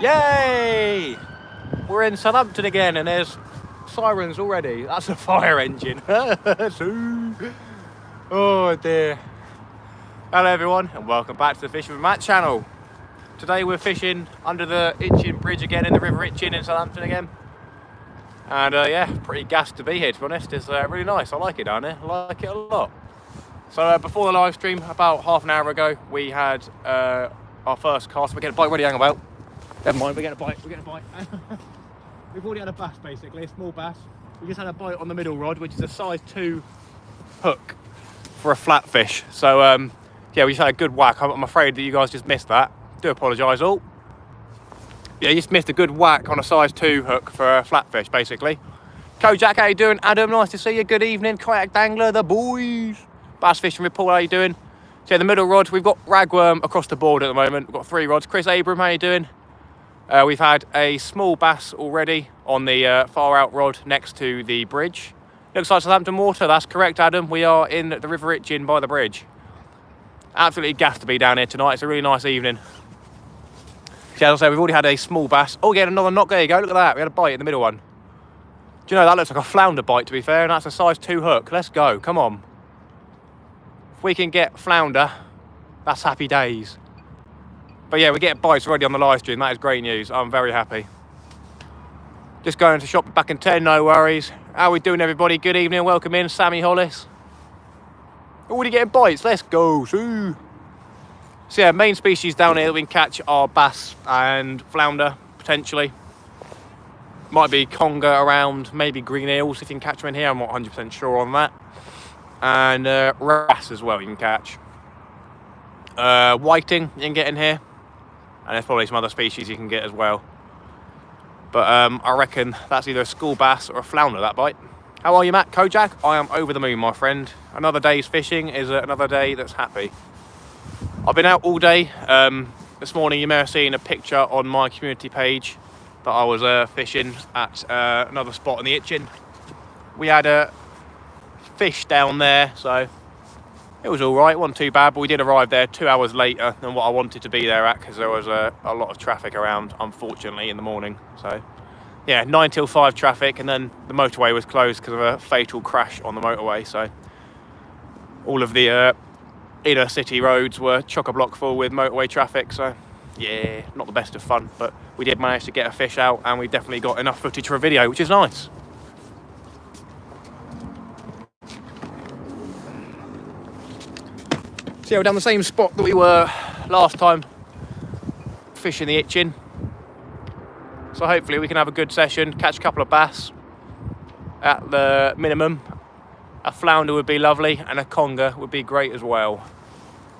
Yay! We're in Southampton again, and there's sirens already. That's a fire engine. Oh dear. Hello everyone, and welcome back to the Fishing with Matt channel. Today we're fishing under the Itchen Bridge again in the River Itchen in Southampton again. And yeah, pretty gassed to be here, to be honest. It's really nice. I like it down here. I like it a lot. So before the live stream, about half an hour ago, we had our first cast. We're getting a bite. What do you hang about? Never mind, we're getting a bite. We're getting a bite. We've already had a bass, basically, a small bass. We just had a bite on the middle rod, which is a size 2 hook for a flatfish. So yeah, we just had a good whack. I'm afraid that you guys just missed that. Do apologise all. Yeah, you just missed a good whack on a size 2 hook for a flatfish, basically. Kojak, how you doing? Adam, nice to see you. Good evening. Kayak Dangler, the boys. Bass Fishing Report, how you doing? So yeah, the middle rod, we've got ragworm across the board at the moment. We've got 3 rods. Chris Abram, how you doing? We've had a small bass already on the far out rod next to the bridge. Looks like Southampton water. That's correct, Adam. We are in the River Itchen by the bridge. Absolutely gassed to be down here tonight. It's a really nice evening. So as I say, we've already had a small bass. Oh, again, another knock. There you go. Look at that. We had a bite in the middle one. Do you know, that looks like a flounder bite, to be fair, and that's a size 2 hook. Let's go. Come on. If we can get flounder, that's happy days. But yeah, we get bites already on the live stream. That is great news. I'm very happy. Just going to shop back in 10, no worries. How are we doing, everybody? Good evening. Welcome in, Sammy Hollis. Already getting bites. Let's go. So yeah, main species down here that we can catch are bass and flounder, potentially. Might be conger around, maybe green eels if you can catch them in here. I'm not 100% sure on that. And wrasse as well you can catch. Whiting you can get in here. And there's probably some other species you can get as well. But I reckon that's either a school bass or a flounder, that bite. How are you, Matt? Kojak? I am over the moon, my friend. Another day's fishing is another day that's happy. I've been out all day. This morning you may have seen a picture on my community page that I was fishing at another spot in the Itchen. We had a fish down there, so it was all right. It wasn't too bad, but we did arrive there 2 hours later than what I wanted to be there at because there was a lot of traffic around, unfortunately, in the morning. So yeah, 9 till 5 traffic, and then the motorway was closed because of a fatal crash on the motorway. So all of the inner city roads were chock-a-block full with motorway traffic. So yeah, not the best of fun, but we did manage to get a fish out, and we definitely got enough footage for a video, which is nice. So yeah, we're down the same spot that we were last time fishing the Itchen. So hopefully we can have a good session, catch a couple of bass at the minimum. A flounder would be lovely, and a conger would be great as well.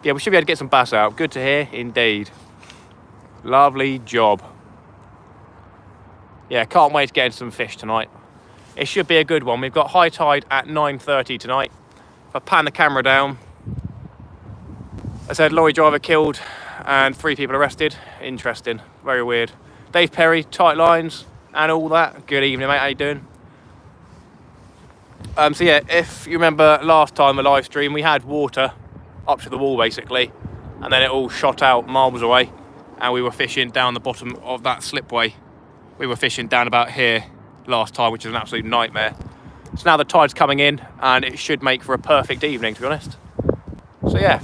Yeah, we should be able to get some bass out. Good to hear, indeed. Lovely job. Yeah, can't wait to get into some fish tonight. It should be a good one. We've got high tide at 9:30 tonight. If I pan the camera down, I said lorry driver killed and 3 people arrested. Interesting, very weird. Dave Perry, tight lines and all that. Good evening, mate, how you doing? So yeah, if you remember last time the live stream, we had water up to the wall basically, and then it all shot out miles away, and we were fishing down the bottom of that slipway. We were fishing down about here last time, which is an absolute nightmare. So now the tide's coming in, and it should make for a perfect evening, to be honest. So yeah.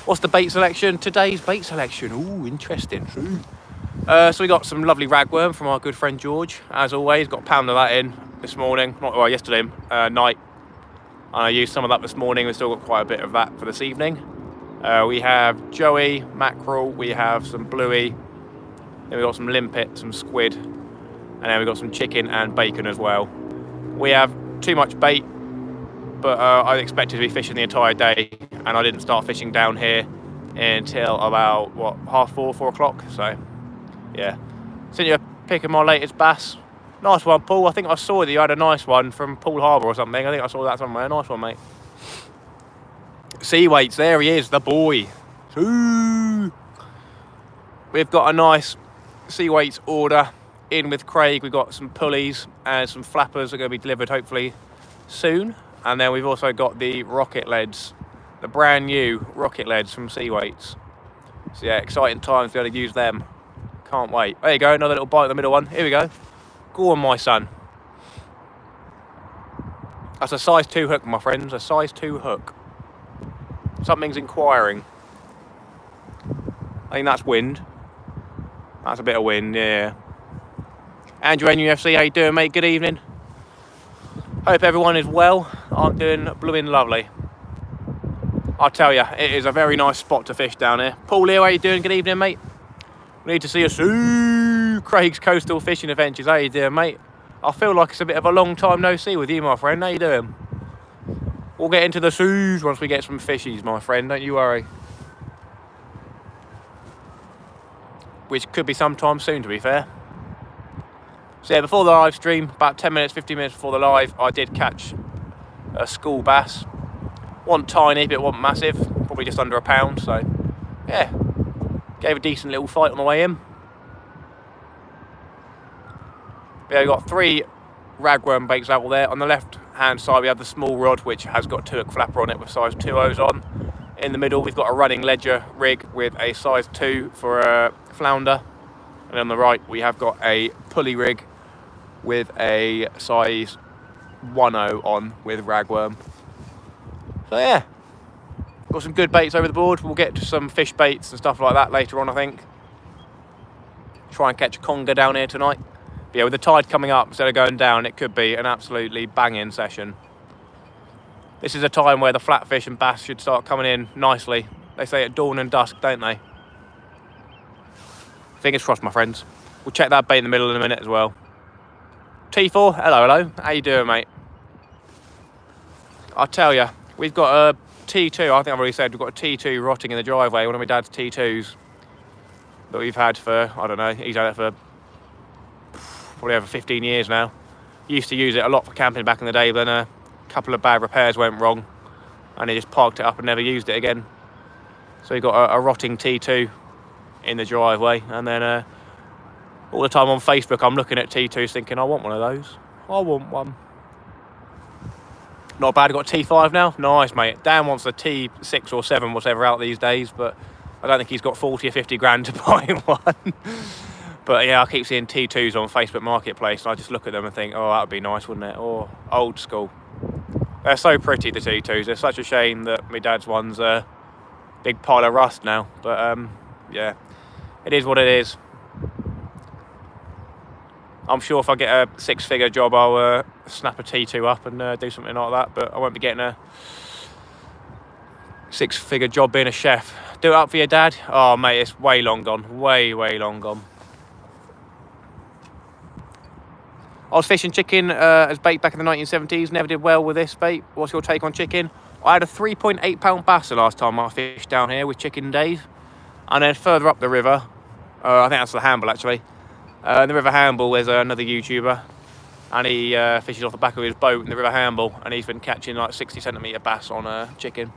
What's the bait selection? Today's bait selection. Ooh, interesting. So we got some lovely ragworm from our good friend George. As always, got a pound of that in this morning. Well, yesterday night. And I used some of that this morning. We've still got quite a bit of that for this evening. We have joey, mackerel. We have some bluey. Then we've got some limpet, some squid. And then we've got some chicken and bacon as well. We have too much bait, but I expected to be fishing the entire day, and I didn't start fishing down here until about, what, 3:30, 4 o'clock. So yeah, sent you a pic of my latest bass. Nice one, Paul. I think I saw that you had a nice one from Poole Harbour or something. I think I saw that somewhere. Nice one, mate. Sea weights, there he is, the boy. Ooh. We've got a nice sea weights order in with Craig. We've got some pulleys and some flappers that are going to be delivered hopefully soon. And then we've also got the rocket leads, the brand new rocket leads from Sea Weights. So yeah, exciting times to be able to use them. Can't wait. There you go, another little bite of the middle one. Here we go. Go on, my son. That's a size 2 hook, my friends. A size 2 hook. Something's inquiring. I think that's wind. That's a bit of wind, yeah. Andrew NUFC, how you doing, mate? Good evening. Hope everyone is well. I'm doing blooming lovely. I'll tell you, it is a very nice spot to fish down here. Paul Leo, how you doing? Good evening, mate. We need to see us. Ooh, Craig's Coastal Fishing Adventures. How you doing, mate? I feel like it's a bit of a long time no see with you, my friend. How you doing? We'll get into the Sues once we get some fishies, my friend. Don't you worry. Which could be sometime soon, to be fair. So yeah, before the live stream, about 10 minutes, 15 minutes before the live, I did catch a school bass. Wasn't tiny, but it wasn't massive. Probably just under a pound, so yeah. Gave a decent little fight on the way in. Yeah, we got 3 ragworm baits out there. On the left hand side we have the small rod, which has got 2 hook flapper on it with size 2.0s on. In the middle we've got a running ledger rig with a size 2 for a flounder. And on the right we have got a pulley rig with a size 1.0 on with ragworm. So yeah, got some good baits over the board. We'll get to some fish baits and stuff like that later on, I think. Try and catch a conger down here tonight. But yeah, with the tide coming up instead of going down, it could be an absolutely banging session. This is a time where the flatfish and bass should start coming in nicely. They say at dawn and dusk, don't they? Fingers crossed, my friends. We'll check that bait in the middle in a minute as well. T4, hello. How you doing, mate? I'll tell you, we've got a T2, I think I've already said, we've got a T2 rotting in the driveway, one of my dad's T2s that we've had for, I don't know, he's had it for probably over 15 years now. Used to use it a lot for camping back in the day, but then a couple of bad repairs went wrong and he just parked it up and never used it again. So you've got a rotting T2 in the driveway, and then all the time on Facebook I'm looking at T2s thinking, I want one of those. I want one. Not bad, I've got a T5 now. Nice, mate. Dan wants a T6 or 7, whatever out these days, but I don't think he's got 40 or 50 grand to buy one. But yeah, I keep seeing T2s on Facebook Marketplace, and I just look at them and think, oh, that would be nice, wouldn't it? Or old school. They're so pretty, the T2s. It's such a shame that my dad's one's a big pile of rust now. But yeah, it is what it is. I'm sure if I get a 6-figure job, I'll snap a T2 up and do something like that. But I won't be getting a 6-figure job being a chef. Do it up for your dad? Oh, mate, it's way long gone. Way long gone. I was fishing chicken as bait back in the 1970s. Never did well with this bait. What's your take on chicken? I had a 3.8 pound bass the last time I fished down here with chicken days. And then further up the river, I think that's the Hamble actually. In the River Hamble, there's another YouTuber, and he fishes off the back of his boat in the River Hamble, and he's been catching like 60cm bass on chicken.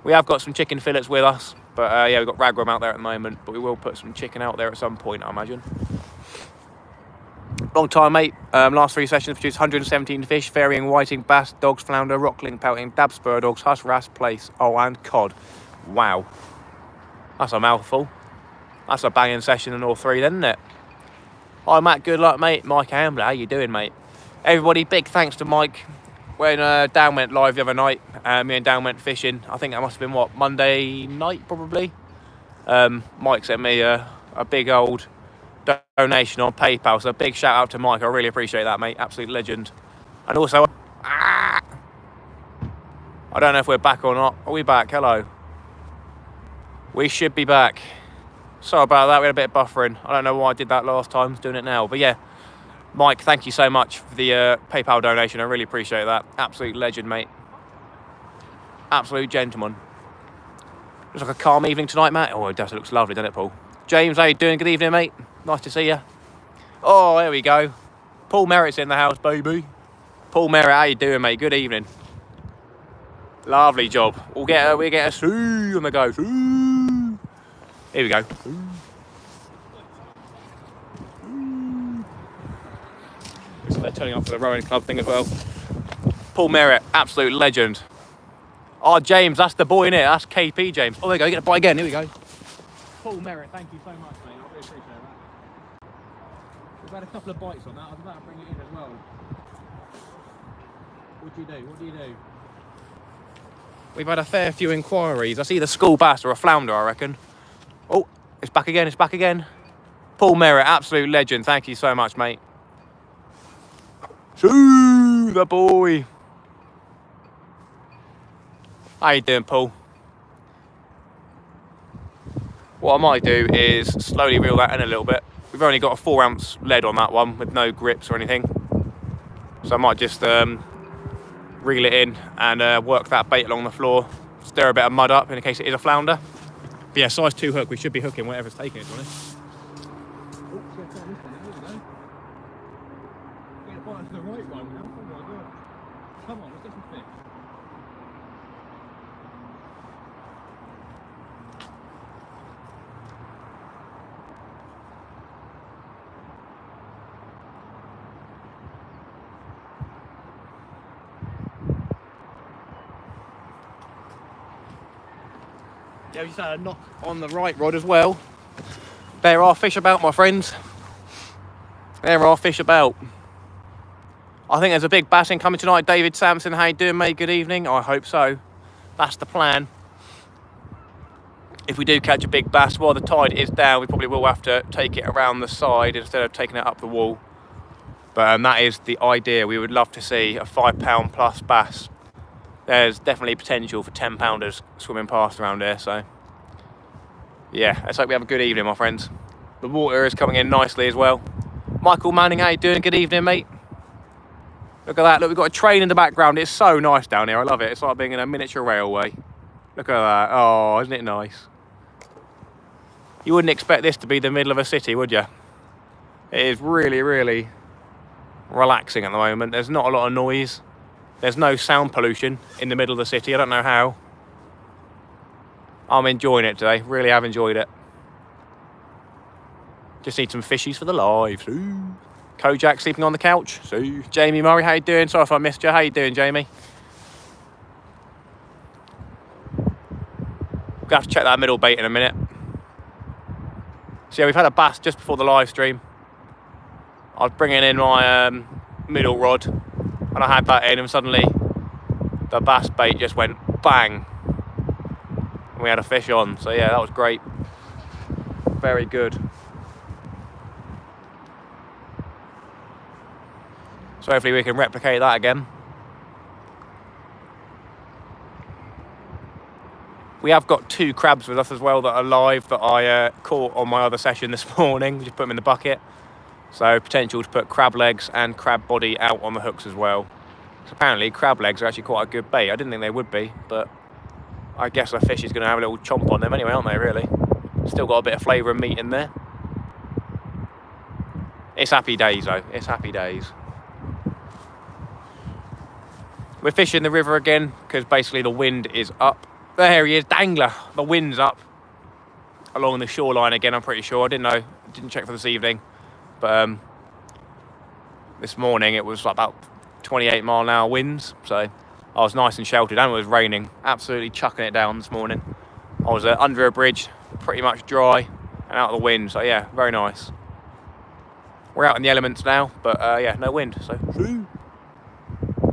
We have got some chicken fillets with us, but yeah, we've got ragworm out there at the moment, but we will put some chicken out there at some point, I imagine. Long time, mate. Last 3 sessions produced 117 fish, varying whiting, bass, dogs, flounder, rockling, pouting, dab, spur dogs, huss, wrasse, plaice, and cod. Wow. That's a mouthful. That's a banging session in all 3 then, isn't it? Hi, Matt. Good luck, mate. Mike Ambler. How you doing, mate? Everybody, big thanks to Mike. When Dan went live the other night, me and Dan went fishing. I think that must have been, what, Monday night, probably? Mike sent me a big old donation on PayPal, so a big shout out to Mike. I really appreciate that, mate. Absolute legend. And also, I don't know if we're back or not. Are we back? Hello. We should be back. Sorry about that, we had a bit of buffering. I don't know why I did that last time, doing it now. But yeah, Mike, thank you so much for the PayPal donation. I really appreciate that. Absolute legend, mate. Absolute gentleman. Looks like a calm evening tonight, Matt. Oh, it does. It looks lovely, doesn't it, Paul? James, how you doing? Good evening, mate. Nice to see you. Oh, there we go. Paul Merritt's in the house, baby. Paul Merritt, how you doing, mate? Good evening. Lovely job. We'll get a Sue on the go. Sue. Here we go. So they're turning up for the rowing club thing as well. Paul Merritt, absolute legend. Oh, James, that's the boy in it. That's KP James. Oh, there we go. Get a bite again. Here we go. Paul Merritt, thank you so much, mate. I really appreciate that. We've had a couple of bites on that. I was about to bring it in as well. What do you do? What do you do? We've had a fair few inquiries. I see the school bass or a flounder, I reckon. Oh, it's back again. It's back again. Paul Merritt, absolute legend. Thank you so much, mate. Shoo, the boy. How you doing, Paul? What I might do is slowly reel that in a little bit. We've only got a 4-ounce lead on that one with no grips or anything. So I might just reel it in and work that bait along the floor. Stir a bit of mud up in case it is a flounder. But yeah, size 2 hook, we should be hooking whatever's taking it, to be honest. Oh, let's try this one. There we go. Get a bite into the right one now. Oh my god. Come on, let's get some fish. Yeah, we just had a knock on the right rod as well. There are fish about, my friends. There are fish about. I think there's a big bass coming tonight. David Sampson, how you doing, mate? Good evening. I hope so. That's the plan. If we do catch a big bass while the tide is down, we probably will have to take it around the side instead of taking it up the wall. But that is the idea. We would love to see a 5-pound plus bass. There's definitely potential for 10-pounders swimming past around here, so yeah, let's hope we have a good evening, my friends. The water is coming in nicely as well. Michael Manning, how you doing? Good evening, mate. Look at that. Look, we've got a train in the background. It's so nice down here. I love it. It's like being in a miniature railway. Look at that. Oh, isn't it nice? You wouldn't expect this to be the middle of a city, would you? It is really, really relaxing at the moment. There's not a lot of noise. There's no sound pollution in the middle of the city. I don't know how. I'm enjoying it today. Really have enjoyed it. Just need some fishies for the live. Ooh. Kojak sleeping on the couch. Ooh. Jamie Murray, how you doing? Sorry if I missed you. How you doing, Jamie? We'll have to check that middle bait in a minute. So yeah, we've had a bass just before the live stream. I was bringing in my middle rod, and I had that in, and suddenly the bass bait just went bang. And we had a fish on. So yeah, that was great. Very good. So hopefully we can replicate that again. We have got 2 crabs with us as well that are live that I caught on my other session this morning. Just put them in the bucket. So potential to put crab legs and crab body out on the hooks as well. So apparently crab legs are actually quite a good bait. I didn't think they would be, but I guess a fish is going to have a little chomp on them anyway, aren't they, really? Still got a bit of flavour and meat in there. It's happy days, though. It's happy days. We're fishing the river again because basically the wind is up. There he is, dangler. The wind's up along the shoreline again, I'm pretty sure. I didn't know, didn't check for this evening. But this morning it was like about 28-mile-an-hour winds. So I was nice and sheltered, and it was raining. Absolutely chucking it down this morning. I was under a bridge, pretty much dry and out of the wind. So yeah, very nice. We're out in the elements now, but yeah, no wind. So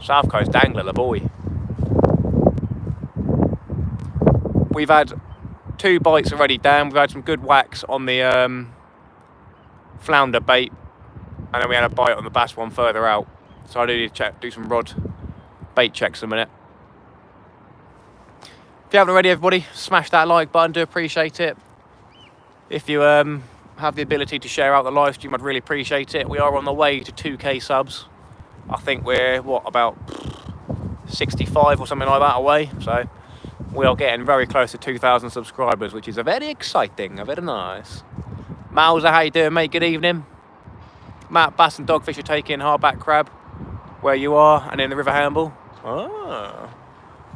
South Coast dangler, the boy. We've had 2 bites already down. We've had some good whacks on the flounder bait, and then we had a bite on the bass one further out. So I do need to do some rod bait checks in a minute. If you haven't already, everybody, smash that like button. Do appreciate it. If you have the ability to share out the live stream, I'd really appreciate it. We are on the way to 2k subs. I think we're, what, about 65 or something like that away. So we are getting very close to 2,000 subscribers, which is a very exciting, a very nice. Mauser, how you doing, mate? Good evening. Matt, bass and dogfish are taking hardback crab where you are and in the River Hamble. Oh,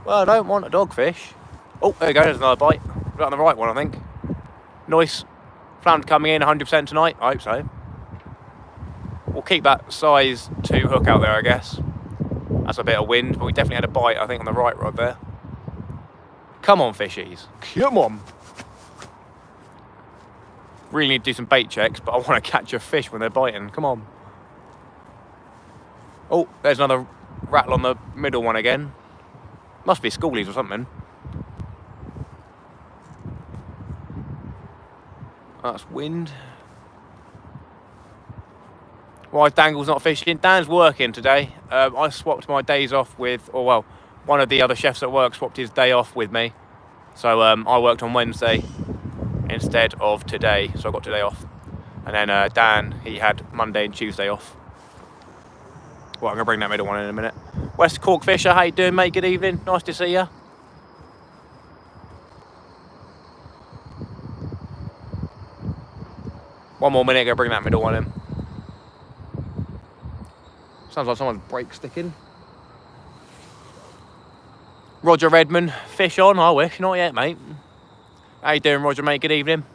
well, I don't want a dogfish. Oh, there you go, there's another bite. Right on the right one, I think. Nice. Flounder coming in 100% tonight. I hope so. We'll keep that size 2 hook out there, I guess. That's a bit of wind, but we definitely had a bite, I think, on the right rod there. Come on, fishies. Come on. Really need to do some bait checks, but I want to catch a fish when they're biting. Come on. Oh, there's another rattle on the middle one again. Must be schoolies or something. That's wind. Why Dangle's not fishing? Dan's working today. I swapped my days off with, or well, one of the other chefs at work swapped his day off with me. So I worked on Wednesday instead of today, so I got today off. And then Dan, he had Monday and Tuesday off. Well, I'm gonna bring that middle one in a minute. West Cork Fisher, how you doing, mate? Good evening. Nice to see you. One more minute, gonna bring that middle one in. Sounds like someone's brake sticking. Roger Redmond, fish on, I wish. Not yet, mate. How you doing, Roger, mate? Good evening.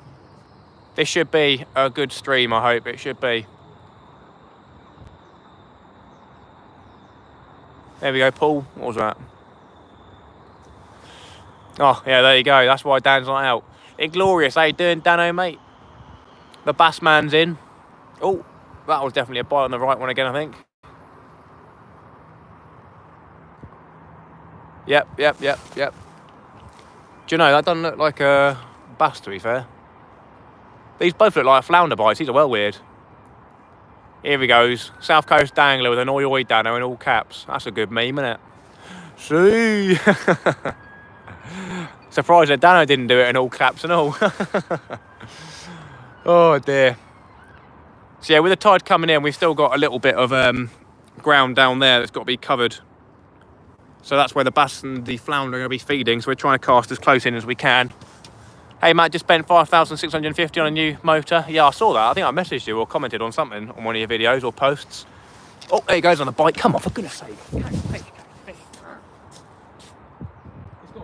This should be a good stream, I hope. It should be. There we go, Paul. What was that? Oh, yeah, there you go. That's why Dan's not out. Inglorious, how you doing, Dano, mate? The bass man's in. Oh, that was definitely a bite on the right one again, I think. Yep. Do you know, that doesn't look like a bass, to be fair. These both look like flounder bites. These are well weird. Here he goes. South Coast Dangler with an oi oi Dano in all caps. That's a good meme, isn't it? See? Surprised that Dano didn't do it in all caps and all. Oh dear. So yeah, with the tide coming in, we've still got a little bit of ground down there that's got to be covered. So that's where the bass and the flounder are going to be feeding. So we're trying to cast as close in as we can. Hey Matt, just spent 5,650 on a new motor. Yeah, I saw that. I think I messaged you or commented on something on one of your videos or posts. Oh, there he goes on the bike. Come on, for goodness sake. It's got to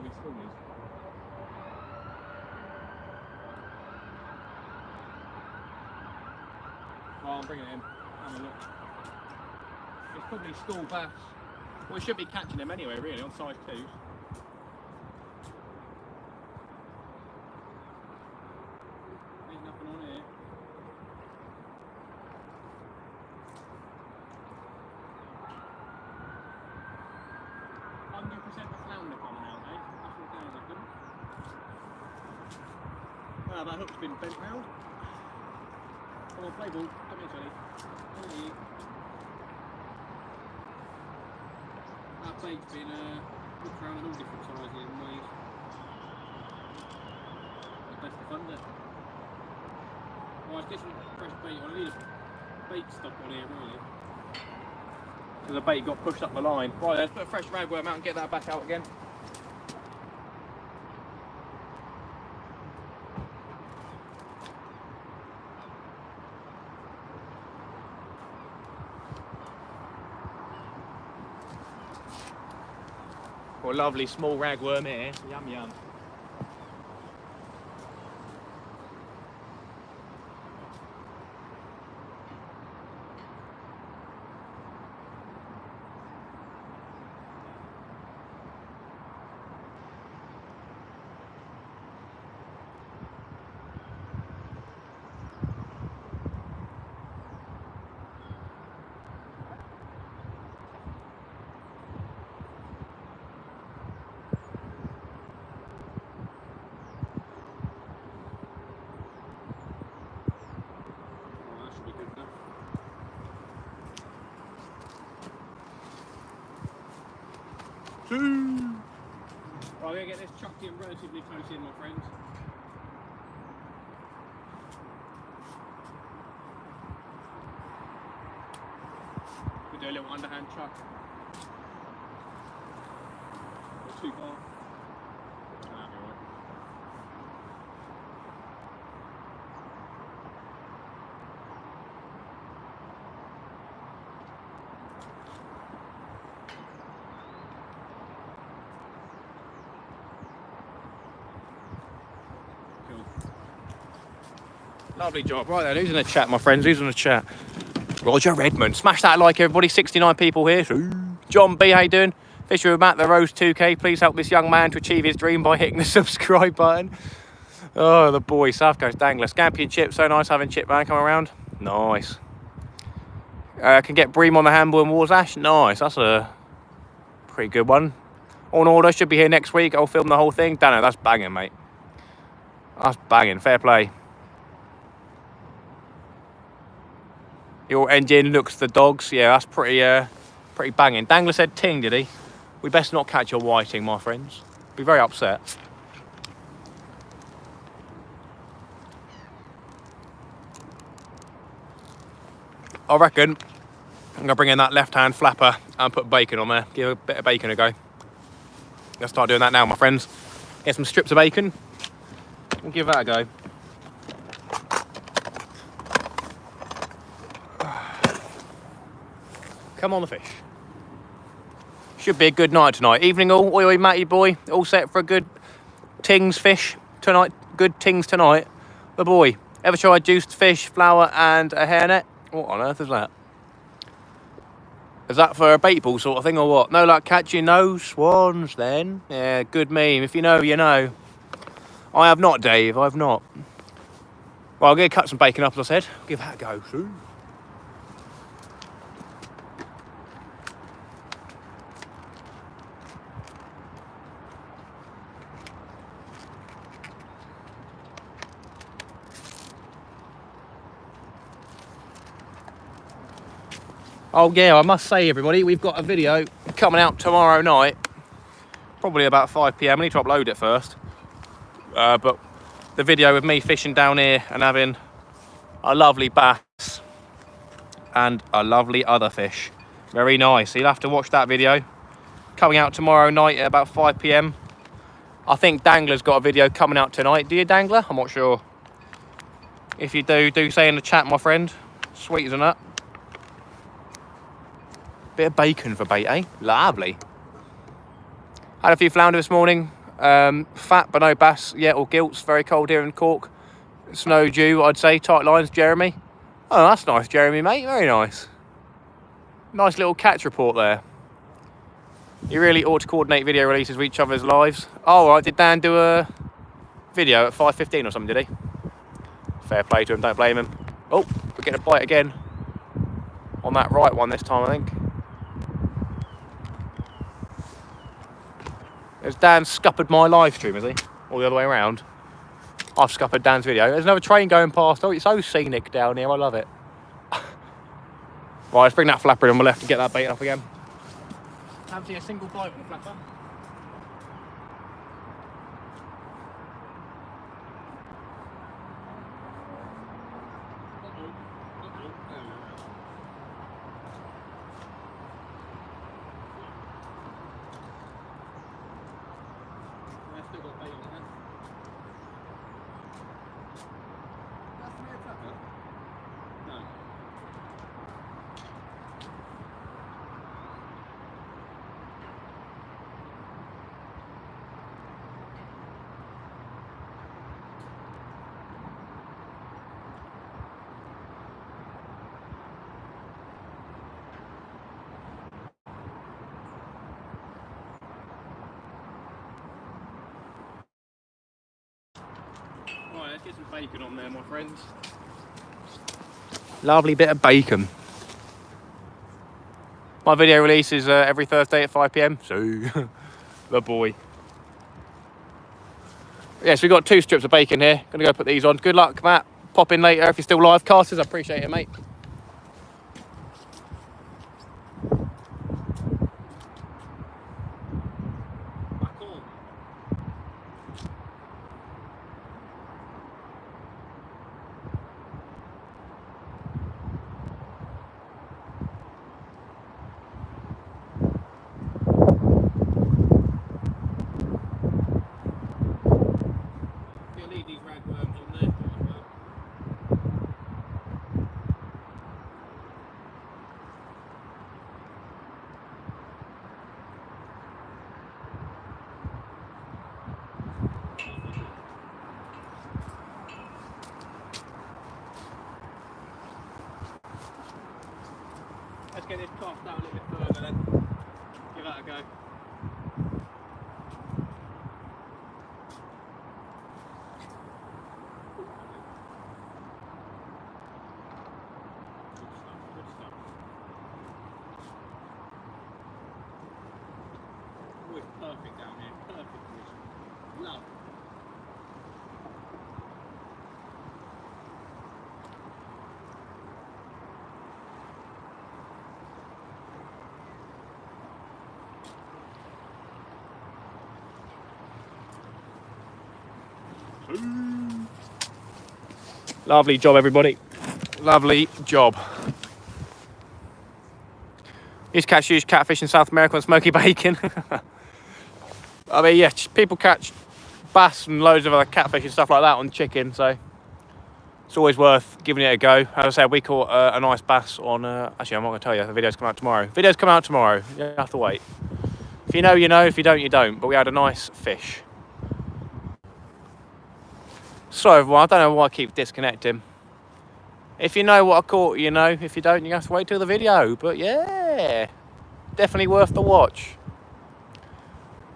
be schoolies. Oh, I'm bringing it in. Have a look. It's probably school bass. We should be catching them anyway, really, on size 2s. There's nothing on here. 100% the flounder coming out, eh? That's what Dan reckon. Well, that hook's been bent round. Come on, play ball. Come here, Tony. That bait's been hooked around in all different sizes and ways. The best of fun, there. Oh, it's different fresh bait. I need a bait stop on here, really. So the bait got pushed up the line. Right, let's put a fresh ragworm out and get that back out again. Oh, a lovely small ragworm here. Yum yum. Right, I'm going to get this chucked in relatively close in, my friends. We'll do a little underhand chuck. Not too far. That'll be right. Lovely job. Right then, who's in the chat, my friends? Who's in the chat? Roger Redmond. Smash that like, everybody. 69 people here. John B, how you doing? Fisher with Matt, the Rose 2K. Please help this young man to achieve his dream by hitting the subscribe button. Oh, the boy, South Coast Dangler. Scampi and Chip, so nice having Chip man come around. Nice. Can get Bream on the handball and Warsash. Nice, that's a pretty good one. On order, should be here next week. I'll film the whole thing. Dano, that's banging, mate. That's banging, fair play. Your engine looks the dogs. Yeah, that's pretty banging. Dangler said ting, did he? We best not catch a whiting, my friends. Be very upset. I reckon I'm going to bring in that left-hand flapper and put bacon on there. Give a bit of bacon a go. Let's start doing that now, my friends. Get some strips of bacon and give that a go. Come on, the fish. Should be a good night tonight. Evening all. Oi, oi, Matty boy. All set for a good tings fish tonight. Good tings tonight. The boy. Ever tried juiced fish, flour and a hairnet? What on earth is that? Is that for a bait ball sort of thing or what? No luck catching no swans then. Yeah, good meme. If you know, you know. I have not, Dave. I have not. Well, I'm going to cut some bacon up, as I said. Give that a go soon. Oh yeah, I must say everybody, we've got a video coming out tomorrow night, probably about 5 PM. I need to upload it first. But the video of me fishing down here and having a lovely bass and a lovely other fish. Very nice. So you'll have to watch that video. Coming out tomorrow night at about 5 PM. I think Dangler's got a video coming out tonight. Do you, Dangler? I'm not sure. If you do say in the chat, my friend. Sweet as a nut. Bit of bacon for bait, eh? Lovely. Had a few flounder this morning. Fat but no bass yet or gilts. Very cold here in Cork. Snow dew, I'd say. Tight lines, Jeremy. Oh, that's nice, Jeremy, mate. Very nice. Nice little catch report there. You really ought to coordinate video releases with each other's lives. Oh, right. Did Dan do a video at 5:15 or something, did he? Fair play to him. Don't blame him. Oh, we're getting a bite again. On that right one this time, I think. Has Dan scuppered my live stream, is he? Or the other way around? I've scuppered Dan's video. There's another train going past. Oh, it's so scenic down here. I love it. Right, let's bring that flapper in on the left and get that bait up again. Haven't seen a single bite on the flapper. Right, let's get some bacon on there, my friends. Lovely bit of bacon. My video release is every Thursday at 5 PM. So, the boy. Yes, we've got 2 strips of bacon here. Gonna go put these on. Good luck, Matt. Pop in later if you're still live. Casters, I appreciate it, mate. Let's get this cast down a little bit further then. Give that a go. Lovely job, everybody. Lovely job. Used to catch huge catfish in South America on smoky bacon. I mean, yeah, people catch bass and loads of other catfish and stuff like that on chicken, so it's always worth giving it a go. As I said, we caught a nice bass on, actually, I'm not going to tell you, the video's come out tomorrow. Video's come out tomorrow, you have to wait. If you know, you know, if you don't, you don't, but we had a nice fish. Sorry everyone, I don't know why I keep disconnecting. If you know what I caught, you know. If you don't, you have to wait till the video. But yeah, definitely worth the watch.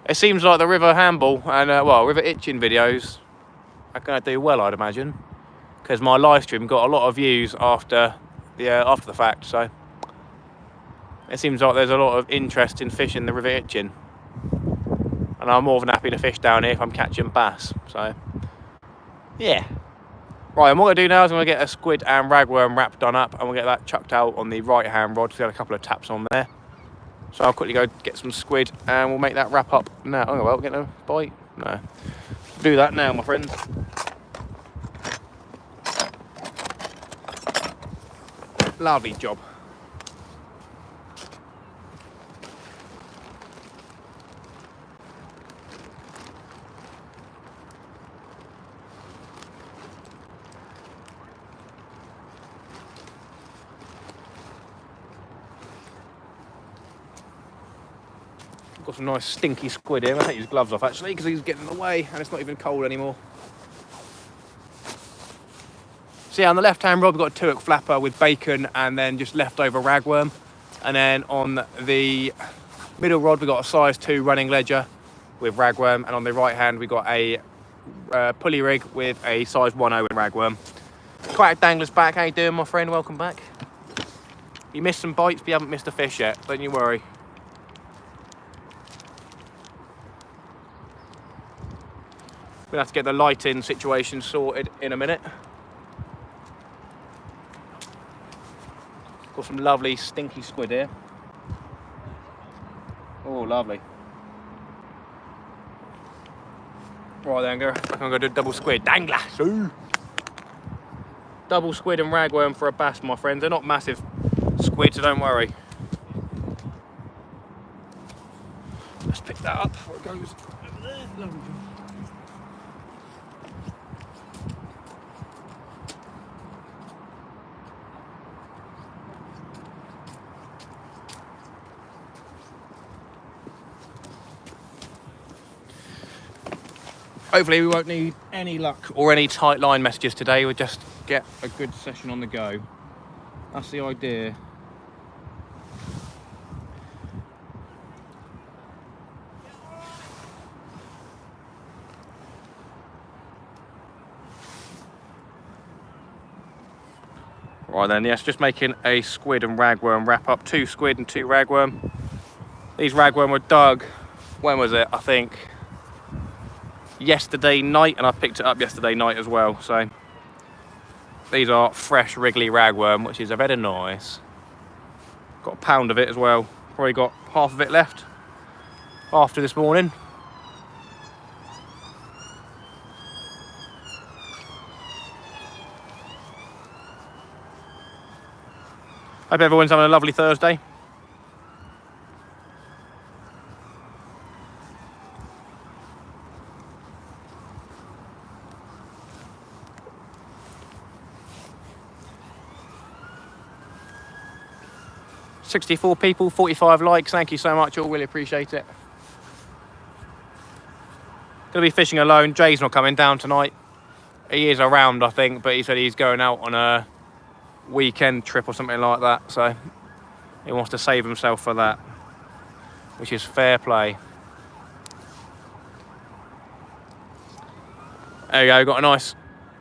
It seems like the River Handball and, well, River Itchen videos are going to do well, I'd imagine. Because my live stream got a lot of views after the fact, so. It seems like there's a lot of interest in fishing the River Itchen. And I'm more than happy to fish down here if I'm catching bass, so. Yeah. Right, and what I'm going to do now is I'm going to get a squid and ragworm wrap done up, and we'll get that chucked out on the right hand rod. So we had a couple of taps on there. So I'll quickly go get some squid and we'll make that wrap up now. Oh, well, get a bite? No. Do that now, my friends. Lovely job. Got some nice stinky squid here. I'm going to take his gloves off actually because he's getting in the way and it's not even cold anymore. So yeah, on the left hand rod we've got a 2-hook flapper with bacon and then just leftover ragworm. And then on the middle rod we've got a size 2 running ledger with ragworm, and on the right hand we've got a pulley rig with a size 1/0 with ragworm. Quack Dangler's back. How you doing, my friend? Welcome back. You missed some bites but you haven't missed a fish yet, don't you worry. We'll have to get the lighting situation sorted in a minute. Got some lovely stinky squid here. Oh, lovely. Right then, I'm going to do a double squid. Dangler! So. Double squid and ragworm for a bass, my friends. They're not massive squid, so don't worry. Let's pick that up before it goes over there. Lovely. Hopefully we won't need any luck or any tight line messages today. We'll just get a good session on the go. That's the idea. Right then, yes, just making a squid and ragworm wrap up. 2 squid and 2 ragworm. These ragworm were dug, when was it? I think yesterday night, and I picked it up yesterday night as well. So these are fresh wriggly ragworm, which is very nice. Got a pound of it as well. Probably got half of it left after this morning. Hope everyone's having a lovely Thursday. $64 people, 45 likes. Thank you so much, all really appreciate it. Gonna be fishing alone. Jay's not coming down tonight. He is around, I think, but he said he's going out on a weekend trip or something like that, so he wants to save himself for that, which is fair play. There you go, got a nice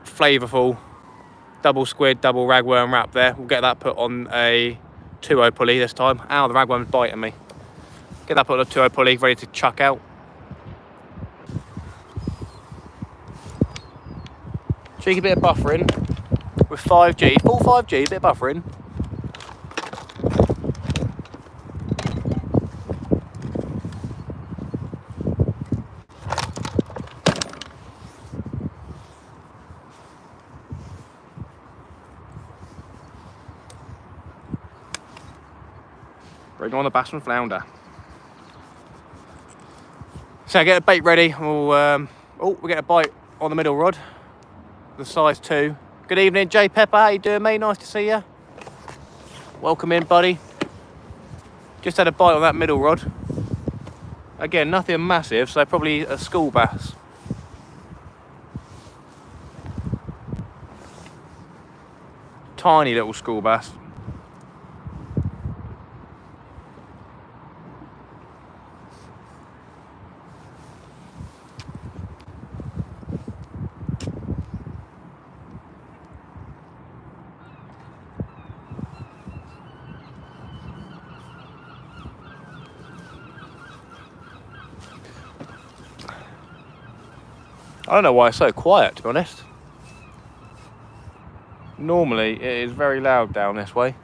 flavourful double squid, double ragworm wrap there. We'll get that put on a 2/0 pulley this time. Ow, the ragworm's biting me. Get that put on a 2/0 pulley, ready to chuck out. Cheeky bit of buffering with 5G, full 5G, bit of buffering. Bring on the Bass Flounder. So get a bait ready. We'll get a bite on the middle rod, the size 2. Good evening, J Pepper. How you doing, mate? Nice to see you. Welcome in, buddy. Just had a bite on that middle rod. Again, nothing massive, so probably a school bass. Tiny little school bass. I don't know why it's so quiet, to be honest. Normally it is very loud down this way,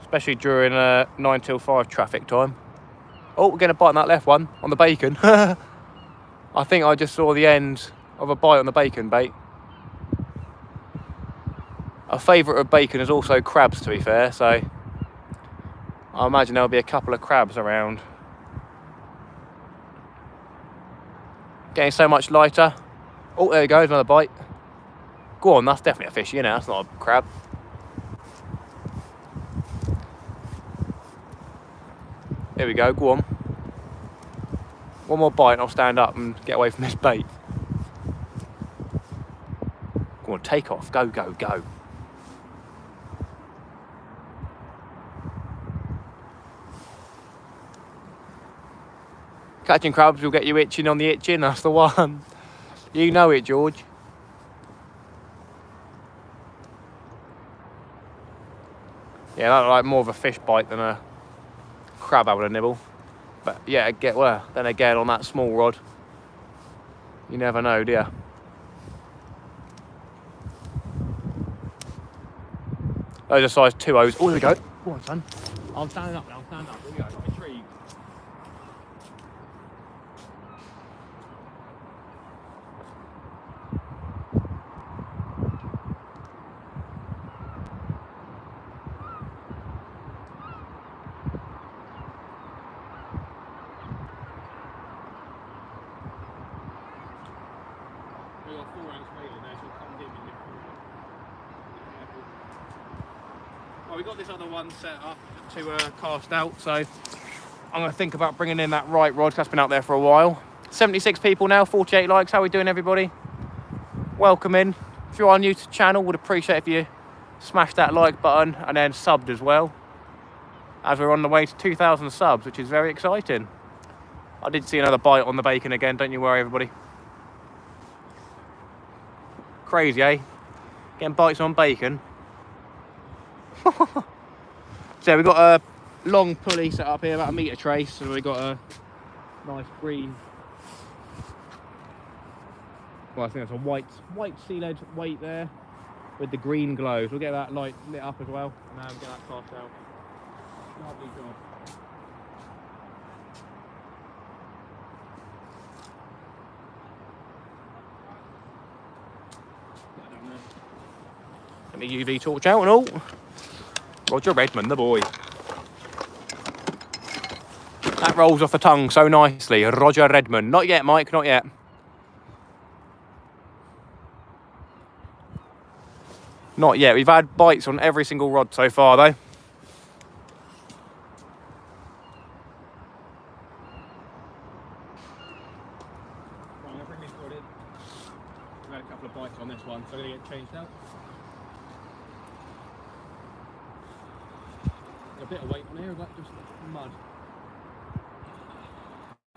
especially during 9 till 5 traffic time. Oh, we're getting a bite on that left one, on the bacon. I think I just saw the end of a bite on the bacon bait. A favourite of bacon is also crabs, to be fair, so I imagine there'll be a couple of crabs around. Getting so much lighter. Oh, there we go, another bite. Go on, that's definitely a fishy, isn't it? That's not a crab. Here we go, go on. One more bite and I'll stand up and get away from this bait. Go on, take off, go, go, go. Catching crabs will get you itching on the itching, that's the one. You know it, George. Yeah, that's like more of a fish bite than a crab having a nibble. But yeah, then again on that small rod, you never know, do you? Those are size 2.0s. Oh, there we go. Go on, son. I'm standing up now, I'm standing up. Here we go, I'm intrigued. Well, we got this other one set up to cast out, so I'm going to think about bringing in that right rod. That's been out there for a while. 76 people now, 48 likes. How are we doing, everybody? Welcome in. If you are new to the channel, would appreciate if you smash that like button and then subbed as well, as we're on the way to 2,000 subs, which is very exciting. I did see another bite on the bacon again, don't you worry, everybody. Crazy, eh? Getting bites on bacon. So we've got a long pulley set up here, about 1 metre trace, and we've got a nice green, well, I think that's a white seal edge weight there with the green glows. We'll get that light lit up as well, and get that cast out. Lovely job. Let me UV torch out and all. Roger Redmond, the boy. That rolls off the tongue so nicely. Roger Redmond. Not yet, Mike, not yet. Not yet. We've had bites on every single rod so far, though. I'm going to bring this rod in. We've had a couple of bites on this one, so I'm going to get changed out. A bit of weight on here, is that just mud?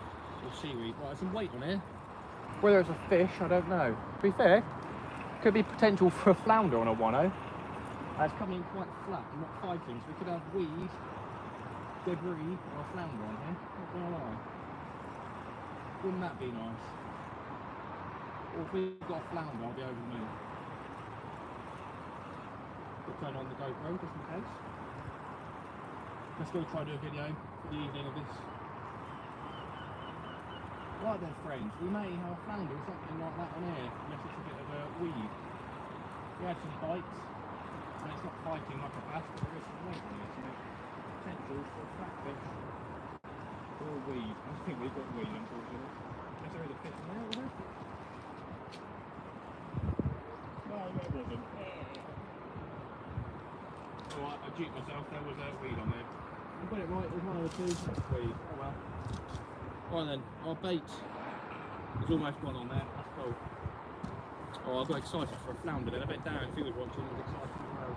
Or seaweed? Right, there's some weight on here. Whether it's a fish, I don't know. To be fair, could be potential for a flounder on a 1.0. It's coming in quite flat and not fighting, so we could have weed, debris, or a flounder on here. Not gonna lie. Wouldn't that be nice? Or if we've got a flounder, I'll be over the moon. We'll turn on the GoPro just in case. Let's go try to do a video for the evening of this. Right then, friends, we may have a flounder or something like that on here, unless it's a bit of a weed. We had some bites, and it's not fighting like a bass, but there is some weight on it, so potential for flatfish or weed. I think we've got weed, unfortunately. Unless there is a fish in there, is there? No, there wasn't. Alright, I duped myself, there was a weed on there. I got it right, it was one of the two. That's weed. Oh well. Right then, our bait. There's almost one on there, that's cool. Oh, I got excited for a flounder then. I bet Darren, if he was watching, was excited as well.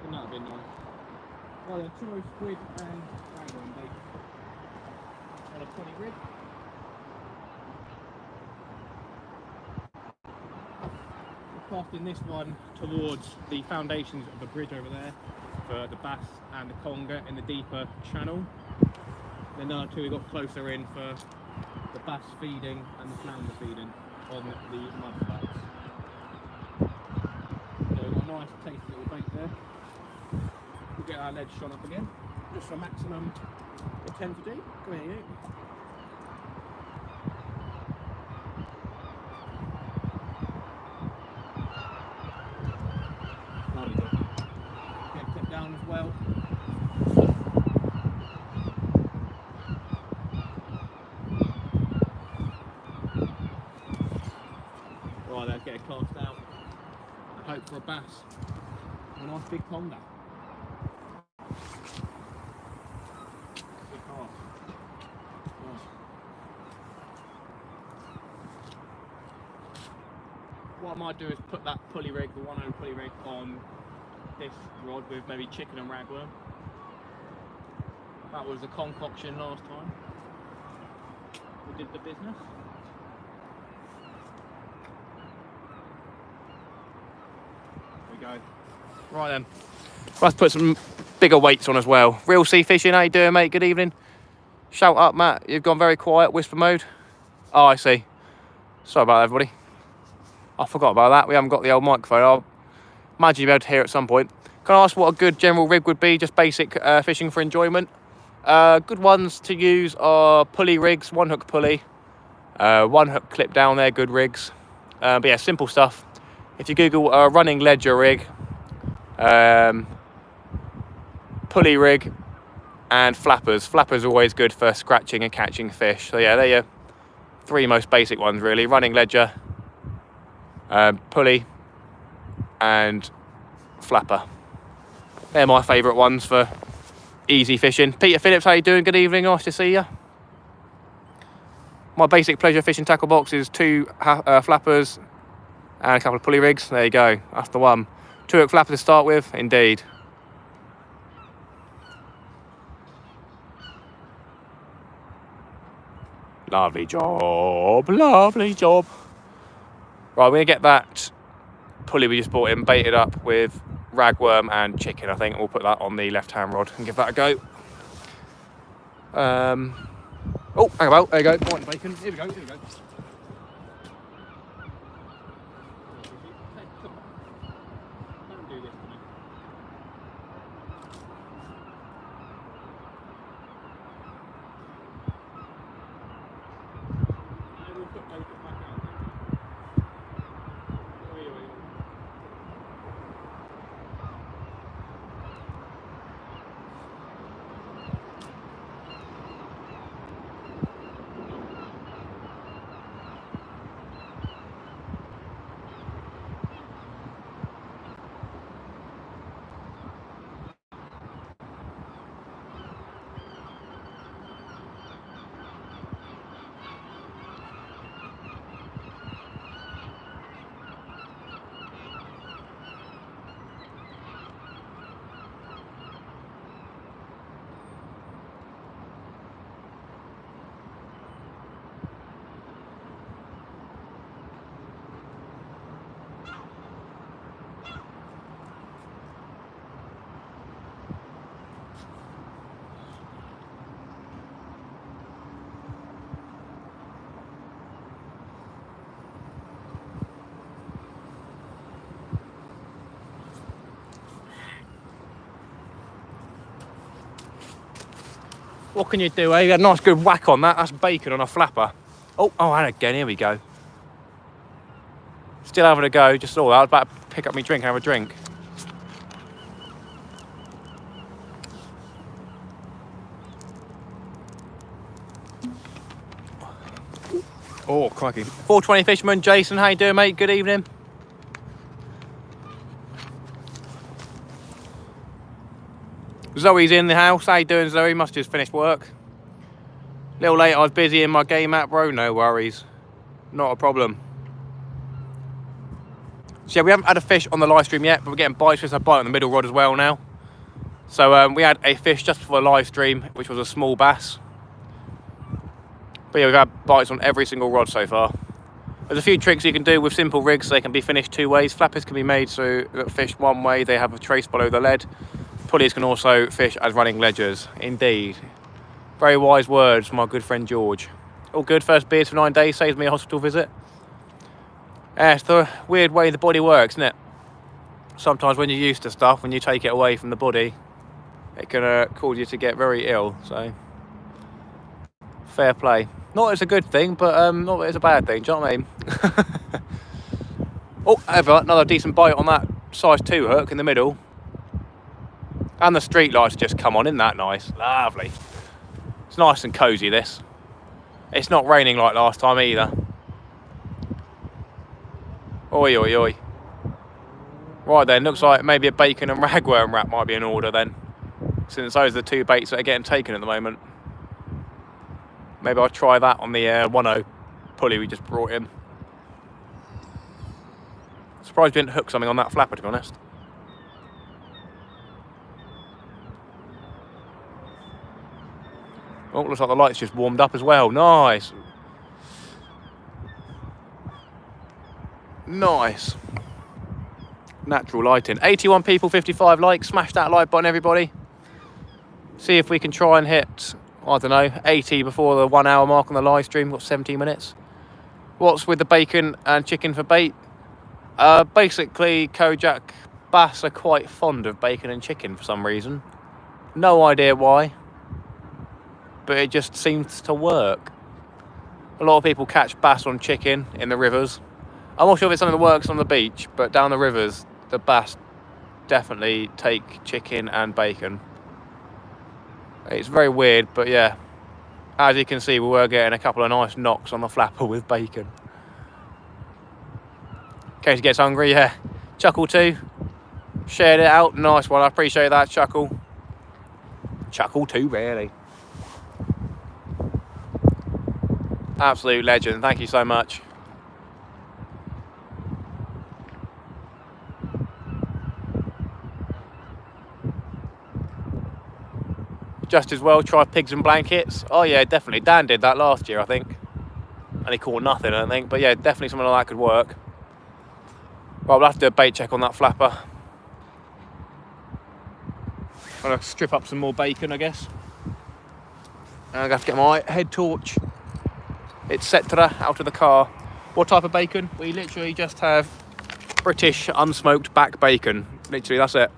Wouldn't that have been nice? Right then, 2 squid and ragworm bait on a 20 rig. We're casting this one towards the foundations of the bridge over there for the bass and the conger in the deeper channel. Then the other two we got closer in for the bass feeding and the flounder feeding on the mud flats. So we've got a nice tasty little bait there. We'll get our lead shone up again, just for a maximum of 10 for D. Come here, you. Lovely job. Get tip down as well. Right, let's get it cast out and hope for a bass. A nice big conger. Good cast. Nice. What I might do is put that pulley rig, the 100 pulley rig, on this rod with maybe chicken and ragworm. That was the concoction last time we did the business. Go. Right then, let's put some bigger weights on as well. Real sea fishing, how you doing, mate? Good evening. Shout up, Matt. You've gone very quiet, whisper mode. Oh, I see. Sorry about that, everybody. I forgot about that. We haven't got the old microphone. I'll imagine you'll be able to hear it at some point. Can I ask what a good general rig would be? Just basic fishing for enjoyment. Good ones to use are pulley rigs, 1 hook pulley, 1 hook clip down there, good rigs. But yeah, simple stuff. If you Google running ledger rig, pulley rig, and flappers. Flappers are always good for scratching and catching fish. So yeah, they're your 3 most basic ones really. Running ledger, pulley, and flapper. They're my favourite ones for easy fishing. Peter Phillips, how you doing? Good evening, nice to see you. My basic pleasure fishing tackle box is 2 flappers, and a couple of pulley rigs. There you go, that's the one. 2 hook flapper to start with, indeed. Lovely job, lovely job. Right, we're gonna get that pulley we just bought in baited up with ragworm and chicken, I think. We'll put that on the left-hand rod and give that a go. Oh, hang about, there you go. White bacon, here we go, here we go. What can you do, eh? You had a nice good whack on that. That's bacon on a flapper. Oh, and again, here we go. Still having a go, just saw that. I was about to pick up my drink and have a drink. Oh, crikey. 420 Fisherman, Jason, how you doing, mate? Good evening. Zoe's in the house. How you doing, Zoe? Must just finished work. A little late, I was busy in my game app, bro. No worries. Not a problem. So yeah, we haven't had a fish on the live stream yet, but we're getting bites. There's a bite on the middle rod as well now. So we had a fish just before the live stream, which was a small bass. But yeah, we've had bites on every single rod so far. There's a few tricks you can do with simple rigs. They can be finished two ways. Flappers can be made so that fish one way, they have a trace below the lead. Pulleys can also fish as running ledgers. Indeed. Very wise words from my good friend George. All good, first beers for 9 days, saves me a hospital visit. Yeah, it's the weird way the body works, isn't it? Sometimes when you're used to stuff, when you take it away from the body, it can cause you to get very ill, so fair play. Not as a good thing, but not as a bad thing, do you know what I mean? Oh, however, another decent bite on that size 2 hook in the middle. And the street lights just come on, isn't that nice? Lovely. It's nice and cosy, this. It's not raining like last time either. Oi, oi, oi. Right then, looks like maybe a bacon and ragworm wrap might be in order then, since those are the 2 baits that are getting taken at the moment. Maybe I'll try that on the 1.0 pulley we just brought in. Surprised we didn't hook something on that flapper, to be honest. Oh, looks like the light's just warmed up as well. Nice. Nice. Natural lighting. 81 people, 55 likes. Smash that like button, everybody. See if we can try and hit, I don't know, 80 before the 1 hour mark on the live stream. Got 17 minutes. What's with the bacon and chicken for bait? Basically, Kojak bass are quite fond of bacon and chicken for some reason. No idea why, but it just seems to work. A lot of people catch bass on chicken in the rivers. I'm not sure if it's something that works on the beach, but down the rivers, the bass definitely take chicken and bacon. It's very weird, but yeah. As you can see, we were getting a couple of nice knocks on the flapper with bacon. In case he gets hungry, yeah. Chuckle too. Shared it out. Nice one. I appreciate that, Chuckle. Chuckle too, really. Absolute legend. Thank you so much. Just as well try pigs and blankets. Oh yeah, definitely. Dan did that last year, I think. And he caught nothing, I don't think. But yeah, definitely something like that could work. Right, we'll have to do a bait check on that flapper. I'm going to strip up some more bacon, I guess. And I'm going to have to get my head torch, etc. out of the car. What type of bacon? We literally just have British unsmoked back bacon. Literally, that's it.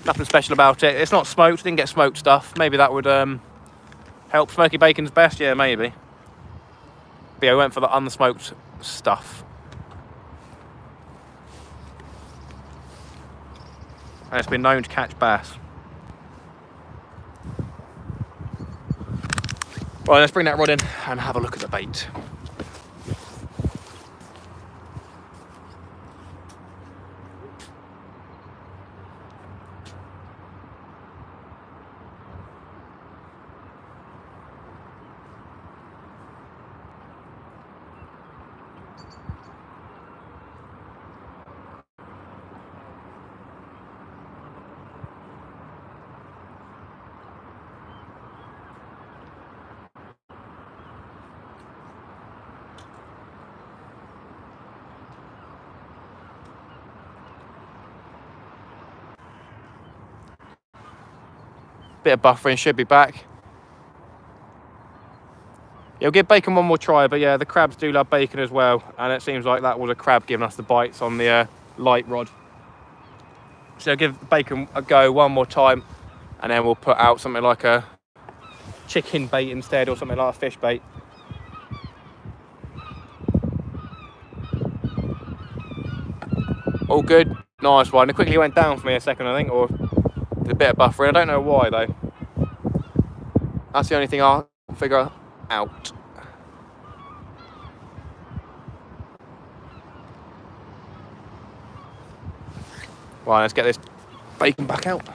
Nothing special about it. It's not smoked. Didn't get smoked stuff. Maybe that would help. Smoky bacon's best. Yeah, maybe. But yeah, we went for the unsmoked stuff. And it's been known to catch bass. Right, let's bring that rod in and have a look at the bait. Bit of buffering, should be back. Yeah, we'll give bacon one more try, but yeah, the crabs do love bacon as well, and it seems like that was a crab giving us the bites on the light rod. So I'll give bacon a go one more time, and then we'll put out something like a chicken bait instead, or something like a fish bait. All good, nice one. It quickly went down for me a second, I think, or a bit of buffering. I don't know why though. That's the only thing I'll figure out. Right, let's get this bacon back out.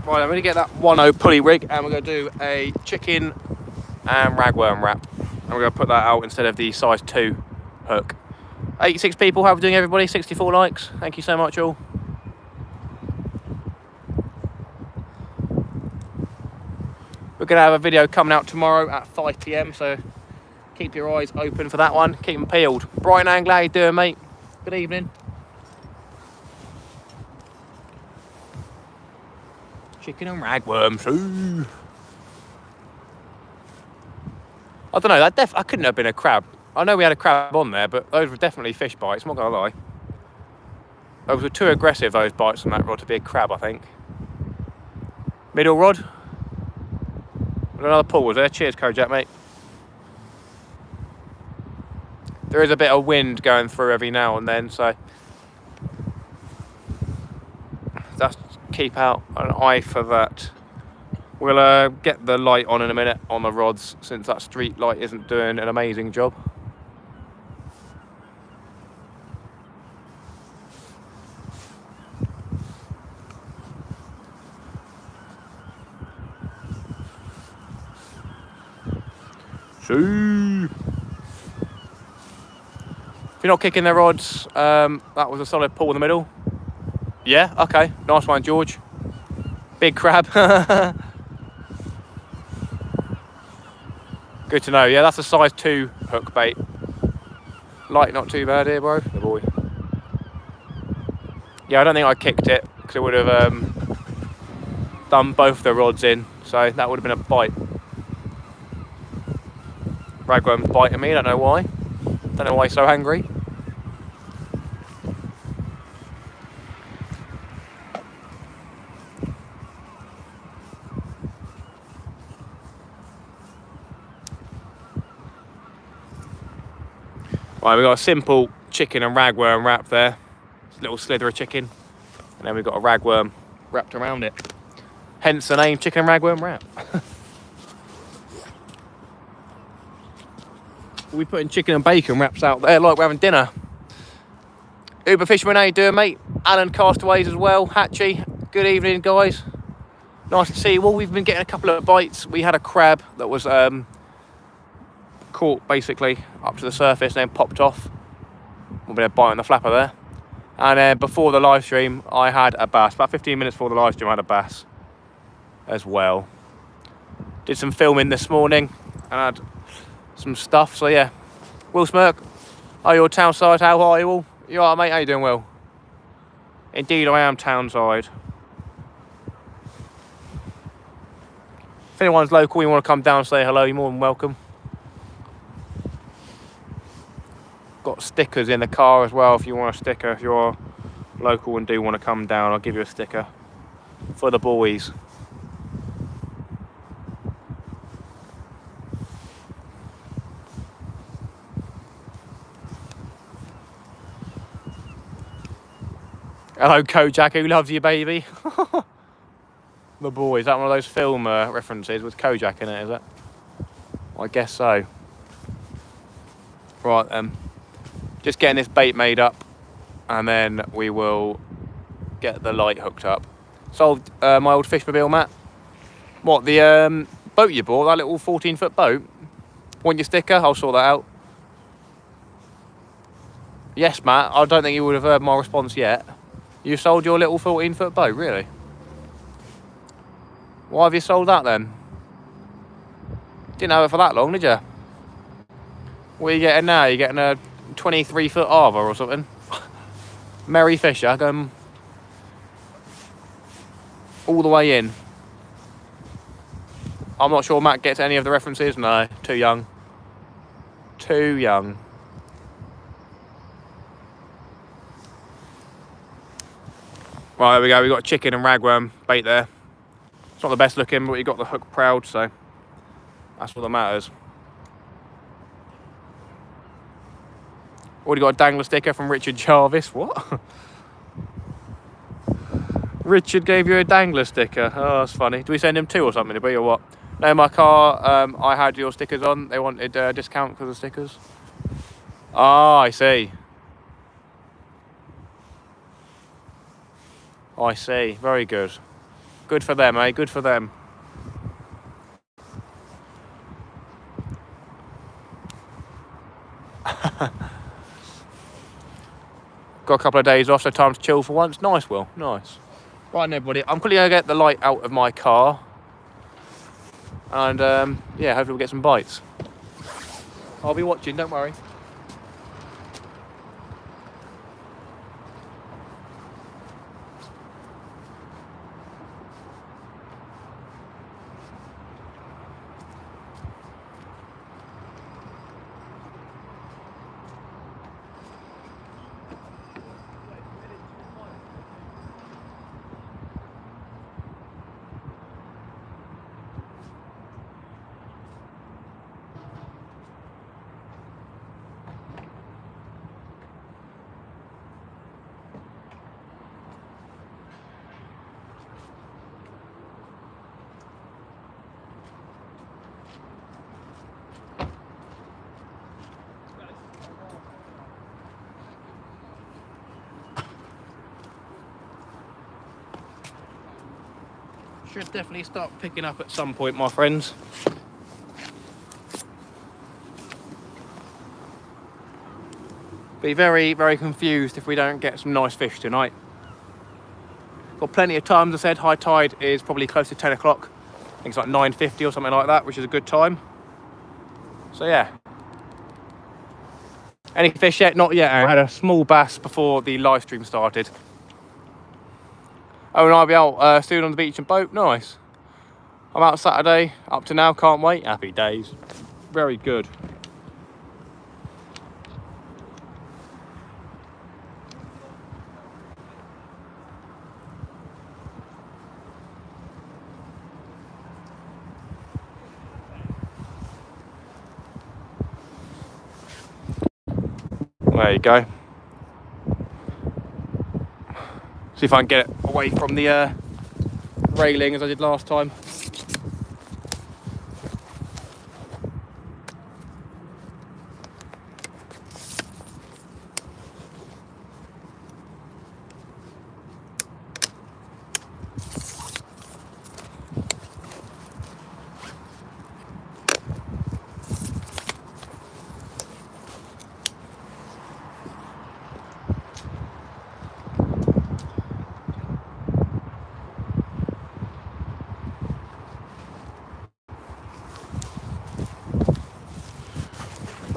Right, I'm going to get that 1.0 pulley rig and we're going to do a chicken and ragworm wrap. And we're going to put that out instead of the size 2 hook. 86 people, how are we doing everybody? 64 likes. Thank you so much all. We're going to have a video coming out tomorrow at 5 PM, so keep your eyes open for that one. Keep them peeled. Brian Angle, how you doing, mate? Good evening. Chicken and ragworms. Ooh. I don't know, that couldn't have been a crab. I know we had a crab on there, but those were definitely fish bites, I'm not going to lie. Those were too aggressive, those bites on that rod, to be a crab, I think. Middle rod. Another pull was there. Cheers, Kojak, mate. There is a bit of wind going through every now and then, so just keep out an eye for that. We'll get the light on in a minute on the rods, since that street light isn't doing an amazing job. See. If you're not kicking their rods, that was a solid pull in the middle. Yeah, okay, nice one, George. Big crab. Good to know. Yeah, that's a size 2 hook bait. Light not too bad here, bro. The boy. Yeah, I don't think I kicked it because it would have done both the rods in, so that would have been a bite. Ragworm's biting me, don't know why. Don't know why he's so angry. Right, we've got a simple chicken and ragworm wrap there. It's a little slither of chicken. And then we've got a ragworm wrapped around it. Hence the name chicken and ragworm wrap. We'll be putting chicken and bacon wraps out there like we're having dinner. Uber Fisherman, how you doing, mate? Alan Castaways as well. Hatchie, good evening, guys. Nice to see you all. We've been getting a couple of bites. We had a crab that was caught basically up to the surface and then popped off. A bit of bite on the flapper there. And before the live stream, I had a bass. About 15 minutes before the live stream, I had a bass as well. Did some filming this morning and had some stuff, so yeah. Will Smirk, are you all townside? How are you all? You alright, mate? How you doing, Will? Indeed, I am townside. If anyone's local, you want to come down and say hello, you're more than welcome. Got stickers in the car as well if you want a sticker. If you're local and do want to come down, I'll give you a sticker for the boys. Hello, Kojak, who loves you, baby? The boy, is that one of those film references with Kojak in it, is it? I guess so. Right then, just getting this bait made up and then we will get the light hooked up. Solved my old fishmobile, Matt. What, the boat you bought, that little 14-foot boat? Want your sticker? I'll sort that out. Yes, Matt, I don't think you would have heard my response yet. You sold your little 14-foot boat, really? Why have you sold that then? Didn't have it for that long, did you? What are you getting now? You're getting a 23-foot arbor or something? Merry Fisher, going all the way in. I'm not sure Matt gets any of the references. No, too young. Too young. Right, there we go. We got chicken and ragworm bait there. It's not the best looking, but you got the hook proud, so that's what that matters. Already got a dangler sticker from Richard Jarvis. What? Richard gave you a dangler sticker. Oh, that's funny. Do we send him 2 or something, or what? No, my car, I had your stickers on. They wanted a discount because of stickers. Ah, I see. I see. Very good. Good for them, eh? Good for them. Got a couple of days off, so time to chill for once. Nice, Will. Nice. Right, everybody. I'm quickly going to get the light out of my car. And, yeah, hopefully we'll get some bites. I'll be watching, don't worry. Should definitely start picking up at some point, my friends. Be very, very confused if we don't get some nice fish tonight. Got plenty of time, as I said. High tide is probably close to 10 o'clock. I think it's like 9:50 or something like that, which is a good time. So yeah. Any fish yet? Not yet. I had a small bass before the live stream started. Oh, and I'll be out soon on the beach and boat. Nice. I'm out Saturday. Up to now, can't wait. Happy days. Very good. There you go. See if I can get it away from the railing as I did last time.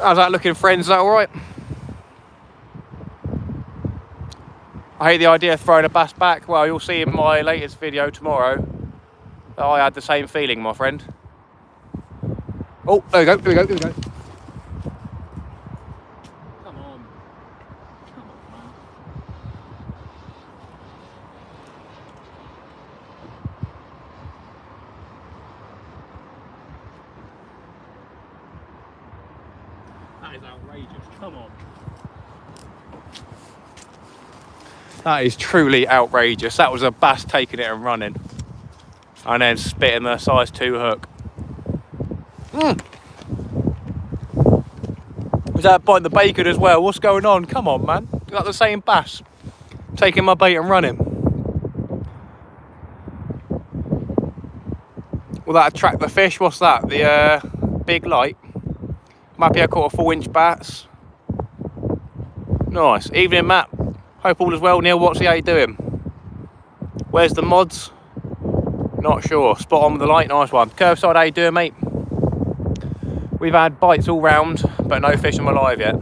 How's that looking, friends? Is that alright? I hate the idea of throwing a bass back. Well, you'll see in my latest video tomorrow that I had the same feeling, my friend. Oh, there we go, there we go, there we go. Come on. Come on, man. That is outrageous. Come on. That is truly outrageous. That was a bass taking it and running. And then spitting the size 2 hook. Was that biting the bacon as well? What's going on? Come on, man. You got the same bass. Taking my bait and running. Will that attract the fish? What's that? The big light. I'm happy I caught a 4-inch bass. Nice. Evening, Matt. Hope all is well. Neil, what's how you doing? Where's the mods? Not sure. Spot on with the light. Nice one. Curbside, how you doing, mate? We've had bites all round, but no fish on alive yet.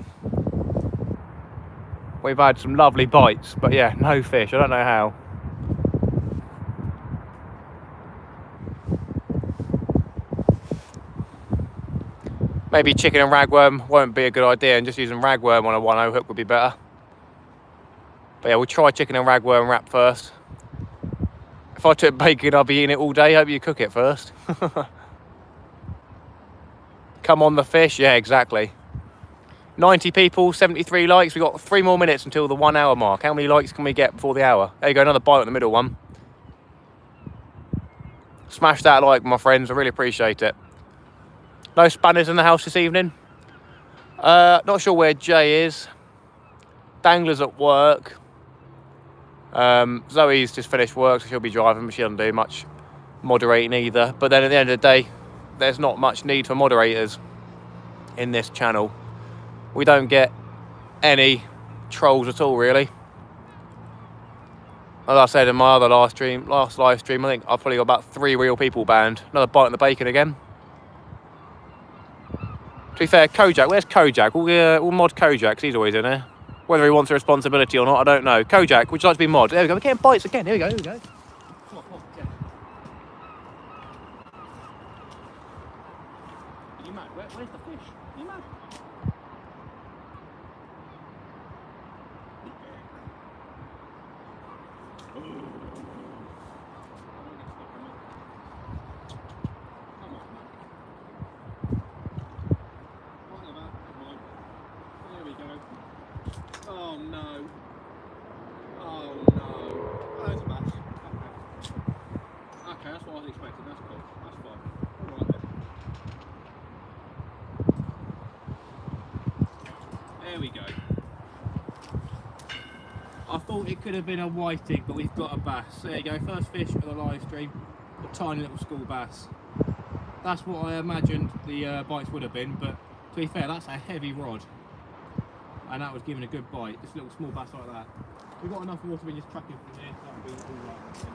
We've had some lovely bites, but yeah, no fish. I don't know how. Maybe chicken and ragworm won't be a good idea, and just using ragworm on a 1/0 hook would be better. But yeah, we'll try chicken and ragworm wrap first. If I took bacon, I'd be eating it all day. Hope you cook it first. Come on the fish. Yeah, exactly. 90 people, 73 likes. We've got 3 more minutes until the 1 hour mark. How many likes can we get before the hour? There you go, another bite on the middle one. Smash that like, my friends. I really appreciate it. No spanners in the house this evening. Not sure where Jay is. Dangler's at work. Zoe's just finished work, so she'll be driving, but she doesn't do much moderating either. But then at the end of the day, there's not much need for moderators in this channel. We don't get any trolls at all, really. As I said in my other last live stream, I think I've probably got about 3 real people banned. Another bite on the bacon again. To be fair, Kojak, where's Kojak? We'll mod Kojak, because he's always in here. Whether he wants a responsibility or not, I don't know. Kojak, would you like to be mod? There we go, we're getting bites again. Here we go, here we go. Come on, yeah. Are you mad? Where's the fish? Are you mad? Oh no. Oh no. Oh, there's a bass. Okay. Okay, that's what I was expecting. That's cool. That's fine. Alright then. There we go. I thought it could have been a whiting, but we've got a bass. There you go. First fish of the live stream. A tiny little school bass. That's what I imagined the bites would have been, but to be fair, that's a heavy rod. And that was giving a good bite. This little small bass like that. We've got enough water when you're tracking from here, so that'll be all right. I think.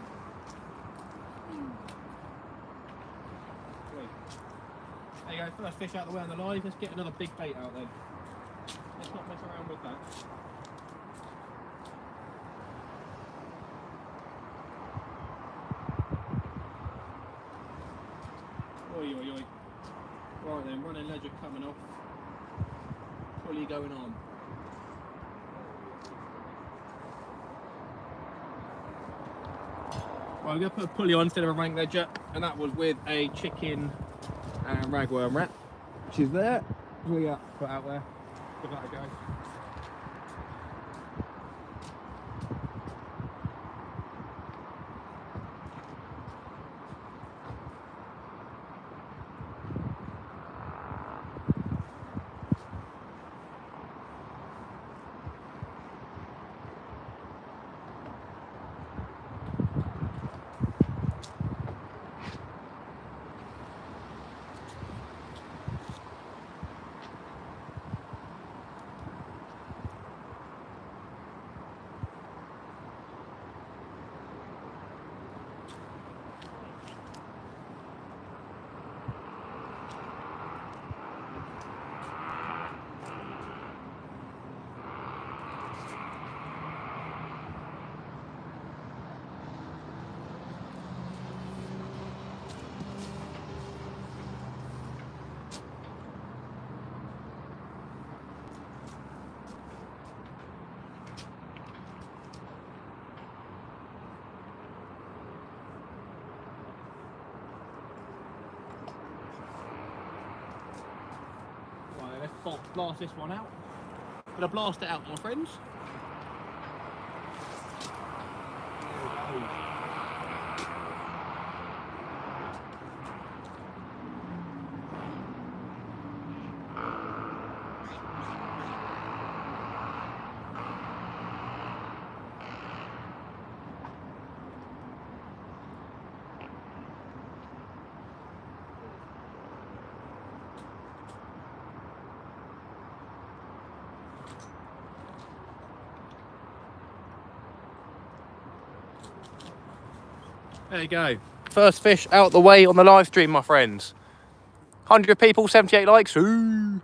There you go, first fish out of the way on the live. Let's get another big bait out then. Let's not mess around with that. Oi, oi, oi. Right then, running ledger coming off. Pulley going on. Right, I'm going to put a pulley on instead of a rank ledger, and that was with a chicken and ragworm rat, which is there. Pulley up, put out there. Give that a go. Blast this one out. Gonna blast it out, my friends. There we go. There you go. First fish out the way on the live stream, my friends. 100 people, 78 likes. Ooh.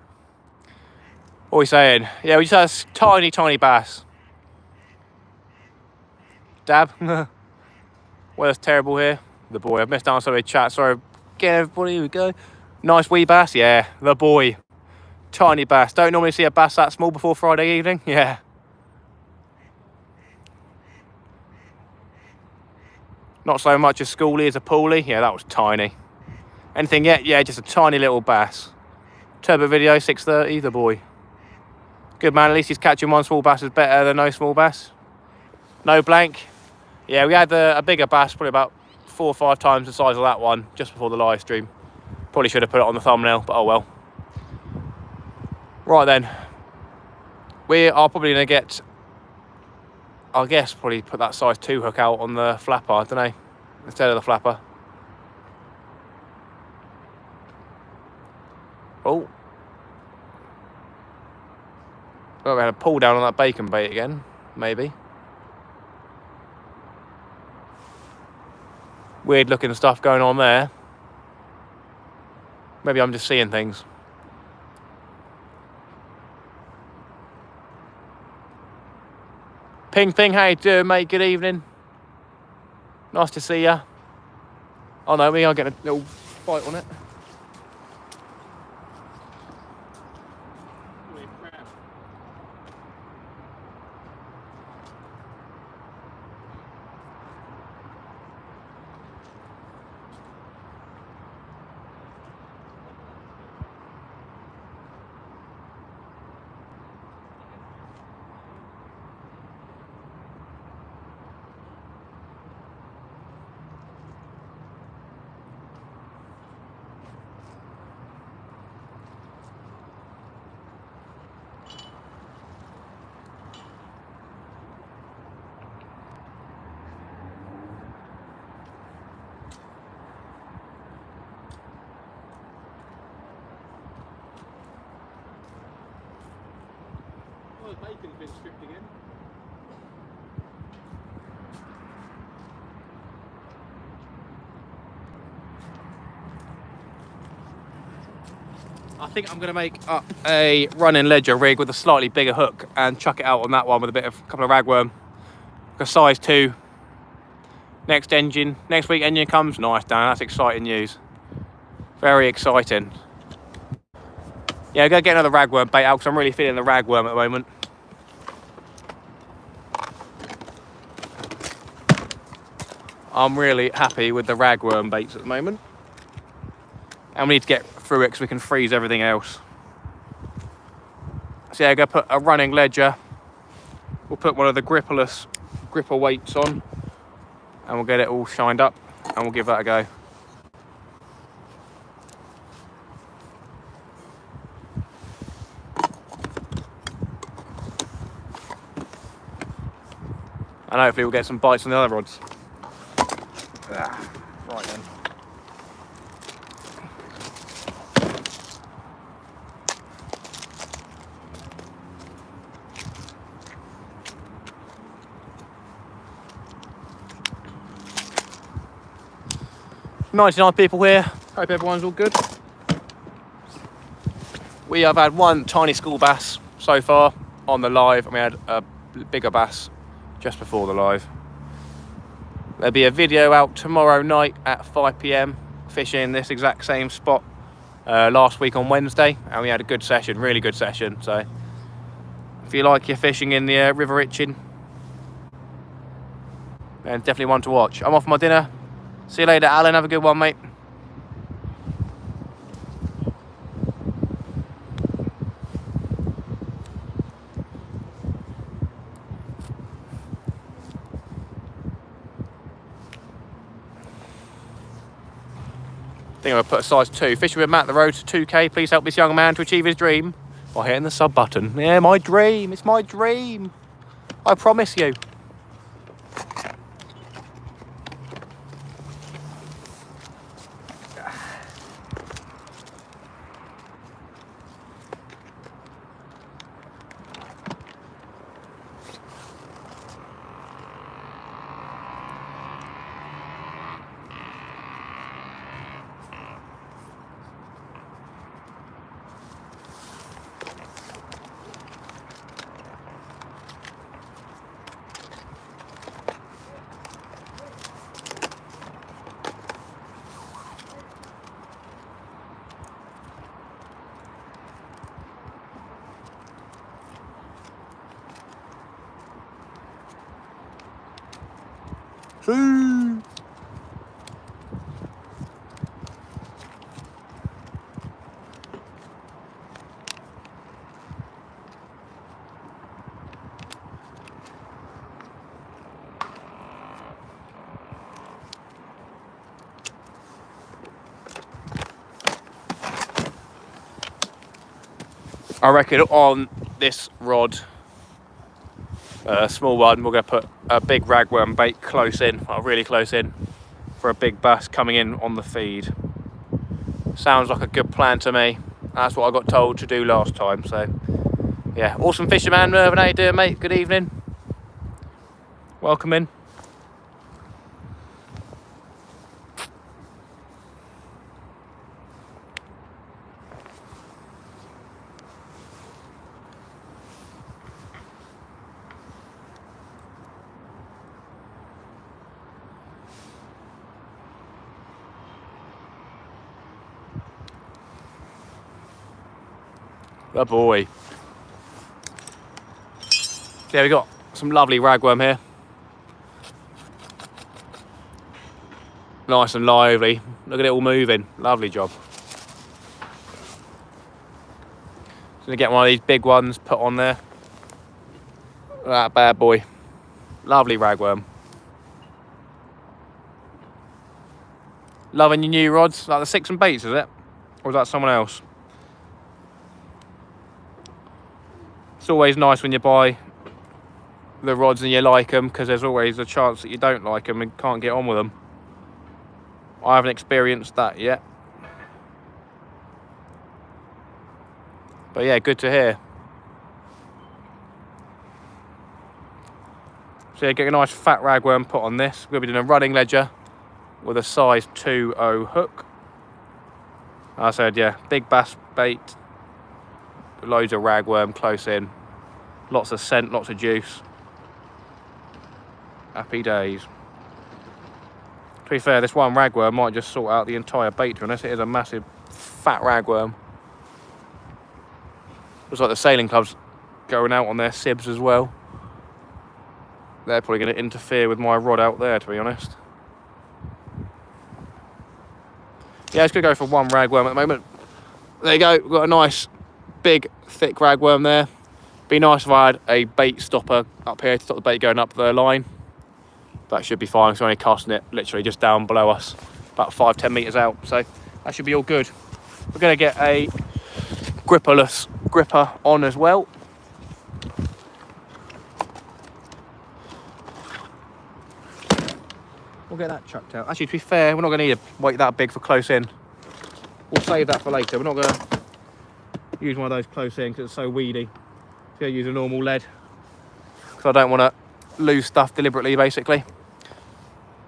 What are we saying? Yeah, we just had a tiny, tiny bass. Dab. Weather's terrible here. The boy. I've missed out on some of the chat. Sorry. Again, everybody. Here we go. Nice wee bass. Yeah, the boy. Tiny bass. Don't normally see a bass that small before Friday evening. Yeah. Not so much a schoolie as a poolie. Yeah, that was tiny. Anything yet? Yeah, just a tiny little bass. Turbo video, 630, the boy. Good man, at least he's catching one small bass is better than no small bass. No blank. Yeah, we had a bigger bass, probably about 4 or 5 times the size of that one, just before the live stream. Probably should have put it on the thumbnail, but oh well. Right then. We are probably going to get, I guess, probably put that size 2 hook out on the flapper, I don't know, instead of the flapper. Oh. Well, we had a pull down on that bacon bait again, maybe. Weird looking stuff going on there. Maybe I'm just seeing things. Ping Ping, how you doing, mate? Good evening. Nice to see ya. Oh no, we are getting a little bite on it. Oh, the bacon's been stripped again. I think I'm going to make up a running ledger rig with a slightly bigger hook and chuck it out on that one with a couple of ragworm. A size 2. Next week engine comes. Nice, Dan, that's exciting news. Very exciting. Yeah, I'm going to get another ragworm bait out because I'm really feeling the ragworm at the moment. I'm really happy with the ragworm baits at the moment. And we need to get through it because we can freeze everything else. So yeah, I'm going to put a running ledger. We'll put one of the gripper weights on. And we'll get it all shined up. And we'll give that a go. And hopefully we'll get some bites on the other rods. Right then. "99 people here. Hope everyone's all good. We have had one tiny school bass so far on the live, and we had a bigger bass just before the live. There'll be a video out tomorrow night at 5 PM fishing this exact same spot last week on Wednesday, and we had a good session, really good session. So if you like your fishing in the River Itchen, then definitely one to watch. I'm off for my dinner. See you later, Alan. Have a good one, mate. I think I'm going to put a size 2. Fishing with Matt, the road to 2K. Please help this young man to achieve his dream by hitting the sub button. Yeah, my dream. It's my dream. I promise you. I reckon on this rod, small one, we're going to put a big ragworm bait close in, really close in, for a big bass coming in on the feed. Sounds like a good plan to me. That's what I got told to do last time. So yeah, awesome fishing, man. Mervyn, how you doing, mate? Good evening. Welcome in. Oh boy. Yeah, we got some lovely ragworm here. Nice and lively. Look at it all moving. Lovely job. Gonna get one of these big ones put on there. Look at that bad boy. Lovely ragworm. Loving your new rods, like the 6 and Baits, is it? Or is that someone else? It's always nice when you buy the rods and you like them, because there's always a chance that you don't like them and can't get on with them. I haven't experienced that yet. But yeah, good to hear. So yeah, get a nice fat ragworm put on this. We'll be doing a running ledger with a size 2.0 hook. I said, yeah, big bass bait, loads of ragworm close in, lots of scent, lots of juice. Happy days. To be fair, this one ragworm might just sort out the entire bait, to be honest. It is a massive fat ragworm. Looks like the sailing club's going out on their sibs as well. They're probably going to interfere with my rod out there, to be honest. Yeah, it's going to go for one ragworm at the moment. There you go, we've got a nice big thick ragworm there. Be nice if I had a bait stopper up here to stop the bait going up the line. That should be fine, because we're only casting it literally just down below us, about 5-10 metres out, so that should be all good. We're going to get a gripperless gripper on as well. We'll get that chucked out. Actually, to be fair, we're not going to need a weight that big for close in. We'll save that for later. We're not going to use one of those close in because it's so weedy. So going to use a normal lead, because I don't want to lose stuff deliberately, basically.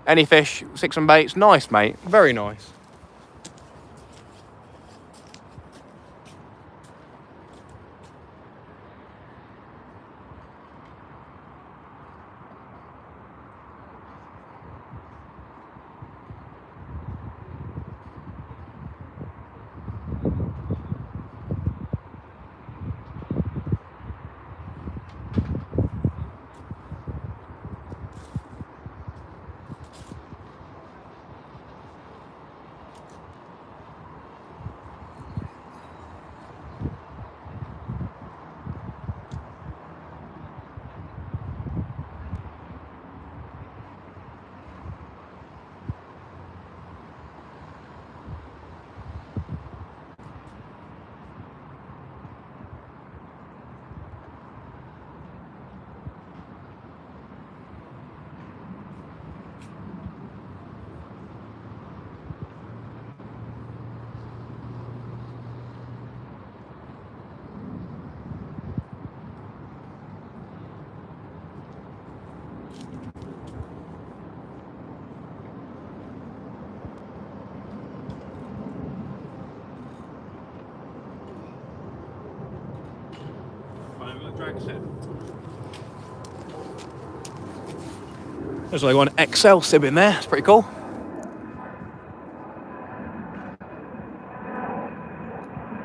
Any fish, 6 and Baits, nice, mate, very nice. There's like one XL sib in there, it's pretty cool.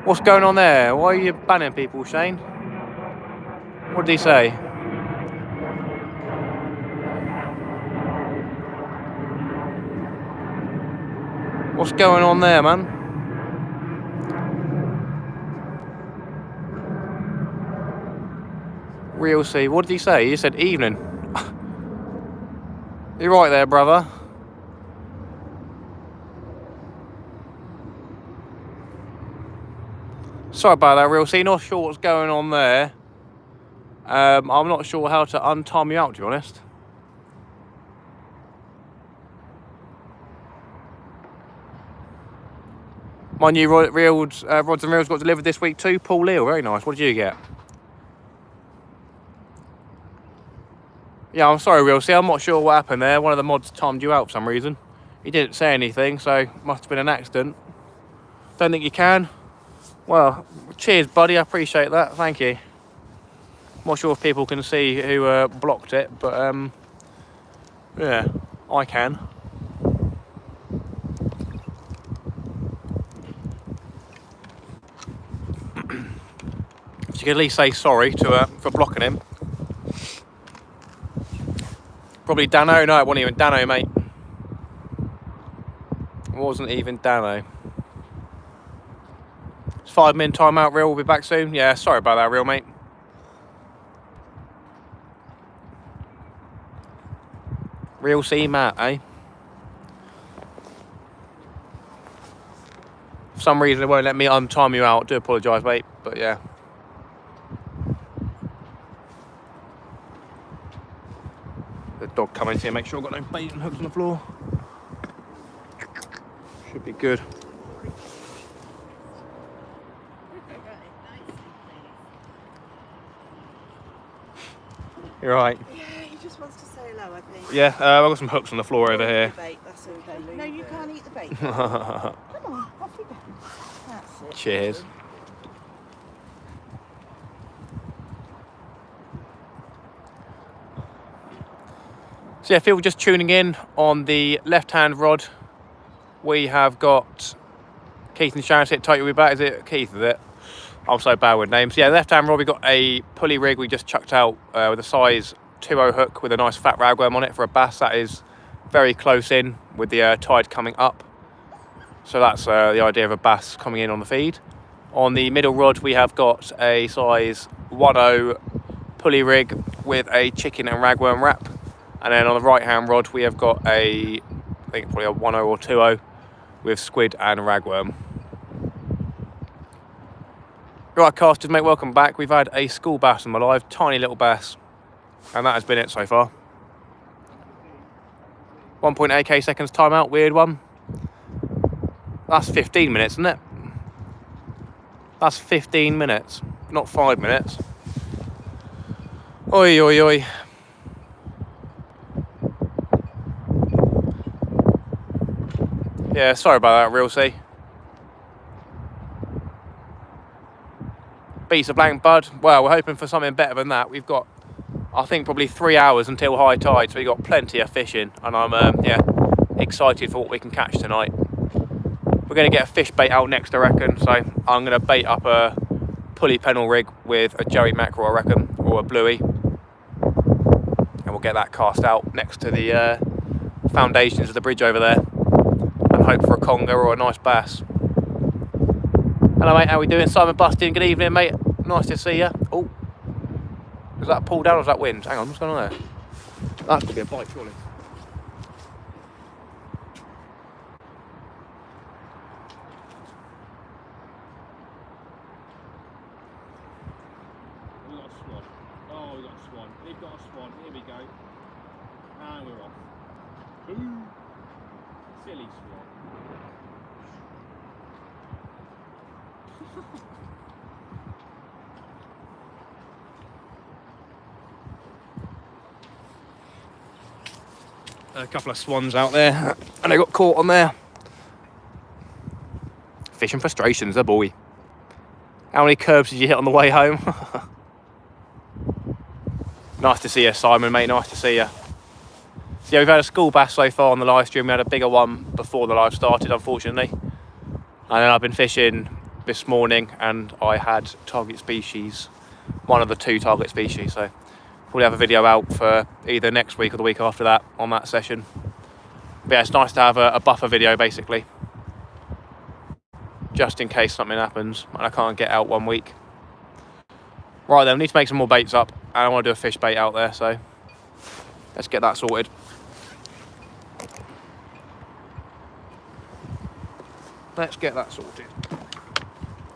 What's going on there? Why are you banning people, Shane? What did he say? What's going on there, man? Real C, what did he say? He said evening. You're right there, brother. Sorry about that, Real C. Not sure what's going on there. I'm not sure how to untime you out, to be honest. My new rods and reels got delivered this week too. Paul Leal, very nice. What did you get? Yeah, I'm sorry, Real C. I'm not sure what happened there. One of the mods timed you out for some reason. He didn't say anything, so must have been an accident. Don't think you can. Well, cheers, buddy. I appreciate that. Thank you. Not sure if people can see who blocked it, but yeah, I can. So you can at least say sorry to for blocking him. Probably Dano. No, it wasn't even Dano, mate. It wasn't even Dano. It's 5-minute timeout, Real. We'll be back soon. Yeah, sorry about that, Real, mate. Real C Matt, eh? For some reason, it won't let me untime you out. Do apologise, mate, but yeah. The dog coming here, make sure I've got no bait and hooks on the floor. Should be good. You're right. Yeah, he just wants to say hello, I think. Yeah, I've got some hooks on the floor over here. Bait, that's okay. No, you can't eat the bait. Come on, off you go. That's it. Cheers. So yeah, if you're just tuning in, on the left-hand rod, we have got Keith and Sharon. Sit tight, you'll be back. Is it Keith, is it? I'm so bad with names. Yeah, left-hand rod, we got a pulley rig we just chucked out with a size 2.0 hook with a nice fat ragworm on it for a bass. That is very close in with the tide coming up. So that's the idea of a bass coming in on the feed. On the middle rod, we have got a size 1.0 pulley rig with a chicken and ragworm wrap. And then on the right-hand rod, we have got I think probably a 1.0 or 2.0 with squid and ragworm. Right, casters, mate, welcome back. We've had a school bass in my life, tiny little bass, and that has been it so far. 1.8k seconds timeout, weird one. That's 15 minutes, isn't it? That's 15 minutes, not 5 minutes. Oi, oi, oi. Yeah, sorry about that, Real C. Beats a blank, bud. Well, we're hoping for something better than that. We've got, I think, probably 3 hours until high tide, so we've got plenty of fishing, and I'm yeah, excited for what we can catch tonight. We're going to get a fish bait out next, I reckon, so I'm going to bait up a pulley pennel rig with a Joey mackerel, I reckon, or a bluey, and we'll get that cast out next to the foundations of the bridge over there, and hope for a conger or a nice bass. Hello, mate, how we doing? Simon Bustin, good evening, mate. Nice to see you. Oh, is that pull down or is that wind? Hang on, what's going on there? That's going to be a bite, surely. We got a swan. Oh, we got a swan. We've got a swan. Here we go. And we're off. Ooh. Silly swan. A couple of swans out there, and they got caught on there. Fishing frustrations, a boy. How many curbs did you hit on the way home? Nice to see you, Simon, mate. Nice to see you. So yeah, we've had a school bass so far on the live stream. We had a bigger one before the live started, unfortunately. And then I've been fishing this morning, and I had target species, one of the 2 target species. So we'll have a video out for either next week or the week after that on that session. But yeah, it's nice to have a buffer video, basically, just in case something happens and I can't get out 1 week. Right then, we need to make some more baits up, and I want to do a fish bait out there, so let's get that sorted.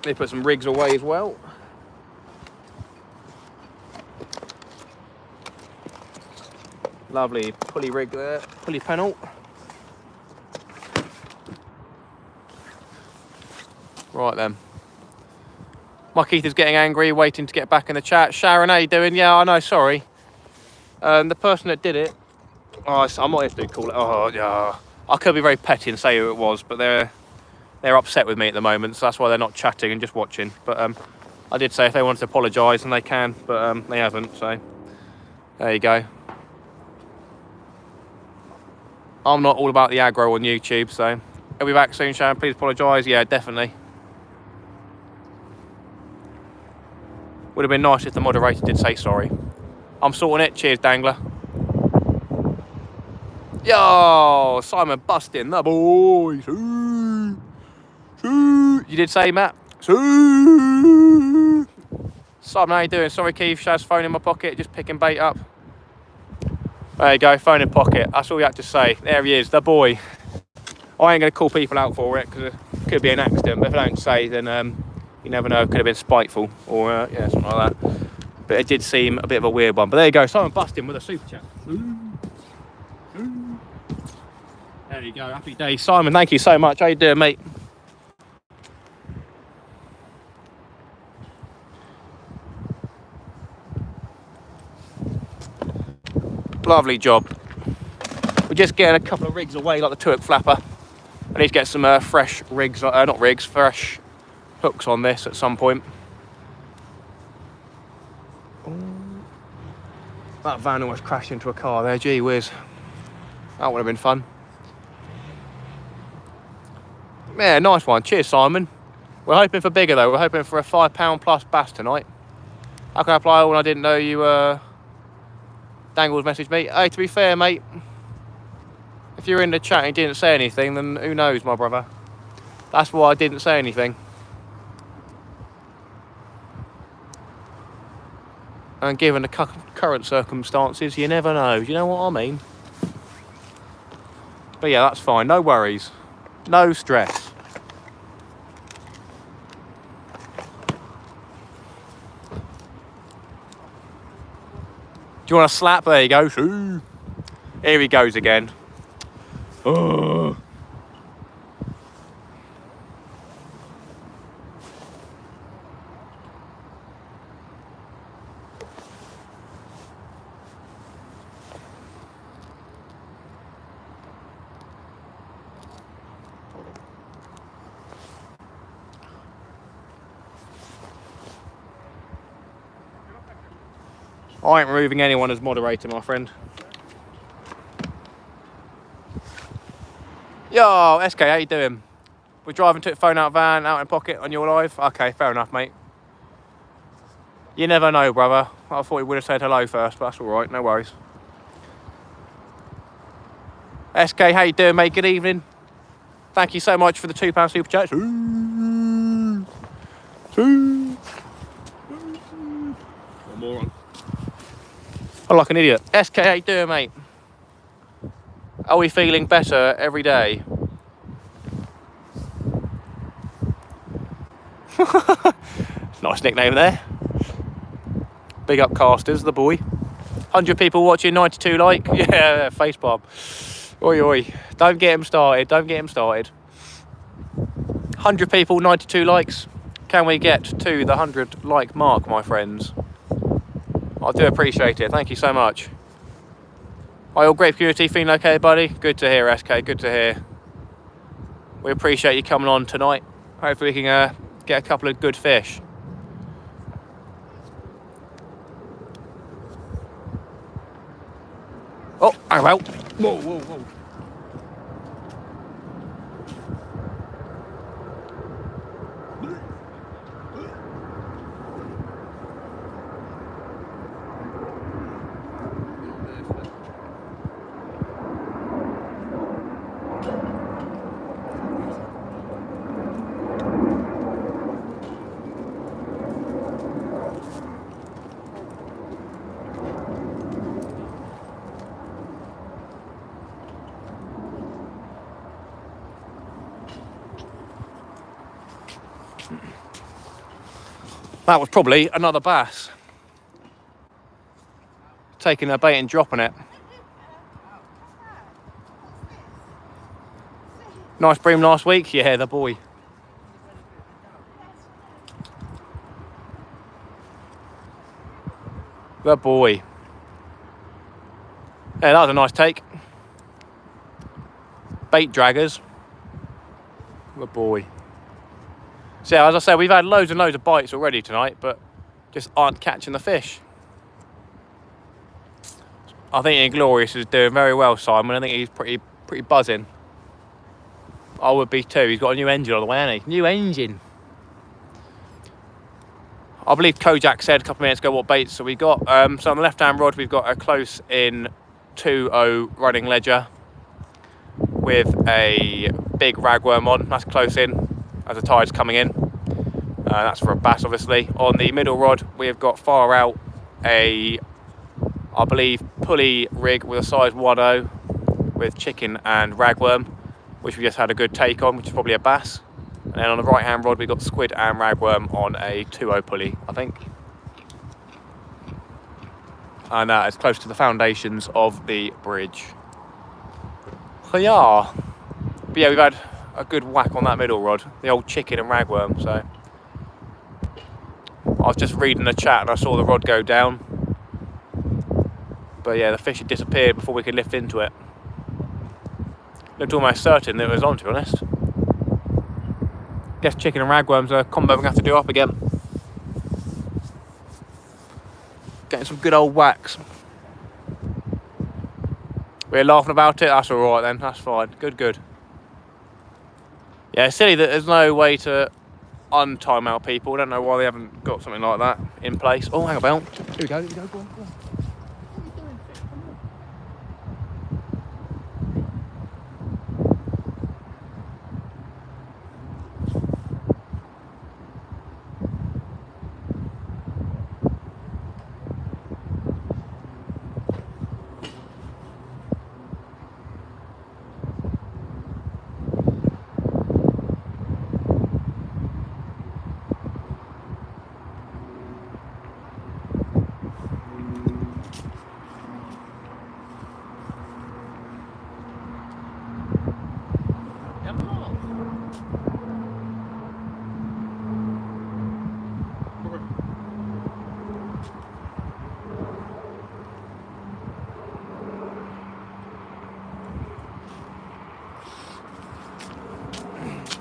They put some rigs away as well. Lovely pulley rig there, pulley panel. Right then. My Keith is getting angry, waiting to get back in the chat. Sharon, how you doing? Yeah, I know, sorry. The person that did it, I might have to call it. Oh, yeah. I could be very petty and say who it was, but they're upset with me at the moment, so that's why they're not chatting and just watching. But I did say if they wanted to apologise, and they can, but they haven't, so there you go. I'm not all about the aggro on YouTube, so I'll be back soon, Sharon. Please apologise. Yeah, definitely. Would have been nice if the moderator did say sorry. I'm sorting it. Cheers, Dangler. Yo, Simon busting the boys. You did say, Matt? Simon, how you doing? Sorry, Keith. Shaz, phone in my pocket. Just picking bait up. There you go, phone in pocket. That's all you had to say. There he is, the boy. I ain't going to call people out for it because it could be an accident. But if I don't say, then you never know. It could have been spiteful or yeah, something like that. But it did seem a bit of a weird one. But there you go, Simon busting with a super chat. There you go, happy day. Simon, thank you so much. How you doing, mate? Lovely job. We're just getting a couple of rigs away, like the Turk flapper. I need to get some fresh rigs, not rigs, fresh hooks on this at some point. That van almost crashed into a car there, gee whiz. That would have been fun. Yeah, nice one. Cheers, Simon. We're hoping for bigger though. We're hoping for a £5 plus bass tonight. How can I apply when I didn't know you Dangles messaged me? Hey, to be fair, mate, if you're in the chat and didn't say anything, then who knows, my brother. That's why I didn't say anything. And given the current circumstances, you never know. Do you know what I mean? But yeah, that's fine. No worries. No stress. Do you want a slap? There you go. Here he goes again. Oh. I ain't removing anyone as moderator, my friend. Yo, SK, how you doing? We're driving to phone out van, out in pocket on your live? Okay, fair enough, mate. You never know, brother. I thought he would have said hello first, but that's all right, no worries. SK, how you doing, mate? Good evening. Thank you so much for the £2 super chat. One more on. I'm like an idiot. SK, how you doing, mate? Are we feeling better every day? Nice nickname there. Big up casters, the boy. 100 people watching, 92 like. Yeah, facepalm. Oi, oi. Don't get him started. Don't get him started. 100 people, 92 likes. Can we get to the 100 like mark, my friends? I do appreciate it. Thank you so much. Hi, all great community. Feeling okay, buddy? Good to hear, SK. Good to hear. We appreciate you coming on tonight. Hopefully we can get a couple of good fish. Oh, hang about. Whoa, whoa, whoa. That was probably another bass. Taking a bait and dropping it. Nice bream last week. Yeah, the boy. The boy. Yeah, that was a nice take. Bait draggers. The boy. So yeah, as I said, we've had loads and loads of bites already tonight, but just aren't catching the fish. I think Inglorious is doing very well, Simon. I think he's pretty buzzing. I would be too. He's got a new engine on the way, hasn't he? New engine. I believe Kojak said a couple of minutes ago what baits so we got. So on the left-hand rod, we've got a close in 2.0 running ledger with a big ragworm on. That's close in as the tide's coming in. That's for a bass, obviously. On the middle rod, we've got far out a, I believe, pulley rig with a size 1.0 with chicken and ragworm, which we just had a good take on, which is probably a bass. And then on the right hand rod, we've got squid and ragworm on a 2.0 pulley, I think. And it's close to the foundations of the bridge. So yeah. But yeah, we've had a good whack on that middle rod, the old chicken and ragworm. So I was just reading the chat and I saw the rod go down. But yeah, the fish had disappeared before we could lift into it. Looked almost certain that it was on, to be honest. Guess chicken and ragworm's a combo we're going to have to do up again. Getting some good old whacks. We're laughing about it, that's alright then, that's fine. Good. Yeah, it's silly that there's no way to untime out people. I don't know why they haven't got something like that in place. Oh, hang about. Here we go, go on.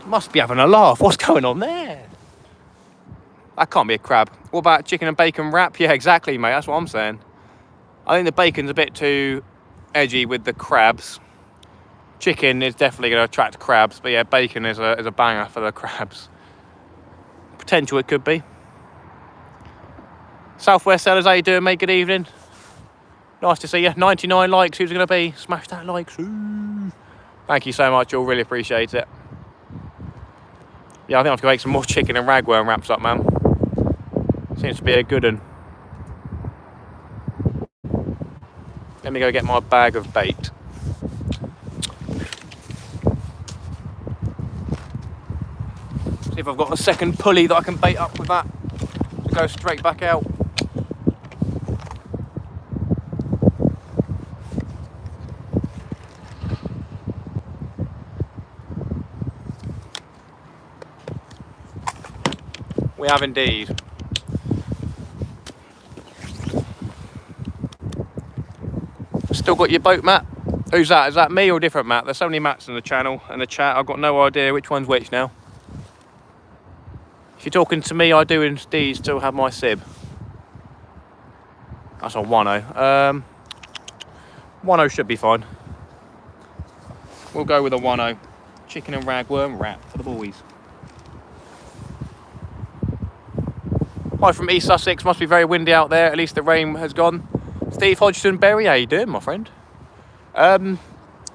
Must be having a laugh. What's going on there? That can't be a crab. What about chicken and bacon wrap? Yeah, exactly, mate. That's what I'm saying. I think the bacon's a bit too edgy with the crabs. Chicken is definitely going to attract crabs, but yeah, bacon is a banger for the crabs. Potential it could be. Southwest Sellers, how you doing, mate? Good evening. Nice to see you. 99 likes. Who's it going to be? Smash that like. Ooh. Thank you so much. You'll really appreciate it. Yeah, I think I have to make some more chicken and ragworm wraps up, man. Seems to be a good one. Let me go get my bag of bait. See if I've got a second pulley that I can bait up with that to go straight back out. We have indeed. Still got your boat, Matt? Who's that? Is that me or a different Matt? There's so many Matts in the channel and the chat. I've got no idea which one's which now. If you're talking to me, I do indeed still have my sib. That's on 1.0. 1.0 should be fine. We'll go with a 1.0. Chicken and ragworm wrap for the boys. Hi from East Sussex. Must be very windy out there. At least the rain has gone. Steve Hodgson Berry, how you doing, my friend?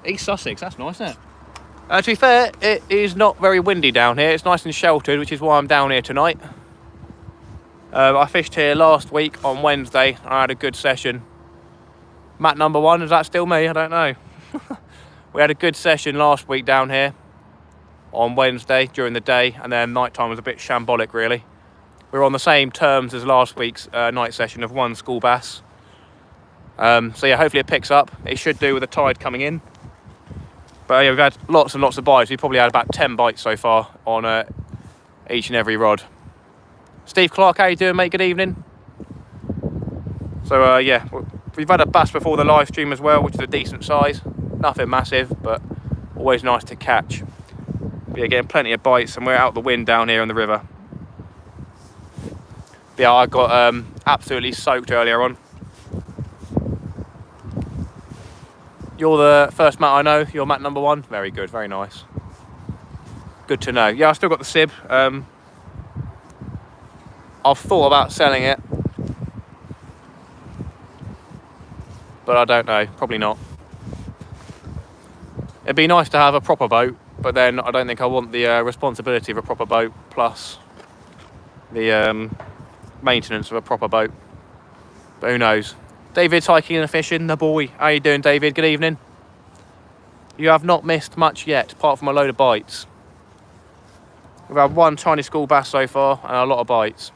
East Sussex, that's nice, isn't it? To be fair, it is not very windy down here. It's nice and sheltered, which is why I'm down here tonight. I fished here last week on Wednesday. I had a good session. Matt number one, is that still me? I don't know. We had a good session last week down here on Wednesday during the day, and then night time was a bit shambolic, really. we're on the same terms as last week's night session of 1 school bass. So yeah, hopefully it picks up. It should do with the tide coming in. But yeah, we've had lots and lots of bites. We've probably had about 10 bites so far on each and every rod. Steve Clark, how you doing, mate? Good evening. So yeah, we've had a bass before the live stream as well, which is a decent size. Nothing massive, but always nice to catch. We're getting plenty of bites, and we're out the wind down here on the river. But yeah, I got absolutely soaked earlier on. You're the first mat I know. You're mat number 1. Very good, very nice. Good to know. Yeah, I still got the sib. I've thought about selling it, but I don't know. Probably not. It'd be nice to have a proper boat, but then I don't think I want the responsibility of a proper boat plus the maintenance of a proper boat. But who knows? David's hiking and fishing, the boy. How you doing, David? Good evening. You have not missed much yet, apart from a load of bites. We've had 1 tiny school bass so far and a lot of bites.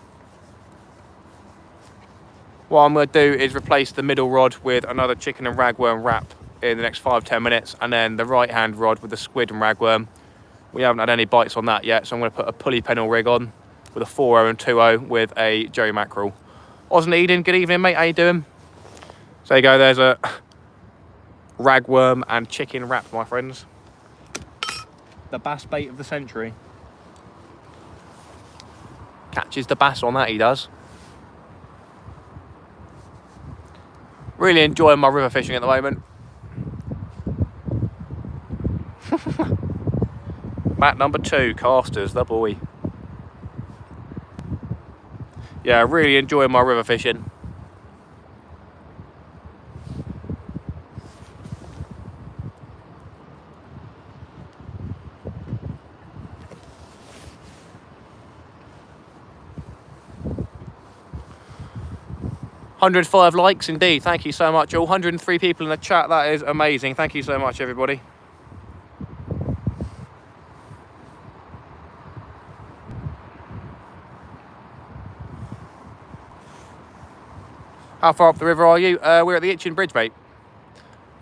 What I'm going to do is replace the middle rod with another chicken and ragworm wrap in the next 5-10 minutes, and then the right hand rod with the squid and ragworm. We haven't had any bites on that yet, so I'm going to put a pulley pennel rig on with a 4.0 and 2.0 with a Joey mackerel. Osn Eden, good evening, mate. How you doing? So there you go, there's a ragworm and chicken wrap, my friends. The bass bait of the century. Catches the bass on that, he does. Really enjoying my river fishing at the moment. Mat number 2, casters, the boy. Yeah, really enjoying my river fishing. $105 likes indeed, thank you so much all. 103 people in the chat, that is amazing. Thank you so much, everybody. How far up the river are you? We're at the Itchen Bridge, mate.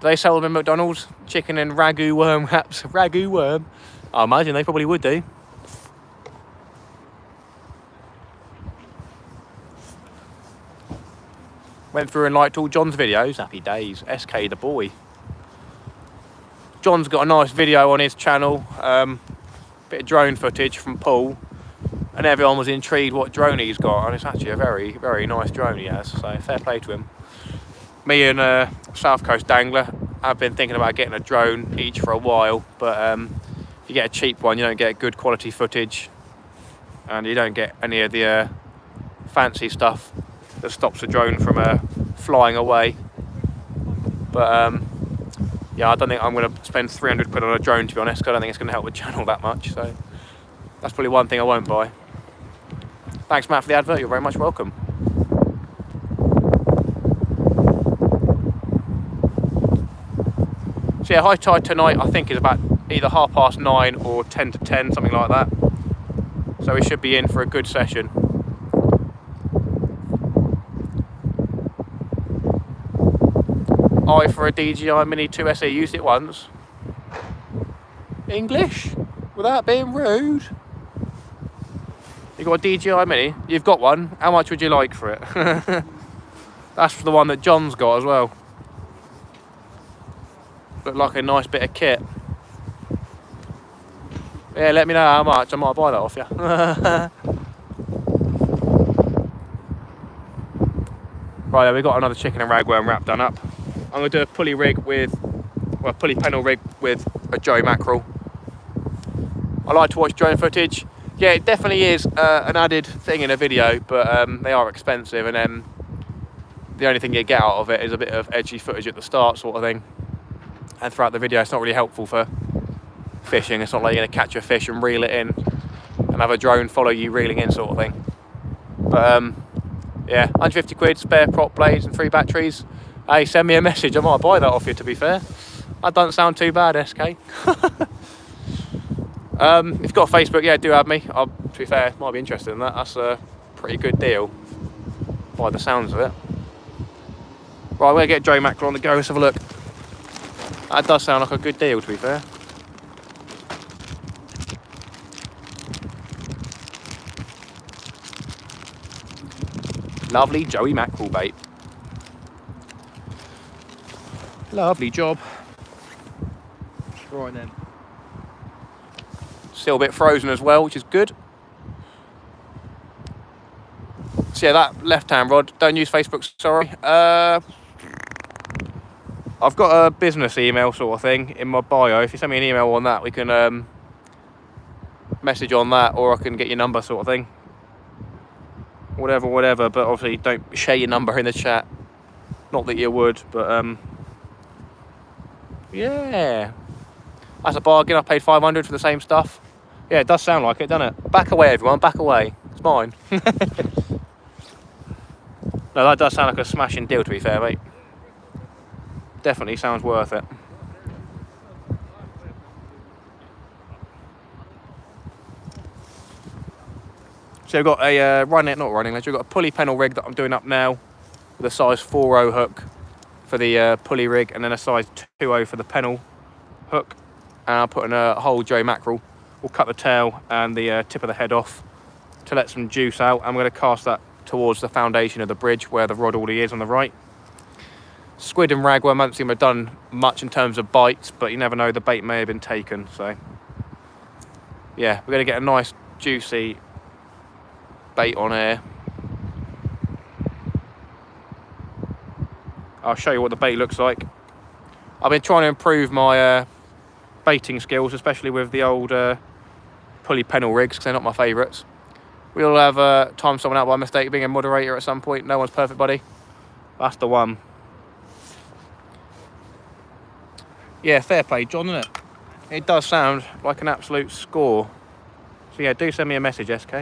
Do they sell them in McDonald's? Chicken and ragu worm wraps. Ragu worm? I imagine they probably would do. Went through and liked all John's videos. Happy days. SK the boy. John's got a nice video on his channel. Bit of drone footage from Paul. And everyone was intrigued what drone he's got. And it's actually a very, very nice drone he has. So fair play to him. Me and South Coast Dangler have been thinking about getting a drone each for a while. But if you get a cheap one, you don't get good quality footage. And you don't get any of the fancy stuff that stops the drone from flying away. But yeah, I don't think I'm going to spend 300 quid on a drone, to be honest, because I don't think it's going to help the channel that much. So that's probably one thing I won't buy. Thanks, Matt, for the advert. You're very much welcome. So yeah, high tide tonight I think is about either 9:30 or 10 to 10, something like that. So we should be in for a good session. I for a DJI Mini 2 SE, used it once. English? Without being rude. You got a DJI Mini? You've got one. How much would you like for it? That's for the one that John's got as well. Look like a nice bit of kit. Yeah, let me know how much. I might buy that off you. Right, there, we've got another chicken and ragworm wrap done up. I'm going to do a pulley rig with, well, pulley pennel rig with a Joey mackerel. I like to watch drone footage. Yeah, it definitely is an added thing in a video, but they are expensive, and then the only thing you get out of it is a bit of edgy footage at the start, sort of thing. And throughout the video, it's not really helpful for fishing. It's not like you're going to catch a fish and reel it in and have a drone follow you reeling in, sort of thing. But yeah, 150 quid, spare prop blades and 3 batteries. Hey, send me a message. I might buy that off you, to be fair. That doesn't sound too bad, SK. If you've got Facebook, yeah, do add me. To be fair, might be interested in that. That's pretty good deal by the sounds of it. Right, we're going to get Joe Mackerel on the go. Let's have a look. That does sound like a good deal, to be fair. Lovely Joey Mackerel bait. Lovely job. Right then. Still a bit frozen as well, which is good. So yeah, that left-hand rod, don't use Facebook, sorry. I've got a business email sort of thing in my bio. If you send me an email on that, we can message on that, or I can get your number sort of thing. Whatever, but obviously don't share your number in the chat. Not that you would, but yeah. That's a bargain. I paid 500 for the same stuff. Yeah, it does sound like it, doesn't it? Back away, everyone, back away. It's mine. No, that does sound like a smashing deal, to be fair, mate. Definitely sounds worth it. So we've got a we've got a pulley pennel rig that I'm doing up now with a size 4.0 hook for the pulley rig, and then a size 2.0 for the pennel hook. And I'll put in a whole Joey Mackerel. We'll cut the tail and the tip of the head off to let some juice out. I'm going to cast that towards the foundation of the bridge where the rod already is on the right. Squid and ragworm, I haven't seen them done much in terms of bites, but you never know, the bait may have been taken. So yeah, we're going to get a nice juicy bait on here. I'll show you what the bait looks like. I've been trying to improve my baiting skills, especially with the old pulley pennel rigs, because they're not my favourites. We'll have timed someone out by mistake being a moderator at some point. No one's perfect, buddy. That's the one. Yeah, fair play, John, isn't it? It does sound like an absolute score. So yeah, do send me a message, SK.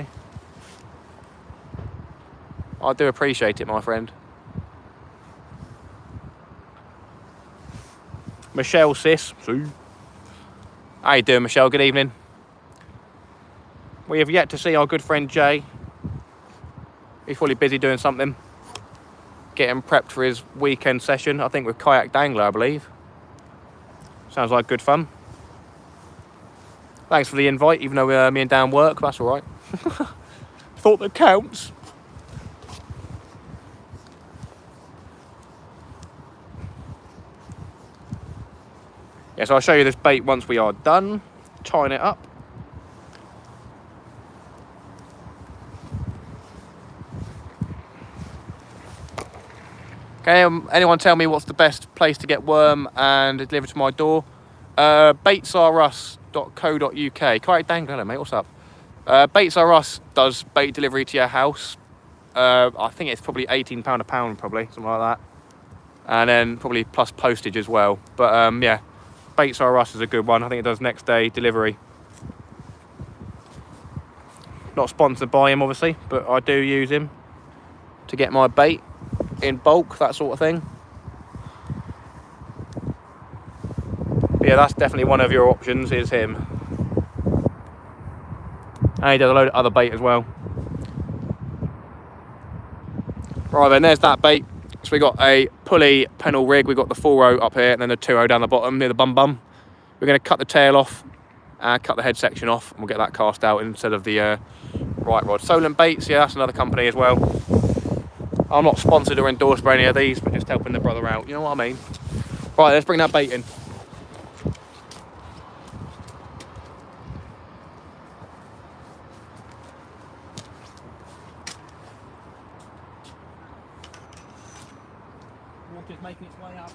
I do appreciate it, my friend. Michelle Sis. How you doing, Michelle? Good evening. We have yet to see our good friend Jay. He's probably busy doing something. Getting prepped for his weekend session, I think with Kayak Dangler, I believe. Sounds like good fun. Thanks for the invite, even though me and Dan work, that's all right. Thought that counts. Yeah, so I'll show you this bait once we are done tying it up. Okay, anyone tell me what's the best place to get worm and delivered to my door? baitsrus.co.uk. Kayak Dangler, mate, what's up? Baits R Us does bait delivery to your house. I think it's probably £18 a pound, probably, something like that. And then probably plus postage as well. But yeah, Baits R Us is a good one. I think it does next day delivery. Not sponsored by him, obviously, but I do use him to get my bait in bulk, that sort of thing. But yeah, that's definitely one of your options, is him. And he does a load of other bait as well. Right then, there's that bait. So we got a pulley pennel rig. We've got the 4.0 up here and then the 2.0 down the bottom near the bum. We're going to cut the tail off and cut the head section off, and we'll get that cast out instead of the right rod. Solent Baits, yeah, that's another company as well. I'm not sponsored or endorsed by any of these, but just helping the brother out, you know what I mean? Right, let's bring that bait in. Water's making its way up.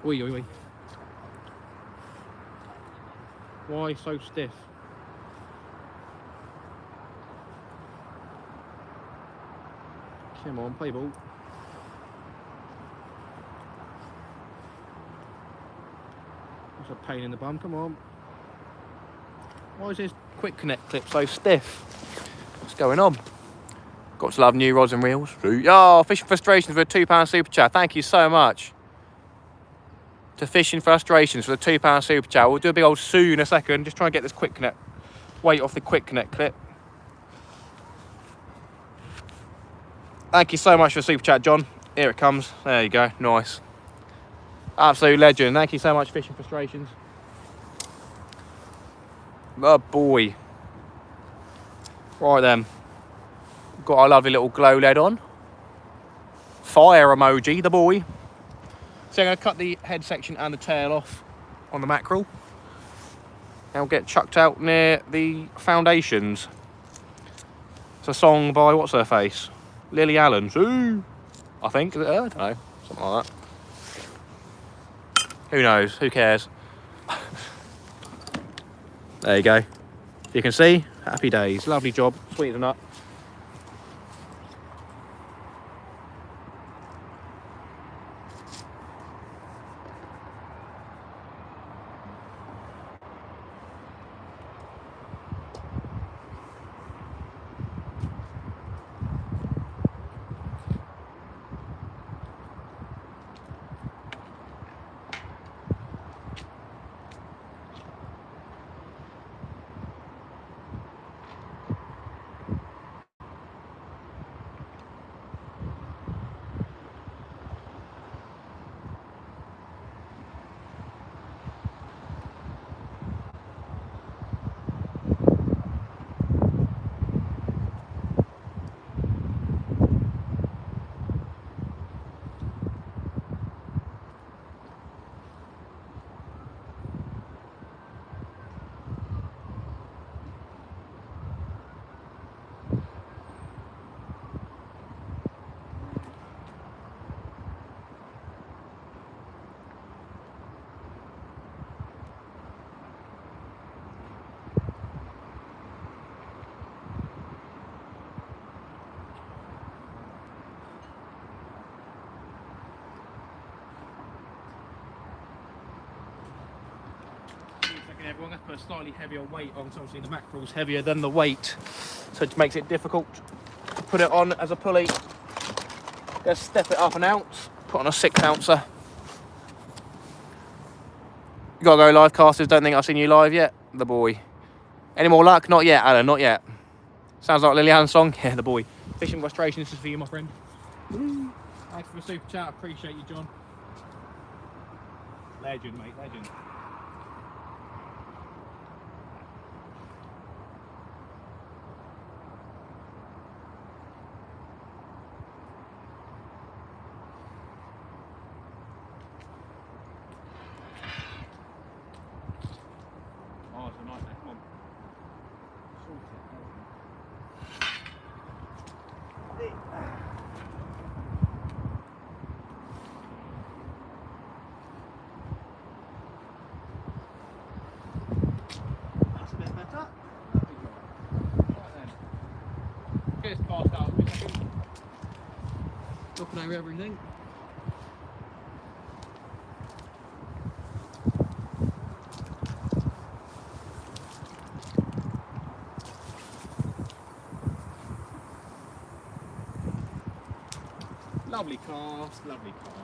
Oi, oi, oi. Why so stiff? Come on, play ball. That's a pain in the bum, come on. Why is this quick connect clip so stiff? What's going on? Got to love new rods and reels. Oh, Fishing Frustrations for a £2 super chat. Thank you so much. To Fishing Frustrations for the £2 super chat. We'll do a big old sue in a second. Just try and get this quick connect weight off the quick connect clip. Thank you so much for the super chat, John. Here it comes. There you go. Nice. Absolute legend. Thank you so much, Fishing Frustrations. Oh boy. Right then. Got our lovely little glow lead on. Fire emoji, the boy. So I'm going to cut the head section and the tail off on the mackerel. And we'll get chucked out near the foundations. It's a song by, what's her face? Lily Allen. Ooh, I think. Is it her? I don't know. Something like that. Who knows? Who cares? There you go. You can see. Happy days. Lovely job. Sweet as a nut. Everyone has to put a slightly heavier weight on, so obviously the mackerel's heavier than the weight, so it makes it difficult to put it on as a pulley. Just step it up an ounce, put on a 6 ouncer. You gotta go live, casters. Don't think I've seen you live yet, the boy. Any more luck? Not yet, Alan, not yet. Sounds like Lily Allen's song. Yeah, the boy. Fishing Frustrations, this is for you, my friend. Woo. Thanks for the super chat, appreciate you, John. Legend, mate, legend. Looking over everything. Lovely cast, lovely cast.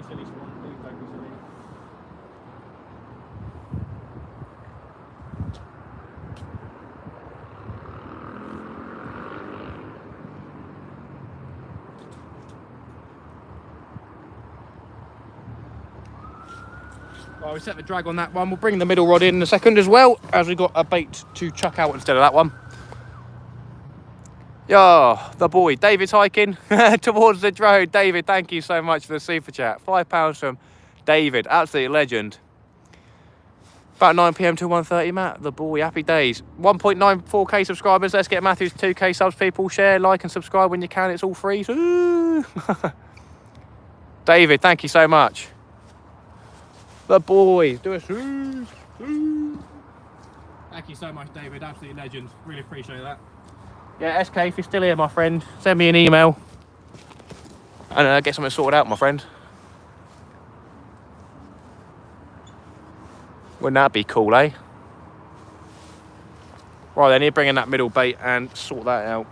silly, Swan. Please don't be silly. Right, we set the drag on that one. We'll bring the middle rod in a second as well, as we've got a bait to chuck out instead of that one. Yeah, the boy, David's hiking towards the drone. David, thank you so much for the super chat. £5 from David, absolute legend. About 9 PM to 1:30, Matt, the boy, happy days. 1.94k subscribers. Let's get Matthew's 2k subs, people. Share, like and subscribe when you can. It's all free. David, thank you so much. The boys, do a Thank you so much, David, absolute legend. Really appreciate that. Yeah, SK, if you're still here, my friend, send me an email and get something sorted out, my friend. Wouldn't that be cool, eh? Right then, you bring in that middle bait and sort that out.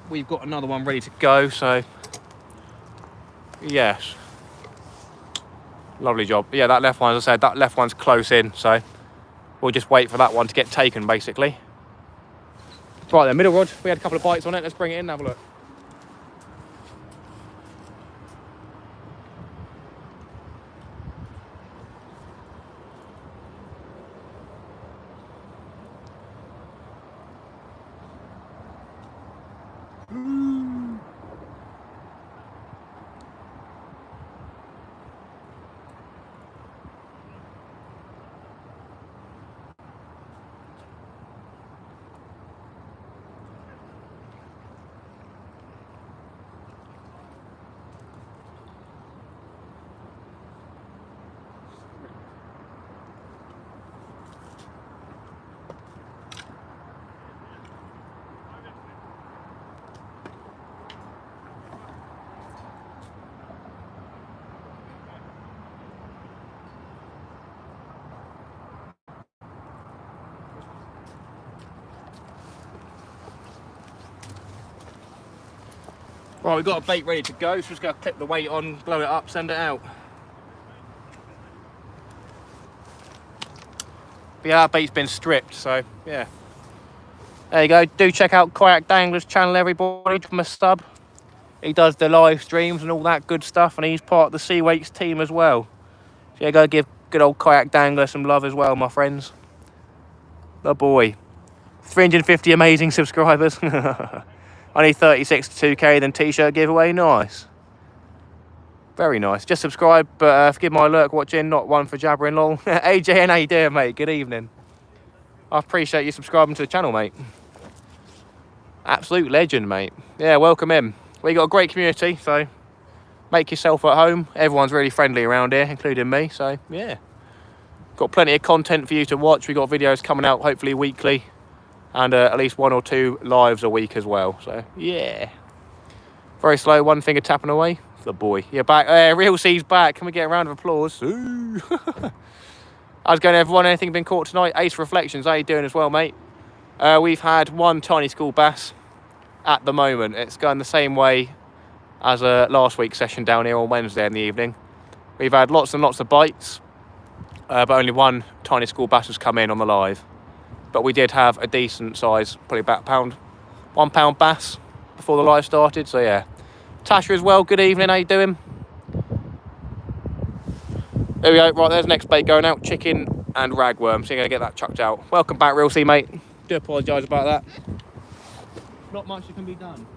We've got another one ready to go, so yes. Lovely job. Yeah, that left one, as I said, that left one's close in, so we'll just wait for that one to get taken, basically. Right then, middle rod, we had a couple of bites on it. Let's bring it in and have a look. Right, we've got a bait ready to go, so just going to clip the weight on, blow it up, send it out. But yeah, that bait's been stripped, so yeah. There you go. Do check out Kayak Dangler's channel, everybody, from a sub. He does the live streams and all that good stuff, and he's part of the Sea Wakes team as well. So yeah, go give good old Kayak Dangler some love as well, my friends. The boy. 350 amazing subscribers. Only 36 to 2k, then t-shirt giveaway. Nice. Very nice. Just subscribe, but forgive my lurk watching, not one for jabbering lol. AJN, how you doing, mate? Good evening. I appreciate you subscribing to the channel, mate. Absolute legend, mate. Yeah, welcome in. We got a great community, so make yourself at home. Everyone's really friendly around here, including me, so yeah. Got plenty of content for you to watch. We got videos coming out hopefully weekly, and at least 1 or 2 lives a week as well, so yeah. Very slow, one finger tapping away. The boy, you're back. Real C's back. Can we get a round of applause? Ooh. How's it going, everyone? Anything been caught tonight? Ace Reflections, how you doing as well, mate? We've had one tiny school bass at the moment. It's going the same way as last week's session down here on Wednesday in the evening. We've had lots and lots of bites, but only one tiny school bass has come in on the live. But we did have a decent size, probably about £1 pound bass before the live started, so yeah. Tasha as well, good evening, how you doing? There we go, right, there's the next bait going out, chicken and ragworm, so you're going to get that chucked out. Welcome back, Real C, mate. Do apologise about that. Not much that can be done.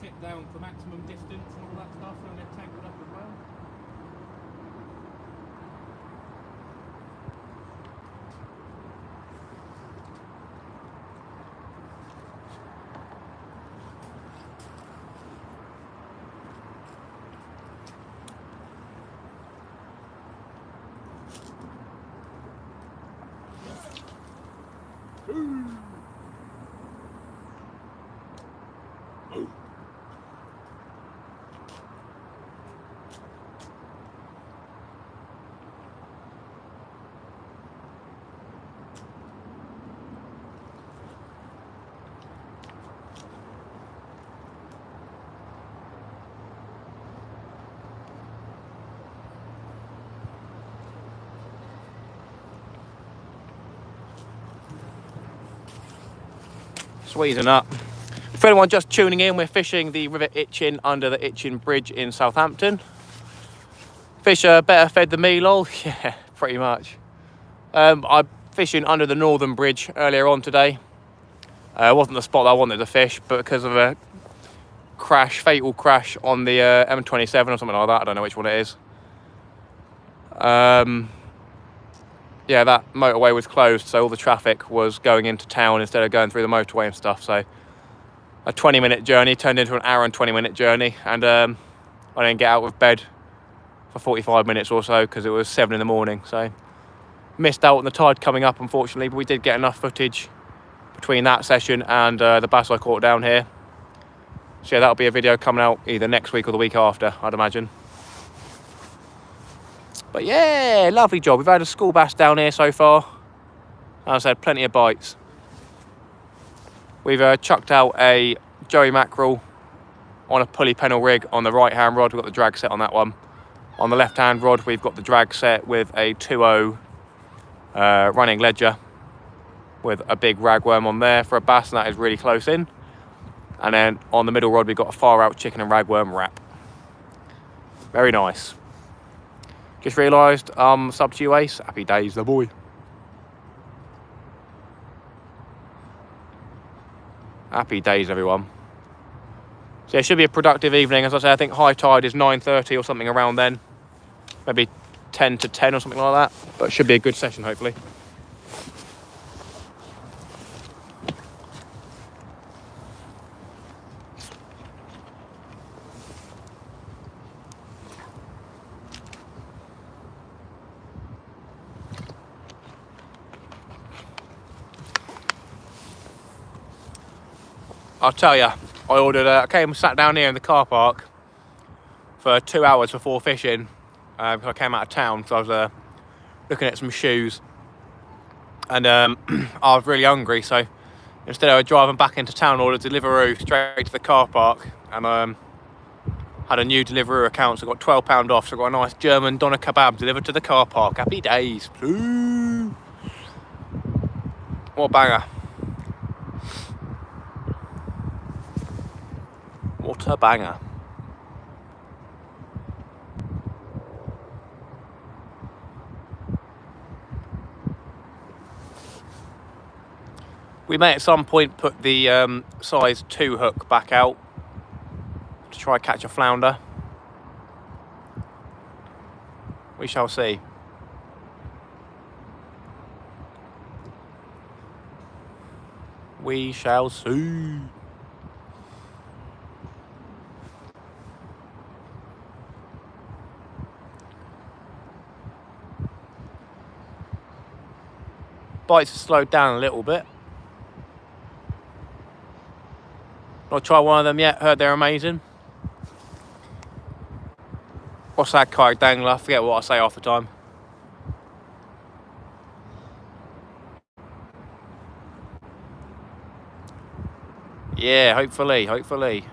Clip down for maximum distance and all that stuff, and then tangled up as well. Squeezing up. For anyone just tuning in, we're fishing the River Itchen under the Itchen Bridge in Southampton. Fish are better fed than me, lol. Yeah, pretty much. I'm fishing under the Northern Bridge earlier on today. It wasn't the spot that I wanted to fish, but because of a fatal crash on the M27 or something like that, I don't know which one it is. Yeah, that motorway was closed, so all the traffic was going into town instead of going through the motorway and stuff. So a 20-minute journey turned into an hour and 20-minute journey, and I didn't get out of bed for 45 minutes or so because it was 7 in the morning. So missed out on the tide coming up, unfortunately, but we did get enough footage between that session and the bass I caught down here. So yeah, that'll be a video coming out either next week or the week after, I'd imagine. But yeah, lovely job. We've had a school bass down here so far. As I said, plenty of bites. We've chucked out a Joey mackerel on a pulley pennel rig on the right hand rod. We've got the drag set on that one. On the left hand rod, we've got the drag set with a 2.0 running ledger with a big ragworm on there for a bass, and that is really close in. And then on the middle rod, we've got a far out chicken and ragworm wrap. Very nice. Just realised sub to you, Ace. Happy days, the boy. Happy days, everyone. So yeah, it should be a productive evening. As I say, I think high tide is 9:30 or something around then. Maybe 10 to 10 or something like that. But it should be a good session, hopefully. I'll tell you, I came and sat down here in the car park for 2 hours before fishing because I came out of town, so I was looking at some shoes, and I was really hungry, so instead of driving back into town, I ordered Deliveroo straight to the car park, and had a new Deliveroo account, so I got £12 off, so I got a nice German doner kebab delivered to the car park. Happy days. Ooh. What a banger. What a banger. We may at some point put the size 2 hook back out to try catch a flounder. We shall see. We shall see. Bites have slowed down a little bit. Not tried one of them yet, heard they're amazing. What's that kayak dangler? I forget what I say half the time. Yeah, hopefully.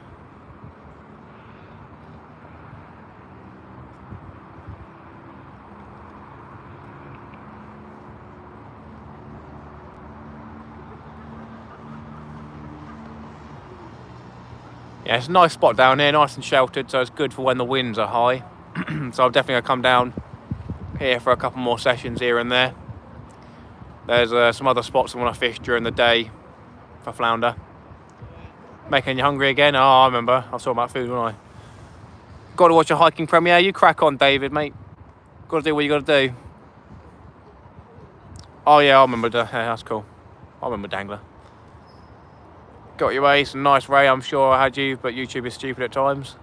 Yeah, it's a nice spot down here, nice and sheltered, so it's good for when the winds are high. So I'm definitely going to come down here for a couple more sessions here and there. There's some other spots I want to fish during the day for flounder. Making you hungry again? Oh, I remember. I was talking about food, wasn't I? Got to watch a hiking premiere. You crack on, David, mate. Got to do what you got to do. Oh, yeah, I remember. Yeah, that's cool. I remember Dangler. Got you, Ace, and nice Ray, I'm sure I had you, but YouTube is stupid at times.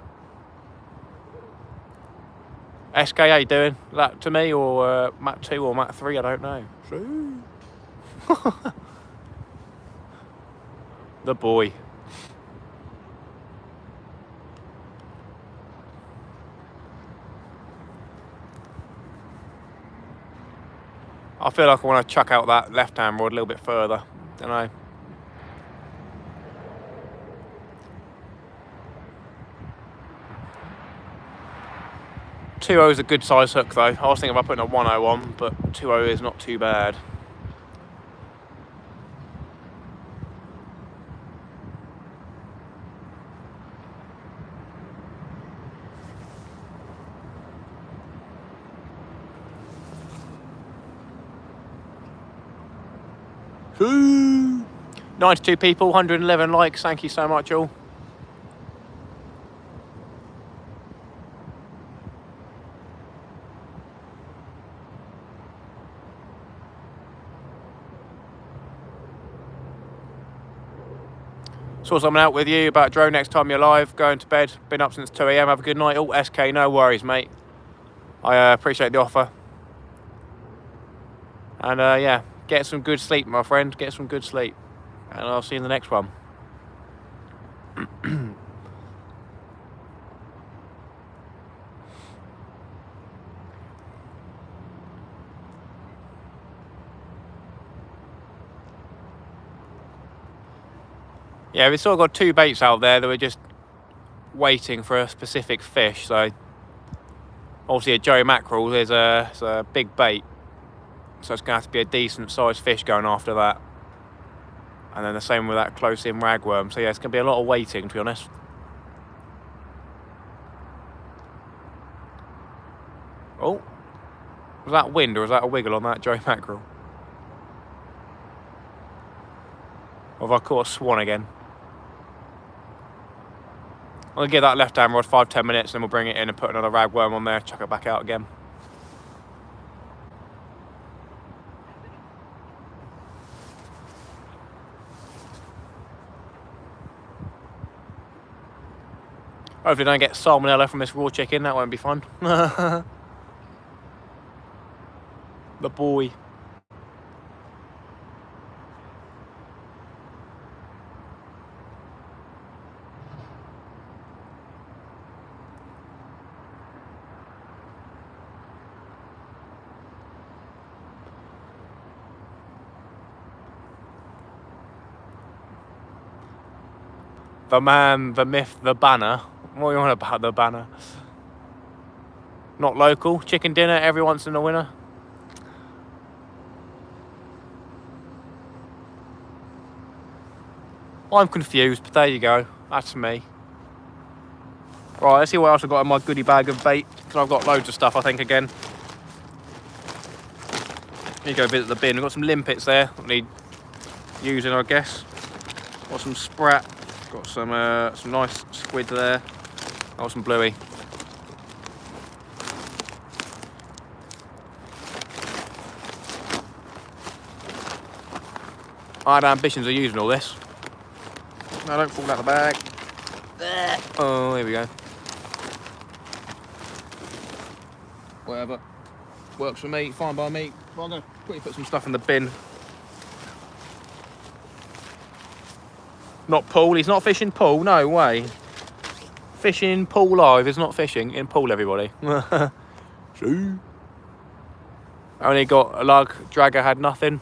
SK, how you doing? That to me, or Mat 2 or Mat 3, I don't know. The boy. I feel like I want to chuck out that left-hand rod a little bit further. Don't know. Two 0 is a good size hook though. I was thinking about putting a 1.0 on, but 2.0 is not too bad. Ooh. 92 people, 111 likes. Thank you so much, all. Sort something out with you about drone next time you're live. Going to bed. Been up since 2 AM. Have a good night. Oh, SK, no worries, mate. I appreciate the offer. And yeah, get some good sleep, my friend. Get some good sleep. And I'll see you in the next one. Yeah, we've sort of got two baits out there that we're just waiting for a specific fish. So obviously a Joey mackerel is a big bait, so it's going to have to be a decent sized fish going after that. And then the same with that close in ragworm. So yeah, it's going to be a lot of waiting, to be honest. Oh, was that wind or was that a wiggle on that Joey mackerel? Or have I caught a swan again? I'll give that left hand rod 5-10 minutes, then we'll bring it in and put another ragworm on there, chuck it back out again. Hopefully don't get salmonella from this raw chicken, that won't be fun. The boy. The man, the myth, the banner. What are you on about, the banner? Not local. Chicken dinner every once in a winter. I'm confused, but there you go. That's me. Right, let's see what else I've got in my goodie bag of bait. Because I've got loads of stuff, I think, again. Need to go visit the bin. We've got some limpets there that need using, I guess. Got some sprat. Got some nice squid there. Got some bluey. I had ambitions of using all this. No, don't fall out the bag. Oh, here we go. Whatever. Works for me, fine by me. Well, I'm going to quickly put some stuff in the bin. Not pool, he's not fishing pool, no way. Fishing pool live is not fishing in pool, everybody. See? Only got a lug, dragger had nothing.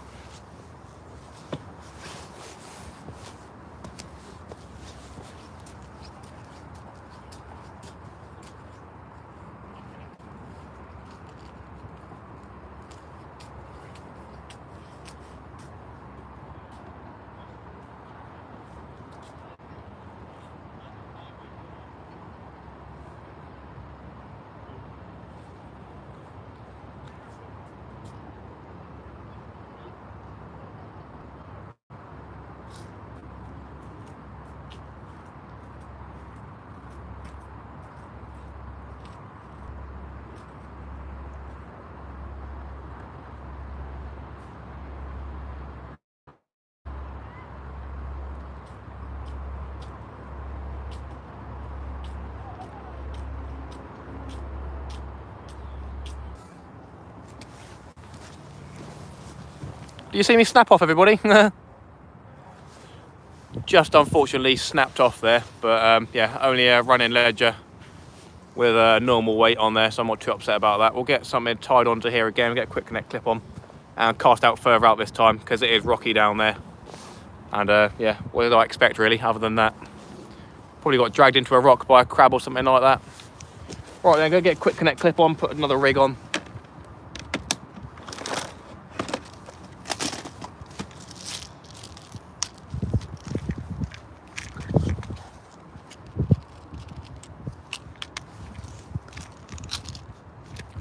Do you see me snap off, everybody? just unfortunately snapped off there, but yeah, only a running ledger with a normal weight on there, so I'm not too upset about that. We'll get something tied onto here again, get a quick connect clip on and cast out further out this time because it is rocky down there. And yeah, what did I expect really, other than that? Probably got dragged into a rock by a crab or something like that. Right then, go get a quick connect clip on, put another rig on.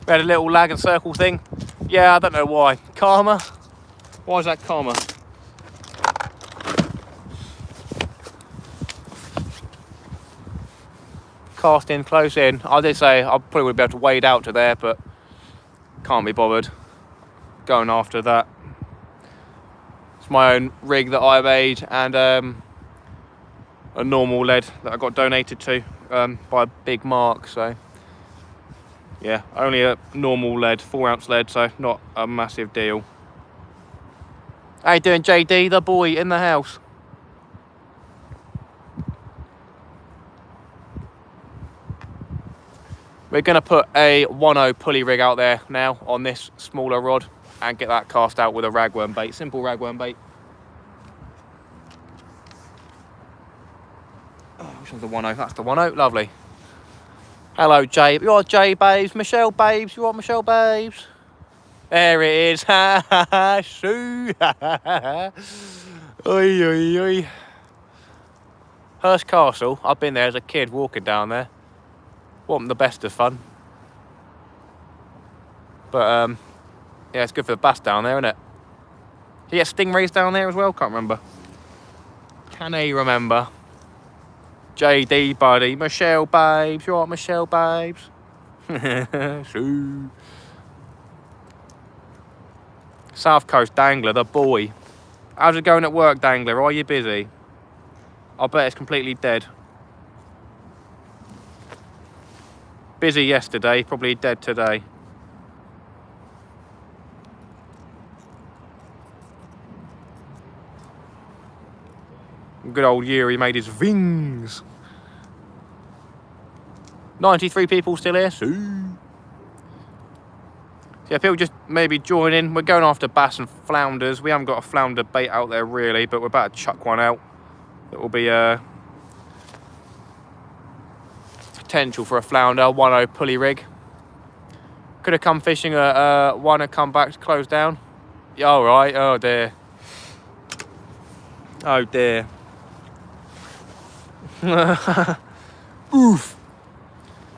We had a little lag and circle thing. Yeah, I don't know why. Karma? Why is that karma? Cast in, close in. I did say I probably would be able to wade out to there, but can't be bothered going after that. It's my own rig that I made, and a normal lead that I got donated to by Big Mark. So yeah, only a normal lead, 4-ounce lead, so not a massive deal. How you doing, JD, the boy in the house? We're going to put a 1.0 pulley rig out there now on this smaller rod and get that cast out with a ragworm bait, simple ragworm bait. Oh, which one's the 1.0? That's the 1.0, lovely. Hello, Jay. You are Jay, babes. Michelle, babes. You are Michelle, babes. There it is. Ha ha ha. Shoo. Ha ha ha. Oi, oi, oi. Hurst Castle. I've been there as a kid walking down there. Wasn't the best of fun. But, yeah, it's good for the bass down there, isn't it? You get stingrays down there as well? Can't remember. Can I remember? JD, buddy. Michelle, babes. You all right, Michelle, babes? Shoo. South Coast Dangler, the boy. How's it going at work, Dangler? Are you busy? I bet it's completely dead. Busy yesterday, probably dead today. Good old Yuri made his wings. 93 people still here. So yeah, people just maybe join in. We're going after bass and flounders. We haven't got a flounder bait out there really, but we're about to chuck one out. It will be potential for a flounder, 1.0 pulley rig. Could have come fishing one and come back to close down. Yeah, all right. Oh dear. Oh dear. Oof.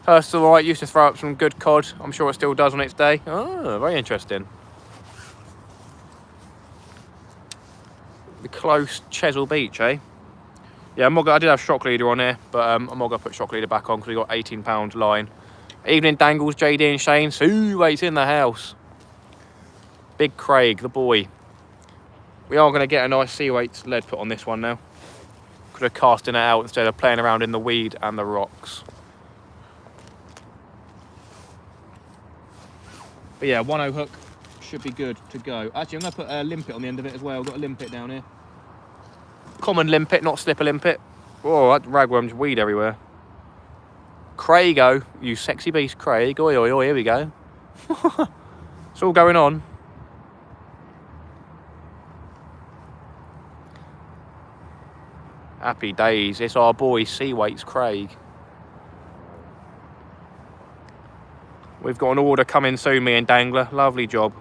Hurst's all right. Used to throw up some good cod. I'm sure it still does on its day. Oh, very interesting. The close Chesil Beach, eh? Yeah, I did have shock leader on here, but I'm not going to put shock leader back on because we got 18-pound line. Evening dangles, JD and Shane. Sue waits in the house. Big Craig, the boy. We are going to get a nice sea weight lead put on this one now. Could have casting it out instead of playing around in the weed and the rocks. But yeah, 1.0 hook should be good to go. Actually, I'm going to put a limpet on the end of it as well. I've got a limpet down here. Common limpet, not slipper limpet. Oh, that ragworm's weed everywhere. Craigo, you sexy beast, Craig. Oi, oi, oi, here we go. It's all going on. Happy days. It's our boy, Seawaits Craig. We've got an order coming soon, me and Dangler. Lovely job.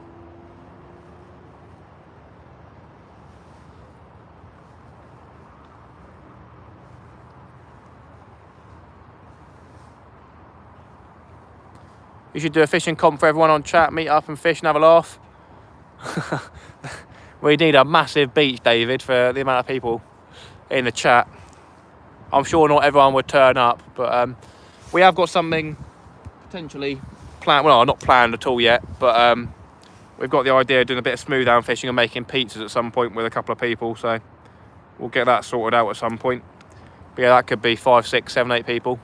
You should do a fishing comp for everyone on chat, meet up and fish and have a laugh. We need a massive beach, David, for the amount of people in the chat. I'm sure not everyone would turn up, but we have got something potentially planned. Well, not planned at all yet, but we've got the idea of doing a bit of smooth down fishing and making pizzas at some point with a couple of people, so we'll get that sorted out at some point. But yeah, that could be 5, 6, 7, 8 people.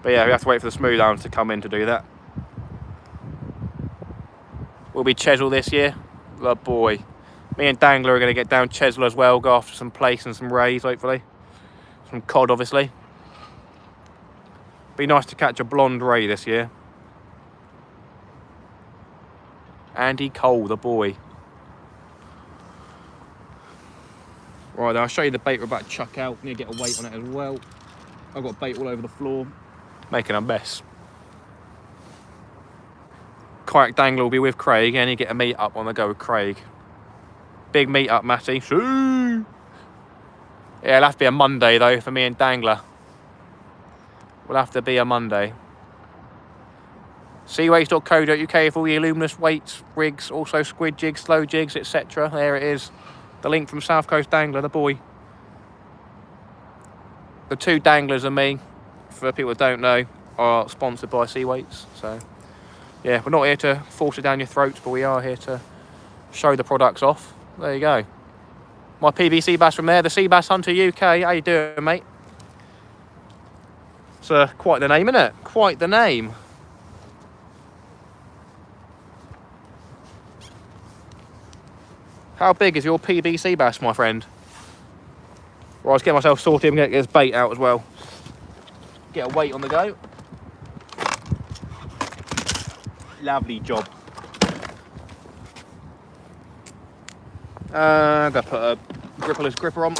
But yeah, we have to wait for the smooth downs to come in to do that. We'll be Chesil this year. The boy. Me and Dangler are going to get down Chesil as well, go after some plaice and some rays, hopefully. Some cod, obviously. Be nice to catch a blonde ray this year. Andy Cole, the boy. Right, then I'll show you the bait we're about to chuck out. Need to get a weight on it as well. I've got bait all over the floor. Making a mess. Kayak Dangler will be with Craig, and you get a meet up on the go with Craig. Big meet up, Matty. See? Yeah, it'll have to be a Monday though for me and Dangler. Will have to be a Monday. Seaweights.co.uk for all your luminous weights, rigs, also squid jigs, slow jigs, etc. There it is. The link from South Coast Dangler, the boy. The two danglers and me, for people that don't know, are sponsored by Seaweights. So, yeah, we're not here to force it down your throats, but we are here to show the products off. There you go. My PB sea bass from there, the Sea Bass Hunter UK. How you doing, mate? It's quite the name, isn't it? Quite the name. How big is your PB sea bass, my friend? Well, I was getting myself sorted and get this bait out as well. Get a weight on the go. Lovely job. I'm going to put a gripperless gripper on.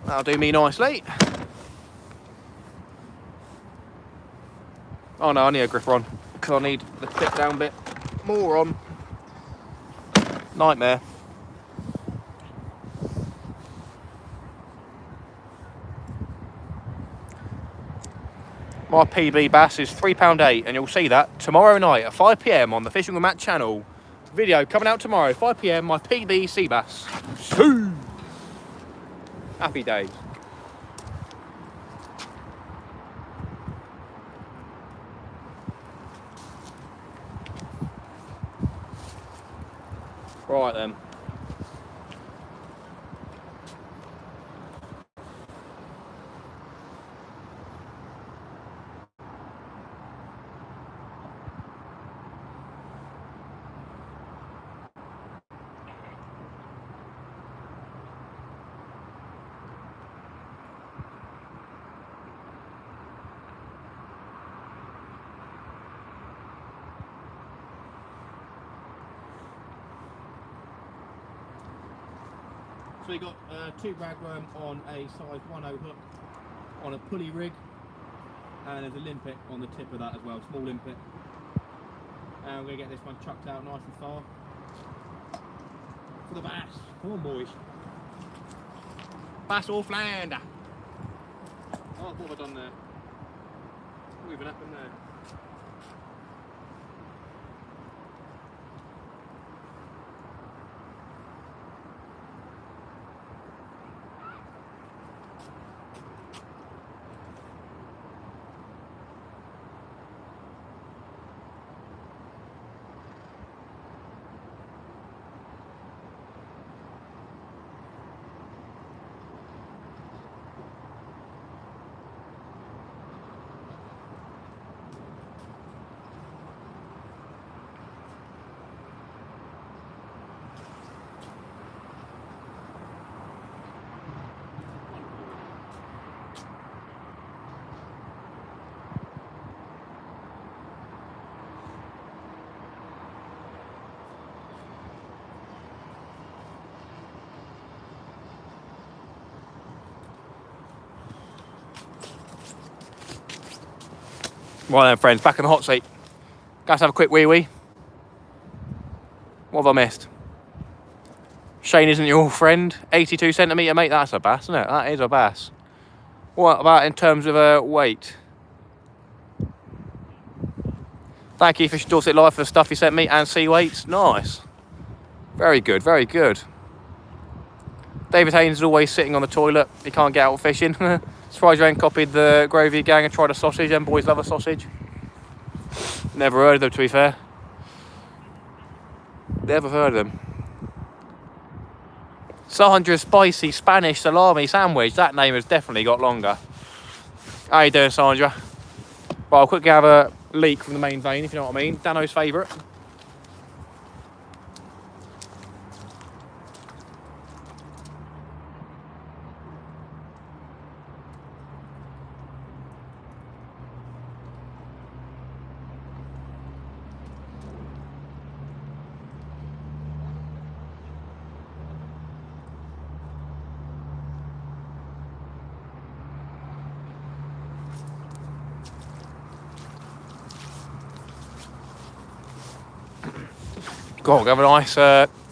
That'll do me nicely. Oh no, I need a gripper on because I need the tip down bit more on. Nightmare. My PB bass is £3.8 and you'll see that tomorrow night at 5 PM on the Fishing with Matt channel. Video coming out tomorrow, 5 PM, my PB sea bass. Happy days. Right then. So we got 2 ragworm on a size 1/0 hook on a pulley rig, and there's a limpet on the tip of that as well, small limpet. And we're going to get this one chucked out nice and far for the bass. Come on, boys. Bass Flounder. Oh, what have I done there? What even happened there? Right then, friends, back in the hot seat. Guys, have a quick wee-wee. What have I missed? Shane isn't your friend. 82 centimetre, mate. That's a bass, isn't it? That is a bass. What about in terms of weight? Thank you, Fish Dorset Live, for the stuff you sent me and sea weights. Nice. Very good, very good. David Haynes is always sitting on the toilet. He can't get out fishing. Surprised you ain't copied the Grovey gang and tried a sausage. Them boys love a sausage. Never heard of them, to be fair. Never heard of them. Sandra Spicy Spanish Salami Sandwich. That name has definitely got longer. How you doing, Sandra? But I'll quickly have a leak from the main vein, if you know what I mean. Dano's favourite. God, have a nice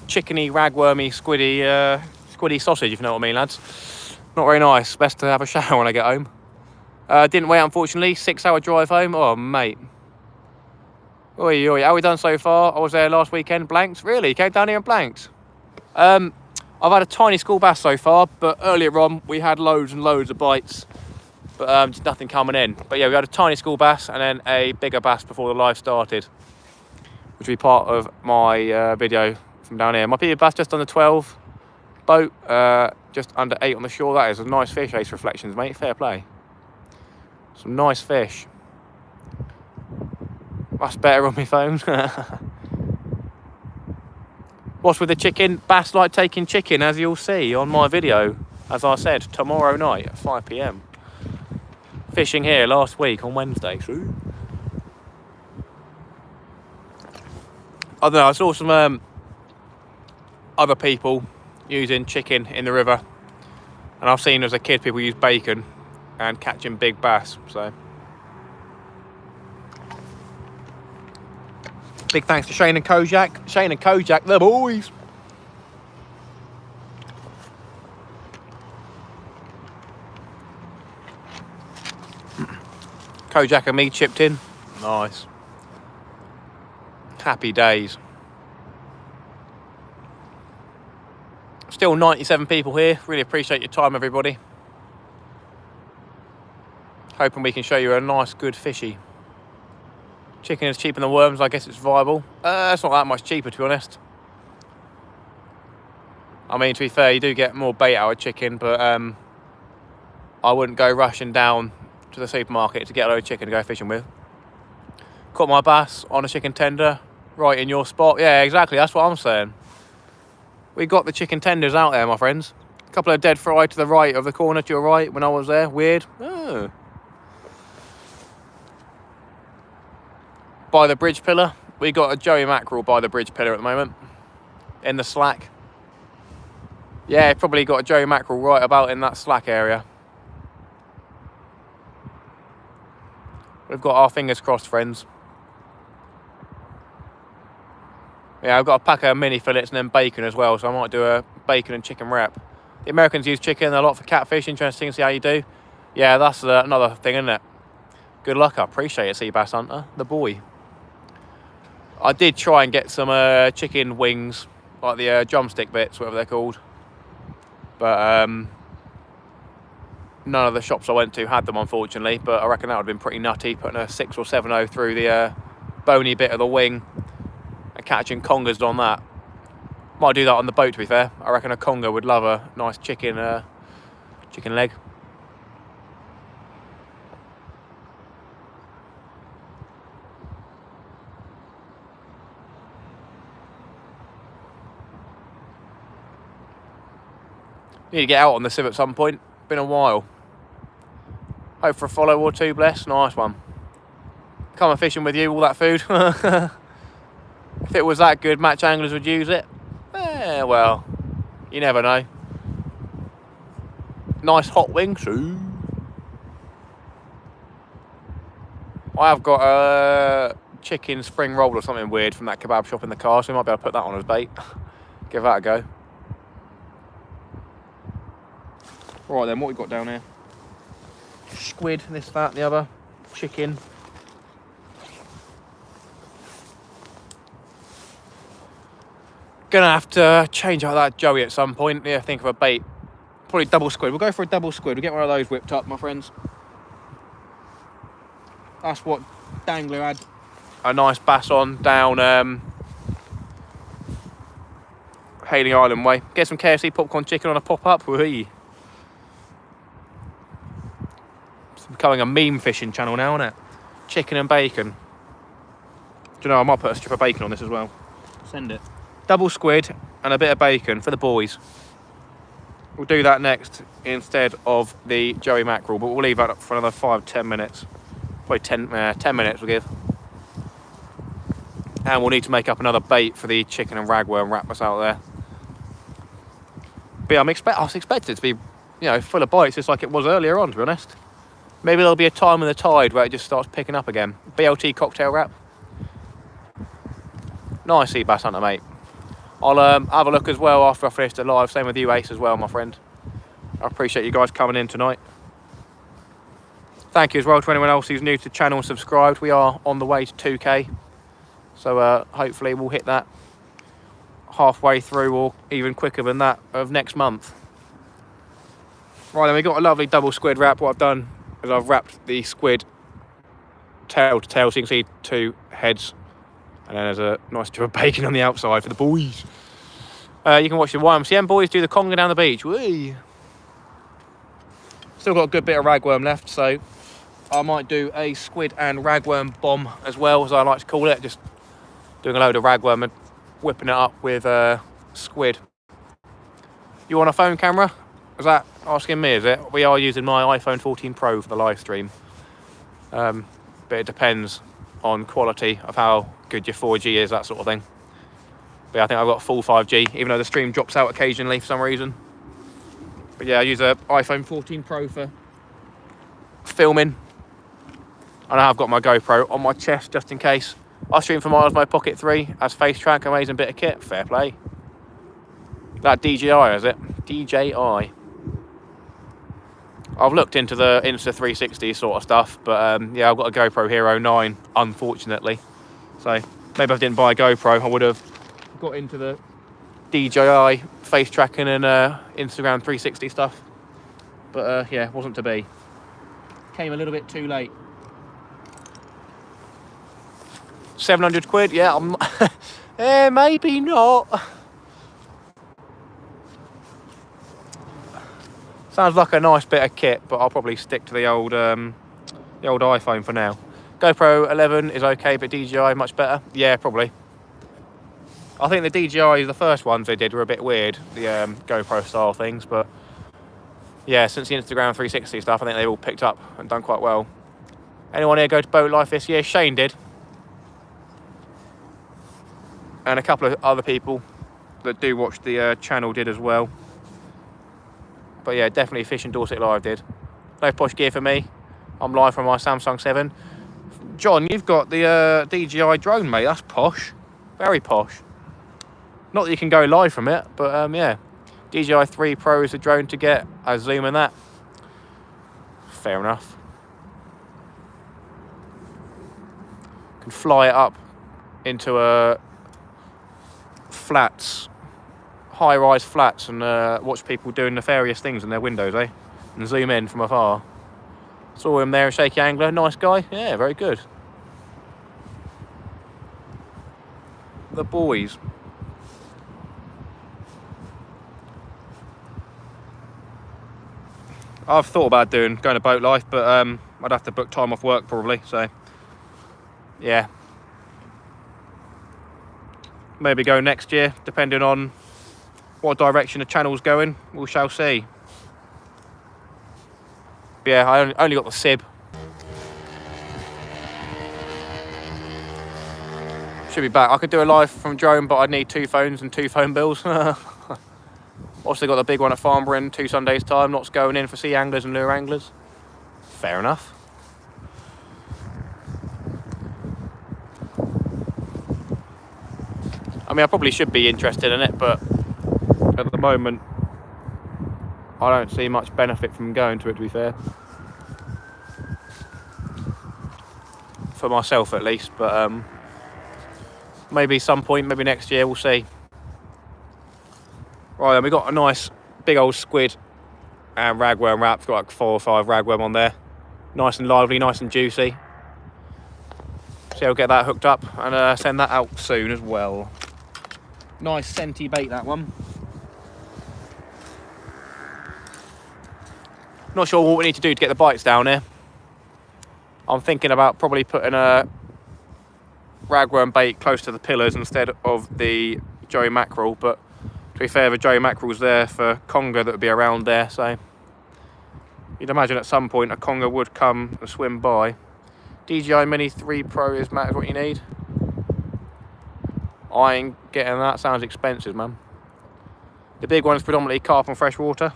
chickeny, ragwormy, squiddy sausage, if you know what I mean, lads. Not very nice. Best to have a shower when I get home. Didn't wait, unfortunately. 6-hour drive home. Oh, mate. Oi, oi. How we done so far? I was there last weekend. Blanks? Really? Came down here and blanked? I've had a tiny school bass so far, but earlier on we had loads and loads of bites. But just nothing coming in. But yeah, we had a tiny school bass and then a bigger bass before the live started, which will be part of my video from down here. My PB bass just under 12, boat just under 8 on the shore. That is a nice fish, Ace Reflections, mate. Fair play. Some nice fish. That's better on my phone. What's with the chicken? Bass like taking chicken, as you'll see on my video. As I said, tomorrow night at 5 PM. Fishing here last week on Wednesday. I don't know, I saw some other people using chicken in the river, and I've seen as a kid people use bacon and catching big bass, so. Big thanks to Shane and Kojak. Shane and Kojak, the boys. Kojak and me chipped in. Nice. Happy days. Still 97 people here. Really appreciate your time, everybody. Hoping we can show you a nice, good fishy. Chicken is cheaper than worms. I guess it's viable. It's not that much cheaper, to be honest. I mean, to be fair, you do get more bait out of chicken, but I wouldn't go rushing down to the supermarket to get a load of chicken to go fishing with. Caught my bass on a chicken tender. Right in your spot. Yeah, exactly. That's what I'm saying. We got the chicken tenders out there, my friends. A couple of dead fry to the right of the corner to your right when I was there. Weird. Oh. By the bridge pillar. We got a Joey mackerel by the bridge pillar at the moment. In the slack. Yeah, probably got a Joey mackerel right about in that slack area. We've got our fingers crossed, friends. Yeah, I've got a pack of mini fillets and then bacon as well, so I might do a bacon and chicken wrap. The Americans use chicken a lot for catfish. Interesting to see how you do. Yeah, that's another thing, isn't it? Good luck. I appreciate it, Sea Bass Hunter, the boy. I did try and get some chicken wings, like the drumstick bits, whatever they're called. But none of the shops I went to had them, unfortunately. But I reckon that would have been pretty nutty, putting a 6 or 7/0 through the bony bit of the wing. Catching congers on that. Might do that on the boat, to be fair. I reckon a conger would love a nice chicken leg. Need to get out on the sieve at some point. Been a while. Hope for a follow or two, bless. Nice one. Come and fishing with you, all that food. If it was that good, match anglers would use it. Well, you never know. Nice hot wings. Ooh. I have got a chicken spring roll or something weird from that kebab shop in the car, so we might be able to put that on as bait. Give that a go. Right then, what we got down here? Squid, this, that, the other. Chicken. Gonna have to change out that Joey at some point. Yeah, think of a bait. Probably double squid. We'll go for a double squid. We'll get one of those whipped up, my friends. That's what Dangler had a nice bass on down Hailing Island way. Get some KFC popcorn chicken on a pop-up. It's becoming a meme fishing channel now, isn't it? chicken and bacon. Do you know, I might put a strip of bacon on this as well. Send it. Double squid and a bit of bacon for the boys. We'll do that next instead of the Joey mackerel, but we'll leave that up for another 5-10 minutes. Probably 10 minutes we'll give. And we'll need to make up another bait for the chicken and ragworm wrap that's out there. But yeah, I was expecting it to be, you know, full of bites, just like it was earlier on, to be honest. Maybe there'll be a time in the tide where it just starts picking up again. BLT cocktail wrap. Nice sea bass hunter, mate. I'll have a look as well after I finish the live. Same with you, Ace, as well, my friend. I appreciate you guys coming in tonight. Thank you as well to anyone else who's new to the channel and subscribed. We are on the way to 2K. So hopefully we'll hit that halfway through or even quicker than that of next month. Right, then we've got a lovely double squid wrap. What I've done is I've wrapped the squid tail to tail, so you can see 2 heads. And then there's a nice strip of bacon on the outside for the boys. You can watch the YMCM boys do the conga down the beach. Whee! Still got a good bit of ragworm left, so I might do a squid and ragworm bomb as well, as I like to call it. Just doing a load of ragworm and whipping it up with squid. You want a phone camera? Is that asking me, is it? We are using my iPhone 14 Pro for the live stream. But it depends on quality of how good your 4G is, that sort of thing. But yeah, I think I've got full 5G, even though the stream drops out occasionally for some reason. But yeah, I use a iPhone 14 Pro for filming. And I've got my GoPro on my chest just in case. I stream from my Osmo Pocket 3 as face track, amazing bit of kit, fair play. That DJI, is it? DJI. I've looked into the Insta360 sort of stuff, but yeah, I've got a GoPro Hero 9, unfortunately. So maybe if I didn't buy a GoPro, I would have got into the DJI face tracking and Instagram 360 stuff. But yeah, wasn't to be. Came a little bit too late. 700 quid, yeah, I'm maybe not. Sounds like a nice bit of kit, but I'll probably stick to the old iPhone for now. GoPro 11 is okay, but DJI much better. Yeah, probably. I think the DJI, the first ones they did were a bit weird, the GoPro style things, but yeah, since the Instagram 360 stuff, I think they've all picked up and done quite well. Anyone here go to Boat Life this year? Shane did. And a couple of other people that do watch the channel did as well. But yeah, definitely Fishing Dorset Live did. No posh gear for me. I'm live from my Samsung 7. John, you've got the DJI drone, mate. That's posh. Very posh. Not that you can go live from it, but yeah. DJI 3 Pro is the drone to get. I zoom in that. Fair enough. Can fly it up into a flats, high-rise flats, and watch people doing nefarious things in their windows, eh? And zoom in from afar. Saw him there, a shaky angler, nice guy. Yeah, very good. The boys. I've thought about going to Boat Life, but I'd have to book time off work probably, so yeah. Maybe go next year, depending on what direction the channel's going. We shall see. But yeah, I only got the SIB. Should be back. I could do a live from drone, but I'd need 2 phones and 2 phone bills. Also got the big one at Farnborough in 2 Sundays' time. Lots going in for sea anglers and lure anglers. Fair enough. I mean, I probably should be interested in it, but at the moment, I don't see much benefit from going to it, to be fair. For myself, at least, but maybe some point, maybe next year, we'll see. Right, then we got a nice big old squid and ragworm wrap. It's got like 4 or 5 ragworm on there. Nice and lively, nice and juicy. So I'll get that hooked up and send that out soon as well. Nice scenty bait, that one. Not sure what we need to do to get the bites down here. I'm thinking about probably putting a ragworm bait close to the pillars instead of the Joey mackerel, but to be fair, the Joey mackerel's there for conger that would be around there, so you'd imagine at some point a conger would come and swim by. DJI Mini 3 Pro is what you need. I ain't getting that, sounds expensive, man. The big one's predominantly carp and freshwater.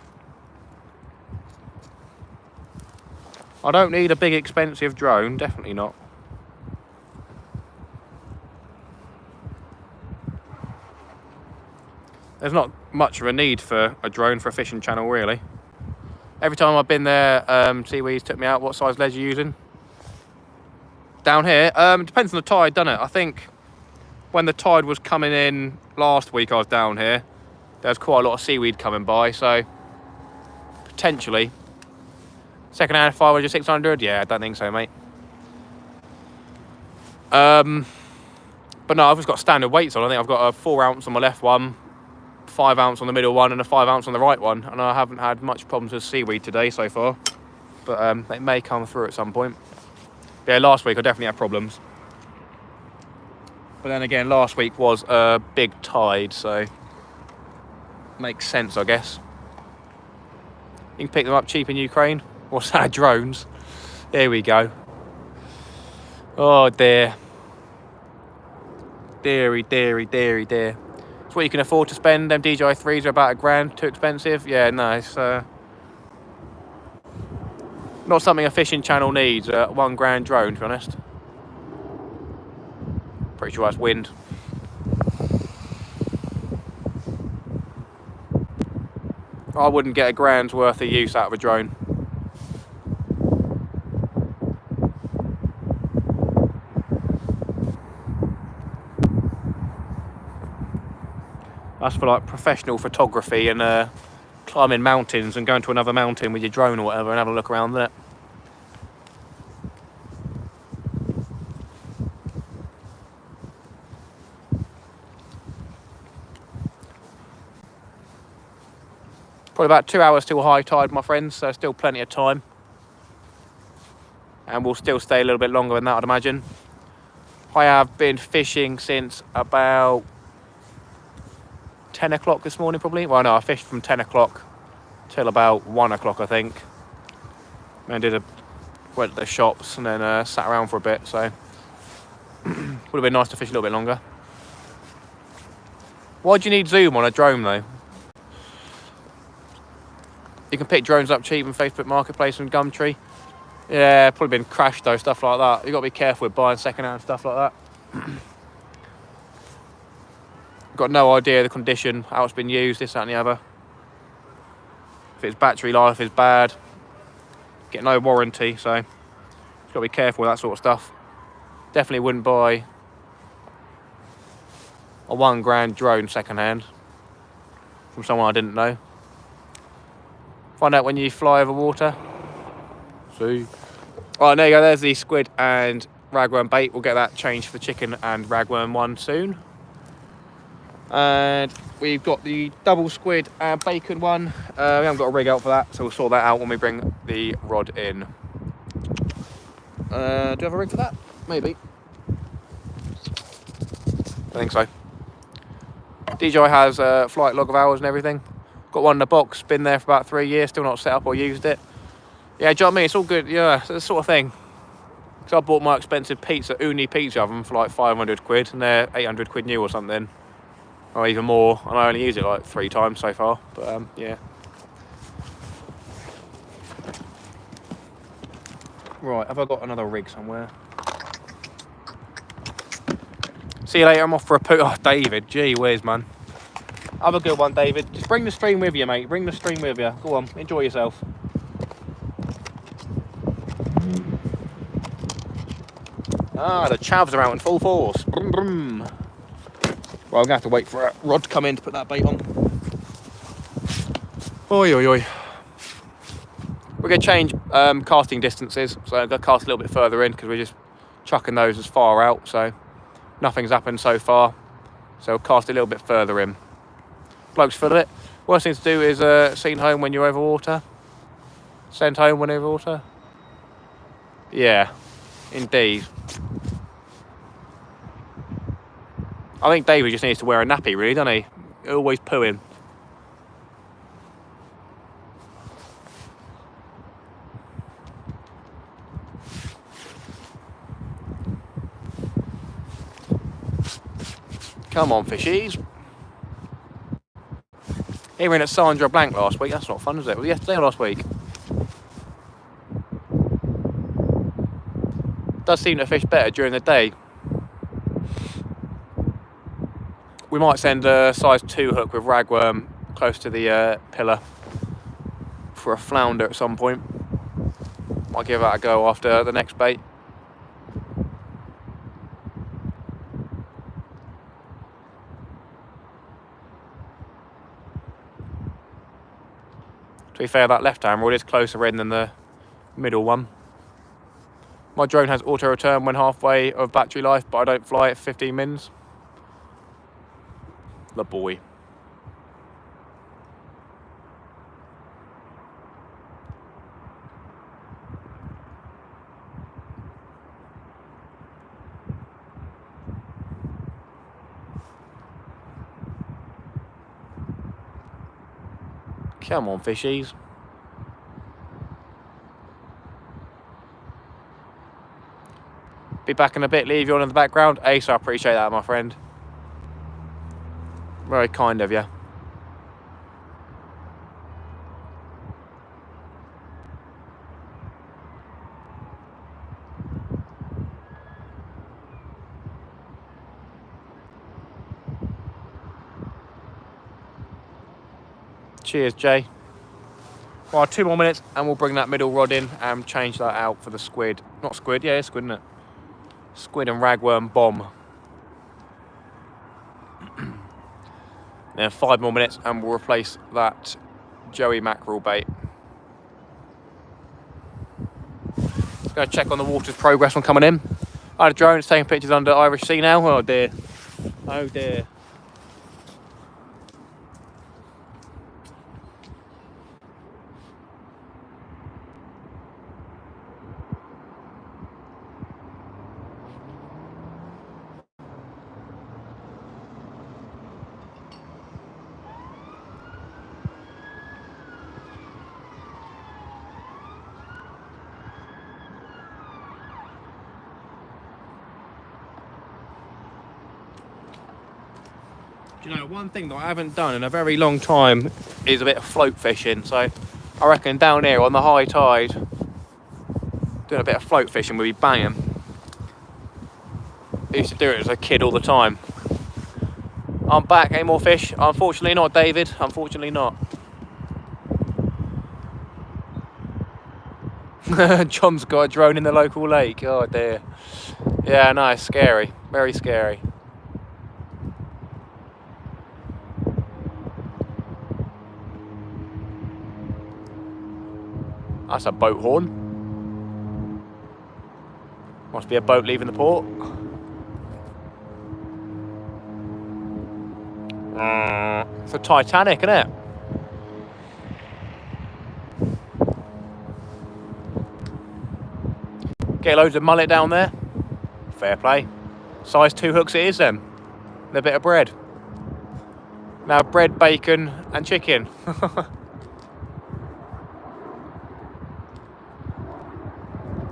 I don't need a big expensive drone, definitely not. There's not much of a need for a drone for a fishing channel, really. Every time I've been there, Seaweeds took me out. What size ledge are you using? Down here, depends on the tide, doesn't it? I think when the tide was coming in last week I was down here, there's quite a lot of seaweed coming by, so potentially. Second hand 500, 600? Yeah, I don't think so, mate. But no, I've just got standard weights on. I think I've got a 4 ounce on my left one, 5 ounce on the middle one, and a 5 ounce on the right one. And I haven't had much problems with seaweed today so far, but they may come through at some point. But yeah, last week I definitely had problems. But then again, last week was a big tide, so makes sense, I guess. You can pick them up cheap in Ukraine. What's that? Drones. There we go. Oh dear. Deary, deary, deary, dear. It's what you can afford to spend. Them DJI 3s are about £1,000. Too expensive? Yeah, no, it's not something a fishing channel needs. £1,000 drone, to be honest. Pretty sure that's wind. I wouldn't get £1,000 worth of use out of a drone. That's for like professional photography and climbing mountains and going to another mountain with your drone or whatever and having a look around there. Probably about 2 hours till high tide, my friends, so still plenty of time. And we'll still stay a little bit longer than that, I'd imagine. I have been fishing since about 10 o'clock this morning, probably. Well, no, I fished from 10 o'clock till about 1 o'clock, I think. And went to the shops and then sat around for a bit, so would have been nice to fish a little bit longer. Why do you need zoom on a drone, though? You can pick drones up cheap on Facebook Marketplace and Gumtree. Yeah, probably been crashed though, stuff like that. You've got to be careful with buying second-hand stuff like that. Got no idea the condition, how it's been used, this, that and the other. If its battery life is bad, get no warranty, so you've got to be careful with that sort of stuff. Definitely wouldn't buy a £1,000 drone second-hand from someone I didn't know. Find out when you fly over water. See. Right, there you go, there's the squid and ragworm bait. We'll get that changed for the chicken and ragworm one soon. And we've got the double squid and bacon one. We haven't got a rig out for that, so we'll sort that out when we bring the rod in. Do you have a rig for that? Maybe. I think so. DJI has a flight log of hours and everything. Got one in the box, been there for about 3 years, still not set up or used it. Yeah, do you know what I mean? It's all good, yeah, it's the sort of thing. Because I bought my expensive uni pizza oven for like 500 quid, and they're 800 quid new or something. Or even more, and I only use it like 3 times so far, but yeah. Right, have I got another rig somewhere? See you later, I'm off for a poo. Oh, David, gee whiz, man. Have a good one, David. Just bring the stream with you, mate. Bring the stream with you. Go on, enjoy yourself. Ah, the chavs are out in full force. Brum, brum. Well, I'm going to have to wait for a rod to come in to put that bait on. Oi, oi, oi. We're going to change casting distances. So I'm going to cast a little bit further in because we're just chucking those as far out. So nothing's happened so far. So we'll cast a little bit further in. Blokes full of it. Worst thing to do is send home when you're over water. Send home when you're over water. Yeah. Indeed. I think David just needs to wear a nappy, really, doesn't he? Always pooing. Come on, fishies. Here in at Sandra Blank last week. That's not fun, is it? Was it yesterday or last week? Does seem to fish better during the day. We might send a size 2 hook with ragworm close to the pillar for a flounder at some point. Might give that a go after the next bait. To be fair, that left hand rod is closer in than the middle one. My drone has auto return when halfway of battery life, but I don't fly it for 15 mins. The boy. Come on, fishies. Be back in a bit, leave you on in the background. Ace, I appreciate that, my friend. Very kind of you. Cheers, Jay. Well, 2 more minutes and we'll bring that middle rod in and change that out for the squid. Not squid, yeah, it's squid, isn't it? Squid and ragworm bomb. Then 5 more minutes and we'll replace that Joey mackerel bait. Just going to check on the water's progress on coming in. I had a drone, it's taking pictures under Irish Sea now. Oh dear. Oh dear. Do you know, one thing that I haven't done in a very long time is a bit of float fishing. So I reckon down here on the high tide, doing a bit of float fishing would be banging. I used to do it as a kid all the time. I'm back, any more fish? Unfortunately not, David, unfortunately not. John's got a drone in the local lake, oh dear. Yeah, no, it's scary, very scary. That's a boat horn. Must be a boat leaving the port. It's a Titanic, isn't it? Get loads of mullet down there. Fair play. Size 2 hooks it is then. And a bit of bread. Now bread, bacon and chicken.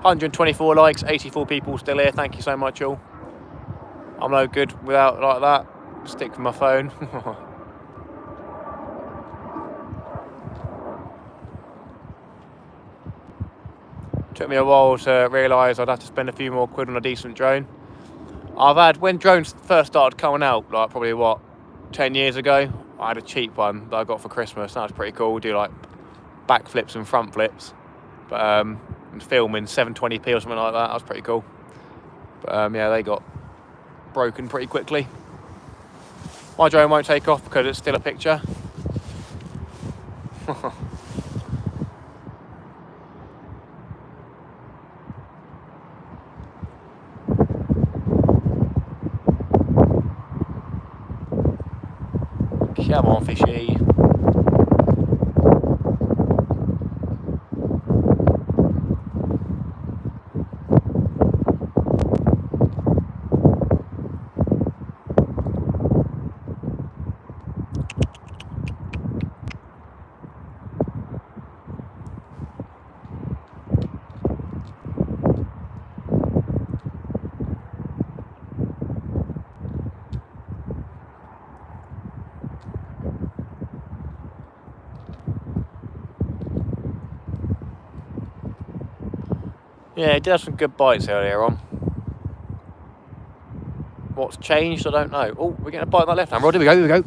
124 likes, 84 people still here. Thank you so much, all. I'm no good without like that. Stick with my phone. Took me a while to realise I'd have to spend a few more quid on a decent drone. I've had, when drones first started coming out, like probably what, 10 years ago, I had a cheap one that I got for Christmas. That was pretty cool. Do like back flips and front flips. But and film in 720p or something like that. That was pretty cool. But yeah, they got broken pretty quickly. My drone won't take off because it's still a picture. Come on, fishy. Yeah, he did have some good bites earlier on. What's changed, I don't know. Oh, we're getting a bite on that left hand rod. Here we go, here we go.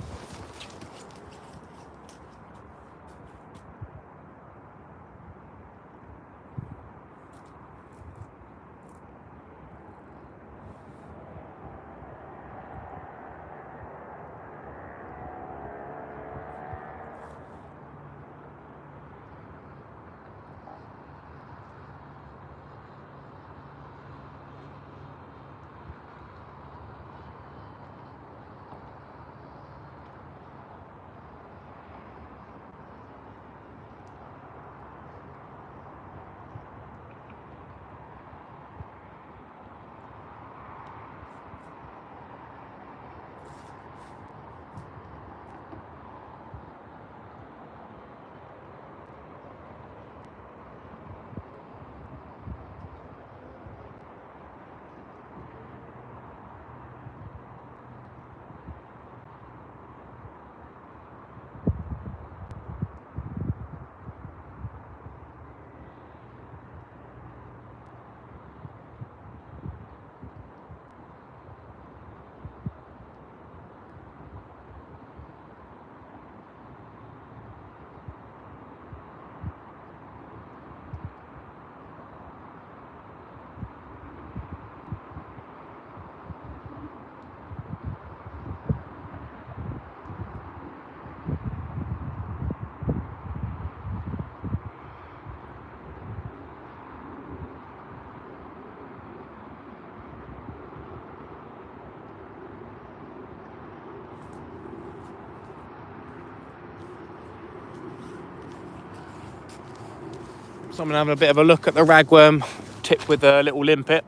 Someone having a bit of a look at the ragworm tipped with a little limpet.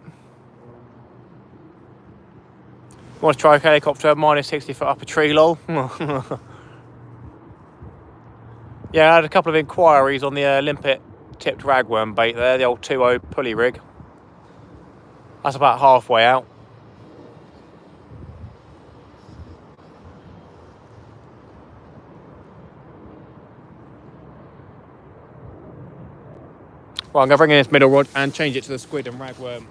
Want to try a helicopter minus 60 foot up a tree, lol. Yeah, I had a couple of inquiries on the limpet tipped ragworm bait there, the old 2.0 pulley rig. That's about halfway out. Well, I'm going to bring in this middle rod and change it to the squid and ragworm.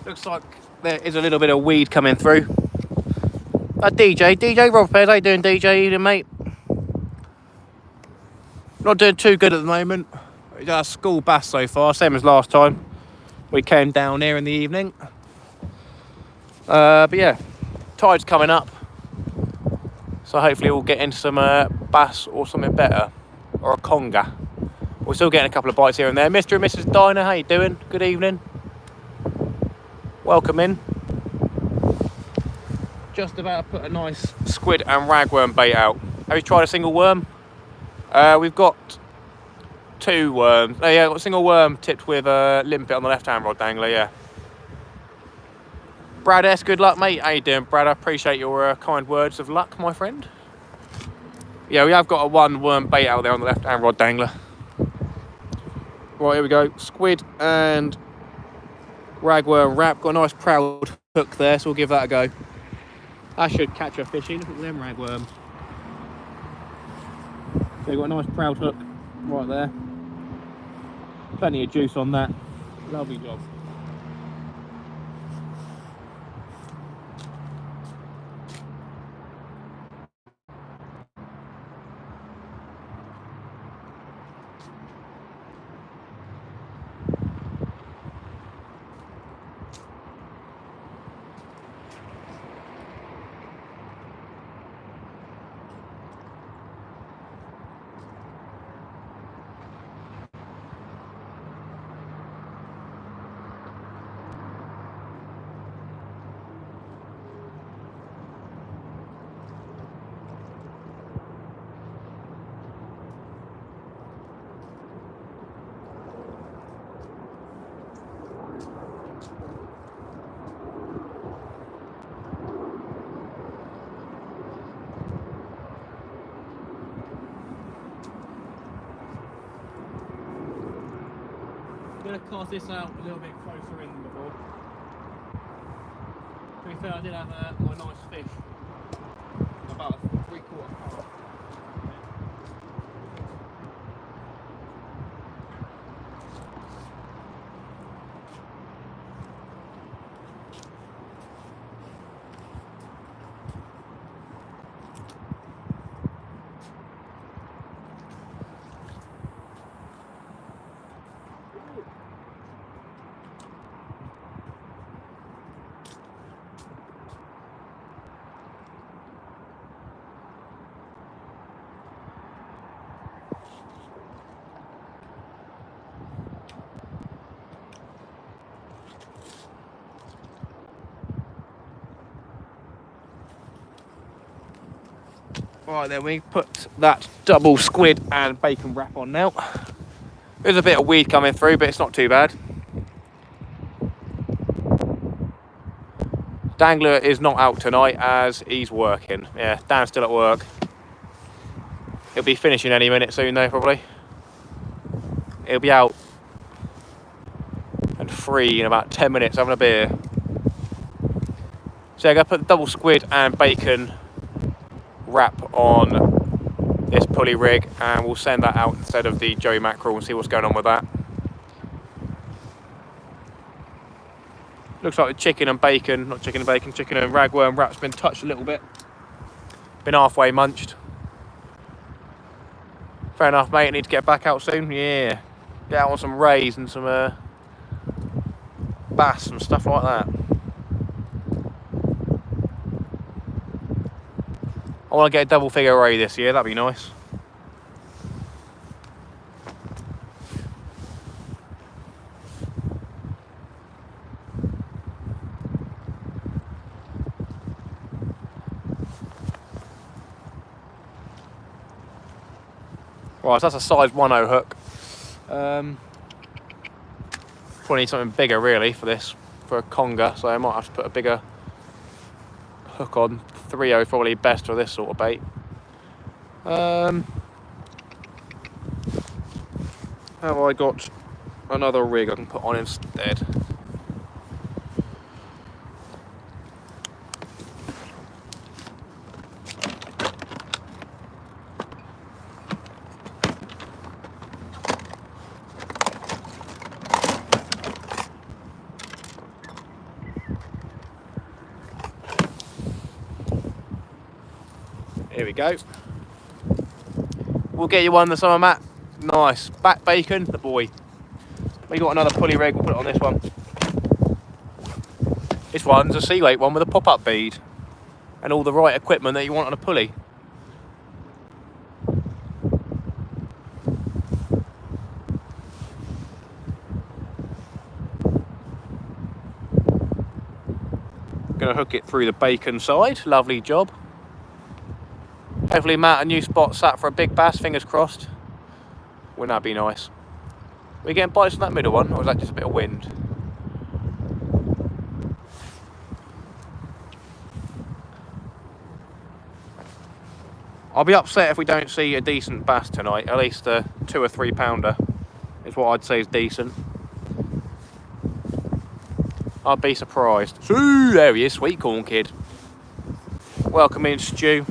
Looks like there is a little bit of weed coming through. DJ Rob Fairs, how you doing, DJ? Evening, mate. Not doing too good at the moment. We got a school bass so far, same as last time. We came down here in the evening. But yeah, tide's coming up. So hopefully we'll get into some bass or something better. Or a conger. We're still getting a couple of bites here and there. Mr. and Mrs. Diner, how you doing? Good evening. Welcome in. Just about to put a nice squid and ragworm bait out. Have you tried a single worm? We've got two worms. Oh yeah, got a single worm tipped with a limpet on the left hand rod dangler, yeah. Brad S, good luck, mate. How you doing, Brad? I appreciate your kind words of luck, my friend. Yeah, we have got a one worm bait out there on the left hand rod dangler. Right, here we go. Squid and ragworm wrap. Got a nice proud hook there, so we'll give that a go. That should catch a fishy. Look at them ragworms. So you've got a nice proud hook right there. Plenty of juice on that. Lovely job. going to cast this out a little bit closer in than before. To be fair, I did have my nice fish. About a 3/4 carp. Right then, we put that double squid and bacon wrap on now. There's a bit of weed coming through, but it's not too bad. Dangler is not out tonight as he's working. Yeah, Dan's still at work. He'll be finishing any minute soon though, probably. He'll be out and free in about 10 minutes having a beer. So I'm going to put the double squid and bacon wrap on this pulley rig and we'll send that out instead of the Joey mackerel and see what's going on with that. Looks like the chicken and bacon, not chicken and bacon, chicken and ragworm wrap's been touched a little bit. Been halfway munched. Fair enough, mate, I need to get back out soon. Yeah, get out on some rays and some bass and stuff like that. I want to get a double figure ray this year, that'd be nice. Right, so that's a size 1/0 hook. Probably need something bigger really for this, for a conger, so I might have to put a bigger hook on. 3/0 is probably best for this sort of bait. Have I got another rig I can put on instead? Here we go. We'll get you one this summer, Matt. Nice. Back bacon, the boy. We got another pulley rig, we'll put it on this one. This one's a sea weight one with a pop-up bead and all the right equipment that you want on a pulley. Gonna hook it through the bacon side. Lovely job. Hopefully Matt, a new spot sat for a big bass, fingers crossed. Wouldn't that be nice? Are we getting bites on that middle one, or is that just a bit of wind? I'll be upset if we don't see a decent bass tonight, at least a 2 or 3 pounder is what I'd say is decent. I'd be surprised. Ooh, there he is, sweet corn kid. Welcome in, Stu.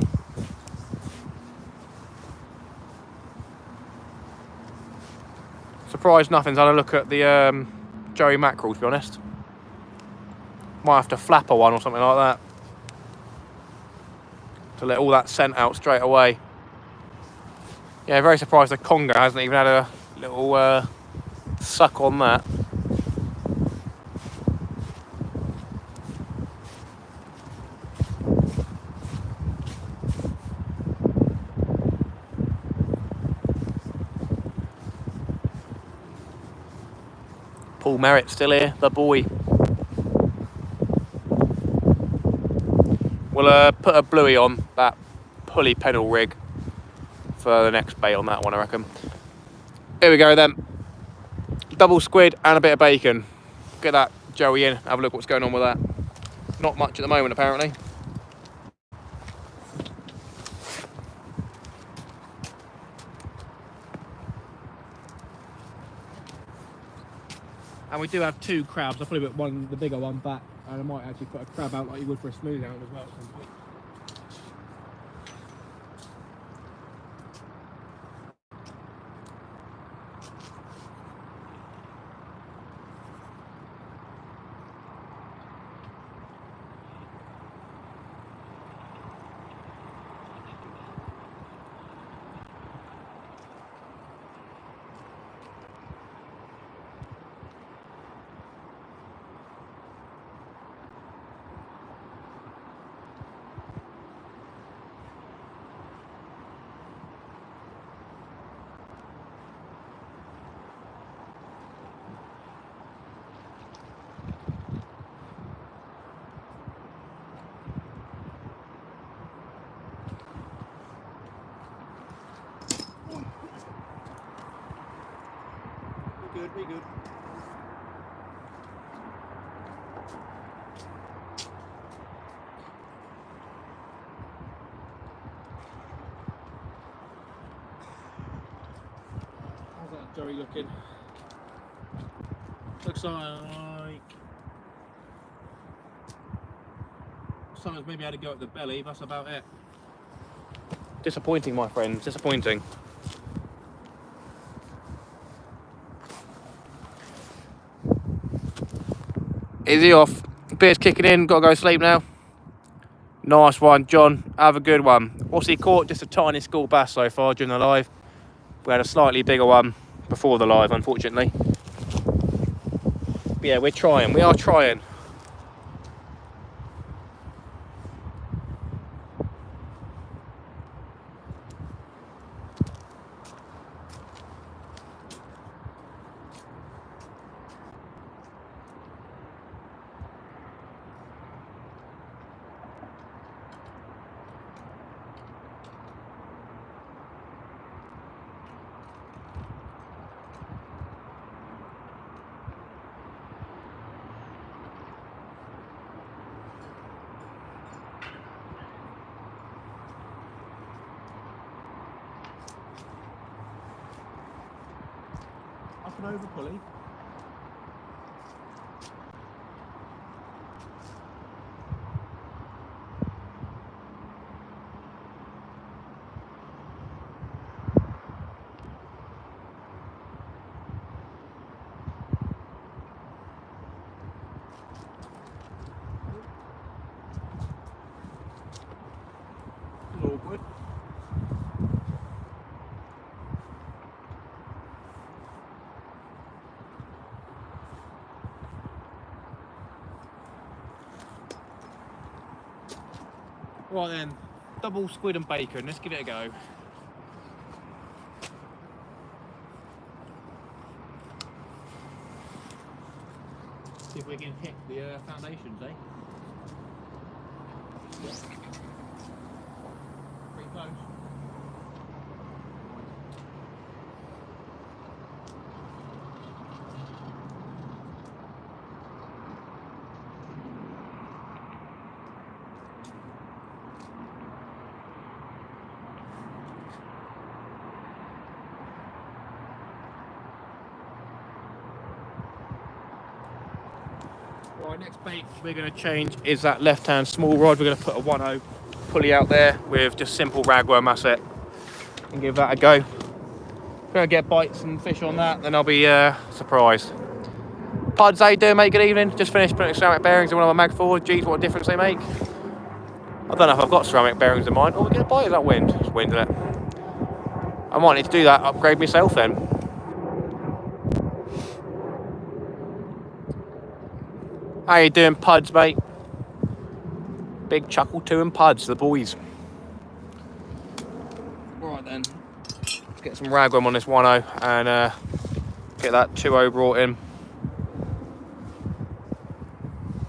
Surprised nothing's had a look at the Joey mackerel, to be honest. Might have to flapper one or something like that to let all that scent out straight away. Yeah, very surprised the conger hasn't even had a little suck on that. Paul Merritt still here, the boy. We'll put a bluey on that pulley pedal rig for the next bait on that one, I reckon. Here we go then. Double squid and a bit of bacon. Get that Joey in, have a look what's going on with that. Not much at the moment, apparently. And we do have 2 crabs. I'll probably put the bigger one back, and I might actually put a crab out like you would for a smooth hound as well at some point. Be good. How's that Joey looking? Looks like someone's maybe had to go at the belly, that's about it. Disappointing, my friends, disappointing. Is he off? Beer's kicking in, gotta go to sleep now. Nice one, John. Have a good one. What's he caught? Just a tiny school bass so far during the live. We had a slightly bigger one before the live, unfortunately. But yeah, we're trying. We are trying. Up and over pulley. Awkward. Right then, double squid and bacon, let's give it a go. See if we can hit the foundations, eh? Pretty close. Right, next bait we're going to change is that left-hand small rod. We're going to put a 1/0 pulley out there with just simple ragworm asset and give that a go. Going to get bites and fish on that, then I'll be surprised. Puds, how you doing, mate? Good evening. Just finished putting ceramic bearings in one of my mag 4. Geez, what a difference they make. I don't know if I've got ceramic bearings in mine. Oh, we get a bite of that wind. It's wind, isn't it? I might need to do that, upgrade myself then. How you doing, Puds, mate? Big chuckle to and Puds, the boys. Right then, let's get some ragworm on this 1/0 and get that 2/0 brought in.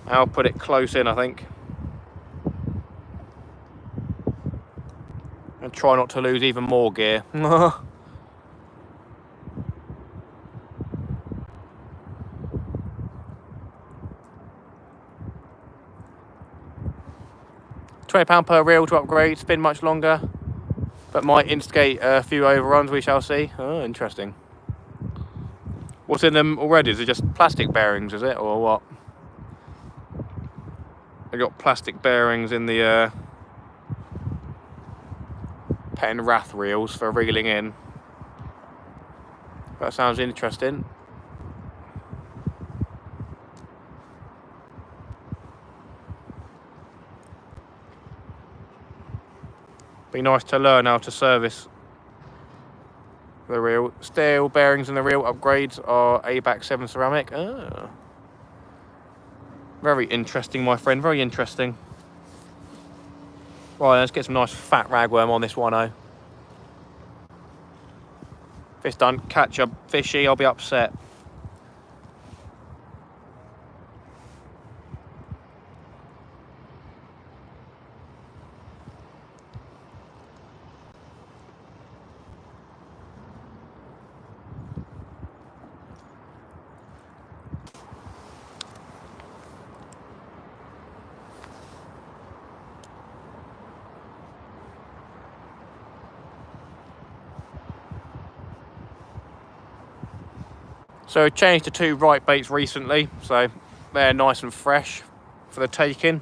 I'll put it close in, I think. And try not to lose even more gear. £20 per reel to upgrade, spin much longer, but might instigate a few overruns, we shall see. Oh, interesting. What's in them already? Is it just plastic bearings, is it, or what? They got plastic bearings in the pen wrath reels for reeling in. That sounds interesting. Be nice to learn how to service the reel. Steel bearings in the reel upgrades are ABAC 7 ceramic. Oh. Very interesting, my friend, very interesting. Right, let's get some nice fat ragworm on this one, oh. If this don't catch a fishy, I'll be upset. So I changed to 2 right baits recently, so they're nice and fresh for the taking.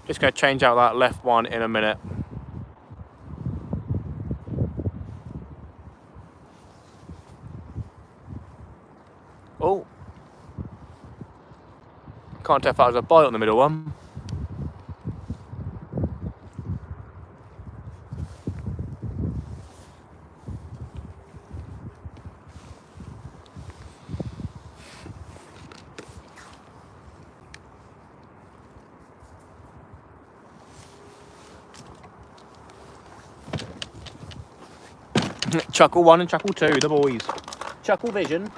Just going to change out that left one in a minute. Oh, can't tell if that was a bite on the middle one. Chuckle 1 and Chuckle 2, the boys. Chuckle Vision.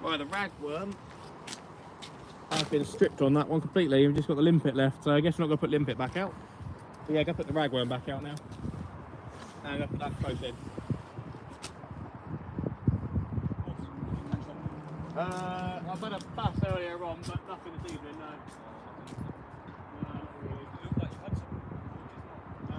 Right, the ragworm, I've been stripped on that one completely. We've just got the limpet left, so I guess we're not going to put limpet back out. But yeah, I'm going to put the ragworm back out now. And I'm going to put that close in. I've had a bass earlier on, but nothing this evening, no. Not really. It looked like you had some. No.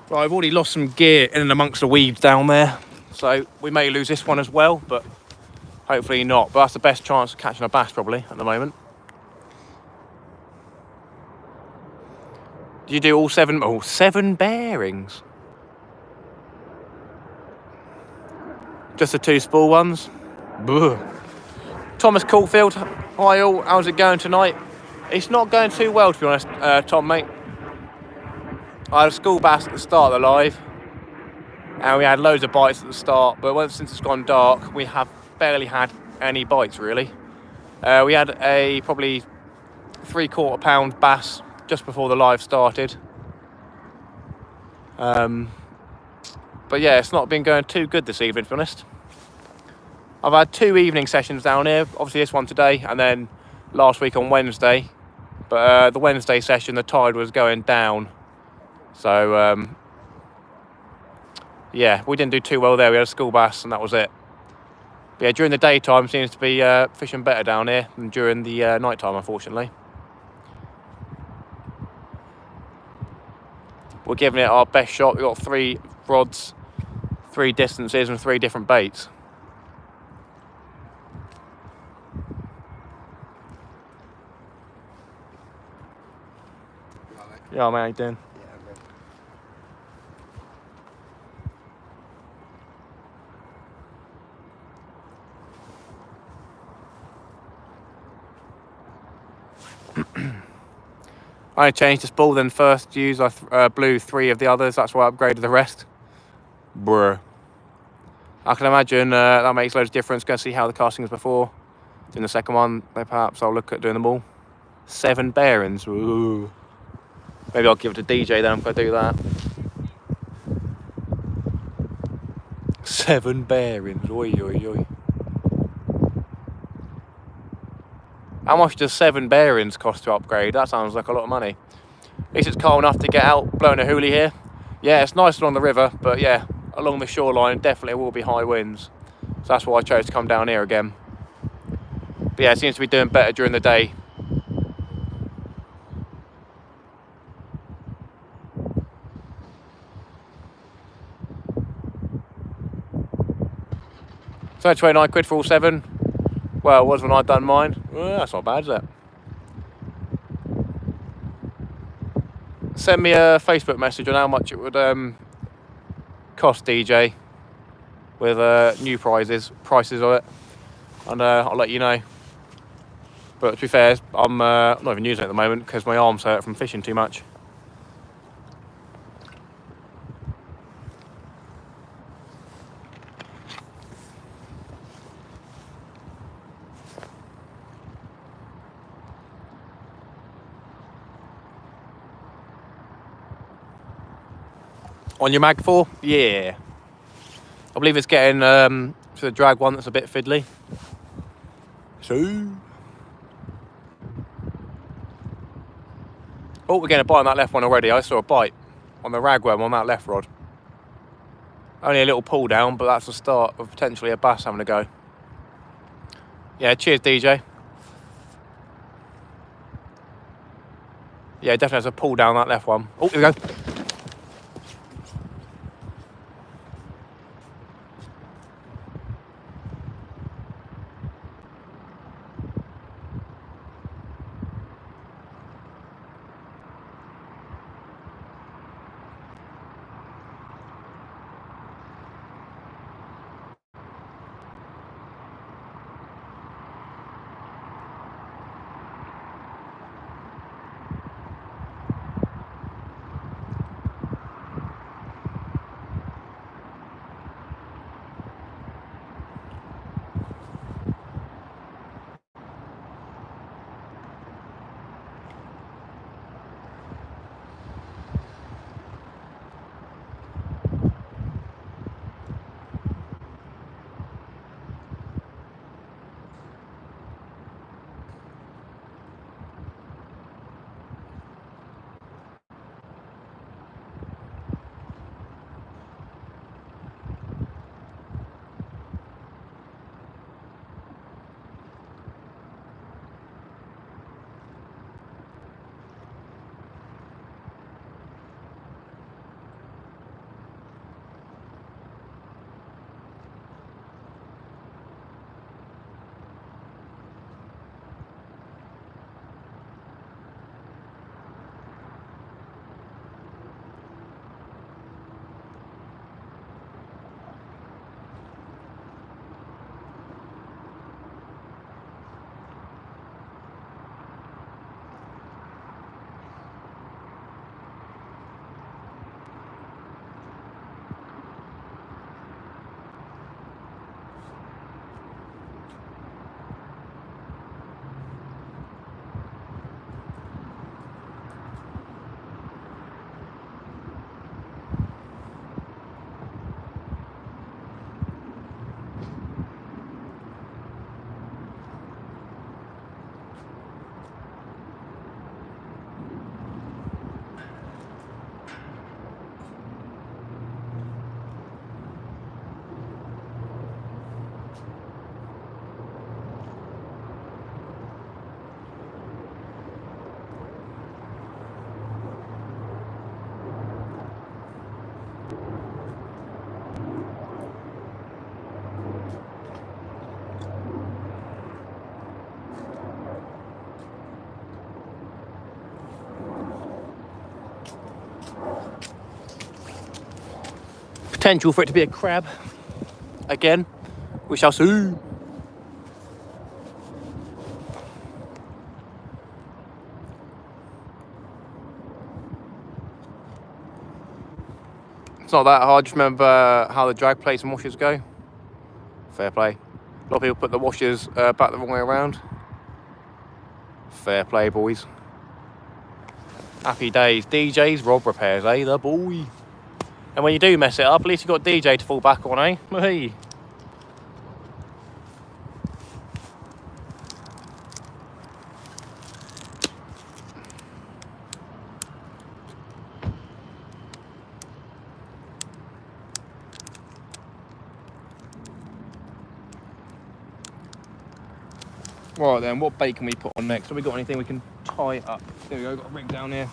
Right, I've already lost some gear in and amongst the weeds down there, so we may lose this one as well, but hopefully not. But that's the best chance of catching a bass probably at the moment. Did you do all 7? Oh, 7 bearings. Just the 2 spool ones. Boo. Thomas Caulfield, hi all, how's it going tonight? It's not going too well, to be honest, Tom, mate. I had a school bass at the start of the live, and we had loads of bites at the start, but since it's gone dark, we have barely had any bites really. We had a probably 3/4 pound bass just before the live started. But yeah, it's not been going too good this evening, to be honest. I've had 2 evening sessions down here, obviously this one today, and then last week on Wednesday. But the Wednesday session, the tide was going down. So, yeah, we didn't do too well there. We had a school bass and that was it. But yeah, during the daytime seems to be fishing better down here than during the night time, unfortunately. We're giving it our best shot. We've got 3 rods, 3 distances and 3 different baits. Yeah, man, how you doing? I changed the spool, then first use I blew 3 of the others. That's why I upgraded the rest. Bruh. I can imagine that makes loads of difference. Go see how the casting was before. Doing the second one, perhaps I'll look at doing them all. 7 bearings. Ooh. Maybe I'll give it to DJ then if I do that. 7 bearings. Oi, oi, oi. How much does 7 bearings cost to upgrade? That sounds like a lot of money. At least it's cold enough to get out blowing a hoolie here. Yeah, it's nice along the river, but yeah, along the shoreline definitely will be high winds. So that's why I chose to come down here again. But yeah, it seems to be doing better during the day. So 29 quid for all 7. Well, it was when I'd done mine. Well, that's not bad, is it? Send me a Facebook message on how much it would cost, DJ, with new prices of it, and I'll let you know. But to be fair, I'm not even using it at the moment because my arms hurt from fishing too much. On your mag 4? Yeah. I believe it's getting to the drag one that's a bit fiddly. So. Oh, we're getting a bite on that left one already. I saw a bite on the ragworm on that left rod. Only a little pull down, but that's the start of potentially a bass having a go. Yeah, cheers, DJ. Yeah, definitely has a pull down that left one. Oh, here we go. potential for it to be a crab again. We shall see. It's not that hard, just remember how the drag plates and washers go. Fair play. A lot of people put the washers back the wrong way around. Fair play, boys. Happy days. DJ's Rob repairs, eh? The boy. And when you do mess it up, at least you've got DJ to fall back on, eh? Hey. Right then, what bait can we put on next? Have we got anything we can tie up? There we go, got a rig down here.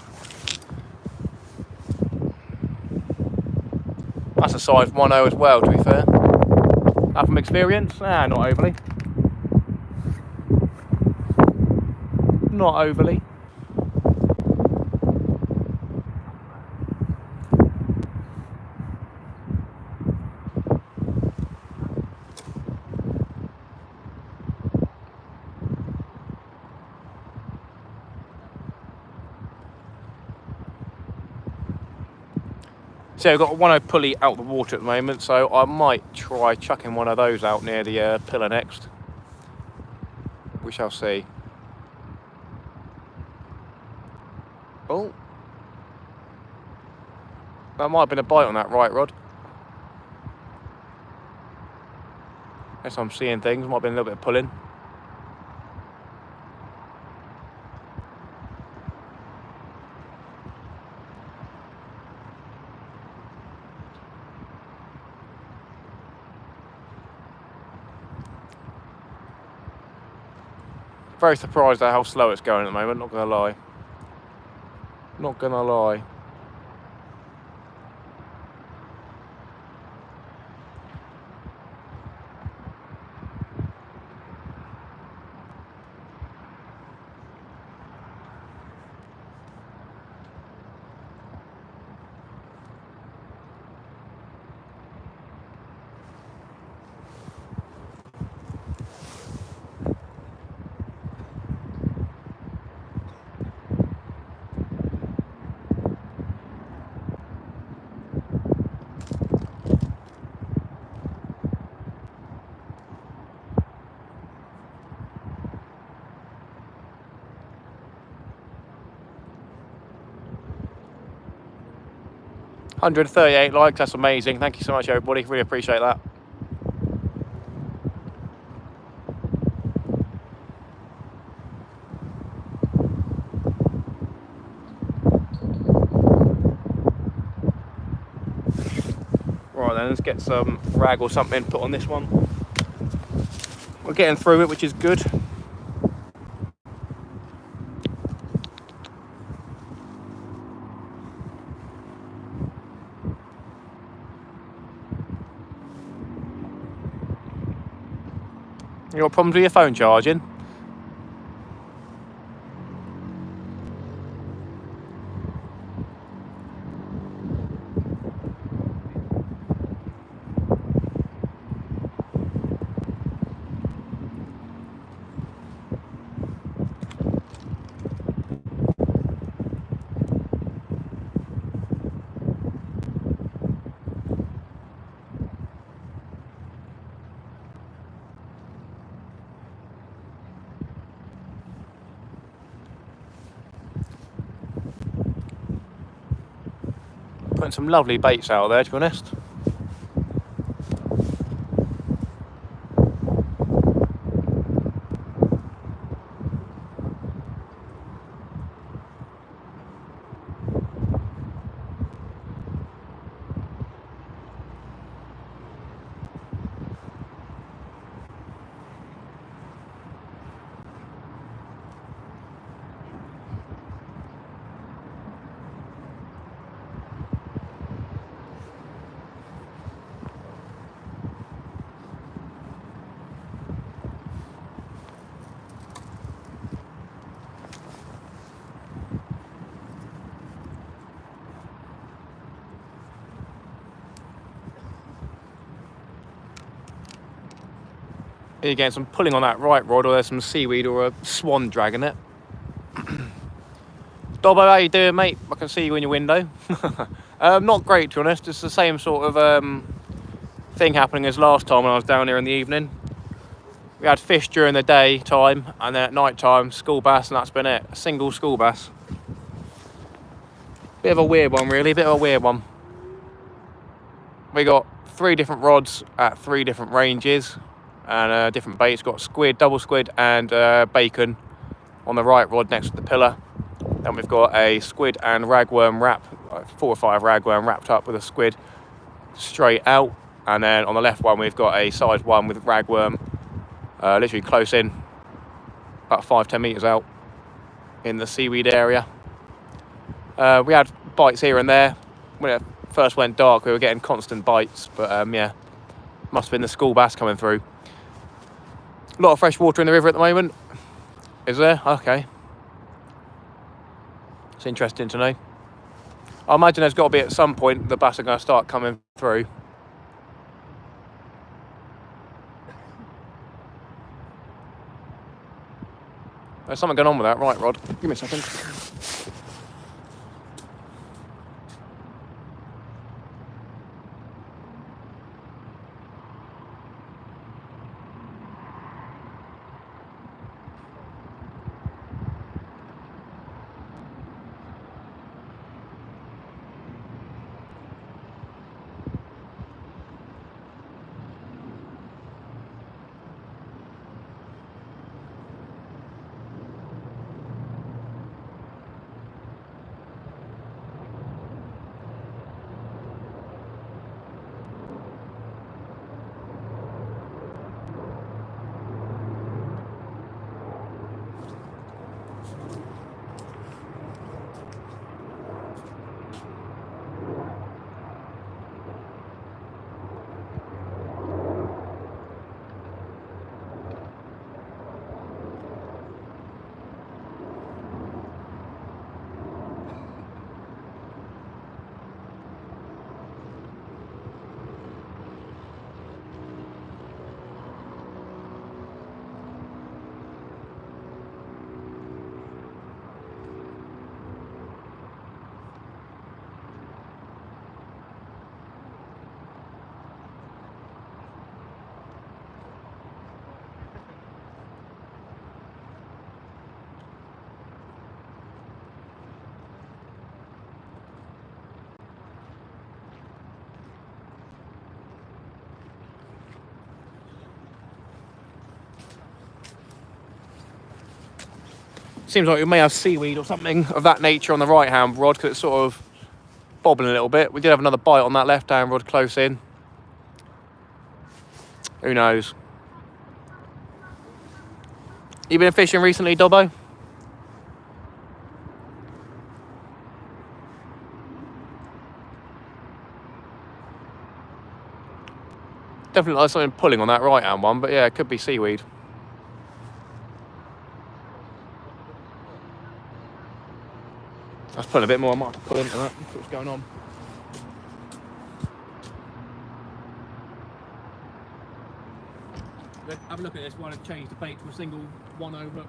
That's a size 1.0 as well, to be fair. That from experience? Nah, not overly. Not overly. So I've got a 1.0 pulley out the water at the moment, so I might try chucking one of those out near the pillar next. We shall see. Oh. That might have been a bite on that right rod. Guess I'm seeing things, might have been a little bit of pulling. Very surprised at how slow it's going at the moment, not gonna lie. Not gonna lie. $138 likes, that's amazing. Thank you so much, everybody. Really appreciate that. Right then, let's get some rag or something put on this one. We're getting through it, which is good. You got problems with your phone charging? Putting some lovely baits out there, to be honest. You're getting some pulling on that right rod, or there's some seaweed or a swan dragging it. Dobbo, how you doing, mate? I can see you in your window. Not great, to be honest. It's the same sort of thing happening as last time when I was down here in the evening. We had fish during the day time, and then at night time, school bass, and that's been it. A single school bass. Bit of a weird one, really. Bit of a weird one. We got 3 different rods at 3 different ranges, and different baits. Got squid, double squid, and bacon on the right rod next to the pillar. Then we've got a squid and ragworm wrap, like 4 or 5 ragworm wrapped up with a squid straight out. And then on the left one, we've got a size 1 with ragworm, literally close in, about 5-10 metres out in the seaweed area. We had bites here and there. When it first went dark, we were getting constant bites, but yeah, must have been the school bass coming through. A lot of fresh water in the river at the moment. Is there? Okay. It's interesting to know. I imagine there's got to be at some point the bass are going to start coming through. There's something going on with that right rod. Give me a second. Seems like we may have seaweed or something of that nature on the right hand rod, because it's sort of bobbling a little bit. We did have another bite on that left hand rod close in. Who knows? You been fishing recently, Dobbo? Definitely like something pulling on that right hand one, but yeah, it could be seaweed. Let's pull a bit more. I might have to pull into that. See what's going on. Let's have a look at this one and change the bait to a single 1-0 hook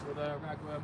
with a ragworm.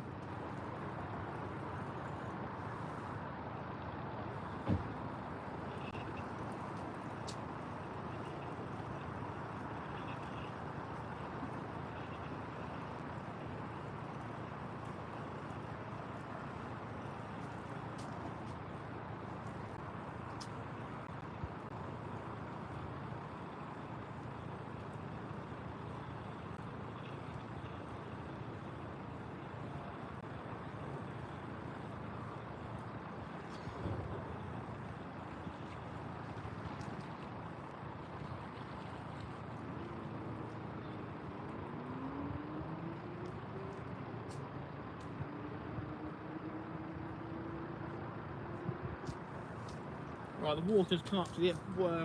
Right, the water's come up to the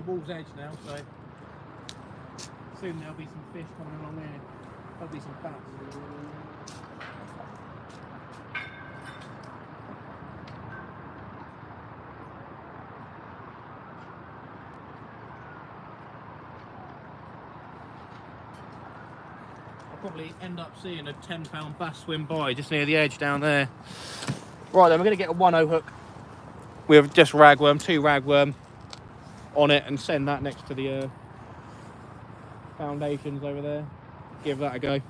wall's edge now, so soon there'll be some fish coming along there. There'll be some bass. probably end up seeing a 10-pound bass swim by just near the edge down there. Right then, we're going to get a 1/0 hook with just ragworm, 2 ragworm on it, and send that next to the foundations over there. Give that a go.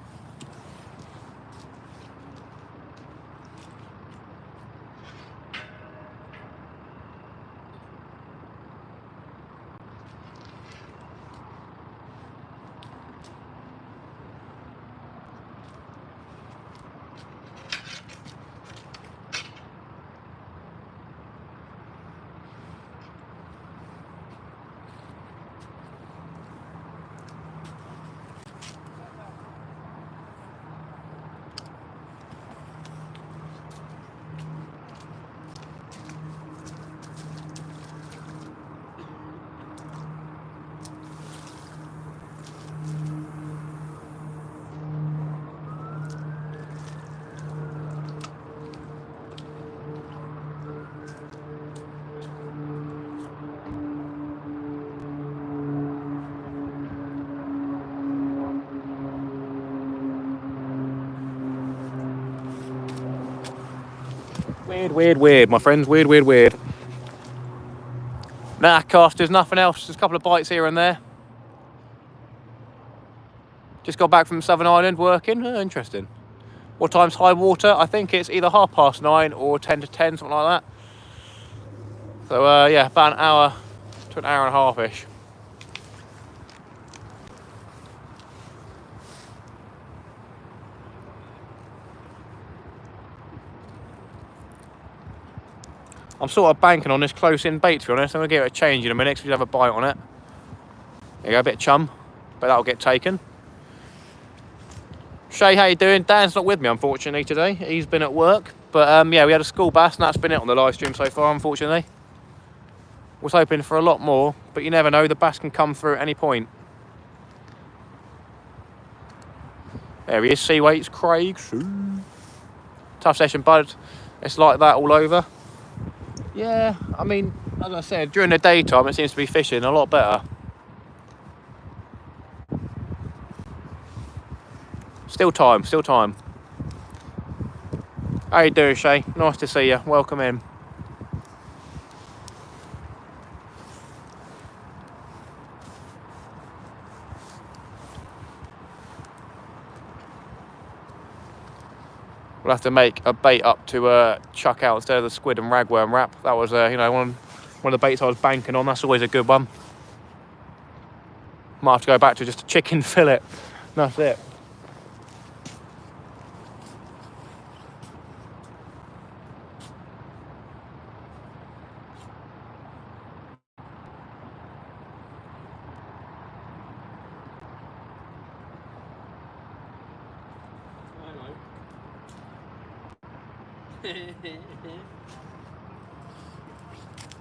Weird, my friends. Weird. Nah, cast, there's nothing else. There's a couple of bites here and there. Just got back from Southern Island working. Oh, interesting. What time's high water? I think it's either 9:30 or 10 to 10, something like that. So, yeah, about an hour to an hour and a half-ish. I'm sort of banking on this close-in bait, to be honest. I'm going to give it a change in a minute, because we have a bite on it. There you go, a bit of chum, but that'll get taken. Shay, how you doing? Dan's not with me, unfortunately, today. He's been at work. But, yeah, we had a school bass, and that's been it on the live stream so far, unfortunately. Was hoping for a lot more, but you never know. The bass can come through at any point. There he is, sea weights, Craig. Tough session, bud. It's like that all over. Yeah, I mean, as I said, during the daytime, it seems to be fishing a lot better. Still time. How you doing, Shay? Nice to see you. Welcome in. We'll have to make a bait up to chuck out instead of the squid and ragworm wrap. That was, you know, one of the baits I was banking on. That's always a good one. Might have to go back to just a chicken fillet. That's it.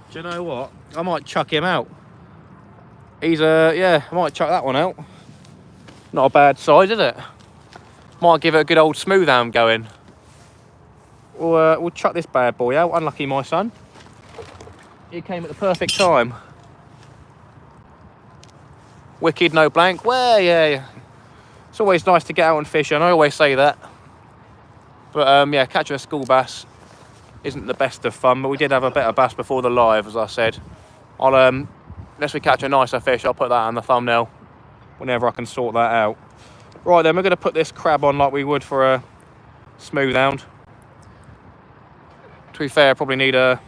Do you know what? I might chuck him out. He's yeah, I might chuck that one out. Not a bad size, is it? Might give it a good old smooth arm going. We'll chuck this bad boy out. Unlucky, my son. He came at the perfect time. Wicked, no blank. Well, yeah. It's always nice to get out and fish, and I always say that. But yeah, catching a school bass isn't the best of fun, but we did have a better bass before the live, as I said. I'll unless we catch a nicer fish, I'll put that on the thumbnail whenever I can sort that out. Right then, we're going to put this crab on like we would for a smooth hound. To be fair, I probably need a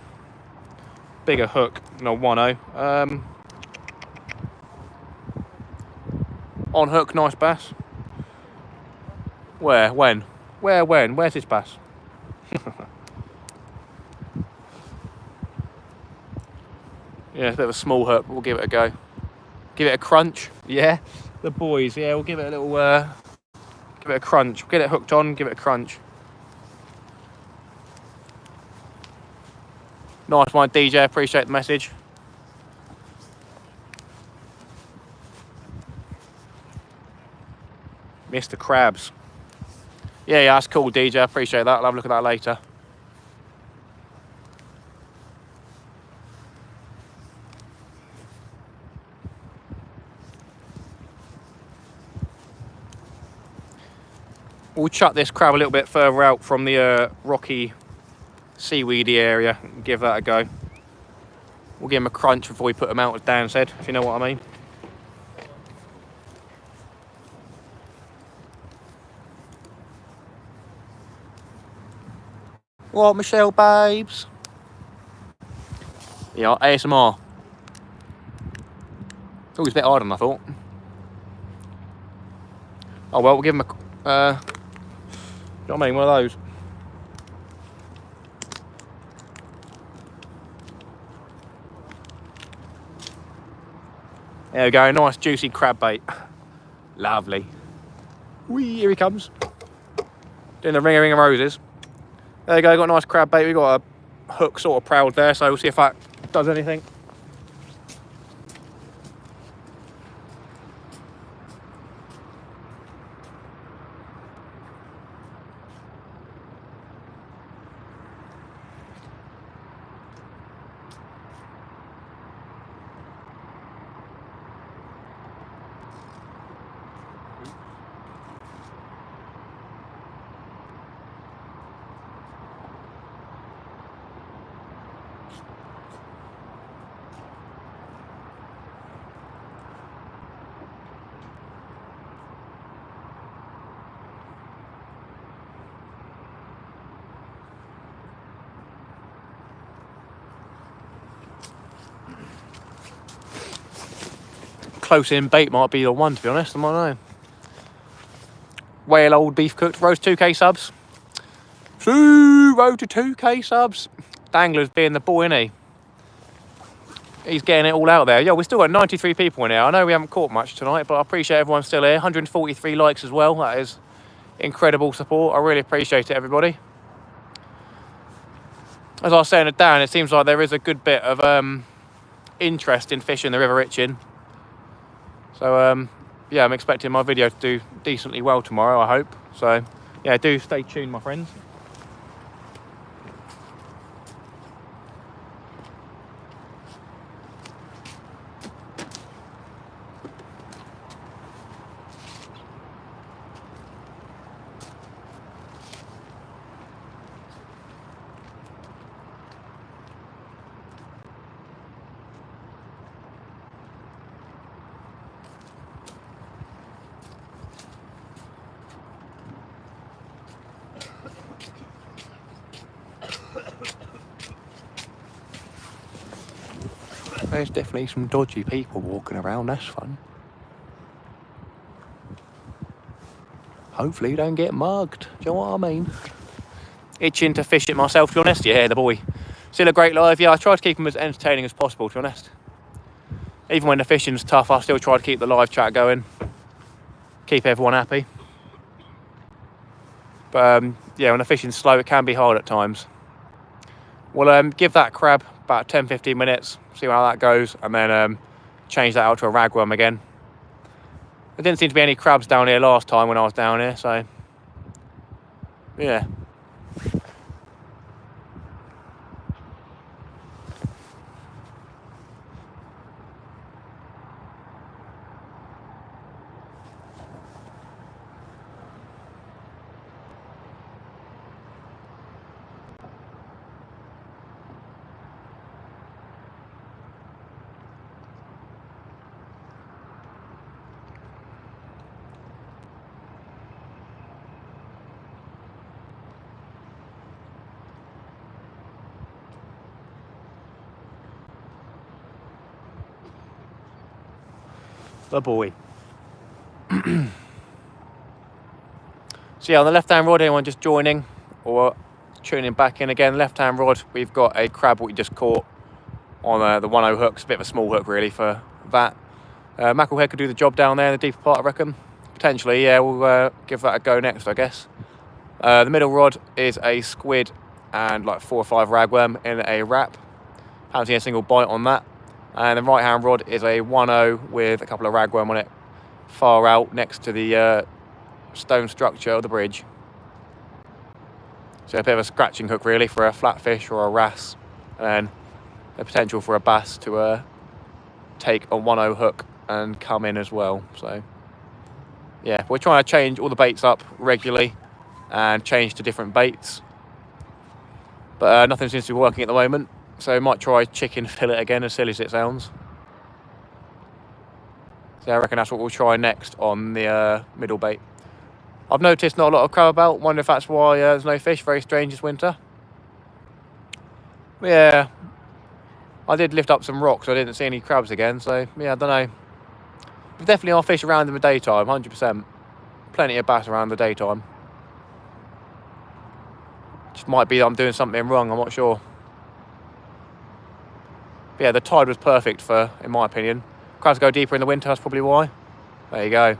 bigger hook than a 1/0. On hook, nice bass. Where? When? Where? When? Where's this bass? Yeah, it's a bit of a small hook, but we'll give it a go. Give it a crunch. Yeah, the boys. Yeah, we'll give it a little, give it a crunch. We'll get it hooked on, give it a crunch. Nice one, DJ. Appreciate the message. Mr. Krabs. Yeah, that's cool, DJ. Appreciate that. I'll have a look at that later. we'll chuck this crab a little bit further out from the rocky, seaweedy area and give that a go. We'll give him a crunch before we put him out, as Dan said, if you know what I mean. What, Michelle, babes? Yeah, ASMR. It's always a bit harder than I thought. Oh well, we'll give him a... you know what I mean, one of those. There we go, nice juicy crab bait. Lovely. Whee, here he comes. Doing the ring of roses. There you go, got a nice crab bait. We've got a hook sort of proud there, so we'll see if that does anything. Close in bait might be the one, to be honest, I might know. Whale old beef cooked, roast 2k subs. Road to 2k subs. Dangler's being the boy, isn't he? He's getting it all out there. Yeah, we've still got 93 people in here. I know we haven't caught much tonight, but I appreciate everyone still here. 143 likes as well. That is incredible support. I really appreciate it, everybody. As I was saying to Dan, it seems like there is a good bit of interest in fishing the River Itchen. So, yeah, I'm expecting my video to do decently well tomorrow, I hope. So, yeah, do stay tuned, my friends. There's definitely some dodgy people walking around, that's fun. Hopefully you don't get mugged, do you know what I mean? Itching to fish it myself, to be honest. Yeah, the boy. Still a great live. Yeah, I try to keep them as entertaining as possible, to be honest. Even when the fishing's tough, I still try to keep the live chat going. Keep everyone happy. But yeah, when the fishing's slow, it can be hard at times. We'll give that crab about 10-15 minutes, see how that goes, and then change that out to a ragworm again. There didn't seem to be any crabs down here last time when I was down here, so yeah. The boy. So yeah, on the left-hand rod, anyone just joining or tuning back in again, left-hand rod, we've got a crab we just caught on the 1.0 hook. It's a bit of a small hook really for that. Mackerelhead could do the job down there in the deeper part, I reckon. Potentially, yeah, we'll give that a go next, I guess. The middle rod is a squid and like 4 or 5 ragworm in a wrap. Haven't seen a single bite on that. And the right hand rod is a 1.0 with a couple of ragworm on it, far out next to the stone structure of the bridge. So a bit of a scratching hook really for a flatfish or a wrasse, and then the potential for a bass to take a 1.0 hook and come in as well. So yeah, we're trying to change all the baits up regularly and change to different baits. But nothing seems to be working at the moment, so might try chicken fillet again, as silly as it sounds. So I reckon that's what we'll try next on the middle bait. I've noticed not a lot of crab about. Wonder if that's why there's no fish. Very strange this winter. But yeah, I did lift up some rocks. So I didn't see any crabs again. So yeah, I don't know. But definitely are fish around in the daytime, 100%. Plenty of bass around the daytime. Just might be that I'm doing something wrong. I'm not sure. But yeah, the tide was perfect for, in my opinion. Crabs go deeper in the winter. That's probably why. There you go.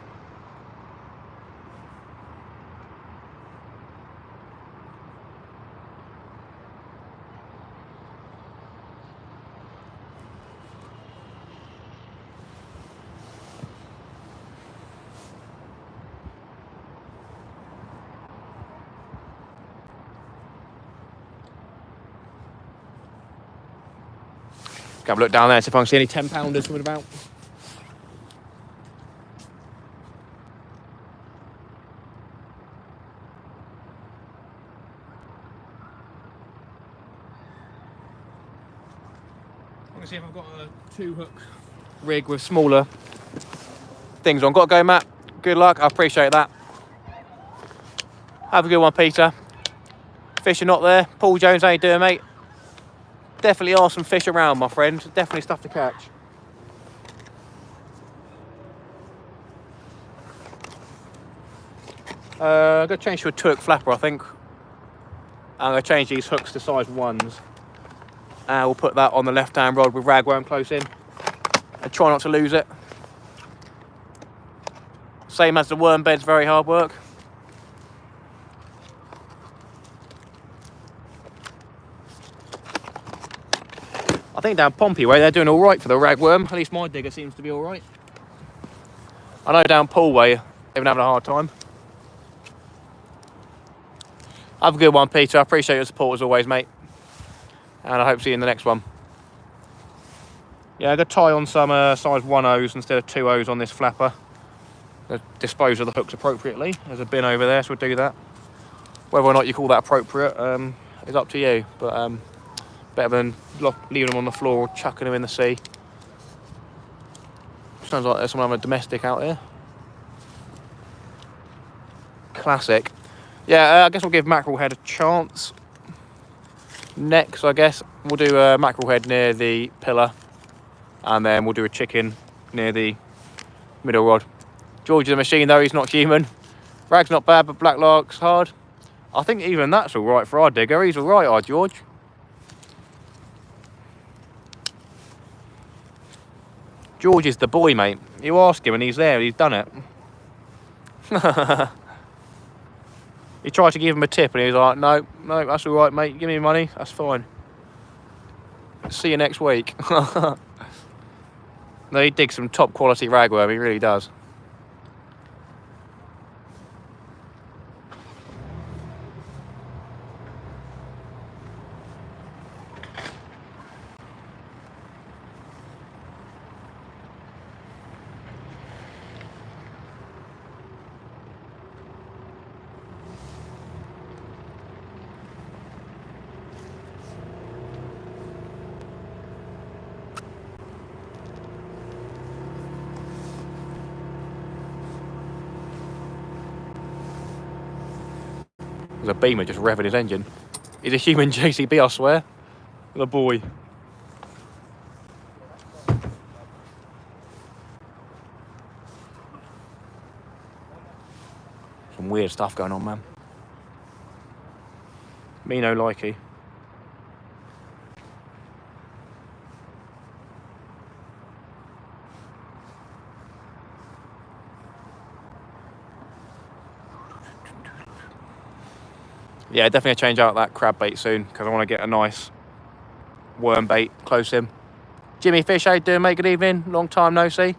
Have a look down there, see if I can see any 10-pounders coming about. I'm going to see if I've got a 2-hook rig with smaller things on. Got to go, Matt. Good luck, I appreciate that. Have a good one, Peter. Fish are not there. Paul Jones, how you doing, mate? Definitely are some fish around, my friend. Definitely stuff to catch. I'm going to change to a 2-hook flapper, I think. I'm going to change these hooks to size 1s. And we'll put that on the left-hand rod with ragworm close in. And try not to lose it. Same as the worm bed's very hard work. I think down Pompey way they're doing all right for the ragworm. At least my digger seems to be all right. I know down Pool way they've been having a hard time. Have a good one, Peter. I appreciate your support as always, mate. And I hope to see you in the next one. Yeah, I'm going to tie on some size 1/0s instead of 2/0s on this flapper. Dispose of the hooks appropriately. There's a bin over there, so we'll do that. Whether or not you call that appropriate is up to you. But better than leaving them on the floor or chucking them in the sea. Sounds like there's someone having a domestic out here. Classic. Yeah, I guess we'll give mackerel head a chance. Next, I guess, we'll do a mackerel head near the pillar. And then we'll do a chicken near the middle rod. George is a machine though, he's not human. Rag's not bad, but black lark's hard. I think even that's all right for our digger. He's all right, our George. George is the boy, mate. You ask him and he's there, he's done it. He tried to give him a tip and he was like, no, that's all right, mate. Give me money, that's fine. See you next week. No, he digs some top quality ragworm, he really does. There's a beamer just revving his engine. He's a human JCB, I swear. The boy. Some weird stuff going on, man. Me no likey. Yeah, definitely change out that crab bait soon because I want to get a nice worm bait close in. Jimmy Fish, how you doing, mate? Good evening. Long time no see.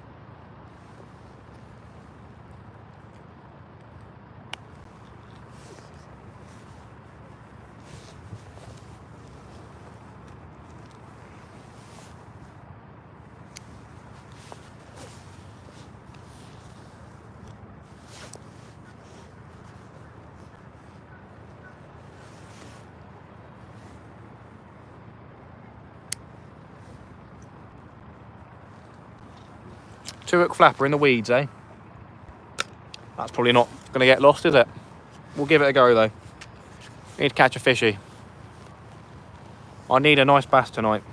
2-hook flapper in the weeds, eh? That's probably not going to get lost, is it? We'll give it a go, though. Need to catch a fishy. I need a nice bass tonight.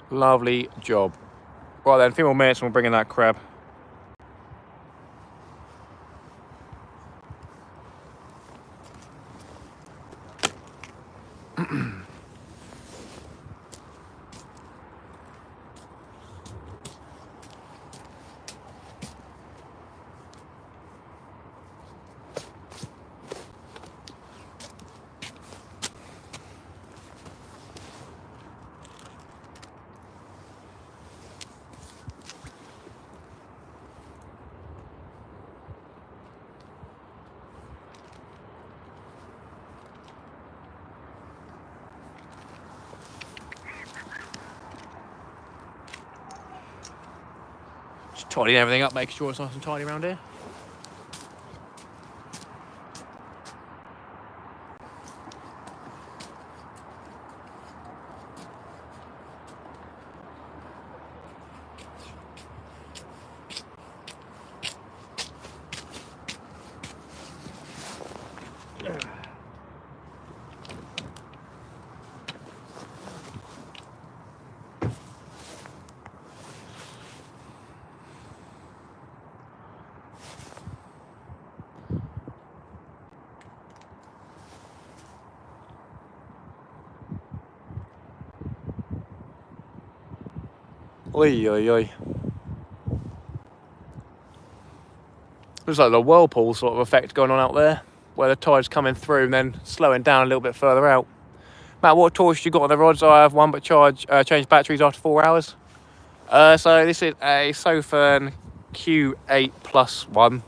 Lovely job. Right then, a few more minutes and we'll bring in that crab. Just tidying everything up, making sure it's nice and tidy around here. Oi, oi, oi. Looks like the whirlpool sort of effect going on out there, where the tide's coming through and then slowing down a little bit further out. Matt, what torch you got on the rods? I have one, but change batteries after 4 hours. So this is a Sofern Q8 Plus one.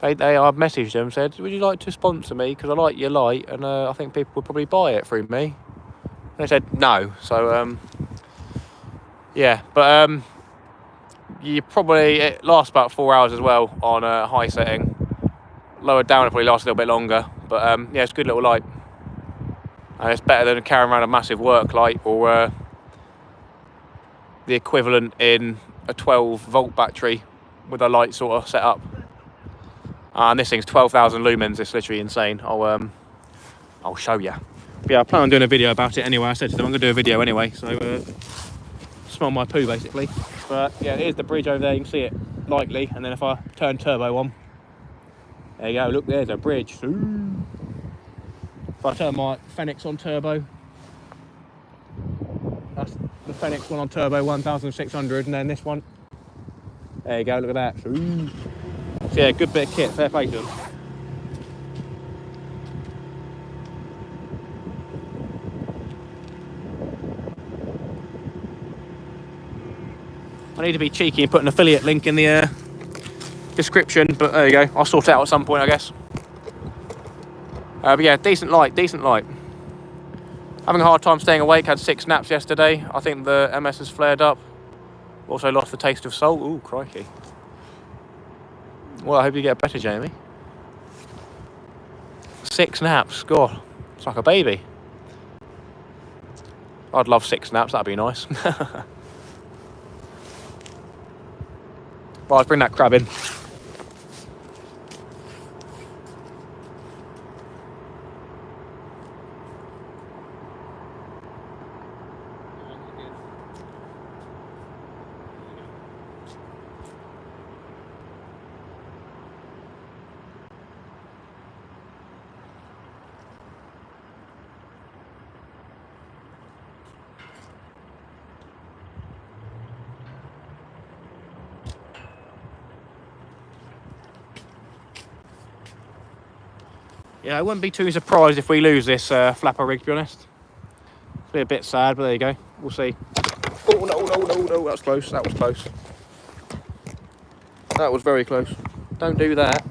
I've messaged them, said, would you like to sponsor me? Because I like your light, and I think people would probably buy it through me. And they said no, so yeah, but it lasts about 4 hours as well on a high setting. Lowered down, it probably lasts a little bit longer, but yeah, it's a good little light. And it's better than carrying around a massive work light or the equivalent in a 12-volt battery with a light sort of set up. And this thing's 12,000 lumens. It's literally insane. I'll show you. But yeah, I plan on doing a video about it anyway. I said to them I'm going to do a video anyway, so smell my poo basically. But yeah, here's the bridge over there. You can see it lightly, and then if I turn turbo on, there you go. Look, there's a bridge. Ooh. If I turn my Fenix on turbo, that's the Fenix one on turbo, 1,600, and then this one, there you go. Look at that. Ooh. So yeah, good bit of kit. Fair play to them. I need to be cheeky and put an affiliate link in the description, but there you go. I'll sort it out at some point, I guess. But yeah, decent light. Having a hard time staying awake. Had 6 naps yesterday. I think the MS has flared up. Also lost the taste of salt. Ooh, crikey. Well, I hope you get better, Jamie. 6 naps. God, it's like a baby. I'd love 6 naps. That'd be nice. Right, let's bring that crab in. Yeah, I wouldn't be too surprised if we lose this flapper rig, to be honest. It's be a bit sad, but there you go. We'll see. Oh, no, that was close, that was close. That was very close. Don't do that.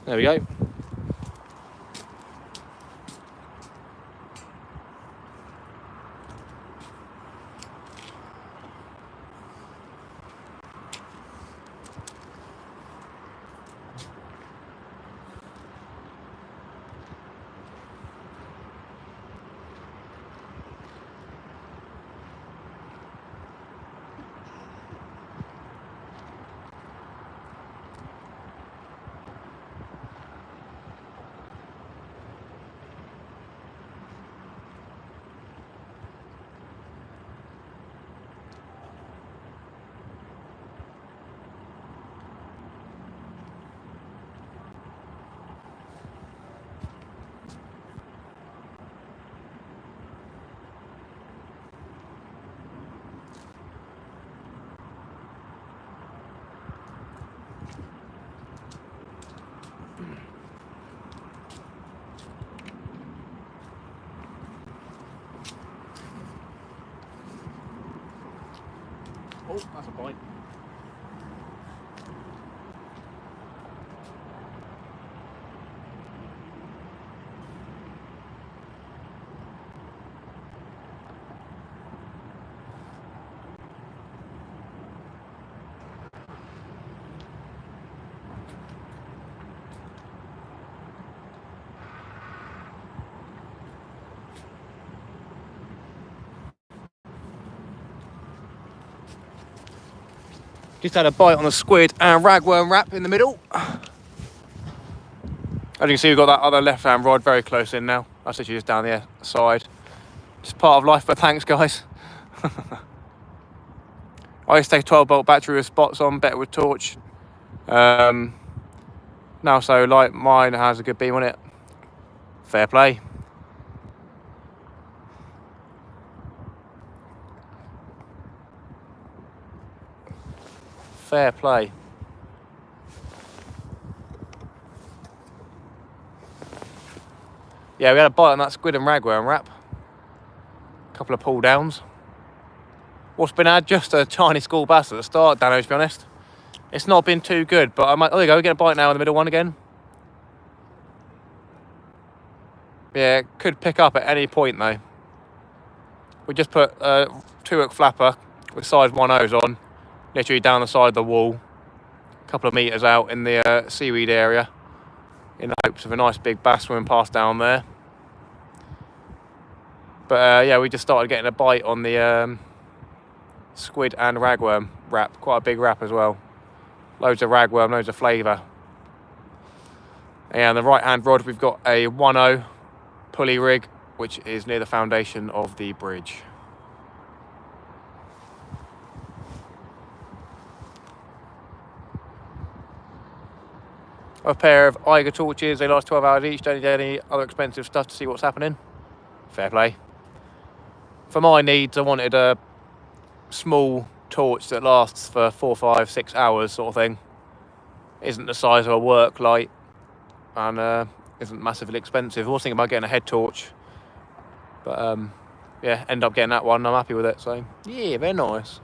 There we go. Oh, that's a bite. Just had a bite on the squid and ragworm wrap in the middle. As you can see, we've got that other left-hand rod very close in now. That's literally just down the side. Just part of life, but thanks, guys. I used to take a 12-volt battery with spots on, better with torch. Now, so like mine has a good beam on it. Fair play. Fair play. Yeah, we had a bite on that squid and ragworm wrap. A couple of pull downs. What's been had? Just a tiny school bass at the start, Dano, to be honest. It's not been too good, but I might. Oh, there you go, we get a bite now in the middle one again. Yeah, it could pick up at any point though. We just put a 2-hook flapper with size 1/0s on, literally down the side of the wall, a couple of metres out in the seaweed area, in the hopes of a nice big bass swimming past down there. But yeah, we just started getting a bite on the squid and ragworm wrap, quite a big wrap as well. Loads of ragworm, loads of flavour. And the right hand rod, we've got a 1/0 pulley rig, which is near the foundation of the bridge. A pair of Eiger torches, they last 12 hours each, don't need any other expensive stuff to see what's happening. Fair play. For my needs, I wanted a small torch that lasts for 4, 5, 6 hours sort of thing. Isn't the size of a work light and isn't massively expensive. I was thinking about getting a head torch, but yeah, end up getting that one. I'm happy with it, so yeah, very nice.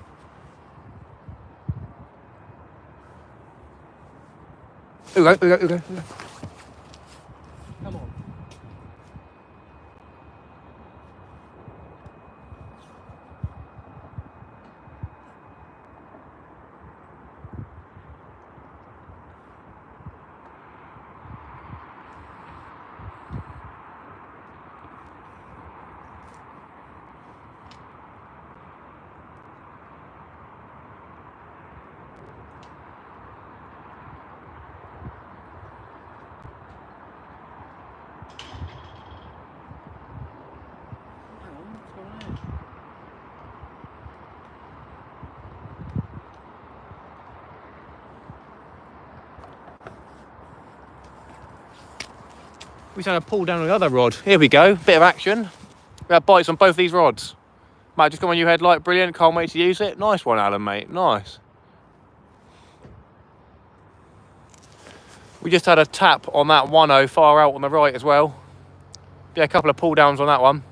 Here we go. Come on. We had a pull down on the other rod. Here we go, bit of action. We had bites on both these rods. Mate, just got my new headlight, brilliant, can't wait to use it. Nice one, Alan, mate, nice. We just had a tap on that 1.0 far out on the right as well. Yeah, a couple of pull downs on that one.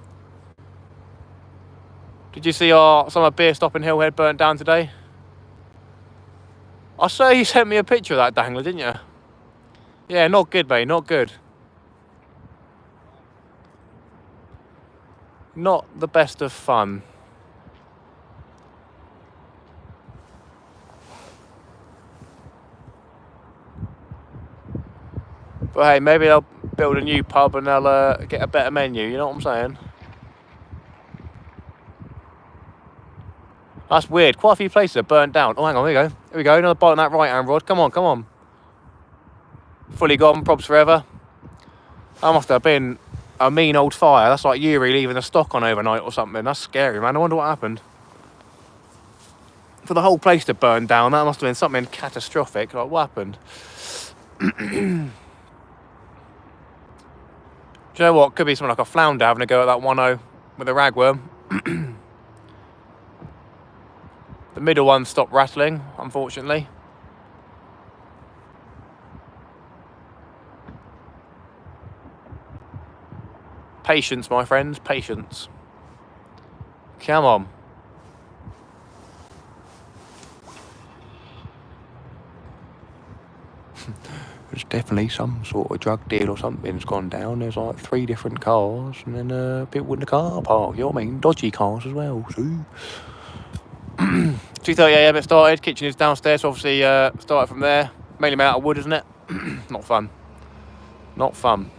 Did you see some of our beer stop in Hillhead burnt down today? I saw you sent me a picture of that dangler, didn't you? Yeah, not good, mate, not good. Not the best of fun. But hey, maybe they'll build a new pub and they'll get a better menu, you know what I'm saying? That's weird, quite a few places are burnt down. Oh, hang on, here we go. Here we go, another bite on that right-hand rod. Come on, come on. Fully gone, probs forever. That must have been a mean old fire. That's like you leaving the stock on overnight or something. That's scary, man. I wonder what happened. For the whole place to burn down, that must have been something catastrophic. Like, what happened? Do you know what? Could be something like a flounder having a go at that 1.0 with a ragworm. The middle one stopped rattling, unfortunately. Patience, my friends, patience. Come on. There's definitely some sort of drug deal or something's gone down. There's like 3 different cars and then people in the car park, you know what I mean? Dodgy cars as well, see? 2:30 AM it started, kitchen is downstairs, obviously started from there. Mainly made out of wood, isn't it? Not fun. Not fun.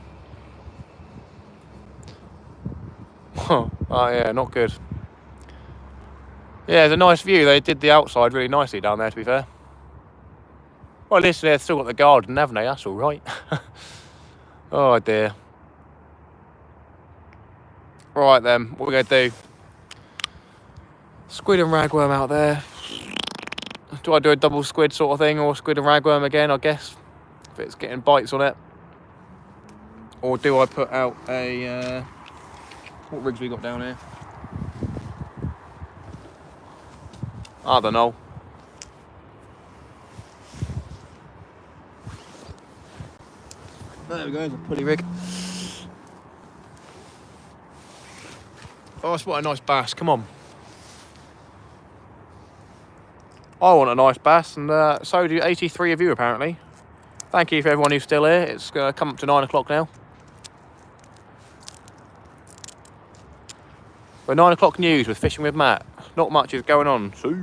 Oh yeah, not good. Yeah, it's a nice view. They did the outside really nicely down there, to be fair. Well, at least they've still got the garden, haven't they? That's all right. Oh dear. Right then, what we're going to do? Squid and ragworm out there. Do I do a double squid sort of thing, or squid and ragworm again, I guess, if it's getting bites on it? Or do I put out a... what rigs we got down here? I don't know. There we go, there's a pulley rig. Oh, what a nice bass, come on. I want a nice bass, and so do 83 of you apparently. Thank you for everyone who's still here. It's come up to 9 o'clock now. We're 9 o'clock news with Fishing with Matt. Not much is going on, so.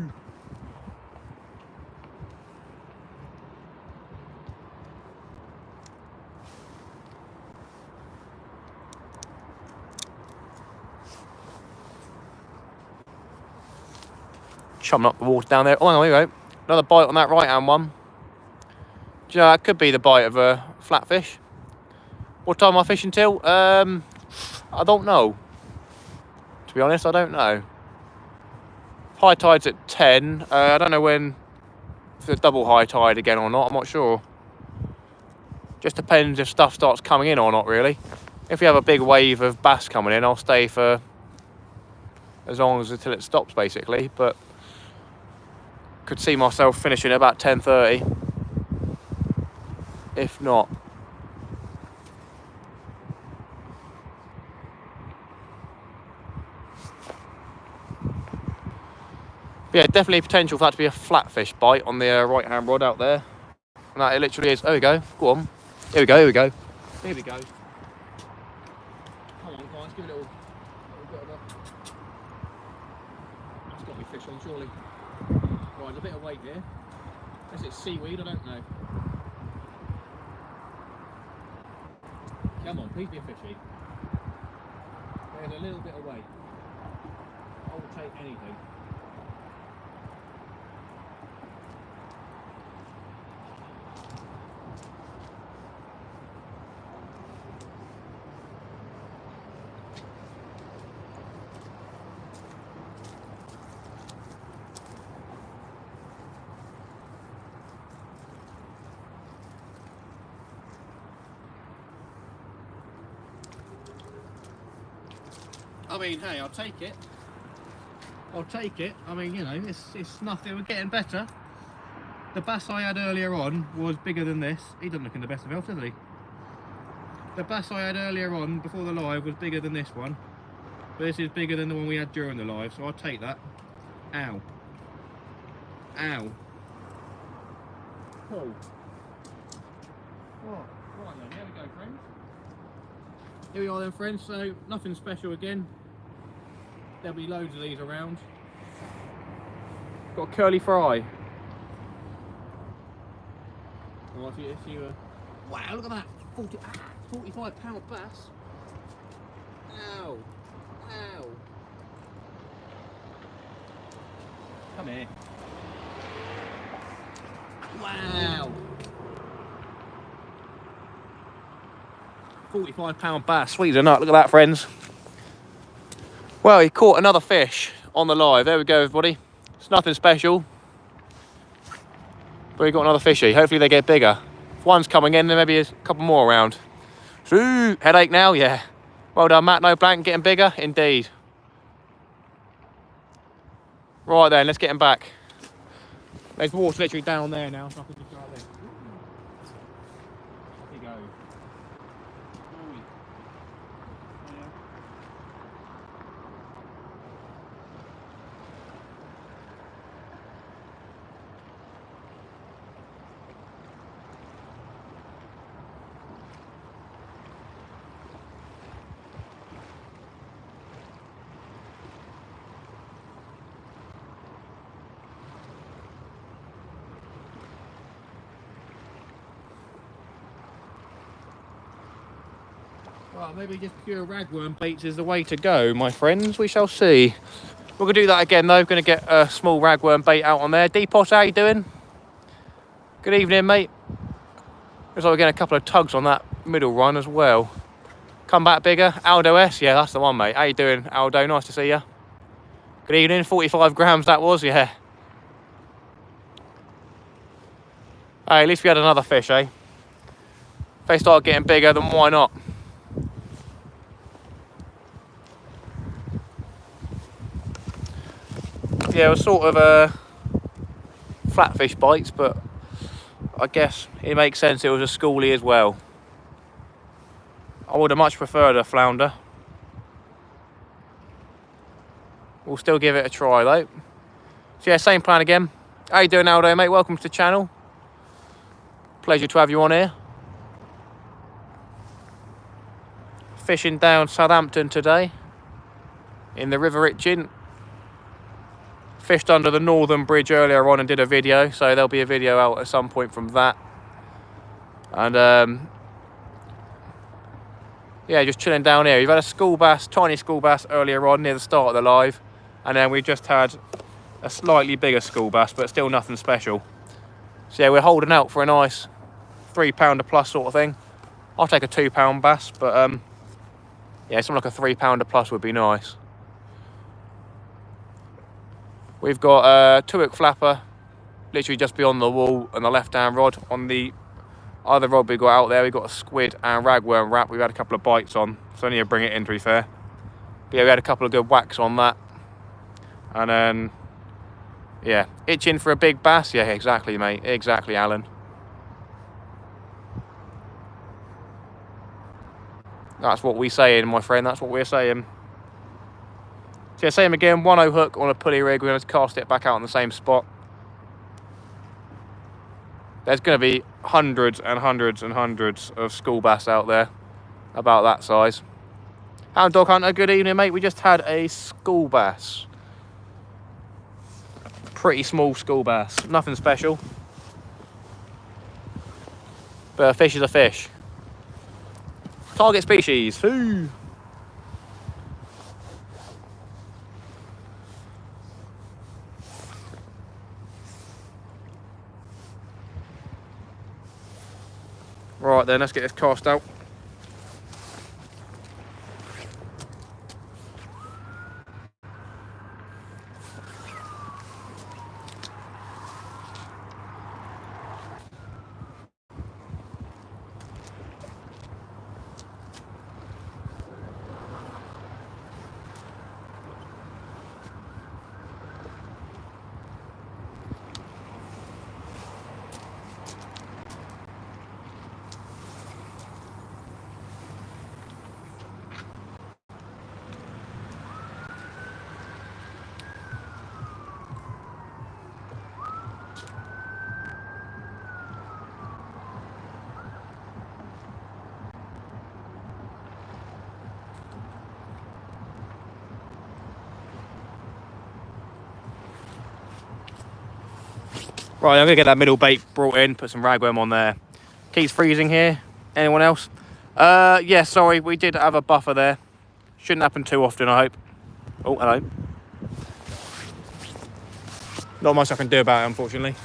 Chumming up the water down there. Oh, hang on, here we go. Another bite on that right-hand one. Do you know, that could be the bite of a flatfish. What time am I fishing till? I don't know. To be honest, I don't know. High tide's at 10. I don't know when, if it's a double high tide again or not. I'm not sure. Just depends if stuff starts coming in or not, really. If we have a big wave of bass coming in, I'll stay for as long as until it stops, basically. But could see myself finishing at about 10:30. If not. But yeah, definitely potential for that to be a flatfish bite on the right-hand rod out there. And that it literally is. There we go. Go on. Here we go. Here we go. Here we go. Come on, guys. Give it a little bit of a... That's got to be fish on, surely. Right, there's a bit of weight here. Unless it's seaweed, I don't know. Come on, please be a fishy. There's a little bit of weight. I will take anything. I mean, hey, I'll take it. I'll take it. I mean, you know, it's nothing. We're getting better. The bass I had earlier on was bigger than this. He doesn't look in the best of health, does he? The bass I had earlier on before the live was bigger than this one. But this is bigger than the one we had during the live, so I'll take that. Ow. Ow. Cool. Right then, here we go, friends. Here we are then, friends, so nothing special again. There'll be loads of these around. Got a curly fry. Well, wow, look at that. 45-pound bass. Ow. Ow. Come here. Wow. 45-pound bass. Sweet as a nut. Look at that, friends. Well, he caught another fish on the live. There we go, everybody. It's nothing special. But we got another fishy. Hopefully they get bigger. If one's coming in, then maybe there's a couple more around. Ooh, headache now, yeah. Well done, Matt. No blank, getting bigger, indeed. Right then, let's get him back. There's water literally down there now, so I can just go out there. Here you go. Well, maybe just pure ragworm baits is the way to go, my friends. We shall see. We're going to do that again, though. We're going to get a small ragworm bait out on there. Depot, how you doing? Good evening, mate. Looks like we're getting a couple of tugs on that middle run as well. Come back bigger. Aldo S. Yeah, that's the one, mate. How you doing, Aldo? Nice to see you. Good evening. 45 grams that was, yeah. Hey, at least we had another fish, eh? If they start getting bigger, then why not? Yeah, it was sort of flatfish bites, but I guess it makes sense it was a schoolie as well. I would have much preferred a flounder. We'll still give it a try though. So yeah, same plan again. How you doing, Aldo, mate? Welcome to the channel. Pleasure to have you on here. Fishing down Southampton today in the River Itchen. Fished under the Northern Bridge earlier on and did a video, so there'll be a video out at some point from that. And yeah, just chilling down here. We've had a school bass, tiny school bass earlier on near the start of the live, and then we just had a slightly bigger school bass, but still nothing special. So yeah, we're holding out for a nice 3-pounder plus sort of thing. I'll take a 2-pound bass, but yeah, something like a 3-pounder plus would be nice. We've got a 2-hook flapper, literally just beyond the wall, and the left-hand rod. On the other rod we got out there, we've got a squid and ragworm wrap. We've had a couple of bites on, so I need to bring it in, to be fair. But yeah, we had a couple of good whacks on that. And then, yeah, itching for a big bass. Yeah, exactly, mate. Exactly, Alan. That's what we're saying, my friend. That's what we're saying. So yeah, same again, 1/0 hook on a pulley rig. We're going to cast it back out on the same spot. There's going to be hundreds and hundreds and hundreds of school bass out there about that size. Hound Dog Hunter, good evening, mate. We just had a school bass. Pretty small school bass. Nothing special. But a fish is a fish. Target species. Ooh. Right then, let's get this cast out. Right, I'm gonna get that middle bait brought in, put some ragworm on there. Keeps freezing here. Anyone else? Yeah, sorry, we did have a buffer there. Shouldn't happen too often, I hope. Oh, hello. Not much I can do about it, unfortunately.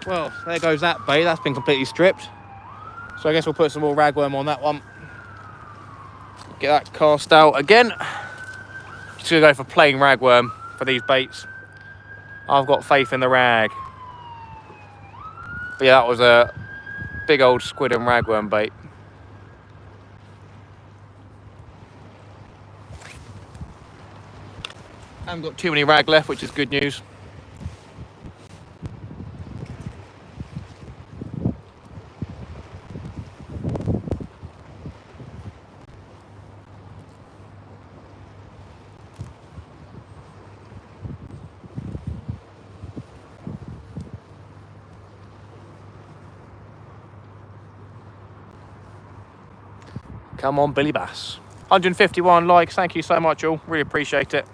Well, there goes that bait. That's been completely stripped. So I guess we'll put some more ragworm on that one. Get that cast out again. Just gonna go for plain ragworm for these baits. I've got faith in the rag. But yeah, that was a big old squid and ragworm bait. I haven't got too many rag left, which is good news. Come on, Billy Bass. 151 likes, thank you so much all, really appreciate it.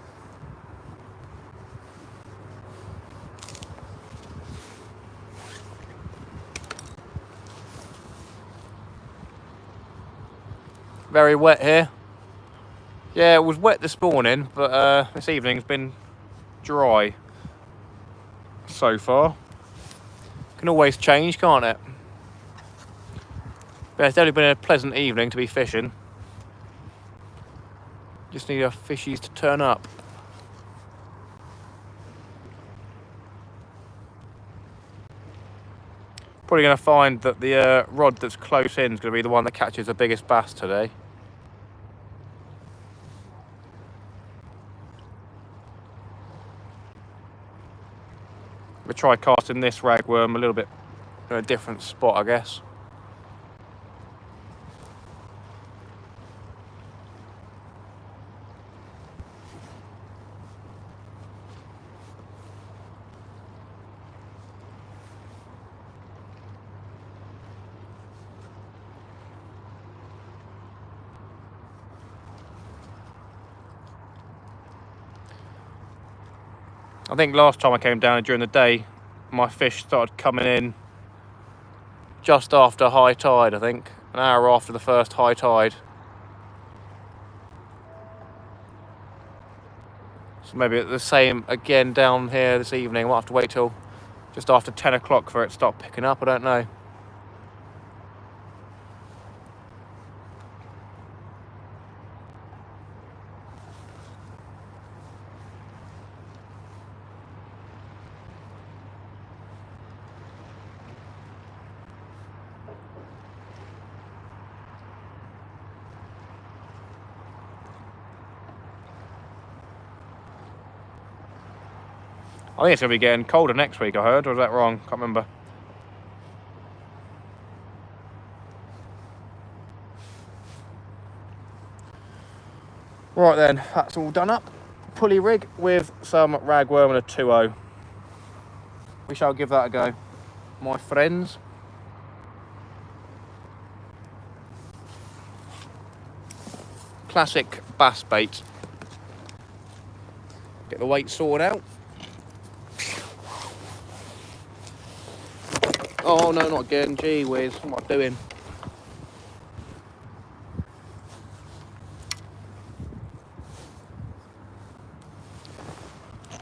Very wet here. Yeah, it was wet this morning, but this evening's been dry so far. Can always change, can't it? But it's definitely been a pleasant evening to be fishing. Just need our fishies to turn up. Probably going to find that the rod that's close in is going to be the one that catches the biggest bass today. We'll try casting this ragworm a little bit in a different spot, I guess. I think last time I came down during the day, my fish started coming in just after high tide, I think. An hour after the first high tide. So maybe the same again down here this evening. We'll have to wait till just after 10 o'clock for it to start picking up, I don't know. I think it's going to be getting colder next week, I heard, or is that wrong? Can't remember. Right then, that's all done up. Pulley rig with some ragworm and a 2.0. We shall give that a go, my friends. Classic bass bait. Get the weight sorted out. Oh no, not again. Gee whiz, what am I doing?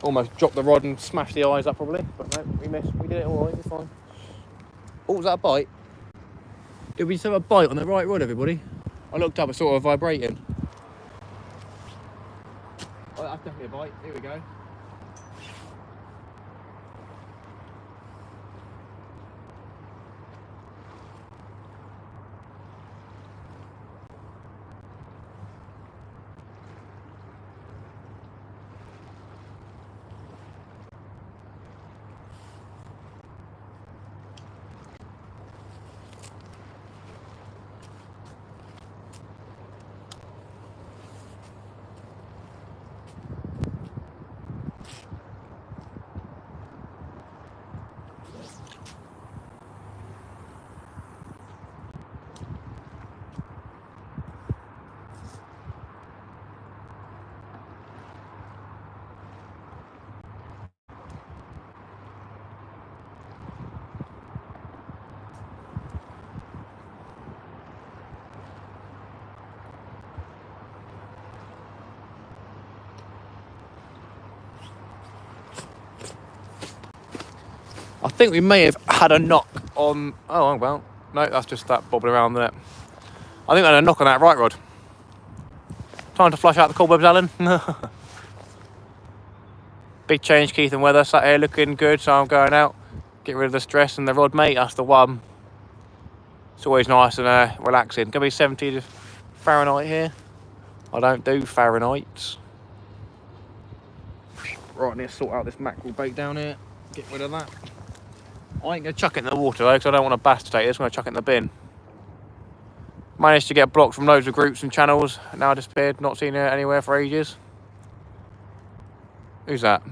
Almost dropped the rod and smashed the eyes up probably, but no, we missed. We did it all right, we're fine. Oh, was that a bite? Did we just have a bite on the right rod, everybody? I looked up, it's sort of vibrating. Oh, that's definitely a bite. Here we go. I think we may have had a knock on... Oh, well, no, that's just that bobbling around there. I think I had a knock on that right rod. Time to flush out the cobwebs, Alan. Big change, Keith and weather. Sat here looking good, so I'm going out. Get rid of the stress and the rod, mate. That's the one. It's always nice and relaxing. Gonna be 70 Fahrenheit here. I don't do Fahrenheits. Right, I need to sort out this mackerel bait down here. Get rid of that. I ain't gonna chuck it in the water though, because I don't want a bass to take this. I'm gonna chuck it in the bin. Managed to get blocked from loads of groups and channels. Now disappeared. Not seen it anywhere for ages. Who's that?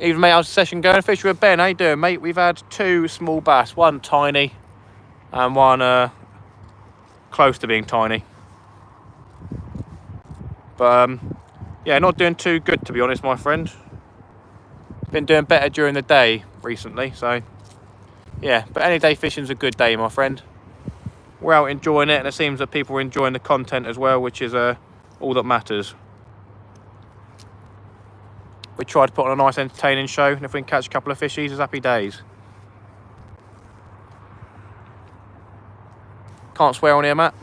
Even mate, how's the session going? Fish with Ben, how you doing, mate? We've had 2 small bass, one tiny and one close to being tiny. But yeah, not doing too good to be honest, my friend. Been doing better during the day recently, so yeah. But any day fishing's a good day, my friend. We're out enjoying it, and it seems that people are enjoying the content as well, which is all that matters. We try to put on a nice entertaining show, and if we can catch a couple of fishies, it's happy days. Can't swear on here, Matt.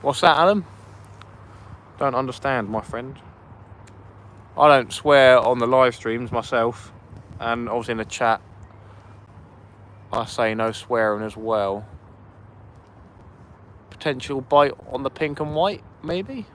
What's that, Alan? Don't understand, my friend. I don't swear on the live streams myself, and obviously in the chat I say no swearing as well. Potential bite on the pink and white, maybe?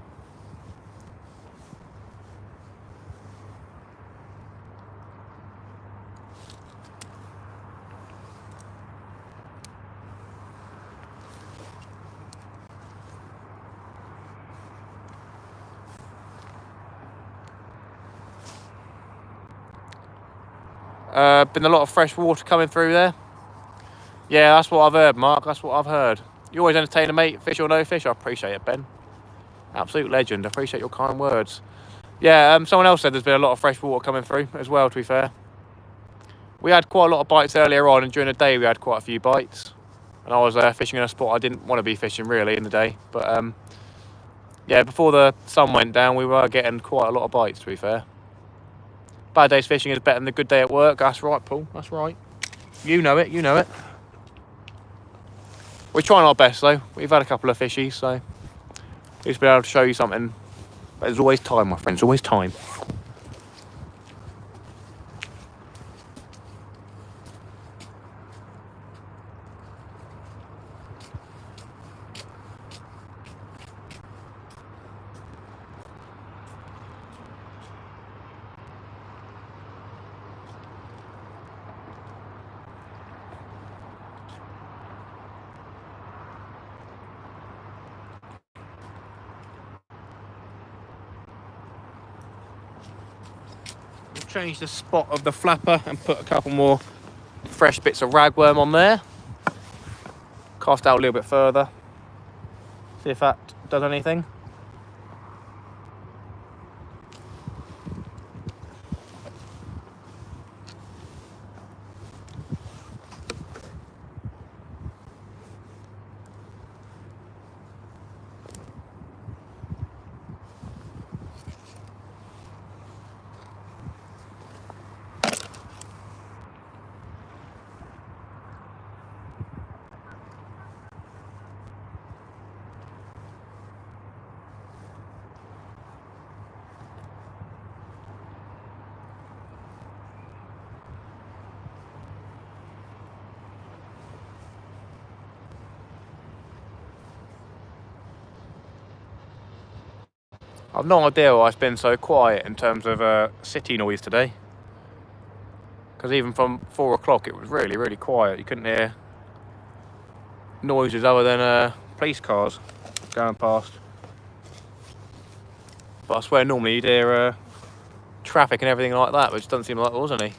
Been a lot of fresh water coming through there. Yeah, that's what I've heard, Mark. That's what I've heard. You always entertain a mate, fish or no fish. I appreciate it, Ben. Absolute legend. I appreciate your kind words. Yeah, someone else said there's been a lot of fresh water coming through as well, to be fair. We had quite a lot of bites earlier on, and during the day we had quite a few bites. And I was fishing in a spot I didn't want to be fishing really in the day. But yeah, before the sun went down, we were getting quite a lot of bites, to be fair. Bad day's fishing is better than a good day at work. That's right, Paul. That's right. You know it. You know it. We're trying our best, though. We've had a couple of fishies, so we've been able to show you something. But there's always time, my friends. Always time. Change the spot of the flapper and put a couple more fresh bits of ragworm on there. Cast out a little bit further. See if that does anything. I've no idea why it's been so quiet in terms of city noise today. Because even from 4 o'clock it was really, really quiet. You couldn't hear noises other than police cars going past. But I swear normally you'd hear traffic and everything like that, which doesn't seem like there was any.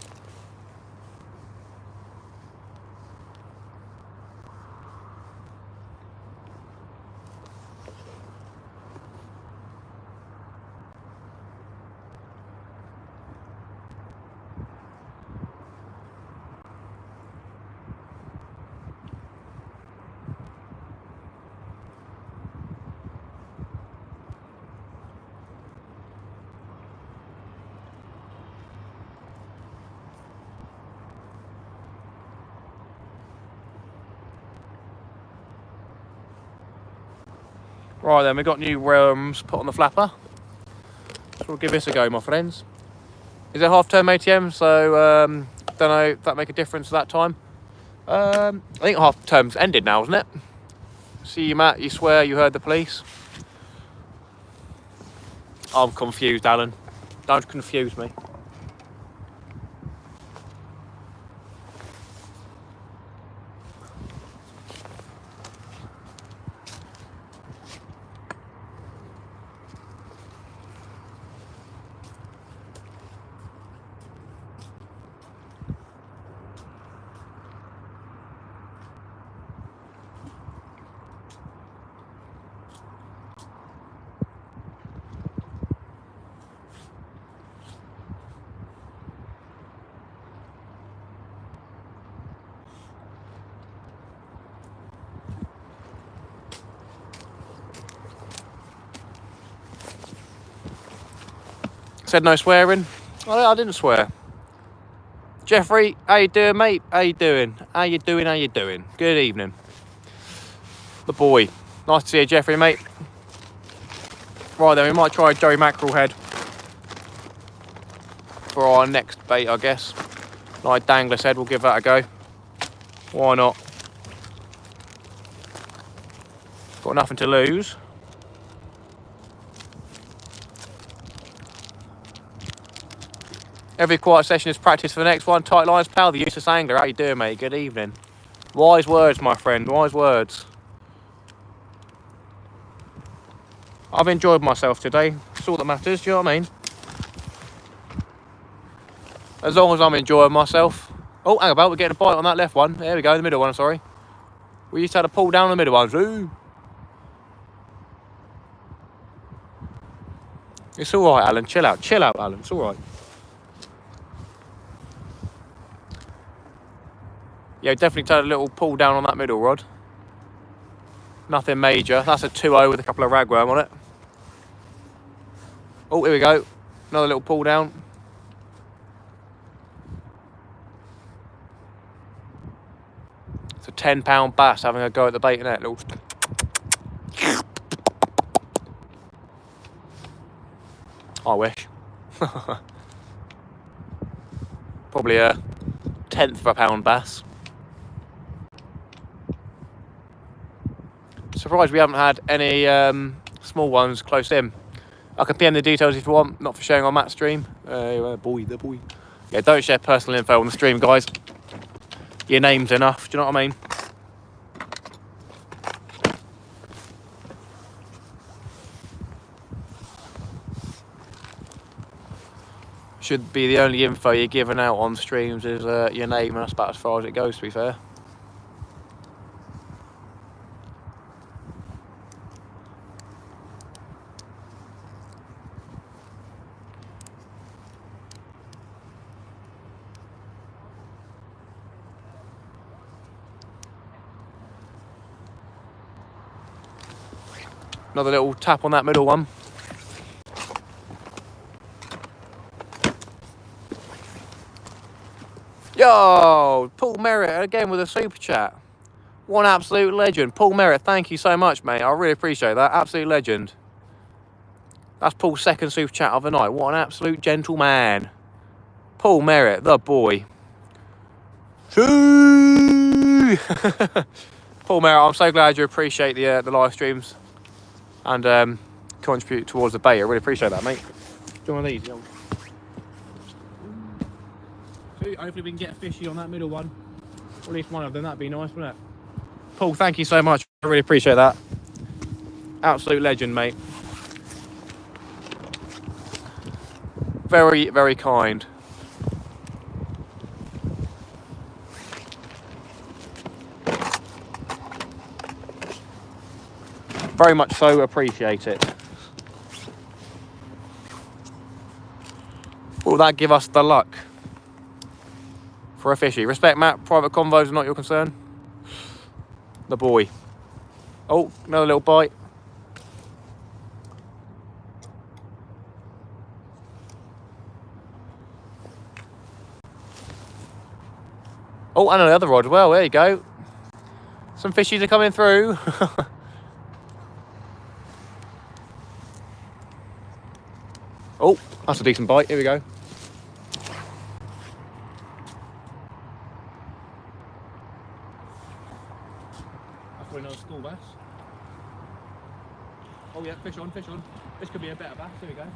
Right then, we've got new worms put on the flapper. So we'll give this a go, my friends. Is it half-term ATM? So, don't know if that make a difference at that time. I think half-term's ended now, isn't it? See you, Matt, you swear you heard the police? I'm confused, Alan. Don't confuse me. Said no swearing. I didn't swear. Jeffrey, how you doing, mate? How you doing? How you doing? How you doing? Good evening. The boy. Nice to see you, Jeffrey, mate. Right then, we might try a Joey Mackerel head for our next bait, I guess. Like Dangler's head, we'll give that a go. Why not? Got nothing to lose. Every quiet session is practice for the next one. Tight lines, pal, the useless angler. How you doing, mate? Good evening. Wise words, my friend. Wise words. I've enjoyed myself today. That's all that matters. Do you know what I mean? As long as I'm enjoying myself. Oh, hang about. We're getting a bite on that left one. There we go. The middle one, sorry. We used to have to pull down the middle ones. Ooh. It's all right, Alan. Chill out. Chill out, Alan. It's all right. Yeah, definitely take a little pull down on that middle rod. Nothing major. That's a 2-0 with a couple of ragworm on it. Oh, here we go. Another little pull down. It's a 10-pound bass having a go at the bait net. Little. I wish. Probably a 1/10 of a pound bass. Surprised we haven't had any small ones close in. I can PM the details if you want, not for sharing on Matt's stream. The boy. Yeah, don't share personal info on the stream, guys. Your name's enough, do you know what I mean? Should be the only info you're giving out on streams is your name, and that's about as far as it goes, to be fair. Another little tap on that middle one. Yo, Paul Merritt again with a super chat. One absolute legend. Paul Merritt, thank you so much, mate. I really appreciate that. Absolute legend. That's Paul's second super chat of the night. What an absolute gentleman. Paul Merritt, the boy. Paul Merritt, I'm so glad you appreciate the live streams and contribute towards the bait. I really appreciate that, mate. Do one of these, yo. Hopefully we can get a fishy on that middle one. Or at least one of them. That'd be nice, wouldn't it? Paul, thank you so much. I really appreciate that. Absolute legend, mate. Very, very kind. Very much so appreciate it. Will that give us the luck for a fishy? Respect, Matt. Private convos are not your concern. The boy. Oh, another little bite. Oh, and another rod as well. There you go. Some fishies are coming through. Oh, that's a decent bite. Here we go. That's probably another school bass. Oh yeah, fish on, fish on. This could be a better bass. Here we go.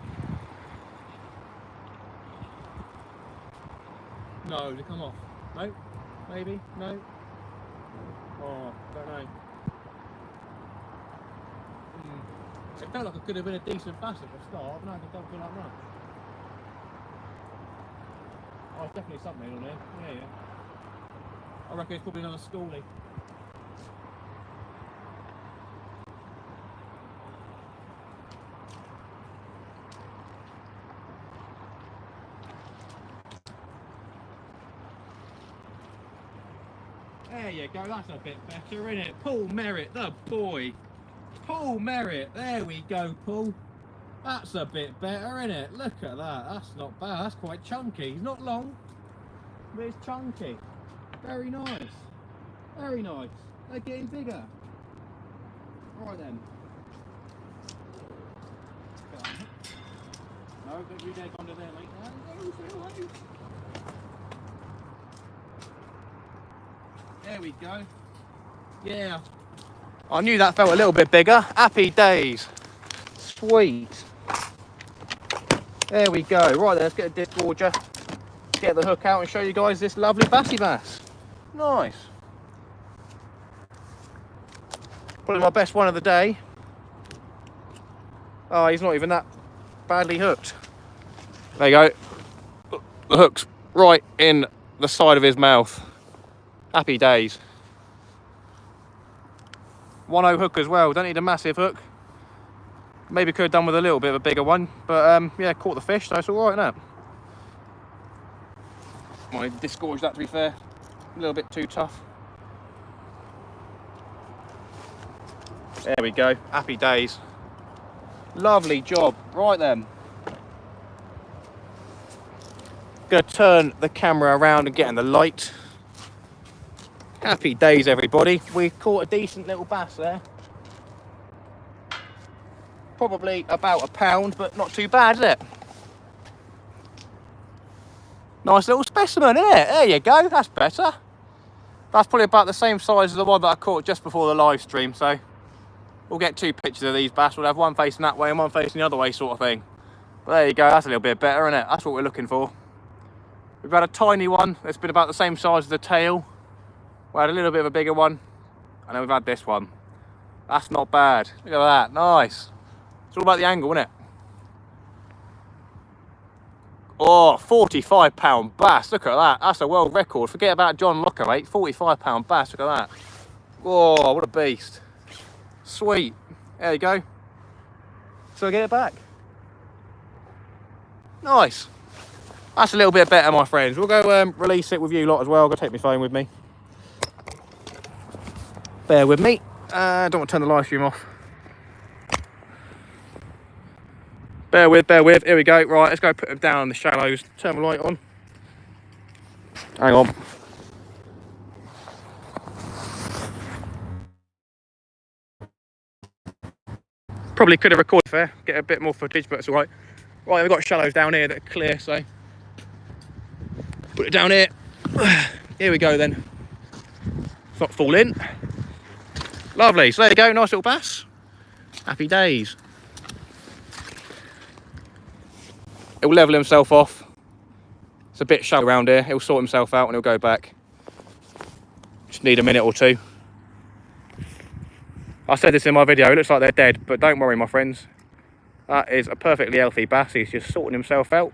No, they come off. No? Maybe? No? Oh, don't know. It felt like it could have been a decent bass at the start, but no, I don't feel like that. Oh, there's definitely something on there. Yeah, yeah. I reckon it's probably another schoolie. There you go, that's a bit better, isn't it? Paul Merritt, the boy. Paul Merritt, there we go, Paul. That's a bit better, isn't it? Look at that, that's not bad, that's quite chunky. He's not long, but it's chunky. Very nice, very nice. They're getting bigger. Right then. No, don't you dare go under there, mate. There we go. Yeah. I knew that felt a little bit bigger. Happy days. Sweet. There we go. Right then, let's get a disgorger. Get the hook out and show you guys this lovely bassy bass. Nice. Probably my best one of the day. Oh, he's not even that badly hooked. There you go. The hook's right in the side of his mouth. Happy days. 1-0 hook as well, don't need a massive hook. Maybe could have done with a little bit of a bigger one, but yeah, caught the fish, so it's alright, isn't it? Might disgorge that, to be fair. A little bit too tough. There we go, happy days. Lovely job, right then. Gonna turn the camera around and get in the light. Happy days, everybody. We caught a decent little bass there. Probably about a pound, but not too bad, is it? Nice little specimen, isn't it? There you go, that's better. That's probably about the same size as the one that I caught just before the live stream, so we'll get 2 pictures of these bass. We'll have one facing that way and one facing the other way, sort of thing. But there you go, that's a little bit better, isn't it? That's what we're looking for. We've had a tiny one that's been about the same size as the tail. We had a little bit of a bigger one, and then we've had this one. That's not bad. Look at that, nice. It's all about the angle, isn't it? Oh, 45-pound bass, look at that. That's a world record. Forget about John Locker, mate. 45-pound bass, look at that. Oh, what a beast. Sweet. There you go. So I get it back. Nice. That's a little bit better, my friends. We'll go release it with you lot as well. I'll go take my phone with me. Bear with me. Don't want to turn the live stream off. Bear with. Here we go. Right, let's go put them down in the shallows. Turn the light on. Hang on. Probably could have recorded there. Get a bit more footage, but it's all right. Right, we've got shallows down here that are clear, so put it down here. Here we go then. It's not falling. Lovely, so there you go, nice little bass. Happy days. He'll level himself off. It's a bit shallow around here. He'll sort himself out and he'll go back. Just need a minute or two. I said this in my video, it looks like they're dead, but don't worry, my friends. That is a perfectly healthy bass. He's just sorting himself out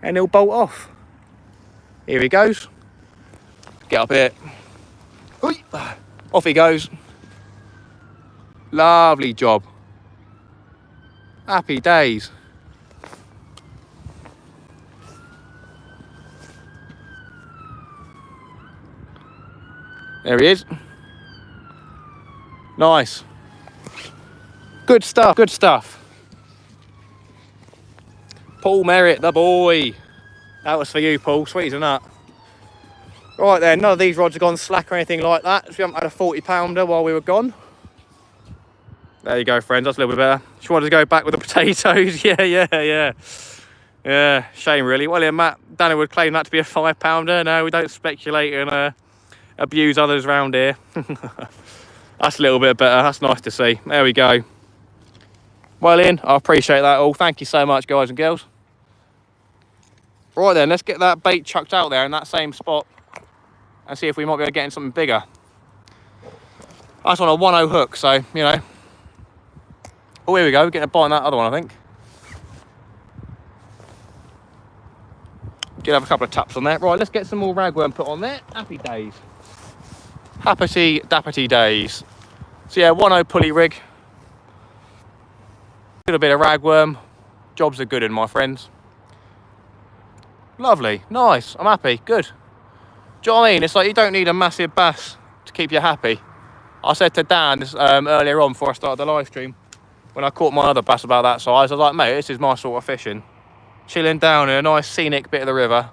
and he'll bolt off. Here he goes. Get up here. Off he goes. Lovely job. Happy days. There he is. Nice. Good stuff, good stuff. Paul Merritt, the boy. That was for you, Paul. Sweet as a nut. Right then, none of these rods have gone slack or anything like that. So we haven't had a 40-pounder while we were gone. There you go, friends. That's a little bit better. Just wanted to go back with the potatoes. Yeah, shame really. Well, yeah, Matt, Danny would claim that to be a 5-pounder. No, we don't speculate and abuse others around here. That's a little bit better. That's nice to see. There we go. Well, Ian, I appreciate that all. Thank you so much, guys and girls. Right then, let's get that bait chucked out there in that same spot and see if we might be able to get in something bigger. That's on a 1-0 hook, so, you know. Oh, here we go. We're getting a bite on that other one, I think. Did have a couple of taps on there. Right, let's get some more ragworm put on there. Happy days. Happy dappity days. So yeah, 1-0 pulley rig. A bit of ragworm. Jobs are good in, my friends. Lovely, nice. I'm happy. Good. Do you know what I mean? It's like you don't need a massive bass to keep you happy. I said to Dan this, earlier on before I started the live stream, when I caught my other bass about that size, I was like, mate, this is my sort of fishing. Chilling down in a nice scenic bit of the river,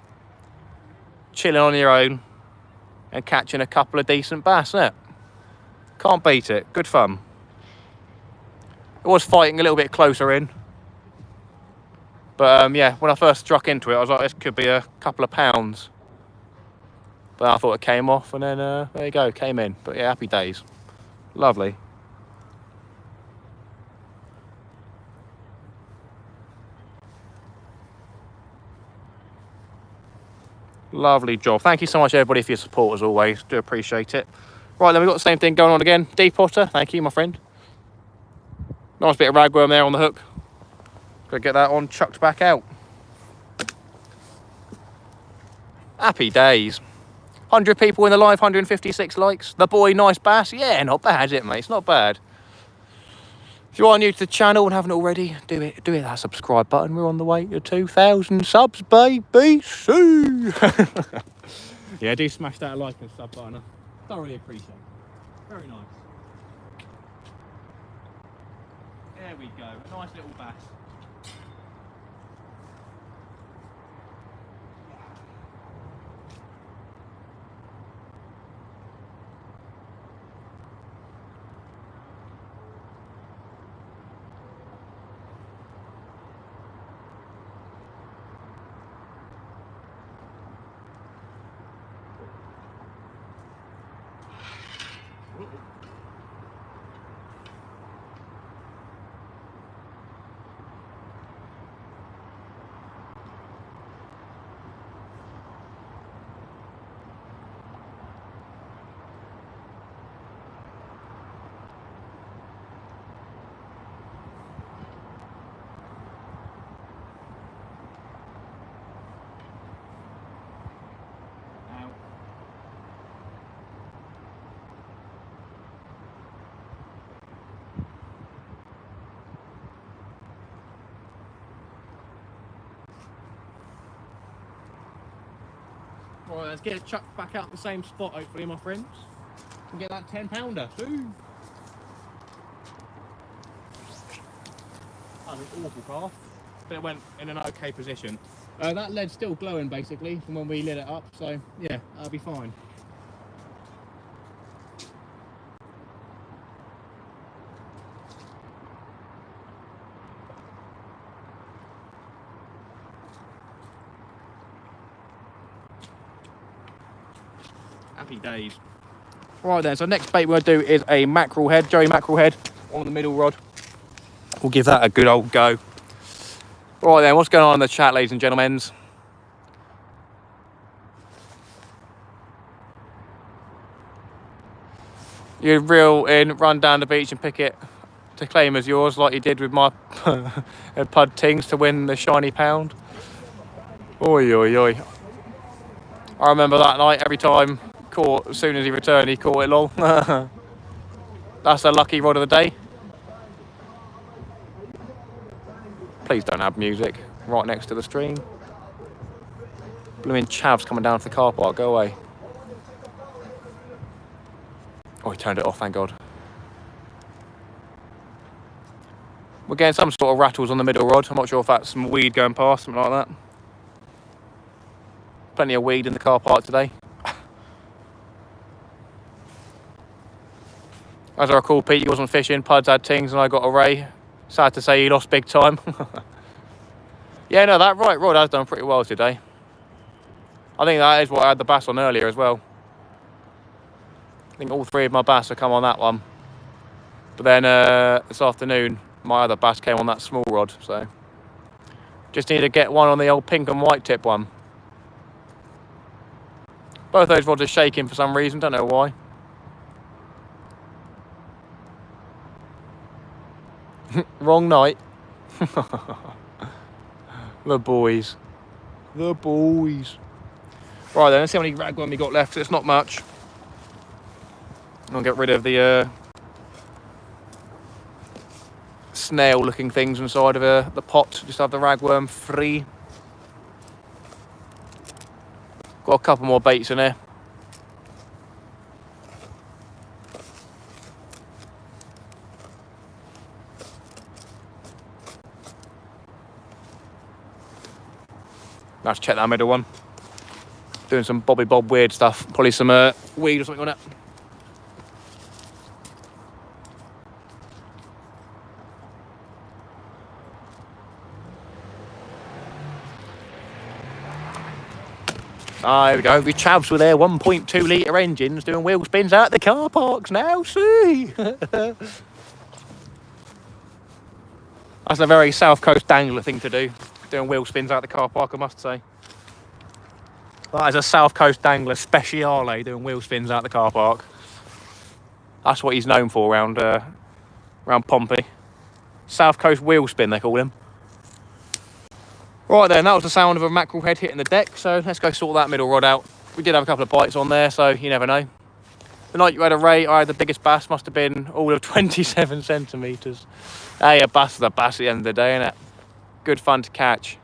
chilling on your own, and catching a couple of decent bass, isn't it? Can't beat it. Good fun. It was fighting a little bit closer in, but yeah, when I first struck into it, I was like, this could be a couple of pounds. But I thought it came off, and then there you go, came in. But yeah, happy days. Lovely. Lovely job. Thank you so much, everybody, for your support as always. Do appreciate it. Right, then we've got the same thing going on again. Deep Otter, thank you, my friend. Nice bit of ragworm there on the hook. Gotta get that on, chucked back out. Happy days. 100 people in the live, 156 likes. The boy, nice bass. Yeah, not bad, is it, mate? It's not bad. If you are new to the channel and haven't already, do hit that subscribe button. We're on the way to 2,000 subs, baby. See. Yeah, do smash that like and sub button. I thoroughly appreciate it. Very nice. There we go. A nice little bass. Right, let's get it chucked back out the same spot, hopefully, my friends. And get that 10-pounder. Ooh. That was an awful cast, but it went in an okay position. That lead's still glowing, basically, from when we lit it up, so yeah, that'll be fine. Happy days. Right then, so next bait we're going to do is a mackerel head, Joey mackerel head on the middle rod. We'll give that a good old go. Right then, what's going on in the chat, ladies and gentlemen? You reel in, run down the beach and pick it to claim as yours, like you did with my pud tings to win the shiny pound. Oi, oi, oi. I remember that night, every time, caught, as soon as he returned, he caught it long. That's a lucky rod of the day. Please don't have music right next to the stream. Blooming chavs coming down to the car park, go away. Oh, he turned it off, thank God. We're getting some sort of rattles on the middle rod. I'm not sure if that's some weed going past, something like that. Plenty of weed in the car park today. As I recall, Pete wasn't fishing, Puds had tings and I got a ray. Sad to say he lost big time. Yeah, no, that right rod has done pretty well today. I think that is what I had the bass on earlier as well. I think all three of my bass have come on that one. But then this afternoon, my other bass came on that small rod, so. Just need to get one on the old pink and white tip one. Both those rods are shaking for some reason, don't know why. Wrong night. The boys. The boys. Right then, let's see how many ragworm we got left. It's not much. I'll get rid of the snail looking things inside of the pot. Just have the ragworm free. Got a couple more baits in there. Let's check that middle one. Doing some Bobby Bob weird stuff. Probably some weed or something on it. Ah, here we go. The chavs with their 1.2 litre engines doing wheel spins out the car parks now. See? That's a very South Coast dangler thing to do. Doing wheel spins out the car park, I must say. That is a South Coast dangler speciale, doing wheel spins out the car park. That's what he's known for around Pompey. South Coast wheel spin, they call him. Right then, that was the sound of a mackerel head hitting the deck, so let's go sort that middle rod out. We did have a couple of bites on there, so you never know. The night you had a ray, I had the biggest bass, must have been all of 27 centimetres. Hey, a bass is a bass at the end of the day, innit? Good fun to catch.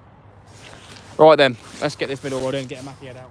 Right then, let's get this middle rod in and get a mackie head out.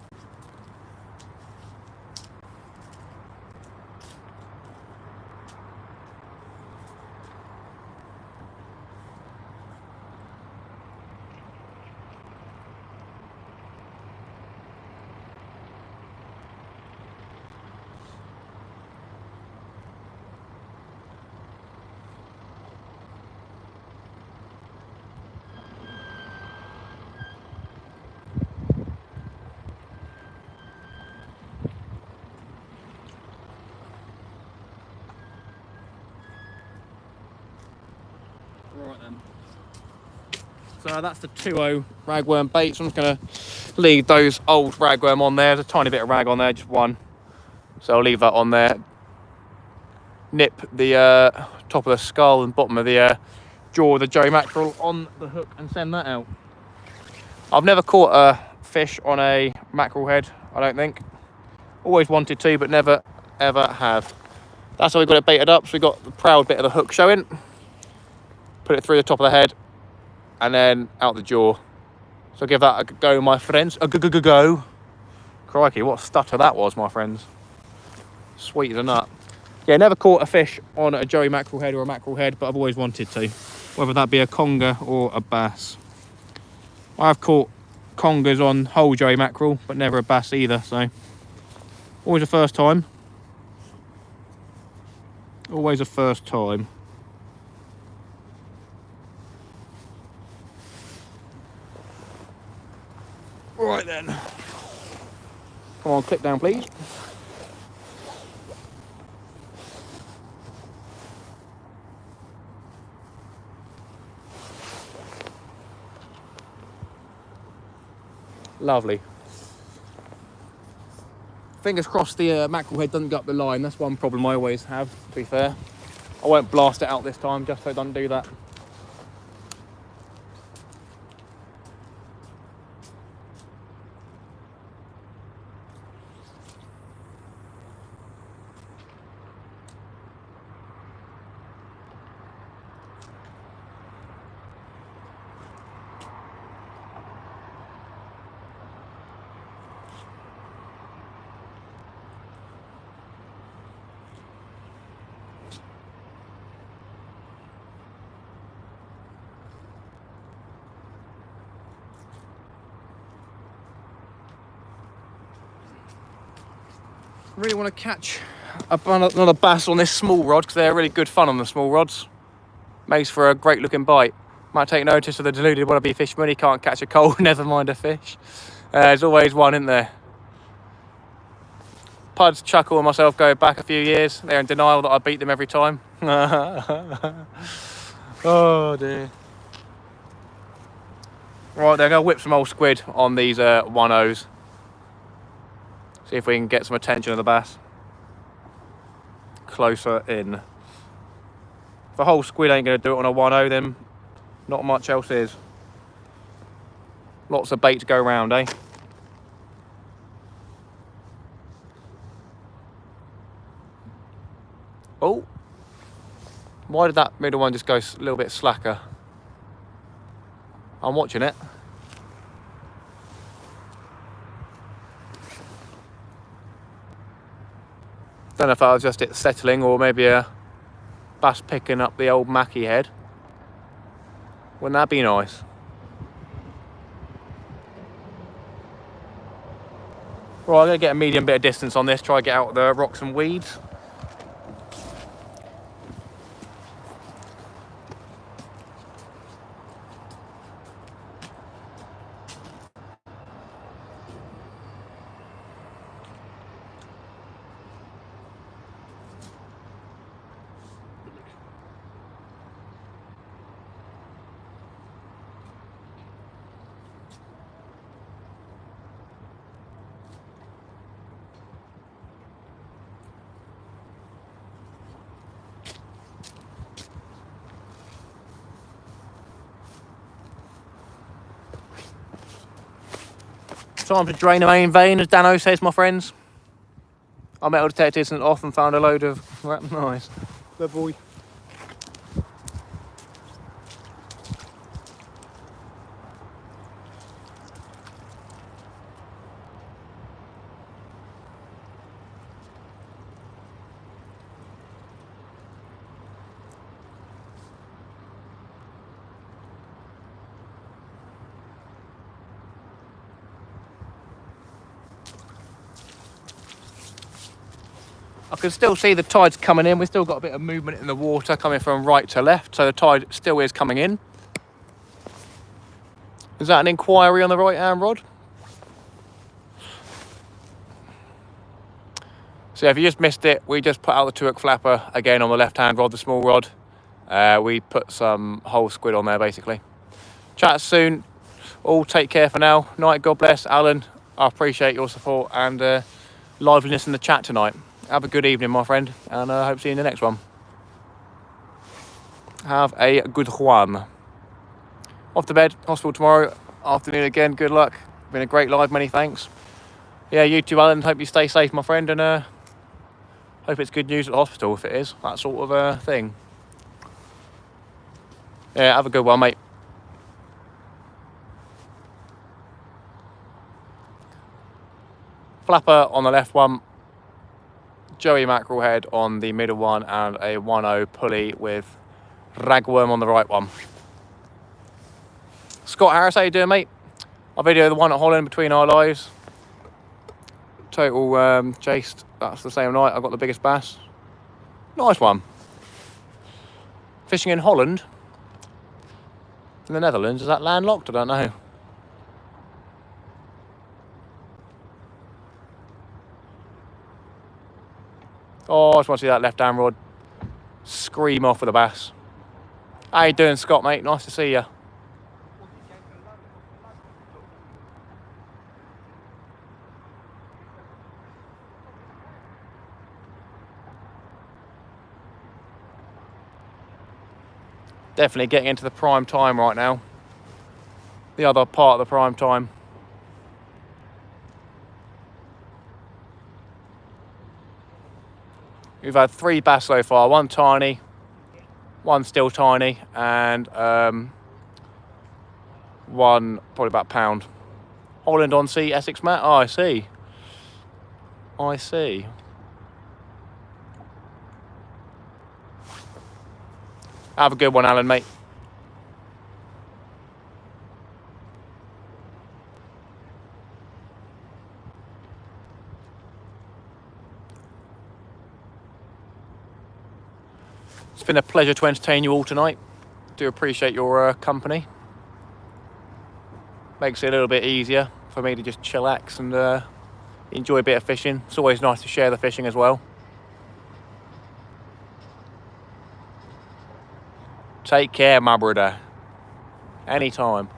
Right then. So that's the 2.0 ragworm bait. So I'm just going to leave those old ragworm on there. There's a tiny bit of rag on there, just one. So I'll leave that on there. Nip the top of the skull and bottom of the jaw of the Joey mackerel on the hook and send that out. I've never caught a fish on a mackerel head, I don't think. Always wanted to, but never ever have. That's how we got it baited up. So we got the proud bit of the hook showing. Put it through the top of the head and then out the jaw. So give that a go, my friends. A go. Crikey, what a stutter that was, my friends. Sweet as a nut. Yeah, never caught a fish on a Joey mackerel head or a mackerel head, but I've always wanted to. Whether that be a conger or a bass. I've caught congers on whole Joey mackerel, but never a bass either, so. Always a first time. Always a first time. Right then. Come on, clip down, please. Lovely. Fingers crossed the mackerel head doesn't go up the line. That's one problem I always have, to be fair. I won't blast it out this time, just so it doesn't do that. Really want to catch another bass on this small rod because they're really good fun on the small rods. Makes for a great looking bite. Might take notice of the deluded wannabe fisherman. He can't catch a cold, never mind a fish. There's always one in there. Puds, Chuckle and myself go back a few years. They're in denial that I beat them every time. Oh dear. Right, they're going to whip some old squid on these 1-0s. See if we can get some attention of the bass. Closer in. If a whole squid ain't going to do it on a 1-0, then not much else is. Lots of bait to go round, eh? Oh, why did that middle one just go a little bit slacker? I'm watching it. Don't know if that was just it settling or maybe a bass picking up the old Mackie head. Wouldn't that be nice? Right, I'm going to get a medium bit of distance on this, try to get out the rocks and weeds. Time to drain the main vein, as Dano says, my friends. Our metal detector isn't off and found a load of... Nice. Good boy. I can still see the tide's coming in. We've still got a bit of movement in the water coming from right to left, so the tide still is coming in. Is that an inquiry on the right hand rod? So if you just missed it, we just put out the 2-hook flapper again on the left hand rod, the small rod. We put some whole squid on there basically. Chat soon. All take care for now. Night, God bless. Alan, I appreciate your support and liveliness in the chat tonight. Have a good evening, my friend, and I hope to see you in the next one. Have a good one. Off to bed, hospital tomorrow afternoon again. Good luck. Been a great live, many thanks. Yeah, you too, Alan. Hope you stay safe, my friend, and hope it's good news at the hospital if it is, that sort of thing. Yeah, have a good one, mate. Flapper on the left one. Joey mackerel head on the middle one and a 1-0 pulley with ragworm on the right one. Scott Harris, how you doing, mate? I videoed the one at Holland between our lives. Total chased, that's the same night. I got the biggest bass. Nice one. Fishing in Holland, in the Netherlands, is that landlocked? I don't know. Oh, I just want to see that left hand rod scream off with a bass. How you doing, Scott, mate? Nice to see you. Definitely getting into the prime time right now. The other part of the prime time. We've had 3 bass so far, 1 tiny, 1 still tiny, and 1 probably about £1. Holland on sea, Essex Matt. Oh, I see. I see. Have a good one, Alan, mate. been a pleasure to entertain you all tonight. Do appreciate your company. Makes it a little bit easier for me to just chillax and enjoy a bit of fishing. It's always nice to share the fishing as well. Take care, my brother. Anytime.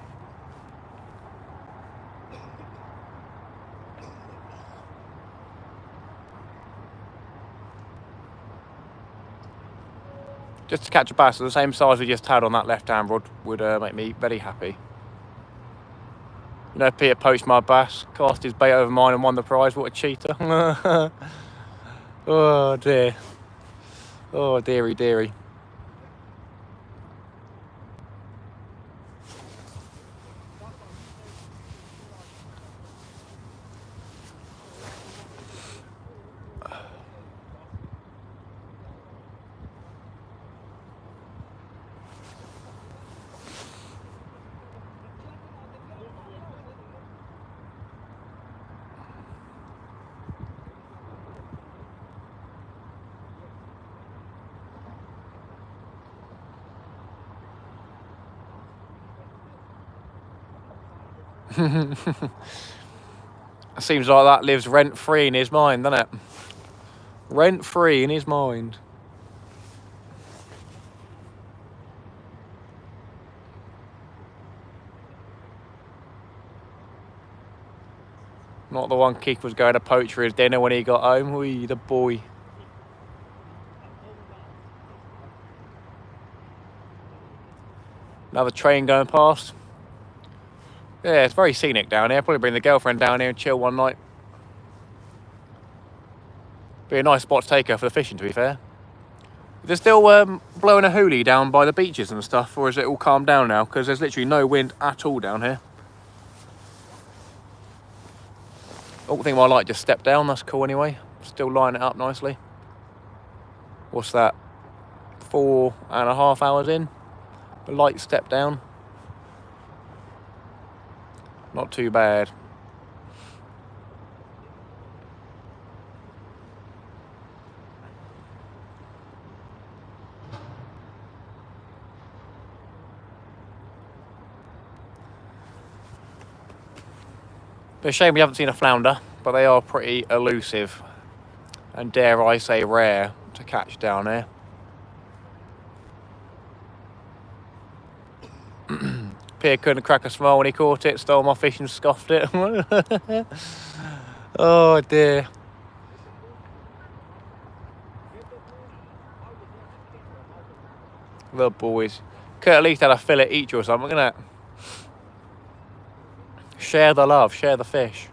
Just to catch a bass of the same size we just had on that left-hand rod would make me very happy. You know, Peter poached my bass, cast his bait over mine and won the prize. What a cheater. Oh dear. Oh dearie dearie. Seems like that lives rent-free in his mind, doesn't it? Rent-free in his mind. Not the one Keith was going to poach for his dinner when he got home. Wee, the boy. Another train going past. Yeah, it's very scenic down here. Probably bring the girlfriend down here and chill one night. Be a nice spot to take her for the fishing, to be fair. Is there still blowing a hoolie down by the beaches and stuff, or is it all calmed down now? Because there's literally no wind at all down here. Oh, I think my light just stepped down. That's cool anyway. Still lining it up nicely. What's that? 4.5 hours in. The light stepped down. Not too bad. It's a shame we haven't seen a flounder, but they are pretty elusive and, dare I say, rare to catch down here. Pierre couldn't crack a smile when he caught it, stole my fish and scoffed it. Oh dear. The boys. Could at least have a fillet each or something, innit? Share the love, share the fish.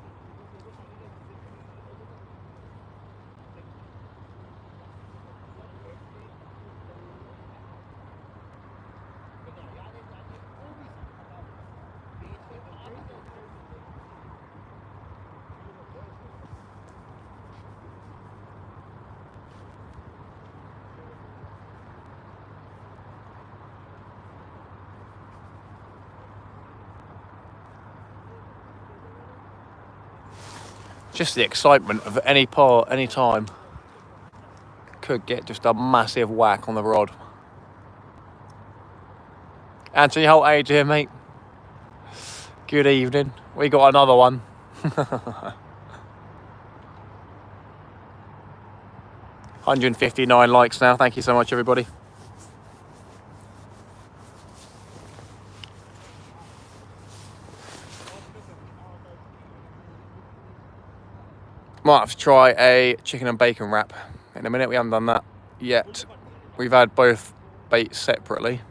Just the excitement of any part, any time. Could get just a massive whack on the rod. Anthony Holt, age here, mate. Good evening. We got another one. 159 likes now. Thank you so much, everybody. Might have to try a chicken and bacon wrap in a minute. We haven't done that yet. We've had both baits separately,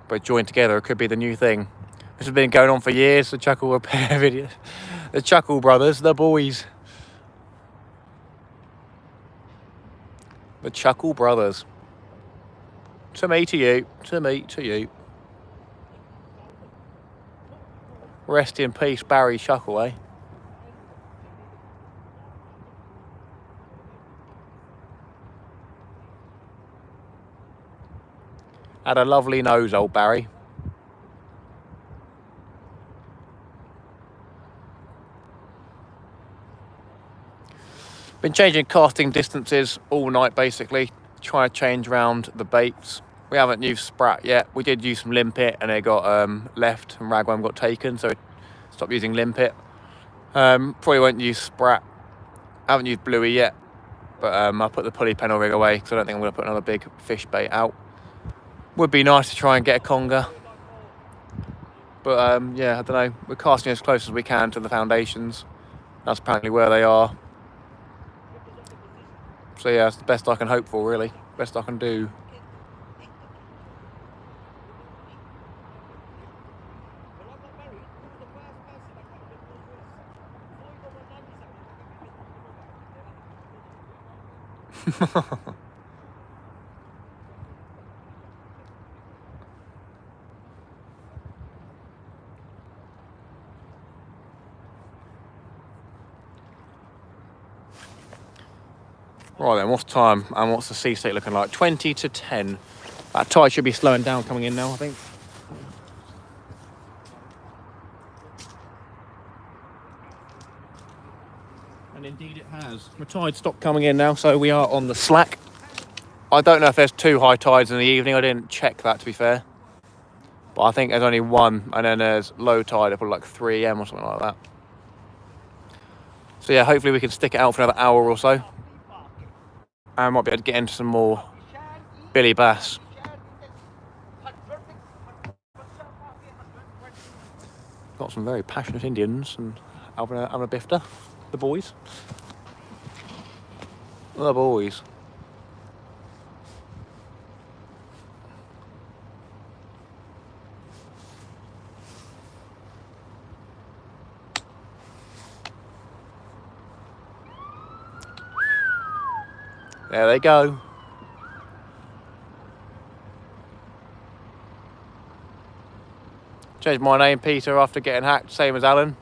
but joined together, it could be the new thing. This has been going on for years, the Chuckle Repair videos. The Chuckle brothers, the boys. The Chuckle brothers. To me, to you. To me, to you. Rest in peace, Barry Chuckle, eh? Had a lovely nose, old Barry. Been changing casting distances all night basically, trying to change around the baits. We haven't used sprat yet. We did use some limpet and it got left and ragworm got taken, so we stopped using limpet. Probably won't use sprat. I haven't used bluey yet, but I'll put the pulley pennel rig away because I don't think I'm going to put another big fish bait out. Would be nice to try and get a conger, but yeah, I don't know. We're casting as close as we can to the foundations. That's apparently where they are. So yeah, it's the best I can hope for, really. Best I can do. Right then, what's time and what's the sea state looking like? 20 to 10. That tide should be slowing down coming in now, I think. And indeed it has. The tide stopped coming in now, so we are on the slack. I don't know if there's 2 high tides in the evening. I didn't check that, to be fair. But I think there's only 1, and then there's low tide up at like 3 AM or something like that. So yeah, hopefully we can stick it out for another hour or so. And I might be able to get into some more billy bass. Got some very passionate Indians and having a bifter. The boys. The boys. There they go. Changed my name, Peter, after getting hacked, same as Alan.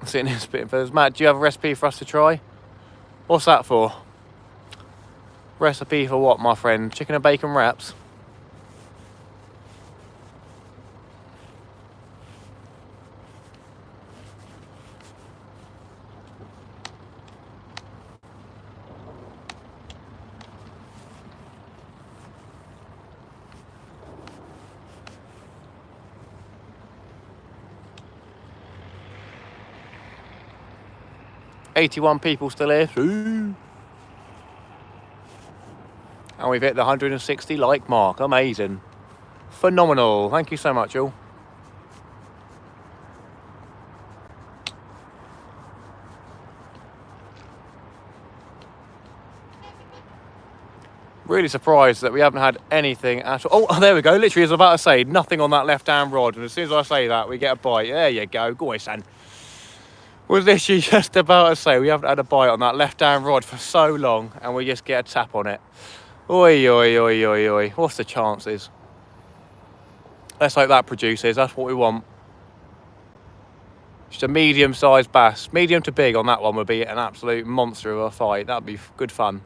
Sitting here spitting feathers. Matt, do you have a recipe for us to try? What's that for? Recipe for what, my friend? Chicken and bacon wraps? "81 people still here. Ooh. And we've hit the 160 like mark. Amazing. Phenomenal. Thank you so much, all. Really surprised that we haven't had anything at all. Oh, there we go. Literally, as I was about to say, nothing on that left-hand rod. And as soon as I say that, we get a bite. There you go. Go away, son. Was literally just about to say we haven't had a bite on that left-hand rod for so long, and we just get a tap on it. Oi, oi, oi, oi, oi. What's the chances? Let's hope that produces. That's what we want. Just a medium-sized bass. Medium to big on that one would be an absolute monster of a fight. That'd be good fun.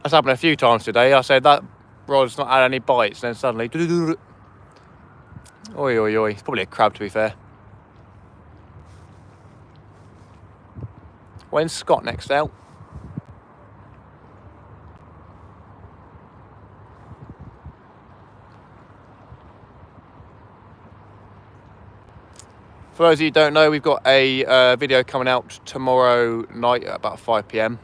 That's happened a few times today. I said that rod's not had any bites, and then suddenly... Oi, oi, oi. It's probably a crab, to be fair. When's Scott next out? For those of you who don't know, we've got a video coming out tomorrow night at about 5 PM.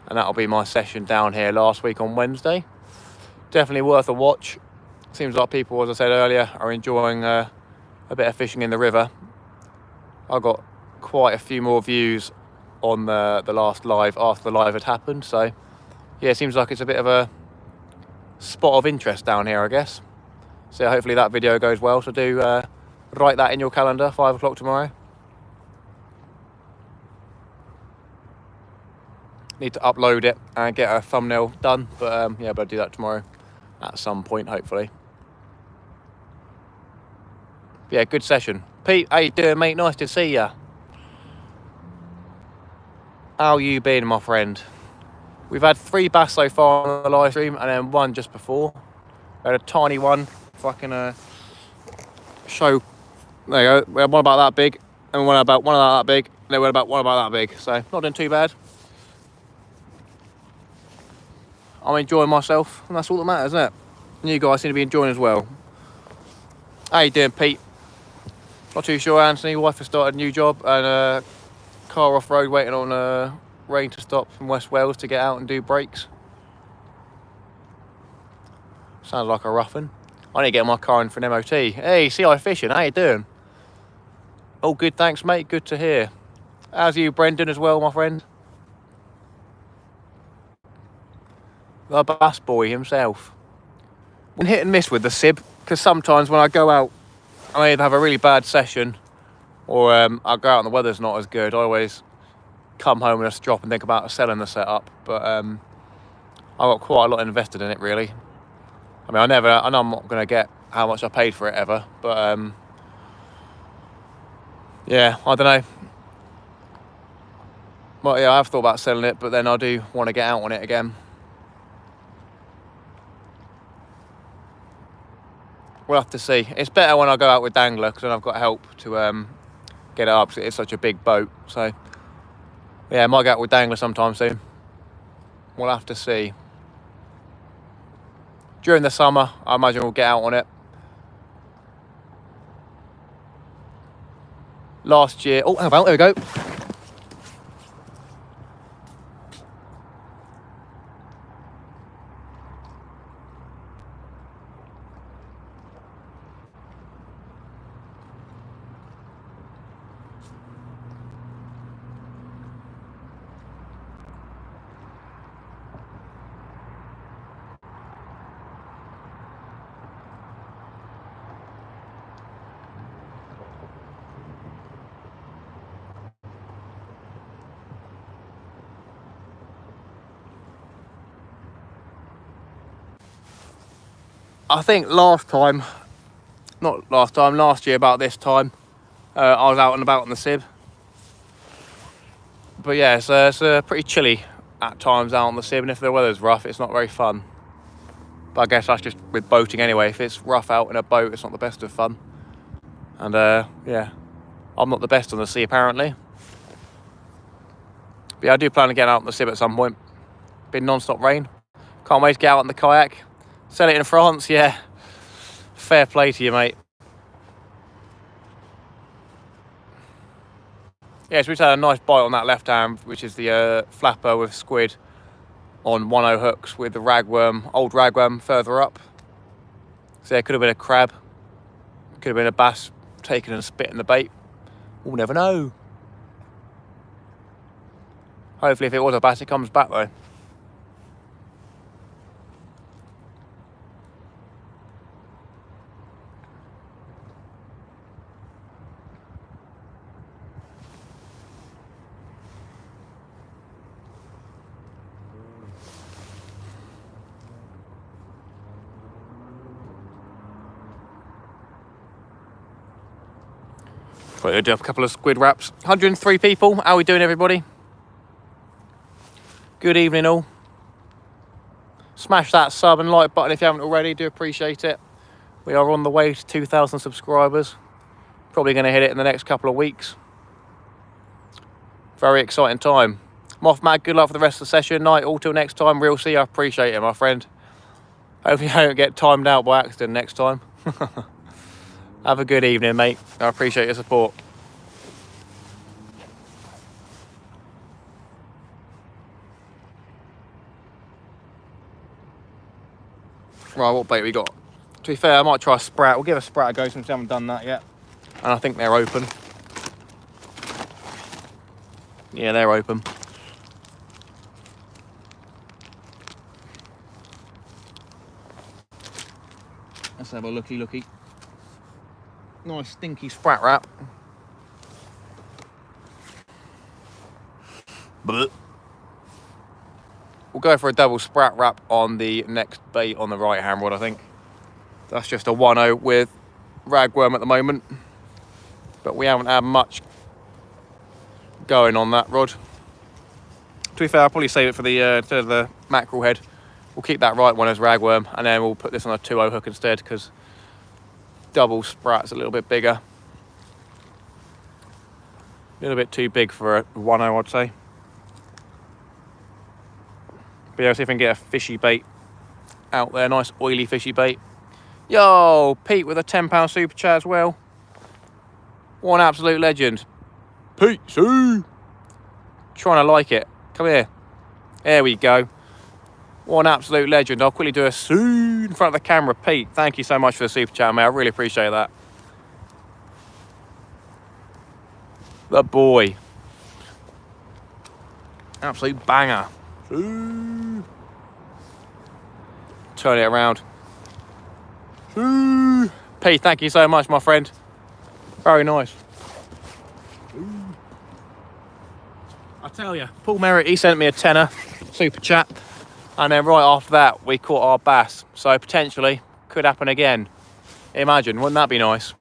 And that'll be my session down here last week on Wednesday. Definitely worth a watch. Seems like people, as I said earlier, are enjoying a bit of fishing in the river. I got quite a few more views on the last live after the live had happened. So, yeah, it seems like it's a bit of a spot of interest down here, I guess. So hopefully that video goes well. So do write that in your calendar, 5 o'clock tomorrow. Need to upload it and get a thumbnail done. But yeah, but I'll do that tomorrow at some point, hopefully. Yeah, good session. Pete, how you doing, mate? Nice to see ya. How you been, my friend? We've had 3 bass so far on the live stream, and then 1 just before. We had a tiny one, fucking show. There you go. We had one about that big, and one about that big. And then we had about one about that big. So not doing too bad. I'm enjoying myself, and that's all that matters, isn't it? And you guys seem to be enjoying as well. How you doing, Pete? Not too sure, Anthony. Wife has started a new job, and car off road waiting on rain to stop from West Wales to get out and do brakes. Sounds like a rough one. I need to get my car in for an MOT. Hey, CI Fishing, how you doing? All good, thanks, mate. Good to hear. How's you, Brendan, as well, my friend? The bass boy himself. I'm hit and miss with the sib, because sometimes when I go out, I either have a really bad session, or I go out and the weather's not as good. I always come home and just drop and think about selling the setup, but I've got quite a lot invested in it, really. I mean, I know I'm not going to get how much I paid for it ever, but yeah, I don't know. Well, yeah, I've thought about selling it, but then I do want to get out on it again. We'll have to see. It's better when I go out with Dangler, because then I've got help to get it up, because it's such a big boat. So, yeah, I might go out with Dangler sometime soon. We'll have to see. During the summer, I imagine we'll get out on it. Last year... Oh, hang about, there we go. I think last year about this time, I was out and about on the Sib. But yeah, it's pretty chilly at times out on the Sib, and if the weather's rough, it's not very fun. But I guess that's just with boating anyway. If it's rough out in a boat, it's not the best of fun. And yeah, I'm not the best on the sea apparently. But yeah, I do plan on getting out on the Sib at some point. Been non-stop rain. Can't wait to get out on the kayak. Sell it in France, yeah. Fair play to you, mate. Yeah, so we've had a nice bite on that left hand, which is the flapper with squid on 1/0 hooks with the ragworm, old ragworm further up. So yeah, it could have been a crab, could have been a bass taking and spitting the bait. We'll never know. Hopefully if it was a bass, it comes back though. We'll do a couple of squid wraps. 103 people. How are we doing, everybody? Good evening, all. Smash that sub and like button if you haven't already. Do appreciate it. We are on the way to 2,000 subscribers. Probably going to hit it in the next couple of weeks. Very exciting time. Mothman, good luck for the rest of the session. Night, all till next time. Real see, I appreciate it, my friend. Hopefully I don't get timed out by accident next time. Have a good evening, mate. I appreciate your support. Right, what bait we got? To be fair, I might try a sprout. We'll give a sprout a go since we haven't done that yet. And I think they're open. Yeah, they're open. Let's have a looky. Nice stinky sprat wrap. We'll go for a double sprat wrap on the next bait on the right hand rod, I think. That's just a 1/0 with ragworm at the moment. But we haven't had much going on that rod. To be fair, I'll probably save it for the instead of the mackerel head. We'll keep that right one as ragworm, and then we'll put this on a 2/0 hook instead, because double sprats, a little bit bigger. A little bit too big for a 1.0, I'd say. But yeah, let's see if I can get a fishy bait out there. Nice oily fishy bait. Yo, Pete with a £10 super chat as well. What an absolute legend. Pete, see? Trying to like it. Come here. There we go. What an absolute legend. I'll quickly do a soon in front of the camera. Pete, thank you so much for the super chat, mate. I really appreciate that. The boy. Absolute banger. Turn it around. Pete, thank you so much, my friend. Very nice. I tell you, Paul Merritt, he sent me a tenner super chat, and then right after that we caught our bass, so potentially could happen again. Imagine, wouldn't that be nice?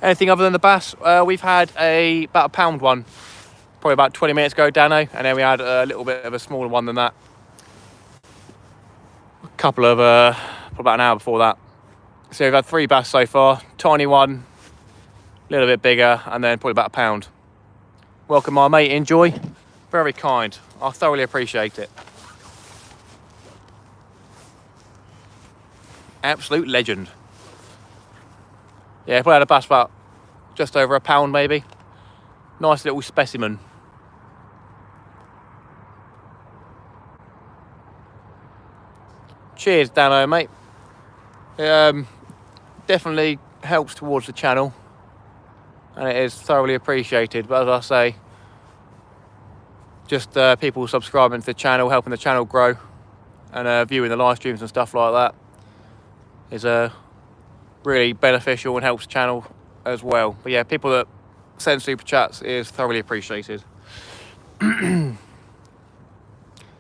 Anything other than the bass? We've had about a pound one probably about 20 minutes ago, Dano, and then we had a little bit of a smaller one than that a couple of probably about an hour before that. So we've had 3 bass so far. Tiny one, a little bit bigger, and then probably about a pound. Welcome, my mate. Enjoy. Very kind. I thoroughly appreciate it. Absolute legend. Yeah, probably had a bass about just over a pound, maybe. Nice little specimen. Cheers, Dano, mate. Definitely helps towards the channel, and it is thoroughly appreciated. But as I say, just people subscribing to the channel, helping the channel grow, and viewing the live streams and stuff like that is really beneficial and helps the channel as well. But yeah, people that send super chats is thoroughly appreciated.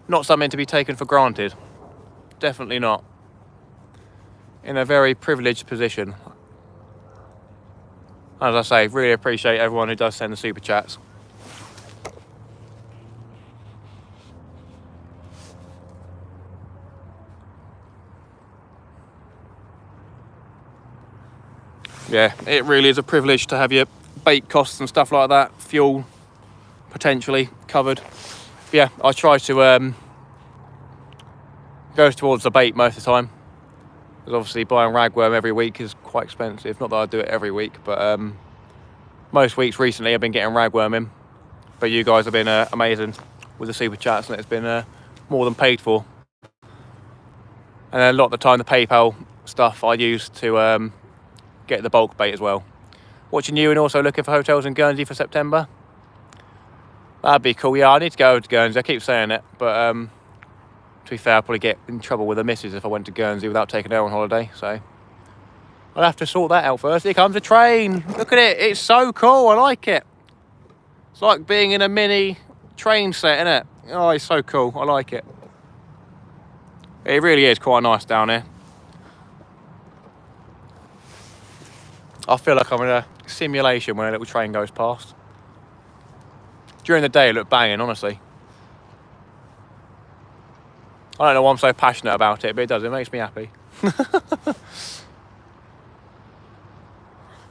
Not something to be taken for granted. Definitely not. In a very privileged position. As I say, really appreciate everyone who does send the super chats. Yeah, it really is a privilege to have your bait costs and stuff like that, fuel potentially covered. But yeah, I try to go towards the bait most of the time, because obviously buying ragworm every week is quite expensive. Not that I do it every week, but most weeks recently I've been getting ragworm in. But you guys have been amazing with the super chats, and it's been more than paid for. And a lot of the time the PayPal stuff I use to get the bulk bait as well. Watching you and also looking for hotels in Guernsey for September. That'd be cool. Yeah, I need to go to Guernsey. I keep saying it, but to be fair, I'll probably get in trouble with the missus if I went to Guernsey without taking her on holiday. So I'll have to sort that out first. Here comes a train. Look at it. It's so cool. I like it. It's like being in a mini train set, isn't it? Oh, it's so cool. I like it. It really is quite nice down here. I feel like I'm in a simulation when a little train goes past. During the day, it looked banging, honestly. I don't know why I'm so passionate about it, but it does. It makes me happy.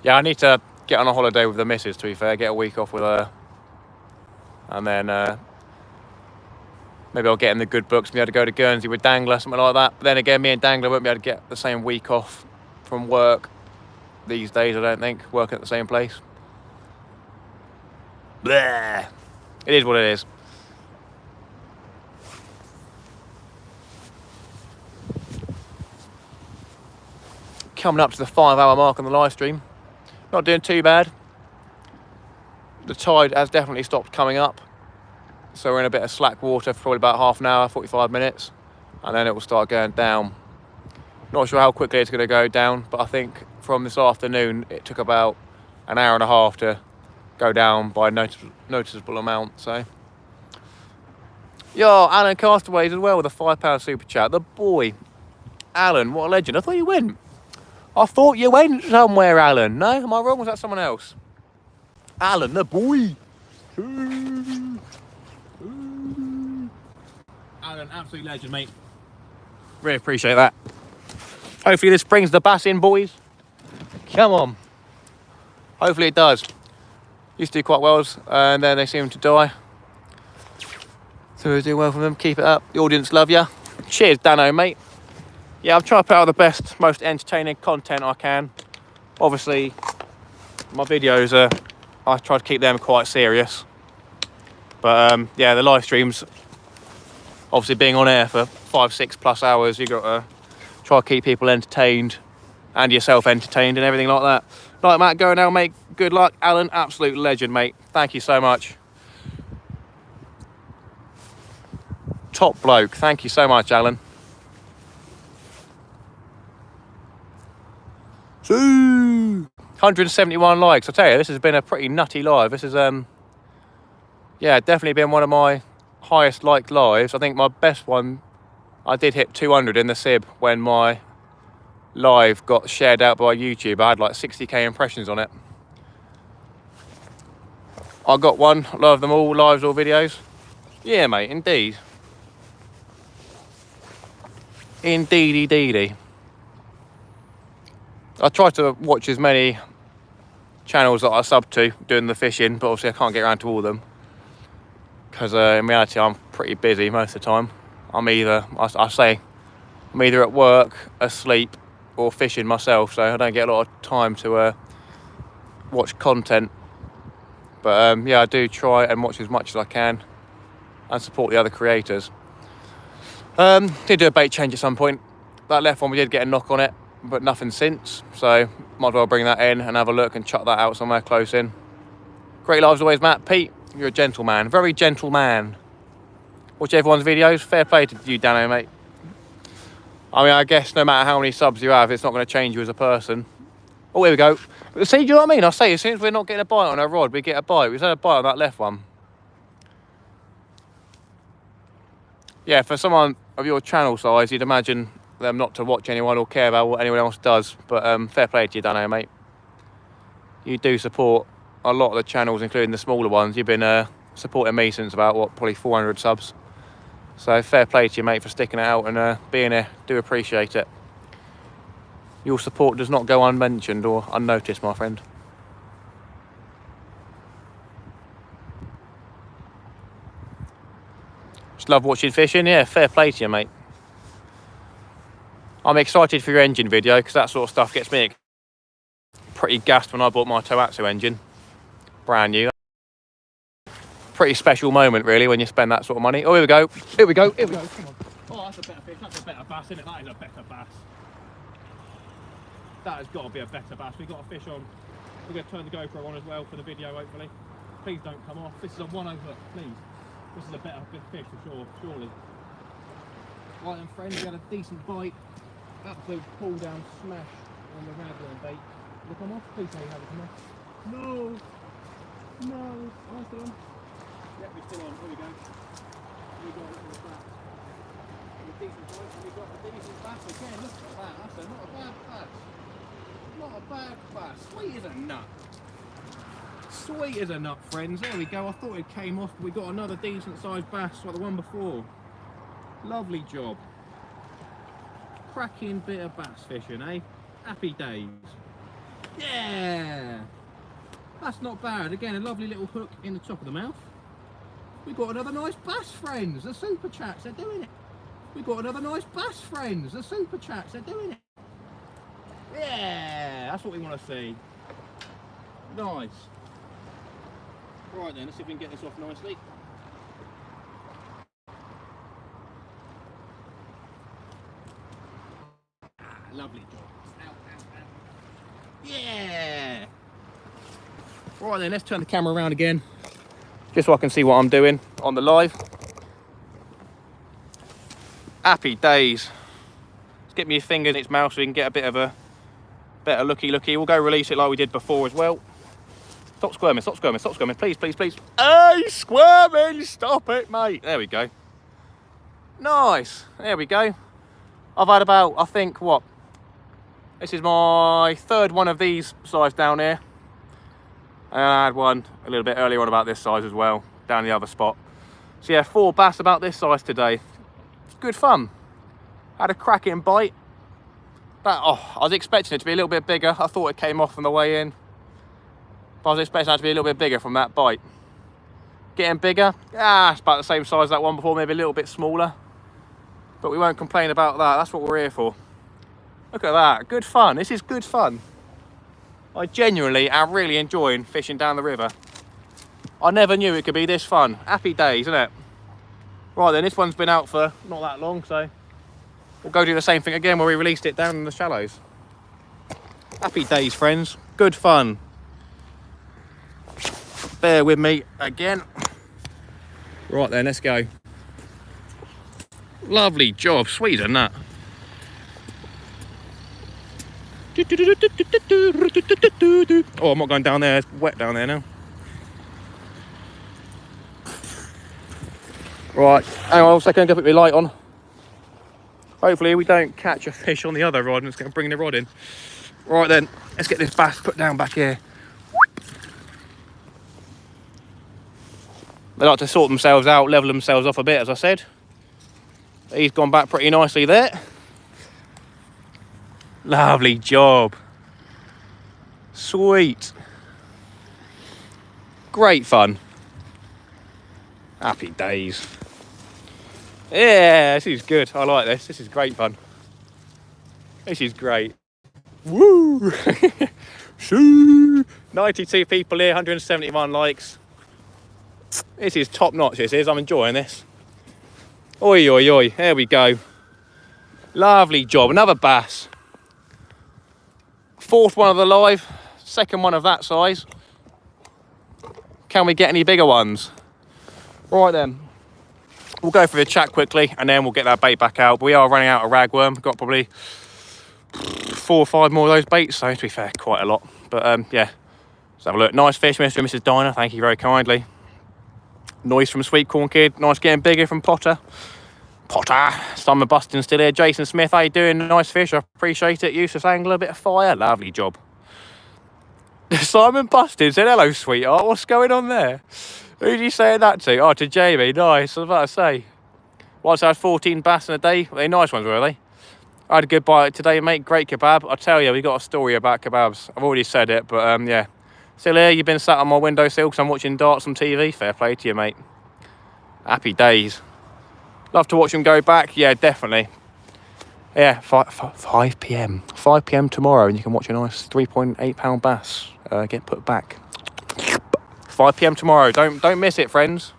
Yeah, I need to get on a holiday with the missus, to be fair. Get a week off with her. And then maybe I'll get in the good books and be able to go to Guernsey with Dangler, something like that. But then again, me and Dangler won't be able to get the same week off from work these days, I don't think, working at the same place. Bleh. It is what it is. Coming up to the 5-hour mark on the live stream. Not doing too bad. The tide has definitely stopped coming up, so we're in a bit of slack water for probably about half an hour, 45 minutes, and then it will start going down. Not sure how quickly it's going to go down, but I think from this afternoon it took about an hour and a half to go down by a noticeable amount. So yo, Alan Castaways as well with a £5 super chat. The boy, Alan, what a legend. I thought you went somewhere, Alan. No, am I wrong? Was that someone else? Alan, the boy. Alan, absolute legend, mate. Really appreciate that. Hopefully this brings the bass in, boys. Come on. Hopefully it does. Used to do quite well, and then they seem to die. So we're doing well from them. Keep it up. The audience love you. Cheers, Dano, mate. Yeah, I'm trying to put out the best, most entertaining content I can. Obviously, my videos I try to keep them quite serious. But yeah, the live streams, obviously being on air for 5-6+ hours, you got to try to keep people entertained and yourself entertained and everything like that. Right, Matt, go now, mate. Good luck. Alan, absolute legend, mate. Thank you so much. Top bloke. Thank you so much, Alan. Ooh, 171 likes. I tell you, this has been a pretty nutty live. This is yeah, definitely been one of my highest liked lives. I think my best one, I did hit 200 in the SIB when my live got shared out by YouTube. I had like 60k impressions on it. I got one. Love them all, lives or videos. Yeah, mate, indeed. Indeedy. I try to watch as many channels that I sub to doing the fishing, but obviously I can't get around to all of them because in reality I'm pretty busy most of the time. I'm either, I say, I'm either at work, asleep, or fishing myself, so I don't get a lot of time to watch content. But yeah, I do try and watch as much as I can and support the other creators. Did do a bait change at some point. That left one, we did get a knock on it, but nothing since, so might as well bring that in and have a look and chuck that out somewhere close in. Great lives always, Matt. Pete, you're a gentleman, very gentle man. Watch everyone's videos. Fair play to you, Dano, mate. I mean, I guess no matter how many subs you have, it's not going to change you as a person. Oh, here we go. See, do you know what I mean? I say, as soon as we're not getting a bite on our rod, we get a bite. We've had a bite on that left one. Yeah, for someone of your channel size, you'd imagine them not to watch anyone or care about what anyone else does. But fair play to you, Dano, mate. You do support a lot of the channels, including the smaller ones. You've been supporting me since about, what, probably 400 subs. So fair play to you, mate, for sticking it out and being here. Do appreciate it. Your support does not go unmentioned or unnoticed, my friend. Just love watching fishing. Yeah, fair play to you, mate. I'm excited for your engine video because that sort of stuff gets me pretty gassed when I bought my Tohatsu engine. Brand new. Pretty special moment, really, when you spend that sort of money. Oh, here we go. Here we go. Here we go. Come on. Oh, that's a better fish. That's a better bass, isn't it? That is a better bass. That has got to be a better bass. We've got a fish on. We're going to turn the GoPro on as well for the video, hopefully. Please don't come off. This is a 1 over, please. This is a better big fish for sure, surely. Right then, friend, we had a decent bite. Absolute pull down smash on the raglan bait. Will it come off? Please say you have it come off. No! No! Am I still on? Yep, we're still on. Here we go. We got it in the back. A decent bite, and we got a decent bass again. Look at that. That's not a bad bass. Not a bad bass. Sweet as a nut. Sweet as a nut, friends. There we go. I thought it came off, but we got another decent sized bass like the one before. Lovely job. Cracking bit of bass fishing, eh? Happy days. Yeah! That's not bad. Again, a lovely little hook in the top of the mouth. We got another nice bass, friends. The super chats, they're doing it. We got another nice bass, friends. The super chats, they're doing it. Yeah! That's what we want to see. Nice. Right then, let's see if we can get this off nicely. Lovely job. Ow, ow, ow. Yeah! Right then, let's turn the camera around again, just so I can see what I'm doing on the live. Happy days. Let's get me your finger in its mouth so we can get a bit of a better looky. We'll go release it like we did before as well. Stop squirming, stop squirming, stop squirming. Please, please, please. Hey, squirming, stop it, mate. There we go. Nice, there we go. I've had about, I think, what? This is my third one of these size down here. And I had one a little bit earlier on about this size as well, down the other spot. So yeah, 4 bass about this size today. It's good fun. Had a cracking bite. I was expecting it to be a little bit bigger. I thought it came off on the way in, but I was expecting that to be a little bit bigger from that bite. Getting bigger, it's about the same size as that one before, maybe a little bit smaller. But we won't complain about that. That's what we're here for. Look at that, good fun. This is good fun. I genuinely am really enjoying fishing down the river. I never knew it could be this fun. Happy days, isn't it? Right then, this one's been out for not that long, so we'll go do the same thing again where we released it down in the shallows. Happy days, friends. Good fun. Bear with me again. Right then, let's go. Lovely job, sweet than that. Oh, I'm not going down there, it's wet down there now. Right, hang on a second, go put my light on. Hopefully we don't catch a fish on the other rod and it's going to bring the rod in. Right then, let's get this bass put down back here. They like to sort themselves out, level themselves off a bit, as I said. He's gone back pretty nicely there. Lovely job. Sweet. Great fun. Happy days. Yeah, this is good. I like this. This is great fun. This is great. Woo! 92 people here, 171 likes. This is top notch, this is. I'm enjoying this. Oi, oi, oi. There we go. Lovely job. Another bass. Fourth one of the live. Second one of that size. Can we get any bigger ones? Right then. We'll go for the chat quickly and then we'll get that bait back out. We are running out of ragworm. We've got probably 4 or 5 more of those baits, so to be fair, quite a lot. But yeah, let's have a look. Nice fish, Mr. and Mrs. Diner. Thank you very kindly. Noise from Sweet Corn Kid. Nice getting bigger from Potter. Simon Bustin still here. Jason Smith, how you doing? Nice fish, I appreciate it. Useless angler, bit of fire. Lovely job. Simon Bustin said, hello, sweetheart. What's going on there? Who'd you say that to? Oh, to Jamie. Nice. I was about to say. Once I had 14 bass in a day. Were they nice ones, were they? I had a good bite today, mate. Great kebab. I tell you, we got a story about kebabs. I've already said it, but yeah. Still here. You've been sat on my windowsill because I'm watching darts on TV. Fair play to you, mate. Happy days. Love to watch them go back. Yeah, definitely. Yeah, 5 p.m. 5 p.m. tomorrow, and you can watch a nice 3.8 pound bass get put back. 5 p.m. tomorrow. Don't miss it, friends.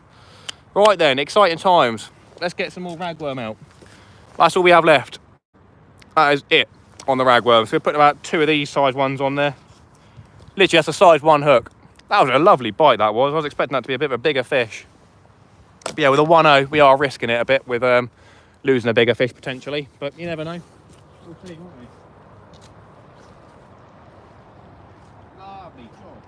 Right then, exciting times. Let's get some more ragworm out. That's all we have left. That is it on the ragworm. So we're putting about 2 of these size ones on there. Literally, that's a size 1 hook. That was a lovely bite, that was. I was expecting that to be a bit of a bigger fish. But yeah, with a 1-0, we are risking it a bit with losing a bigger fish potentially. But you never know. We'll see, won't we? Lovely job.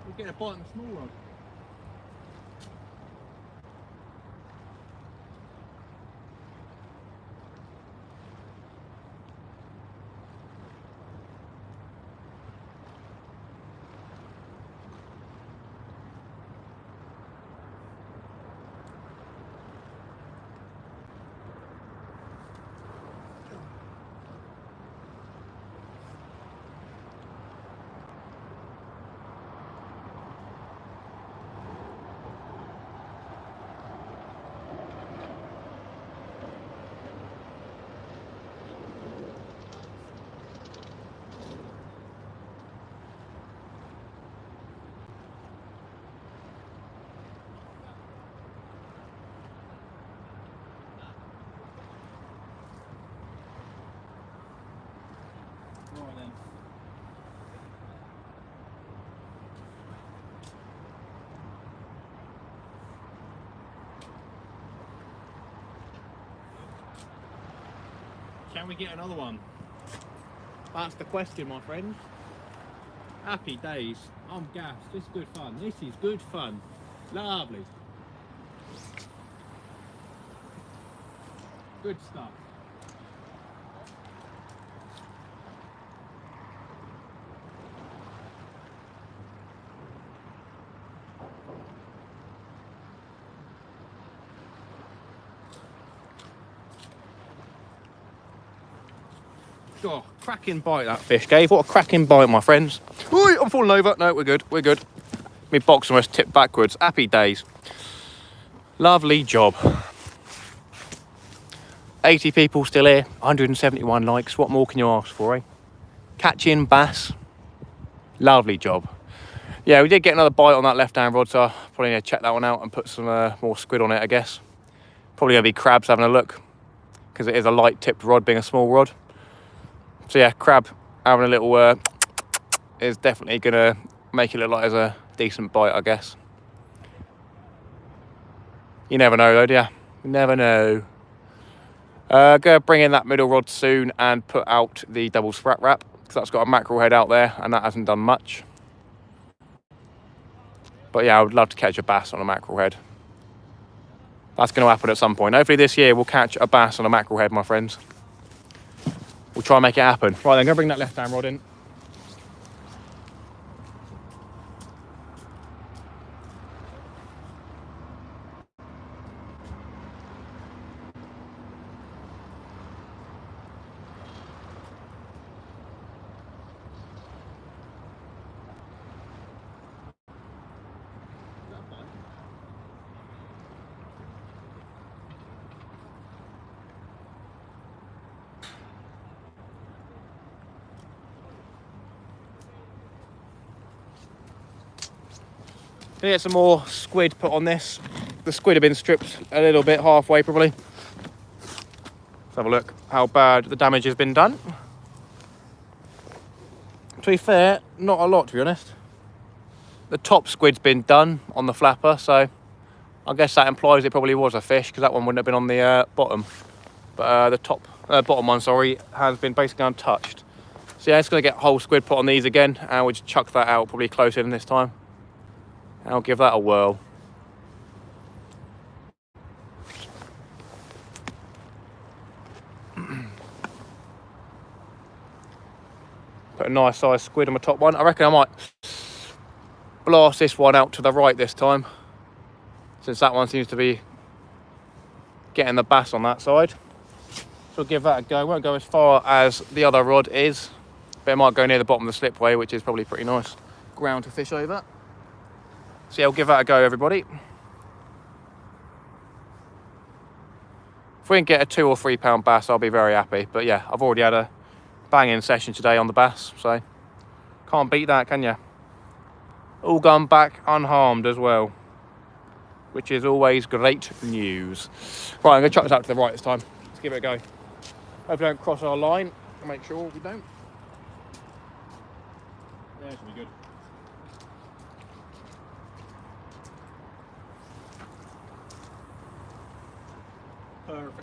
We'll get a bite on the small rod. Can we get another one? That's the question, my friend. Happy days. I'm gassed. This is good fun. This is good fun. Lovely. Good stuff. Oh, cracking bite that fish gave. What a cracking bite, my friends. Ooh, I'm falling over. No, we're good. We're good. My box almost tipped backwards. Happy days. Lovely job. 80 people still here. 171 likes. What more can you ask for, eh? Catching bass. Lovely job. Yeah, we did get another bite on that left-hand rod, so I'll probably need to check that one out and put some more squid on it, I guess. Probably going to be crabs having a look, because it is a light-tipped rod, being a small rod. So yeah, crab having a little is definitely going to make it look like it's a decent bite, I guess. You never know though, do ya? You never know. Go bring in that middle rod soon and put out the double sprat wrap, because that's got a mackerel head out there and that hasn't done much. But yeah, I would love to catch a bass on a mackerel head. That's going to happen at some point. Hopefully this year we'll catch a bass on a mackerel head, my friends. We'll try and make it happen. Right, then, I'm going to bring that left-hand rod in. Gonna get some more squid put on this. The squid have been stripped a little bit, halfway probably. Let's have a look how bad the damage has been done. To be fair, not a lot to be honest. The top squid's been done on the flapper, so I guess that implies it probably was a fish, because that one wouldn't have been on the bottom. But the bottom one, sorry, has been basically untouched. So yeah, it's gonna get whole squid put on these again, and we'll just chuck that out probably closer in this time. I'll give that a whirl. Put a nice size squid on the top one. I reckon I might blast this one out to the right this time, since that one seems to be getting the bass on that side. So we'll give that a go. Won't go as far as the other rod is, but it might go near the bottom of the slipway, which is probably pretty nice ground to fish over. So yeah, we'll give that a go, everybody. If we can get a 2 or 3 pound bass, I'll be very happy. But yeah, I've already had a banging session today on the bass, so can't beat that, can you? All gone back unharmed as well, which is always great news. Right, I'm going to chuck this out to the right this time. Let's give it a go. Hope we don't cross our line. I'll make sure we don't. Yeah, should be good. Perfect.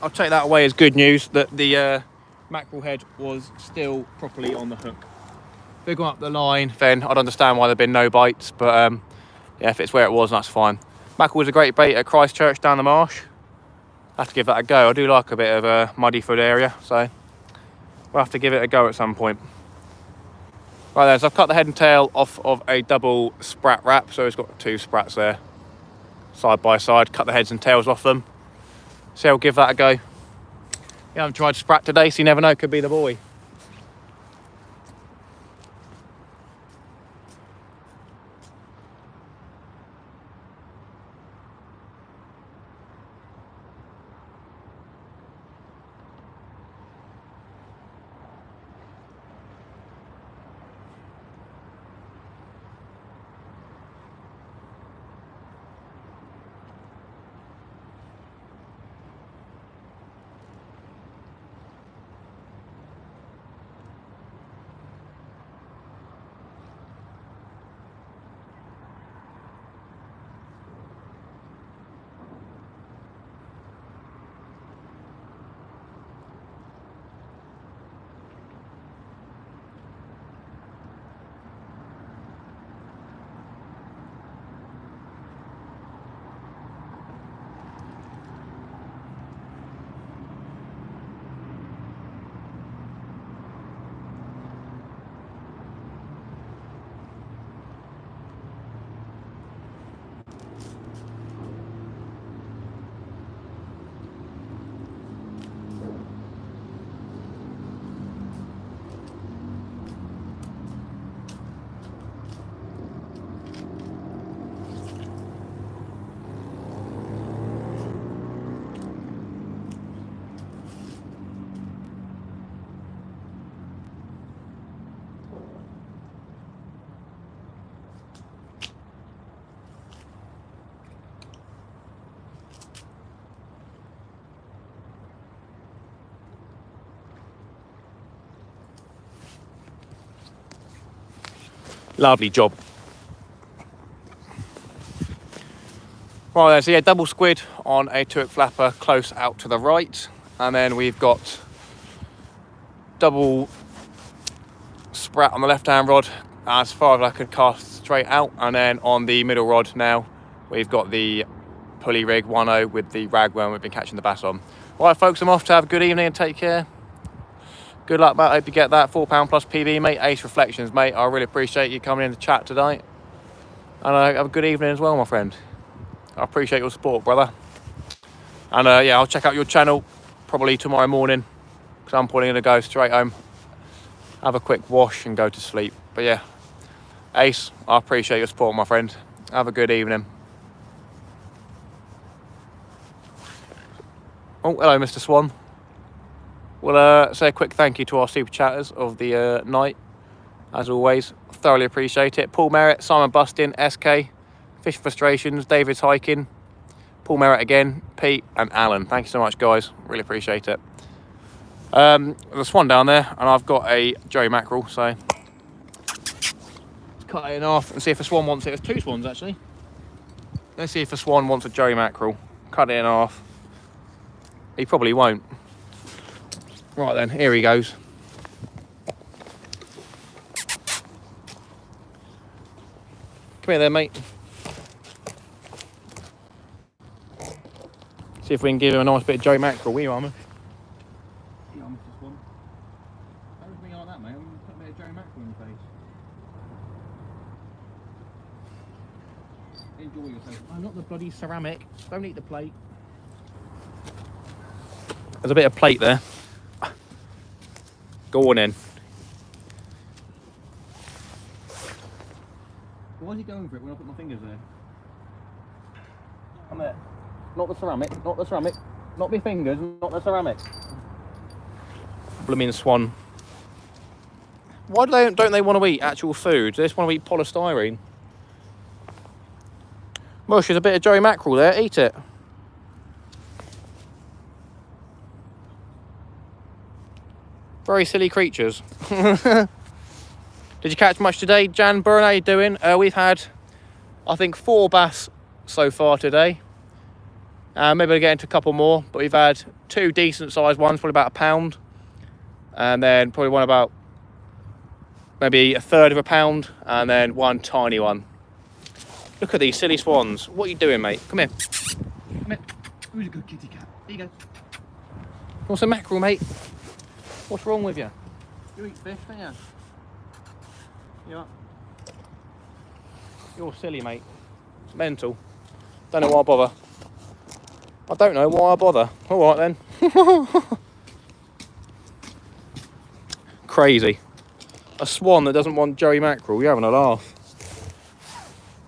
I'll take that away as good news that the mackerel head was still properly on the hook. If they'd gone up the line, then I'd understand why there'd been no bites, but yeah, if it's where it was, that's fine. Mackerel was a great bait at Christchurch down the marsh. I have to give that a go. I do like a bit of a muddy foot area, so we'll have to give it a go at some point. Right then, so I've cut the head and tail off of a double sprat wrap, so it's got 2 sprats there. side by side, cut the heads and tails off them. So I'll give that a go. Yeah, I haven't tried sprat today, so you never know, could be the boy. Lovely job. Right then, so yeah, double squid on a 2-hook flapper close out to the right. And then we've got double sprat on the left-hand rod as far as I could cast straight out. And then on the middle rod now, we've got the pulley rig 1.0 with the ragworm we've been catching the bass on. Right, folks, I'm off to have a good evening and take care. Good luck, mate. I hope you get that £4 plus PB, mate. Ace Reflections, mate. I really appreciate you coming in to chat tonight. And have a good evening as well, my friend. I appreciate your support, brother. And yeah, I'll check out your channel probably tomorrow morning, because I'm probably going to go straight home, have a quick wash and go to sleep. But yeah, Ace, I appreciate your support, my friend. Have a good evening. Oh, hello, Mr. Swan. We'll say a quick thank you to our super chatters of the night. As always, thoroughly appreciate it. Paul Merritt, Simon Bustin, SK, Fish Frustrations, David's Hiking, Paul Merritt again, Pete and Alan. Thank you so much, guys. Really appreciate it. There's a swan down there, and I've got a Joey mackerel, so let's cut it in half and see if the swan wants it. There's 2 swans, actually. Let's see if the swan wants a Joey mackerel. Cut it in half. He probably won't. Right then, here he goes. Come here then, mate. See if we can give him a nice bit of Joey mackerel. Where you are, man? Here, Mr. Swan. Don't look at me like that, mate. I'm going to put a bit of Joey mackerel in your face. Enjoy yourself. Oh, not the bloody ceramic. Don't eat the plate. There's a bit of plate there. Go on in. Why is he going for it when I put my fingers there? Come there. Not the ceramic, not the ceramic. Not my fingers, not the ceramic. Blooming swan. Why don't they want to eat actual food? They just want to eat polystyrene. Mush, there's a bit of Joey mackerel there. Eat it. Very silly creatures. Did you catch much today, Jan Byrne? How you doing? We've had, I think, 4 bass so far today. Maybe we'll get into a couple more, but we've had 2 decent sized ones, probably about £1, and then probably one about maybe 1/3 of a pound, and then 1 tiny one. Look at these silly swans. What are you doing, mate? Come here. Come here. Who's a good kitty cat? Here you go. You want some mackerel, mate? What's wrong with you? You eat fish, don't you? Yeah. You're silly, mate. It's mental. Don't know why I bother. I don't know why I bother. All right then. Crazy. A swan that doesn't want Joey mackerel. You're having a laugh.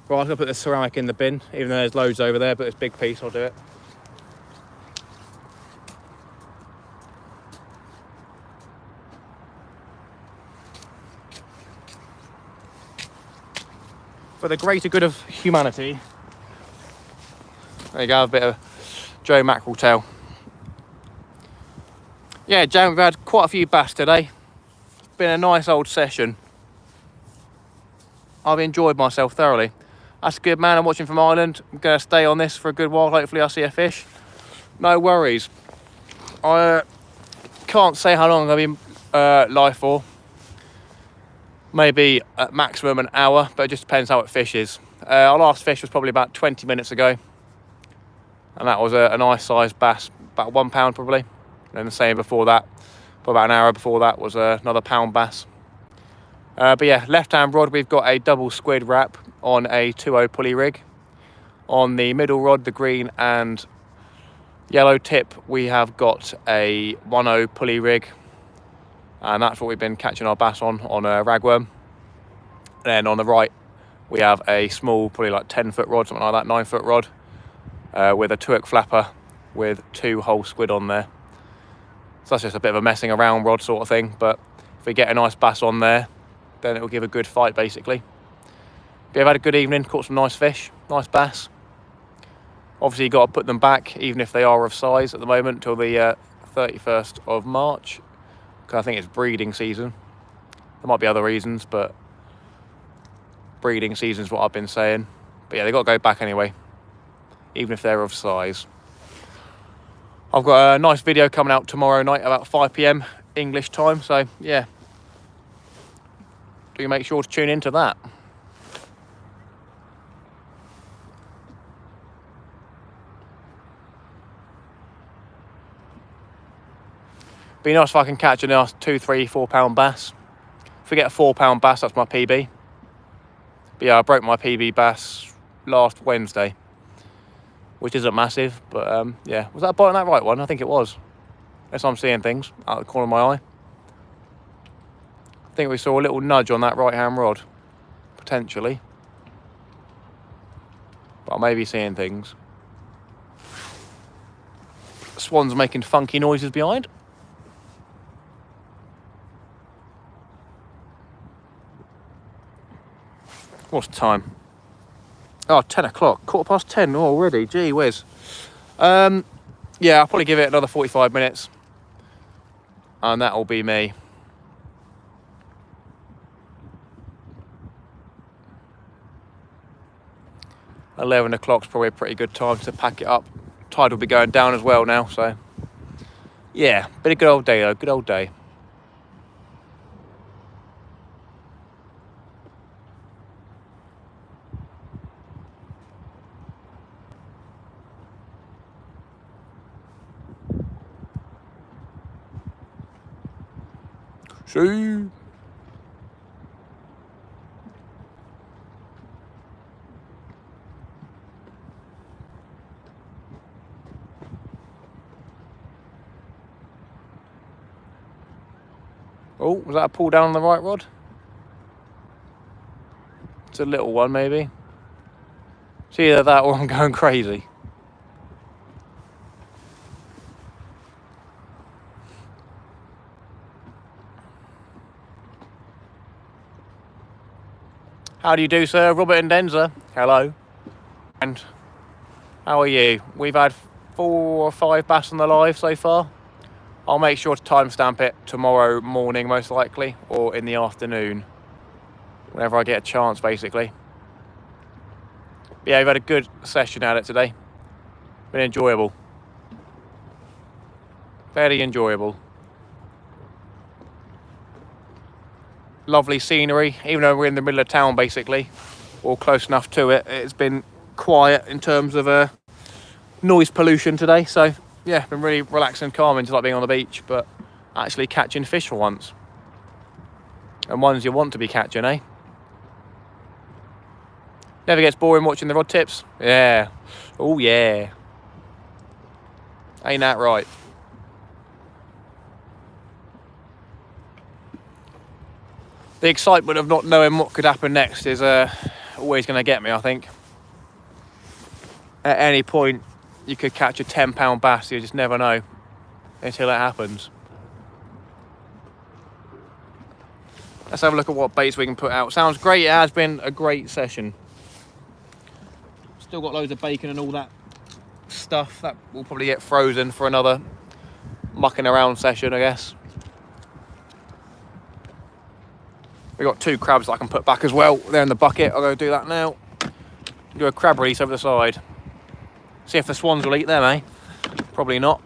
Right, I'm going to put the ceramic in the bin, even though there's loads over there, but this big piece, I'll do it. For the greater good of humanity. There you go, a bit of Joey mackerel tail. Yeah, Jan, we've had quite a few bass today. It's been a nice old session. I've enjoyed myself thoroughly. That's good, man. I'm watching from Ireland. I'm going to stay on this for a good while. Hopefully I'll see a fish. No worries. I can't say how long I've been live for. Maybe at maximum an hour, but it just depends how it fishes. Our last fish was probably about 20 minutes ago. And that was a nice sized bass, about £1 probably. And the same before that, for about an hour before that was another pound bass. But yeah, left hand rod, we've got a double squid wrap on a 2.0 pulley rig. On the middle rod, the green and yellow tip, we have got a 1.0 pulley rig. And that's what we've been catching our bass on a ragworm. Then on the right, we have a small, probably like 10-foot rod, something like that, 9-foot rod, with a 2-hook flapper with 2 whole squid on there. So that's just a bit of a messing around rod sort of thing. But if we get a nice bass on there, then it will give a good fight basically. But I've had a good evening, caught some nice fish, nice bass. Obviously you've got to put them back, even if they are of size at the moment, till the 31st of March. Because I think it's breeding season. There might be other reasons, but breeding season is what I've been saying. But yeah, they've got to go back anyway, even if they're of size. I've got a nice video coming out tomorrow night about 5 PM English time, so yeah. Do make sure to tune into that. Be nice if I can catch a nice 2, 3, 4 pound bass. If we get a 4 pound bass, that's my PB. But yeah, I broke my PB bass last Wednesday, which isn't massive, but yeah. Was that a bite on that right one? I think it was. Unless I'm seeing things out of the corner of my eye. I think we saw a little nudge on that right hand rod, potentially. But I may be seeing things. Swan's making funky noises behind. What's the time? Oh, 10 o'clock, 10:15 already, gee whiz. Yeah, I'll probably give it another 45 minutes. And that'll be me. 11 o'clock's probably a pretty good time to pack it up. Tide will be going down as well now, so yeah, been a good old day though, good old day. See? Oh, was that a pull down on the right rod? It's a little one maybe. It's either that or I'm going crazy. How do you do, sir? Robert and Denzer. Hello. And how are you? We've had 4 or 5 bass on the live so far. I'll make sure to timestamp it tomorrow morning, most likely, or in the afternoon, whenever I get a chance, basically. But yeah, we've had a good session at it today. Been enjoyable. Very enjoyable. Lovely scenery, even though we're in the middle of town, basically, or close enough to it. It's been quiet in terms of noise pollution today, so yeah, been really relaxing and calming, just like being on the beach, but actually catching fish for once. And ones you want to be catching, eh? Never gets boring watching the rod tips. Yeah. Oh yeah. Ain't that right? The excitement of not knowing what could happen next is always going to get me, I think. At any point, you could catch a 10-pound bass. You just never know until it happens. Let's have a look at what baits we can put out. Sounds great. It has been a great session. Still got loads of bacon and all that stuff. That will probably get frozen for another mucking around session, I guess. We've got 2 crabs that I can put back as well. They're in the bucket. I'll go do that now. Do a crab release over the side. See if the swans will eat them, eh? Probably not.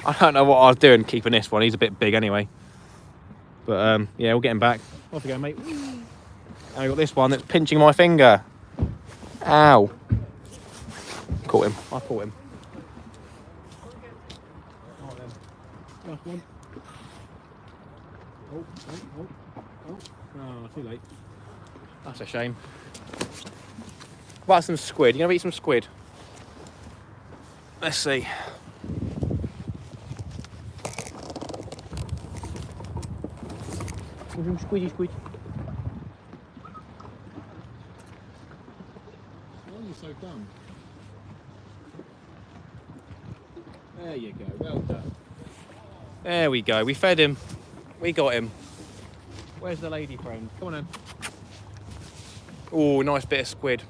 I don't know what I was doing keeping this one. He's a bit big anyway. But yeah, we'll get him back. Off we go, mate. And we've got this one that's pinching my finger. Ow. Caught him. I caught him. Last one. Oh, too late. That's a shame. What about some squid? You gonna eat some squid? Let's see. Squidgy squid. Why are you so dumb? There you go, well done. There we go, we fed him. We got him. Where's the lady friend? Come on in. Oh, nice bit of squid.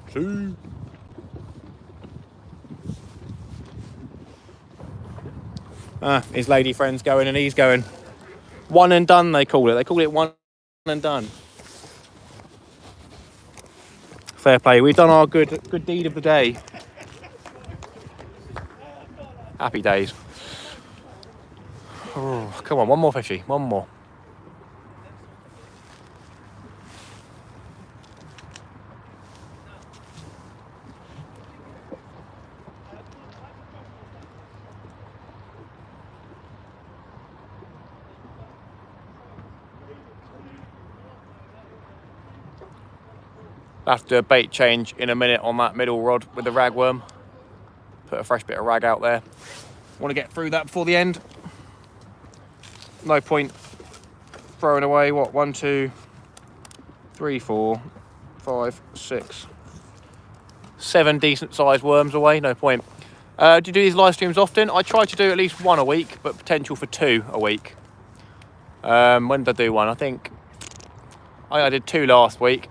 His lady friend's going and he's going. One and done, they call it. They call it one and done. Fair play. We've done our good deed of the day. Happy days. Oh, come on, one more fishy. One more. I'll have to do a bait change in a minute on that middle rod with the ragworm. Put a fresh bit of rag out there. Want to get through that before the end. No point throwing away, what, 1, 2, 3, 4, 5, 6, 7 decent sized worms away, no point. Do you do these live streams often? I try to do at least 1 a week, but potential for 2 a week. When did I do one? I think I did 2 last week.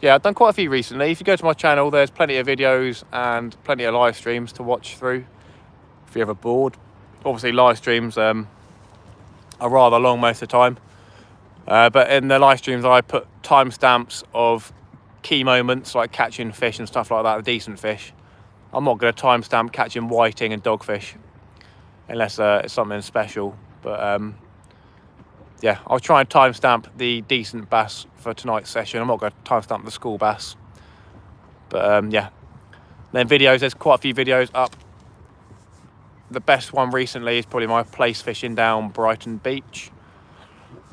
Yeah, I've done quite a few recently. If you go to my channel, there's plenty of videos and plenty of live streams to watch through if you're ever bored. Obviously, live streams are rather long most of the time. But in the live streams, I put timestamps of key moments like catching fish and stuff like that, the decent fish. I'm not going to timestamp catching whiting and dogfish unless it's something special. But yeah, I'll try and timestamp the decent bass for tonight's session. I'm not going to timestamp the school bass. But yeah. Then videos, there's quite a few videos up. The best one recently is probably my place fishing down Brighton Beach.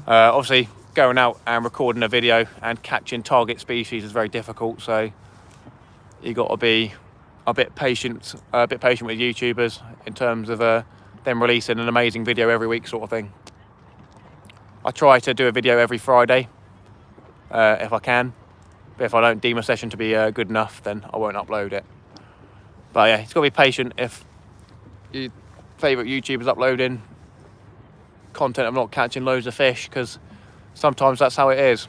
Obviously, going out and recording a video and catching target species is very difficult. So you got to be a bit patient with YouTubers in terms of them releasing an amazing video every week sort of thing. I try to do a video every Friday, if I can. But if I don't deem a session to be good enough, then I won't upload it. But yeah, it's got to be patient if your favourite YouTuber's uploading content of not catching loads of fish, because sometimes that's how it is.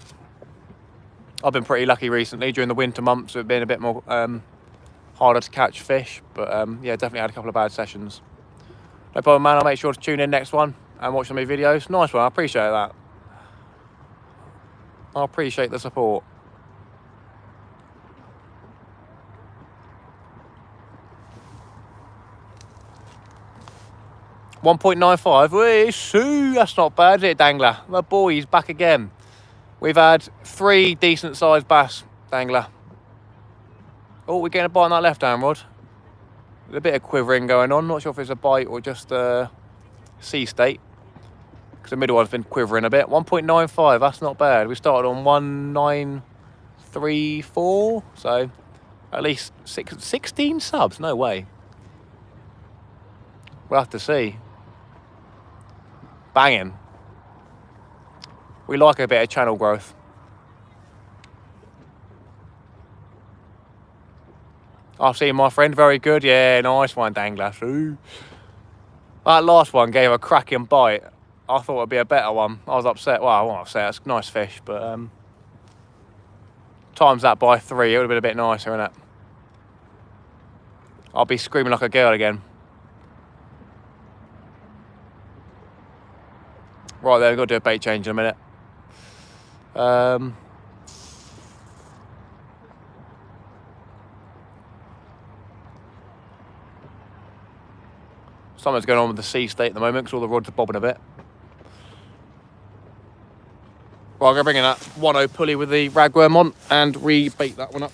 I've been pretty lucky recently during the winter months. It's been a bit more harder to catch fish. But yeah, definitely had a couple of bad sessions. No problem, man. I'll make sure to tune in next one and watch some of my videos. Nice one, I appreciate that. I appreciate the support. 1.95. Wee, shoo, that's not bad, is it, Dangler? The boy's back again. We've had 3 decent sized bass, Dangler. Oh, we're getting a bite on that left hand rod. There's a bit of quivering going on. Not sure if it's a bite or just a sea state, because the middle one's been quivering a bit. 1.95, that's not bad. We started on 1934, so at least 16 subs. No way. We'll have to see. Banging. We like a bit of channel growth. I've seen my friend, very good. Yeah, nice one, Dangler. Ooh. That last one gave a cracking bite. I thought it'd be a better one. I was upset. Well, I wasn't upset. It's a nice fish, but times that by 3, it would have been a bit nicer, innit? I'll be screaming like a girl again. Right there, we've got to do a bait change in a minute. Something's going on with the sea state at the moment because all the rods are bobbing a bit. Right, I'm going to bring in that 1.0 pulley with the ragworm on and re-bait that one up.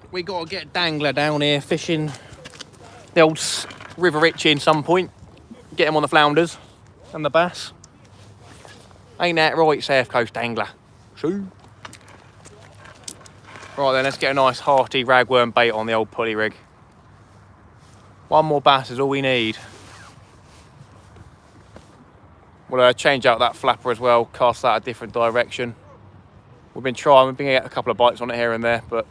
We got to get Dangler down here fishing the old River Itchen some point. Get him on the flounders and the bass. Ain't that right, South Coast Dangler? Shoo. Right then, let's get a nice hearty ragworm bait on the old pulley rig. One more bass is all we need. We'll change out that flapper as well, cast that a different direction. We've been trying, we've been getting a couple of bites on it here and there, but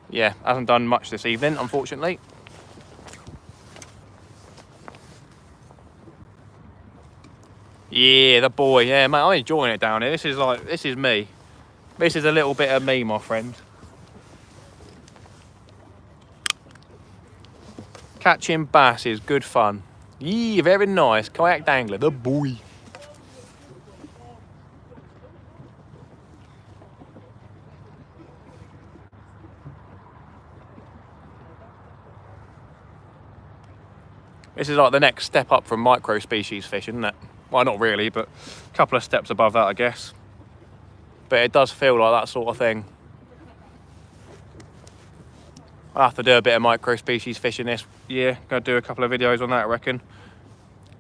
yeah, hasn't done much this evening, unfortunately. Yeah, the boy. Yeah, mate, I'm enjoying it down here. This is me. This is a little bit of me, my friend. Catching bass is good fun. Yeah, very nice. Kayak dangler, the boy. This is like the next step up from micro species fishing, isn't it? Well, not really, but a couple of steps above that, I guess. But it does feel like that sort of thing. I'll have to do a bit of micro species fishing this year. Gonna do a couple of videos on that, I reckon.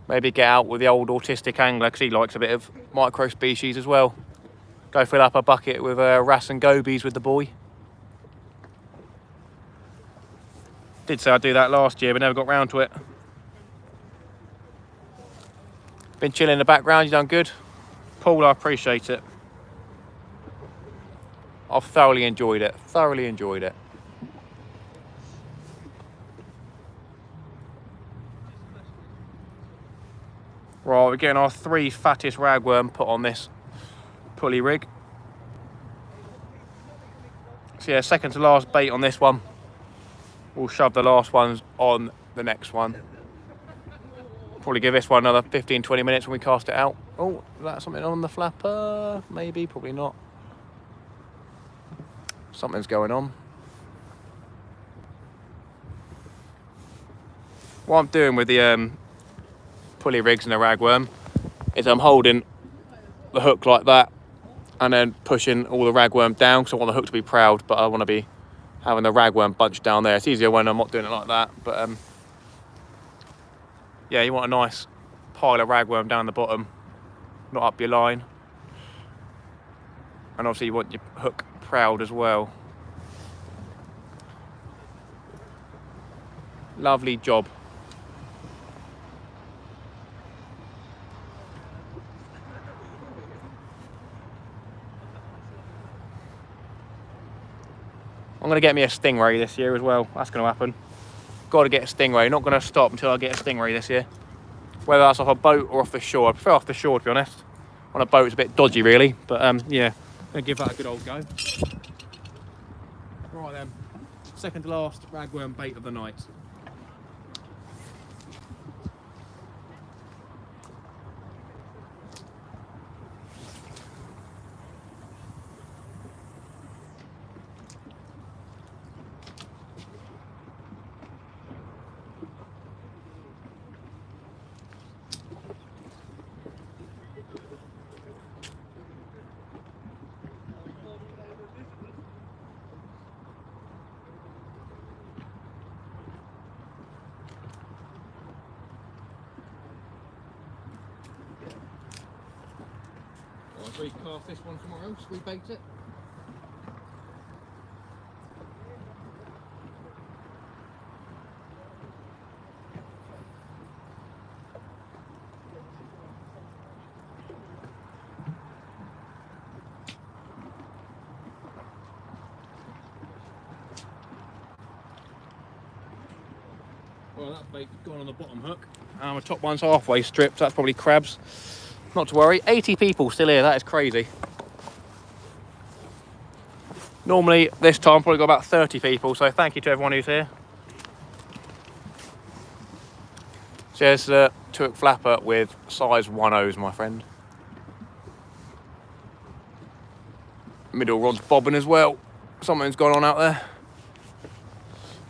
Maybe get out with the old autistic angler, because he likes a bit of micro species as well. Go fill up a bucket with wrasse and gobies with the boy. Did say I'd do that last year, but never got round to it. Been chilling in the background, you done good. Paul, I appreciate it. I've thoroughly enjoyed it, thoroughly enjoyed it. Right, we're getting our 3 fattest ragworm put on this pulley rig. So yeah, second to last bait on this one. We'll shove the last ones on the next one. Probably give this one another 15-20 minutes when we cast it out. Oh, is that something on the flapper? Maybe, probably not. Something's going on. What I'm doing with the pulley rigs and the ragworm is I'm holding the hook like that and then pushing all the ragworm down, because I want the hook to be proud, but I want to be having the ragworm bunched down there. It's easier when I'm not doing it like that, but yeah, you want a nice pile of ragworm down the bottom, not up your line. And obviously you want your hook proud as well. Lovely job. I'm going to get me a stingray this year as well. That's going to happen. Got to get a stingray. Not going to stop until I get a stingray this year. Whether that's off a boat or off the shore. I prefer off the shore, to be honest. On a boat, it's a bit dodgy, really. But yeah, I'm going to give that a good old go. Right then. Second to last ragworm bait of the night. Recast this one somewhere else, rebait it. Well, that bait's gone on the bottom hook. The top one's halfway stripped, that's probably crabs. Not to worry, 80 people still here, that is crazy. Normally, this time, probably got about 30 people, so thank you to everyone who's here. So there's the two-hook flapper with size 1/0s, my friend. Middle rod's bobbing as well. Something's gone on out there.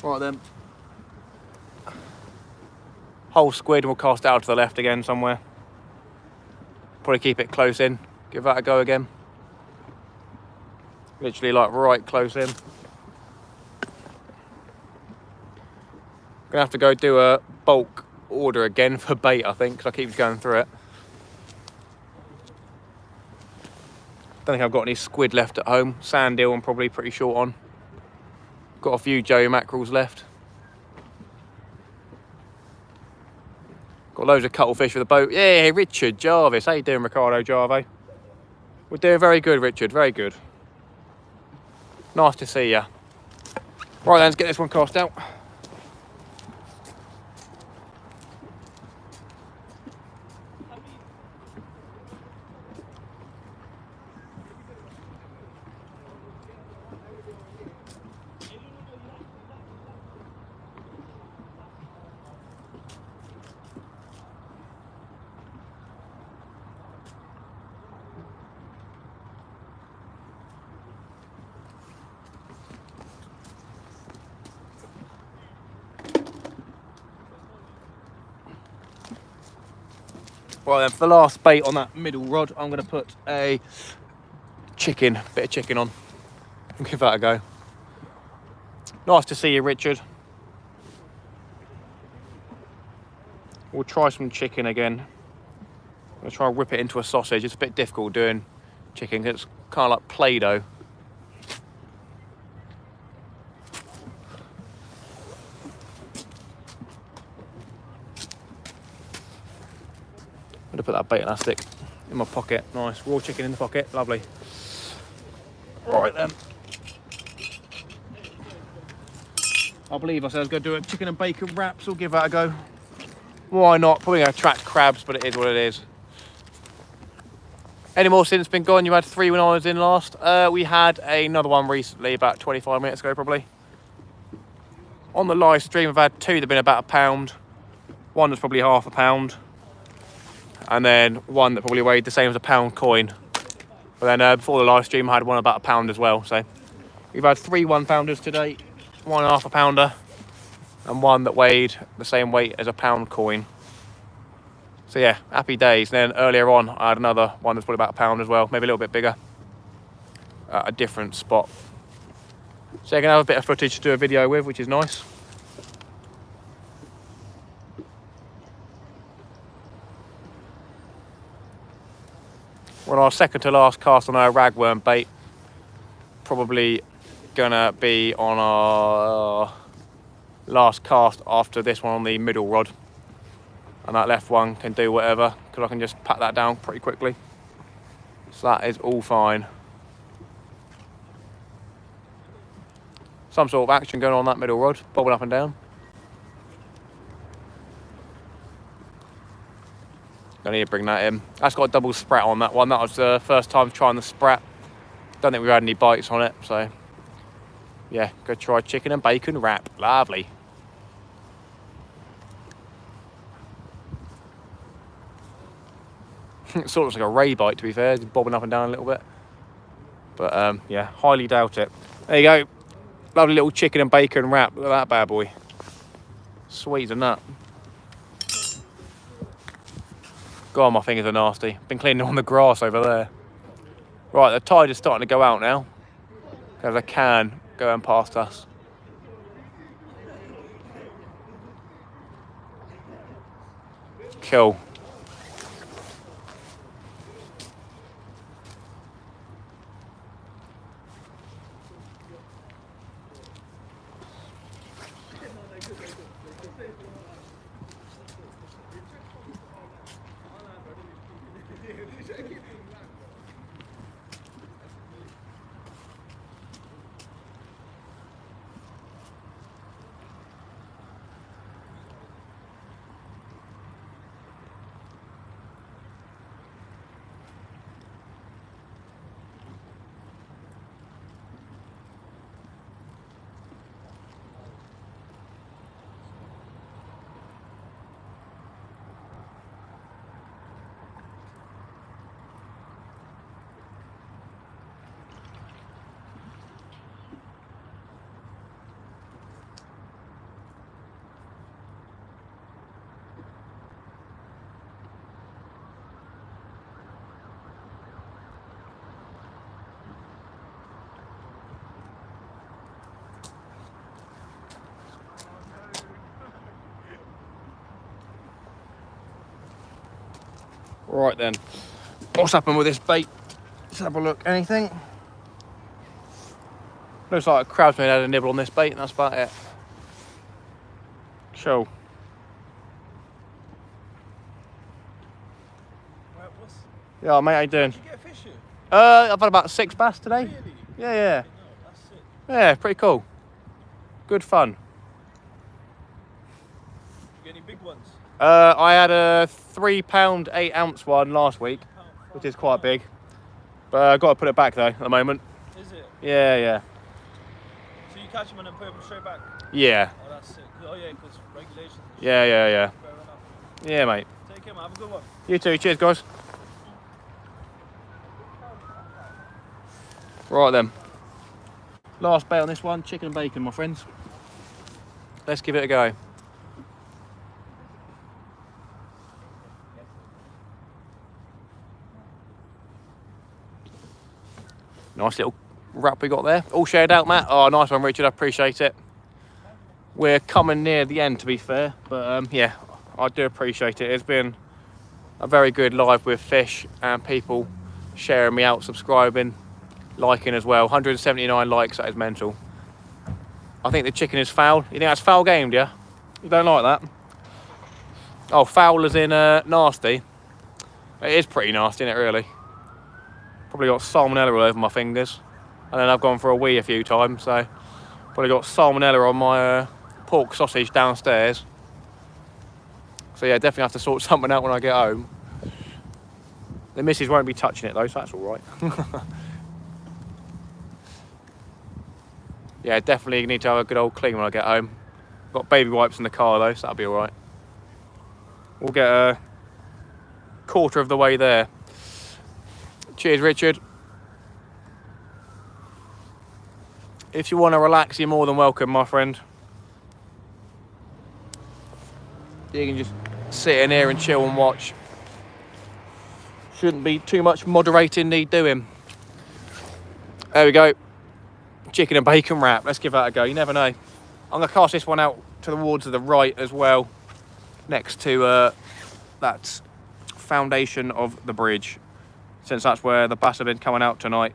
Right then. Whole squid, and we'll cast out to the left again somewhere. Probably keep it close in, give that a go again. Literally like right close in. Gonna have to go do a bulk order again for bait, I think, because I keep going through it. Don't think I've got any squid left at home. Sand eel I'm probably pretty short on. Got a few Joey mackerels left. Got loads of cuttlefish with the boat. Yeah, Richard Jarvis. How you doing, Ricardo Jarve? We're doing very good, Richard. Very good. Nice to see you. Right then, let's get this one cast out. Right then, for the last bait on that middle rod, I'm going to put a bit of chicken on. Give that a go. Nice to see you, Richard. We'll try some chicken again. I'm going to try and whip it into a sausage. It's a bit difficult doing chicken because it's kind of like Play-Doh. I'm going to put that bait elastic in my pocket. Nice, raw chicken in the pocket, lovely. Right then. I believe I said I was going to do a chicken and bacon wrap, so we'll give that a go. Why not? Probably going to attract crabs, but it is what it is. Any more since been gone? You had 3 when I was in last. We had another one recently, about 25 minutes ago probably. On the live stream, I've had 2 that have been about £1. One was probably half a pound. And then one that probably weighed the same as a £1 coin. But then before the live stream, I had one about £1 as well. So we've had 3 1-pounders today, 1 half a pounder, and one that weighed the same weight as a £1 coin. So yeah, happy days. And then earlier on, I had another one that's probably about £1 as well, maybe a little bit bigger, at a different spot. So you're gonna have a bit of footage to do a video with, which is nice. Well, our second to last cast on our ragworm bait, probably gonna be on our last cast after this one on the middle rod. And that left one can do whatever, because I can just pat that down pretty quickly. So that is all fine. some sort of action going on that middle rod, bobbing up and down. I need to bring that in. That's got a double sprat on that one. That was the first time trying the sprat. Don't think we had any bites on it, so yeah, go try chicken and bacon wrap. Lovely. It sort of looks like a ray bite, to be fair, just bobbing up and down a little bit. But yeah, highly doubt it. There you go. Lovely little chicken and bacon wrap. Look at that bad boy. Sweet as a nut. God, my fingers are nasty. Been cleaning on the grass over there. Right, the tide is starting to go out now. There's a can going past us. Cool. Right then, what's happened with this bait? Let's have a look. Anything? Looks like a crab's had a nibble on this bait, and that's about it. Cool. Right, Yeah, mate, how you doing? did you get a fish here? I've had about 6 bass today. Really? Yeah. No, that's it. Yeah, pretty cool. Good fun. You get any big ones? I had a 3 pound 8 ounce one last week, which is quite big. But I've got to put it back though at the moment. Is it? Yeah. So you catch them and then put them straight back? Yeah. Oh, that's it. Oh yeah, because regulations. Yeah. Fair enough. Yeah, mate. Take care, man. Have a good one. You too. Cheers, guys. Right then. Last bait on this one, chicken and bacon, my friends. Let's give it a go. Nice little wrap we got there. All shared out, Matt. Oh, nice one, Richard. I appreciate it. We're coming near the end, to be fair. But yeah, I do appreciate it. It's been a very good live with fish and people sharing me out, subscribing, liking as well. 179 likes, that is mental. I think the chicken is foul. You think that's foul game, do you? You don't like that? Oh, foul as in nasty. It is pretty nasty, isn't it, really? Probably got salmonella all over my fingers. And then I've gone for a wee a few times, so probably got salmonella on my pork sausage downstairs. So yeah, definitely have to sort something out when I get home. The missus won't be touching it though, so that's all right. Yeah, definitely need to have a good old clean when I get home. Got baby wipes in the car though, so that'll be all right. We'll get a quarter of the way there. Cheers, Richard. If you want to relax, you're more than welcome, my friend. You can just sit in here and chill and watch. Shouldn't be too much moderating need doing. There we go. Chicken and bacon wrap. Let's give that a go. You never know. I'm going to cast this one out towards the right as well, next to that foundation of the bridge, since that's where the bass have been coming out tonight.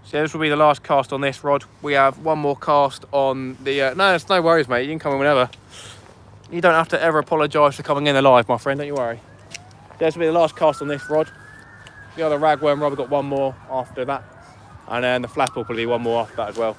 So this will be the last cast on this rod. We have one more cast on the... no, it's no worries, mate. You can come in whenever. You don't have to ever apologise for coming in alive, my friend. Don't you worry. This will be the last cast on this rod. The other ragworm rod, we've got one more after that. And then the flap will probably be one more after that as well.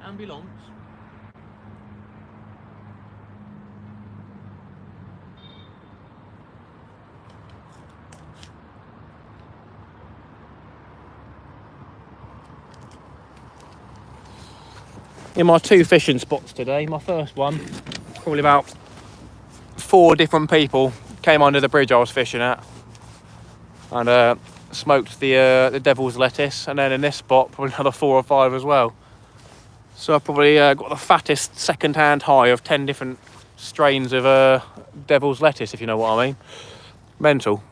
ambulance. In my 2 fishing spots today, my first one, probably about 4 different people came under the bridge I was fishing at and smoked the devil's lettuce, and then in this spot probably another 4 or 5 as well. So I probably got the fattest second-hand high of 10 different strains of devil's lettuce, if you know what I mean. Mental.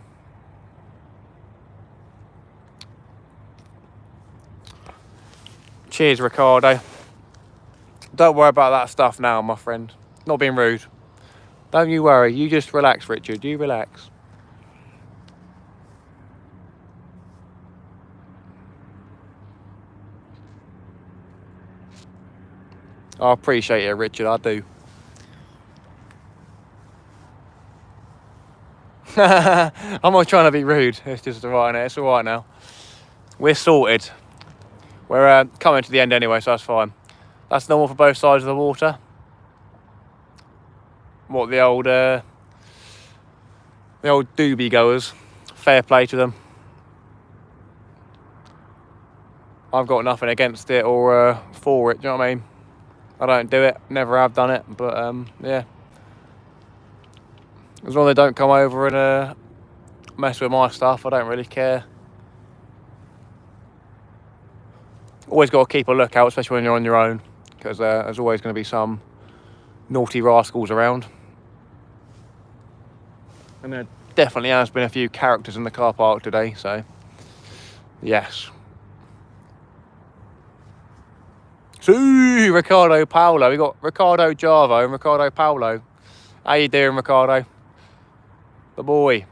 Cheers, Ricardo. Don't worry about that stuff now, my friend. Not being rude. Don't you worry. You just relax, Richard. You relax. I appreciate it, Richard. I do. I'm not trying to be rude. It's just alright now. It's alright now. We're sorted. We're coming to the end anyway, so that's fine. That's normal for both sides of the water. What the old doobie goers. Fair play to them. I've got nothing against it or for it. Do you know what I mean? I don't do it. Never have done it. But yeah. As long as they don't come over and mess with my stuff, I don't really care. Always got to keep a lookout, especially when you're on your own, because there's always going to be some naughty rascals around. And there definitely has been a few characters in the car park today, so yes. See, Ricardo Paolo. We got Ricardo Javo and Ricardo Paolo. How you doing, Ricardo? The boy.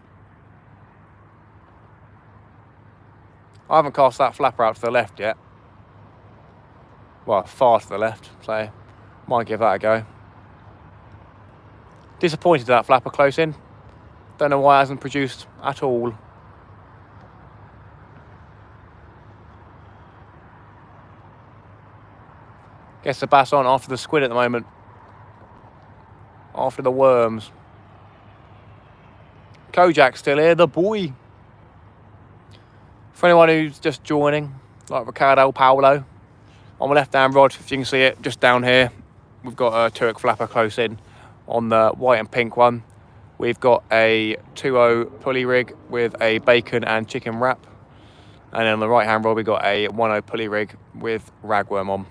I haven't cast that flapper out to the left yet. Well, far to the left, so might give that a go. Disappointed that flapper close in. Don't know why it hasn't produced at all. Guess the bass on after the squid at the moment. After the worms. Kojak's still here, the boy. For anyone who's just joining, like Ricardo Paolo, on the left-hand rod, if you can see it, just down here, we've got a Turk flapper close in. On the white and pink one, we've got a 2.0 pulley rig with a bacon and chicken wrap. And then on the right-hand rod, we've got a 1.0 pulley rig with ragworm on.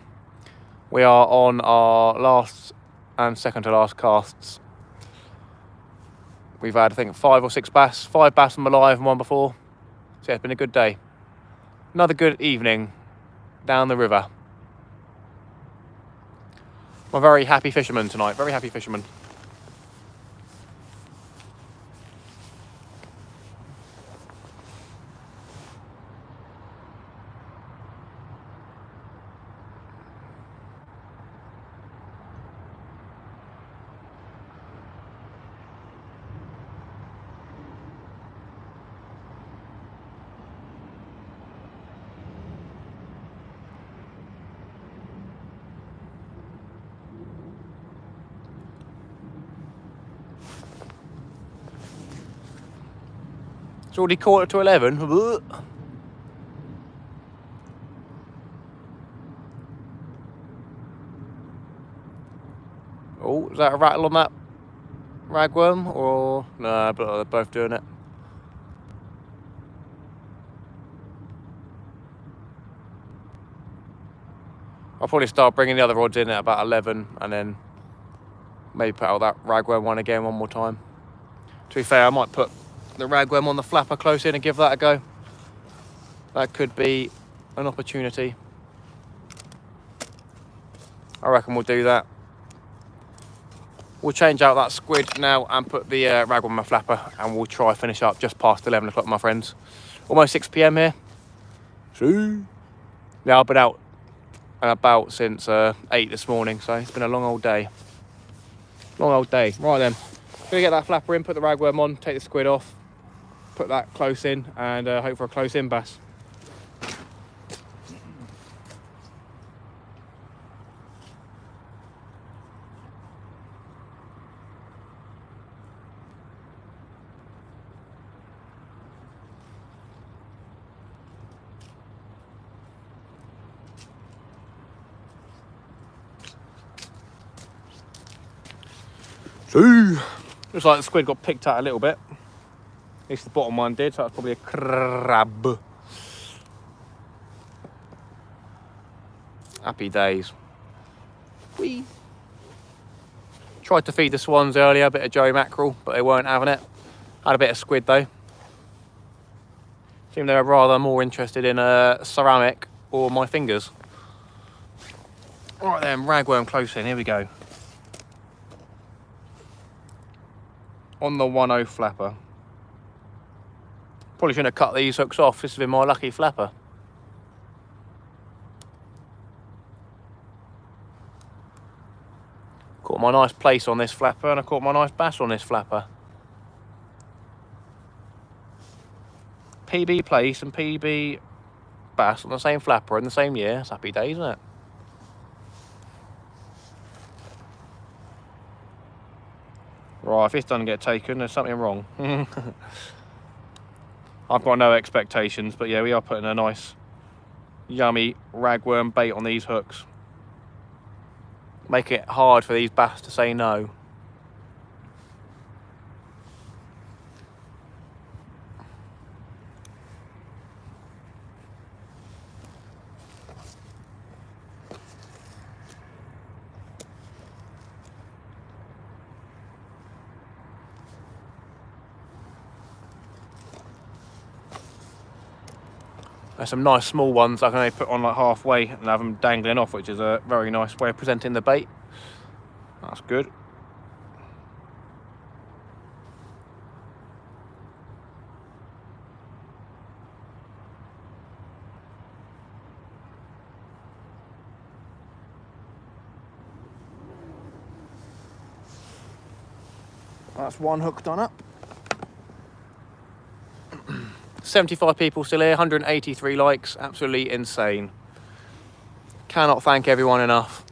We are on our last and second to last casts. We've had, I think, 5 or 6 bass. 5 bass on the live and one before. So yeah, it's been a good day. Another good evening down the river. I'm a very happy fisherman tonight. Very happy fisherman. It's already 11:15. Oh, is that a rattle on that ragworm? Or no, but they're both doing it. I'll probably start bringing the other rods in at about 11 and then maybe put out that ragworm one again one more time. To be fair, I might put the ragworm on the flapper close in and give that a go. That could be an opportunity. I reckon we'll do that. We'll change out that squid now and put the ragworm on my flapper, and we'll try finish up just past 11 o'clock, my friends. Almost 6 PM here. See? Yeah, I've been out and about since 8 this morning, so it's been a long old day. Long old day. Right then, gonna get that flapper in, put the ragworm on, take the squid off, put that close in, and hope for a close in bass. See? Looks like the squid got picked out a little bit. At least the bottom one did, so that's probably a crab. Happy days. Whee! Tried to feed the swans earlier, a bit of Joey mackerel, but they weren't having it. Had a bit of squid though. Seemed they were rather more interested in ceramic or my fingers. Alright then, ragworm close in, here we go. On the 1/0 flapper. Probably shouldn't have cut these hooks off, this has been my lucky flapper. Caught my nice place on this flapper and I caught my nice bass on this flapper. PB place and PB bass on the same flapper in the same year. It's happy days, isn't it? Right, if this doesn't get taken, there's something wrong. I've got no expectations, but yeah, we are putting a nice, yummy ragworm bait on these hooks. Make it hard for these bass to say no. There's some nice small ones I can only put on like halfway and have them dangling off, which is a very nice way of presenting the bait. That's good. That's one hook done up. 75 people still here, 183 likes, absolutely insane. Cannot thank everyone enough.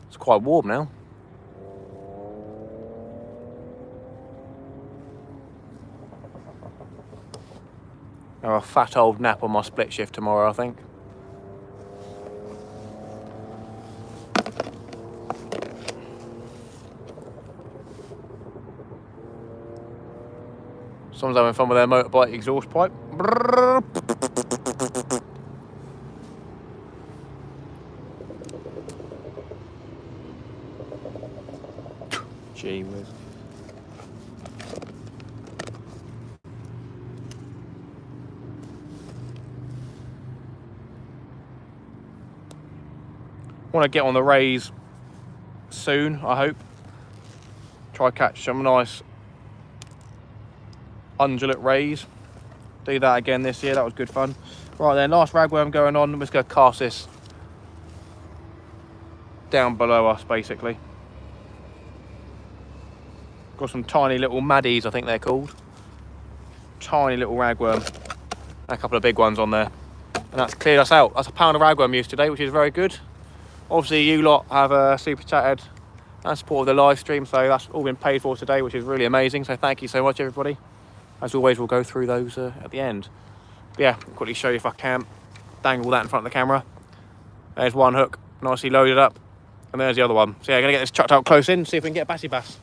It's quite warm now. Or a fat old nap on my split shift tomorrow, I think. Someone's having fun with their motorbike exhaust pipe. Gee whiz. Want to get on the rays soon, I hope. Try catch some nice undulate rays. Do that again this year, that was good fun. Right then, last ragworm going on. I'm just going to cast this down below us, basically. Got some tiny little maddies, I think they're called. Tiny little ragworm. And a couple of big ones on there. And that's cleared us out. That's a pound of ragworm used today, which is very good. Obviously, you lot have super chatted and supported the live stream, so that's all been paid for today, which is really amazing. So thank you so much, everybody. As always, we'll go through those at the end. But yeah, I'll quickly show you if I can dangle that in front of the camera. There's one hook, nicely loaded up, and there's the other one. So yeah, I'm gonna get this chucked out close in, see if we can get a bassy bass.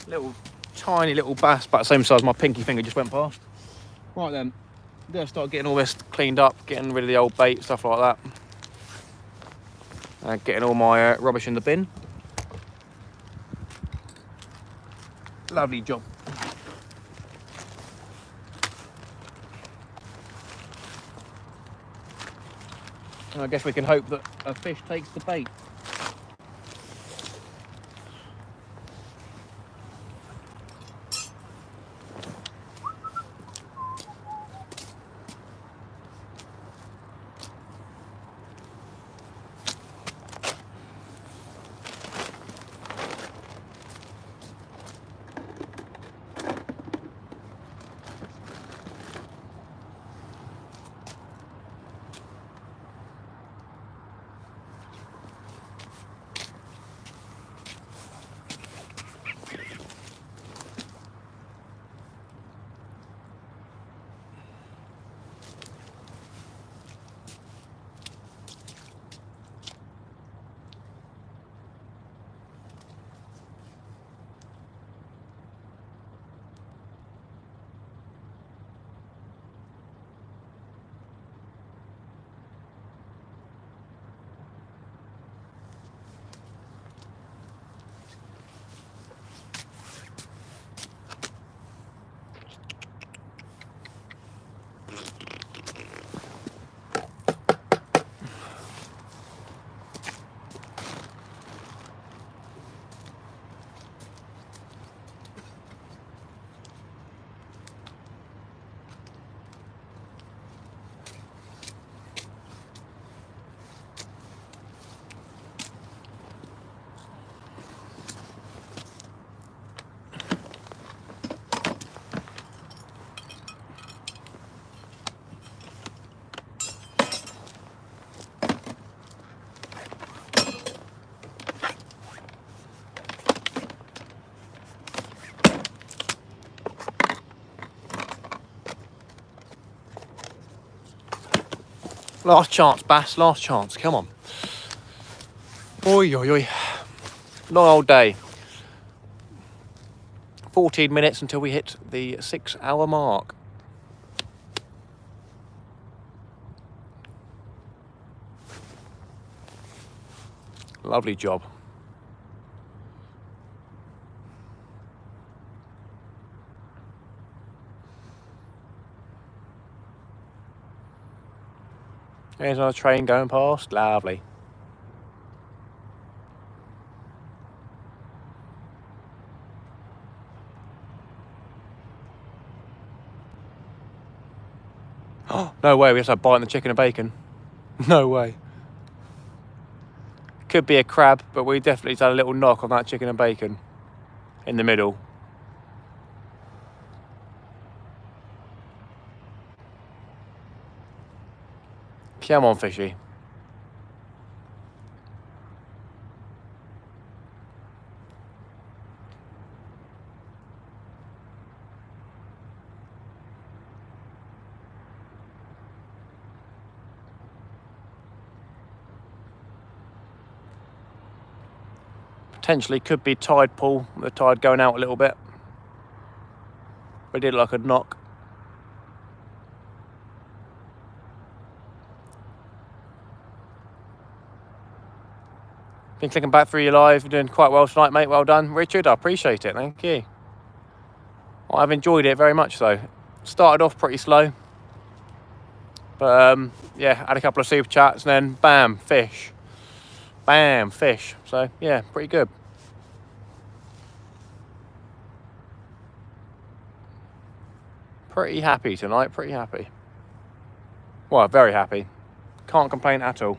Little tiny little bass, about the same size my pinky finger just went past. Right then, I'm gonna start getting all this cleaned up, getting rid of the old bait, stuff like that. And getting all my rubbish in the bin. Lovely job. And I guess we can hope that a fish takes the bait. Last chance, Bass, last chance, come on. Oi, oi, oi. Long old day. 14 minutes until we hit the 6-hour mark. Lovely job. There's our train going past. Lovely. Oh, no way, we have to bite in the chicken and bacon. No way. Could be a crab, but we definitely had a little knock on that chicken and bacon in the middle. Come on, fishy. Potentially could be tide pull, the tide going out a little bit. We did like a knock. Been clicking back through your live. You're doing quite well tonight, mate. Well done. Richard, I appreciate it. Thank you. Well, I've enjoyed it very much, though. Started off pretty slow. But, yeah, had a couple of super chats and then, bam, fish. Bam, fish. So, yeah, pretty good. Pretty happy tonight, pretty happy. Well, very happy. Can't complain at all.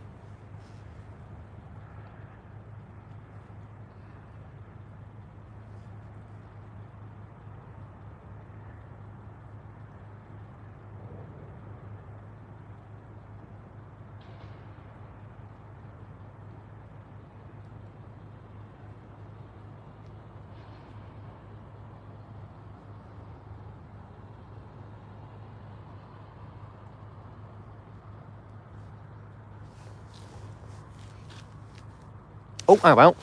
Oh, oh well.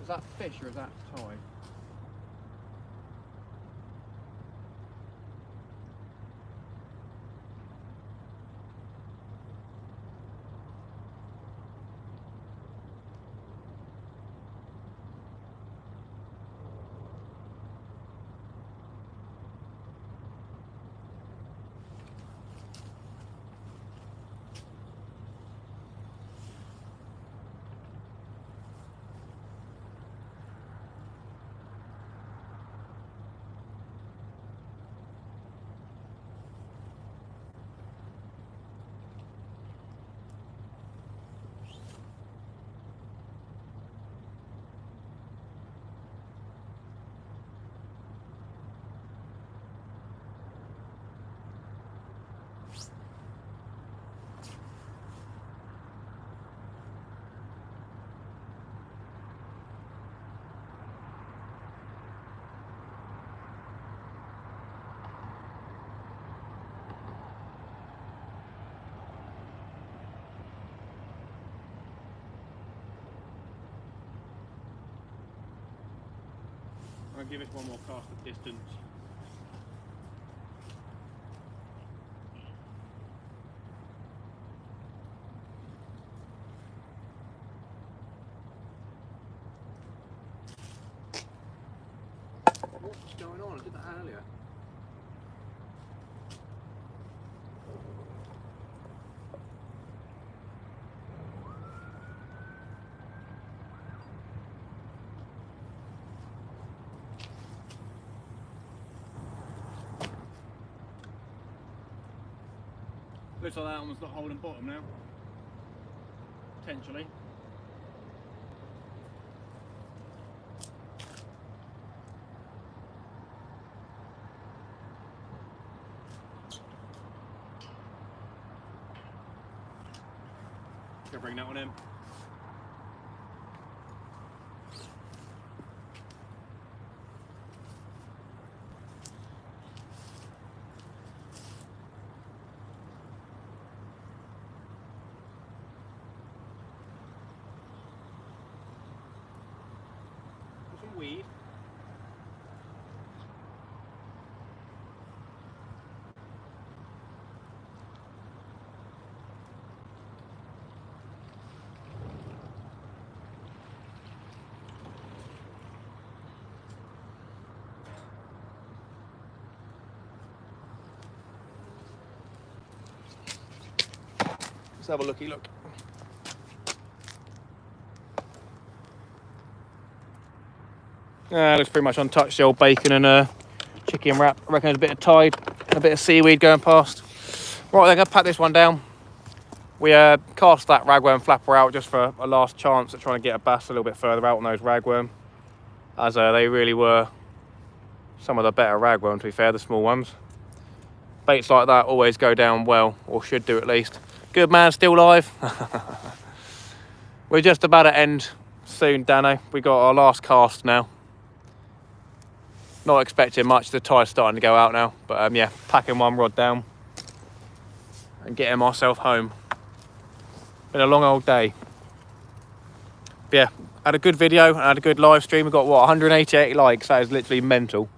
Is that fish or is that tide? I'll give it one more cast of distance. What's going on? I did that earlier. Looks like that one's not holding bottom now. Potentially. Gonna bring that one in. weed. Let's have a looky look. Looks pretty much untouched, the old bacon and chicken wrap. I reckon there's a bit of tide and a bit of seaweed going past. Right, then I'm going to pat this one down. We cast that ragworm flapper out just for a last chance at trying to get a bass a little bit further out on those ragworm, as they really were some of the better ragworm, to be fair, the small ones. Baits like that always go down well, or should do at least. Good man, still live. We're just about to end soon, Dano. We got our last cast now. Not expecting much, the tide's starting to go out now, but yeah, packing one rod down and getting myself home. Been a long old day. But yeah, had a good video and had a good live stream. We got what, 188 likes. That is literally mental.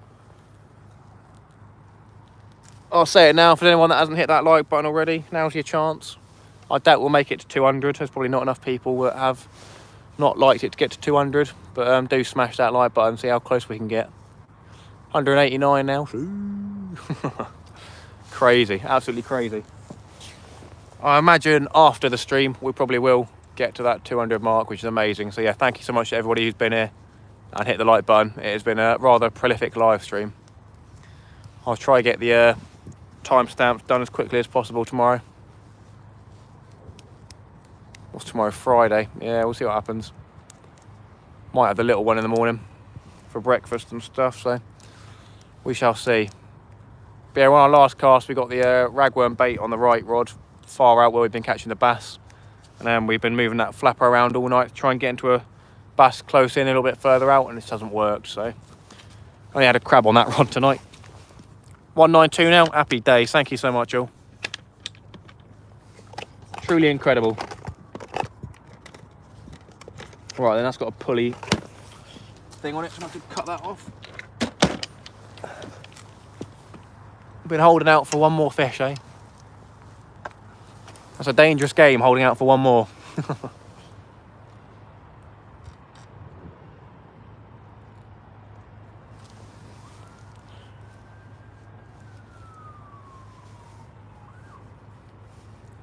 I'll say it now, for anyone that hasn't hit that like button already, now's your chance. I doubt we'll make it to 200. There's probably not enough people that have not liked it to get to 200, but do smash that like button, see how close we can get. 189 now. Crazy, absolutely crazy. I imagine after the stream we probably will get to that 200 mark, which is amazing. So yeah, thank you so much to everybody who's been here and hit the like button. It has been a rather prolific live stream. I'll try to get the timestamps done as quickly as possible tomorrow. What's tomorrow? Friday. Yeah, we'll see what happens. Might have the little one in the morning for breakfast and stuff, so we shall see. But yeah, on our last cast we got the ragworm bait on the right rod, far out where we've been catching the bass, and then we've been moving that flapper around all night to try and get into a bass close in a little bit further out, and this hasn't worked, so only had a crab on that rod tonight. 192 now, happy days. Thank you so much, all. Truly incredible. Right, then that's got a pulley thing on it, so I have to cut that off. Been holding out for one more fish, eh? That's a dangerous game, holding out for one more.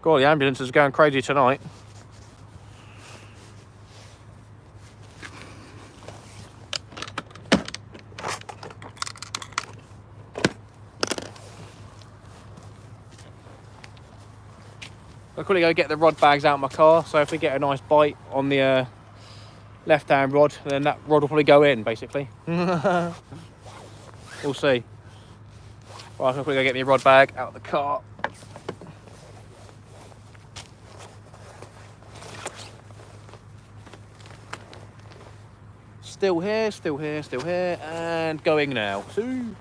God, the ambulance is going crazy tonight. I'll quickly go get the rod bags out of my car, so if we get a nice bite on the left-hand rod, then that rod will probably go in, basically. We'll see. Right, I'll quickly go get my rod bag out of the car. Still here, still here, still here, and going now. Ooh.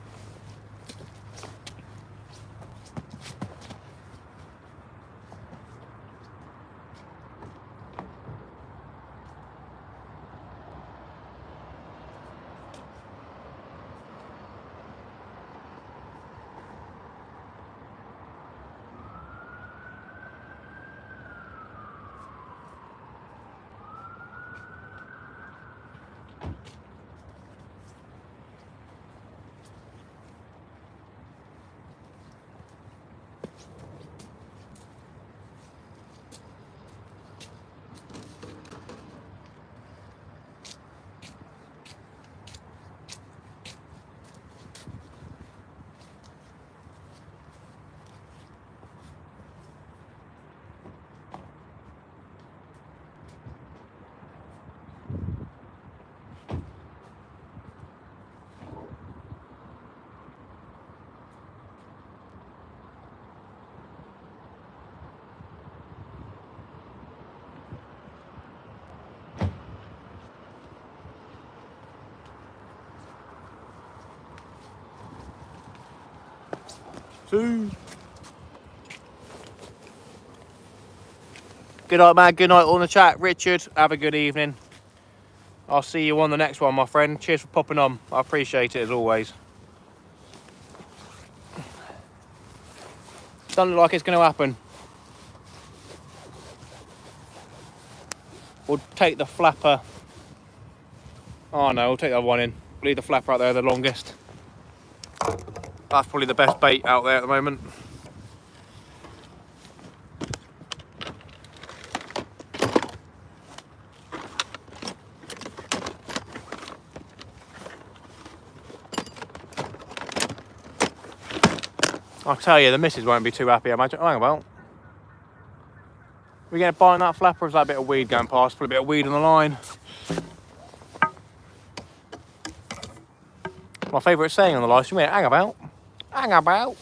Good night, man. Good night on the chat. Richard, have a good evening. I'll see you on the next one, my friend. Cheers for popping on. I appreciate it as always. Doesn't look like it's going to happen. We'll take the flapper. Oh no, we'll take the other one in. Leave the flapper out there the longest. That's probably the best bait out there at the moment. I'll tell you, the missus won't be too happy, I imagine. Oh, hang about. We get a bite on that flapper, or is that a bit of weed going past? Put a bit of weed on the line. My favourite saying on the live stream, hang about. Hang about.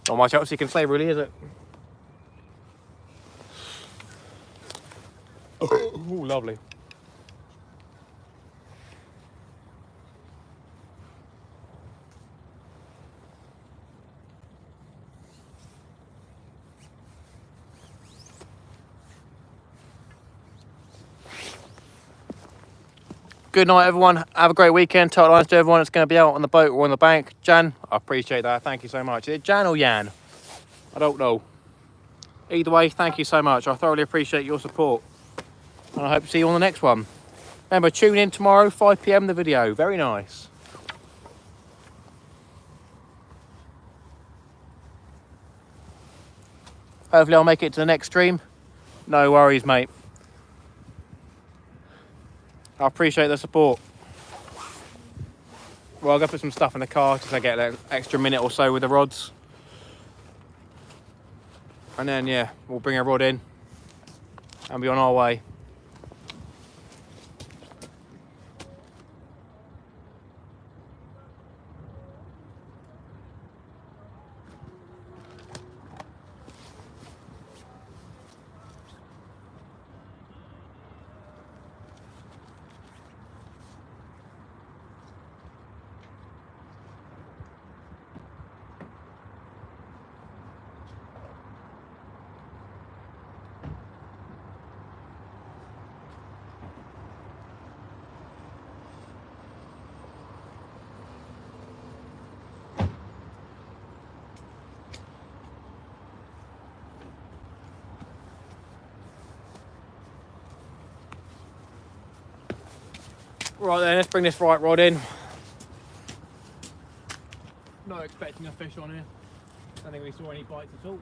Not much else you can say, really, is it? Oh, lovely. Good night, everyone. Have a great weekend. Tight lines to everyone that's going to be out on the boat or on the bank. Jan, I appreciate that. Thank you so much. Is it Jan or Jan? I don't know. Either way, thank you so much. I thoroughly appreciate your support. And I hope to see you on the next one. Remember, tune in tomorrow, 5 PM, the video. Very nice. Hopefully I'll make it to the next stream. No worries, mate. I appreciate the support. Well, I'll go put some stuff in the car just to get an extra minute or so with the rods. And then, yeah, we'll bring a rod in and be on our way. Right then, let's bring this right rod in. Not expecting a fish on here. Don't think we saw any bites at all.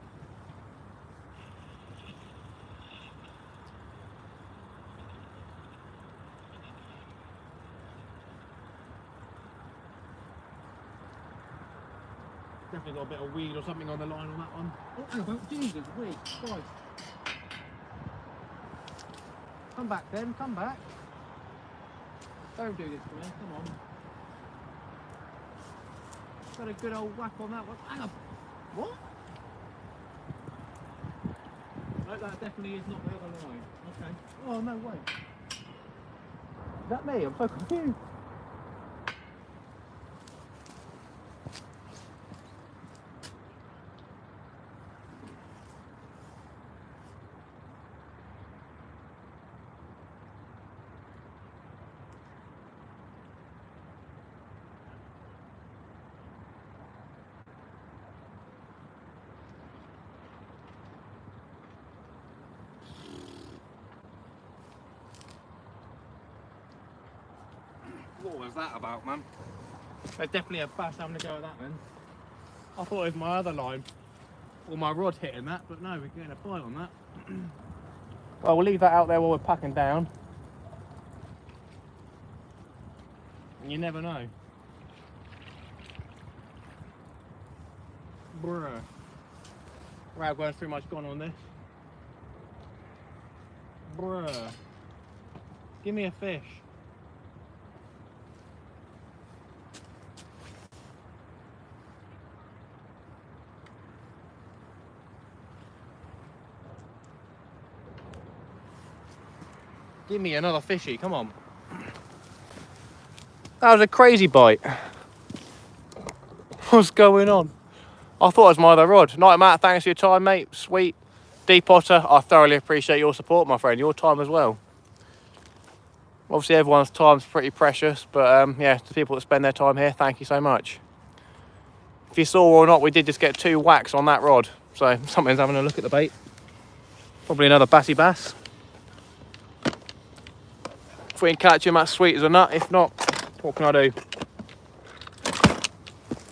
Definitely got a bit of weed or something on the line on that one. Oh, hang on, Jesus, weed, Christ. Come back then, come back. Don't do this to me, come on. Got a good old whack on that one. Hang on. What? No, that definitely is not the other line. Okay. Oh, no way. Is that me? I'm so confused. What was that about, man? There's definitely a bass having to go at that then. I thought it was my other line, or my rod hitting that, but no, we're getting a bite on that. Well, we'll leave that out there while we're packing down. And you never know. Bruh. Ragworm's pretty much gone on this. Bruh. Give me a fish. Give me another fishy, come on. That was a crazy bite. What's going on? I thought it was my other rod. Night, Matt, thanks for your time, mate. Sweet. Deep Otter, I thoroughly appreciate your support, my friend. Your time as well. Obviously everyone's time's pretty precious, but yeah, to people that spend their time here, thank you so much. If you saw or not, we did just get 2 whacks on that rod, so something's having a look at the bait. Probably another bassy bass. If we can catch him, that's sweet as a nut. If not, what can I do?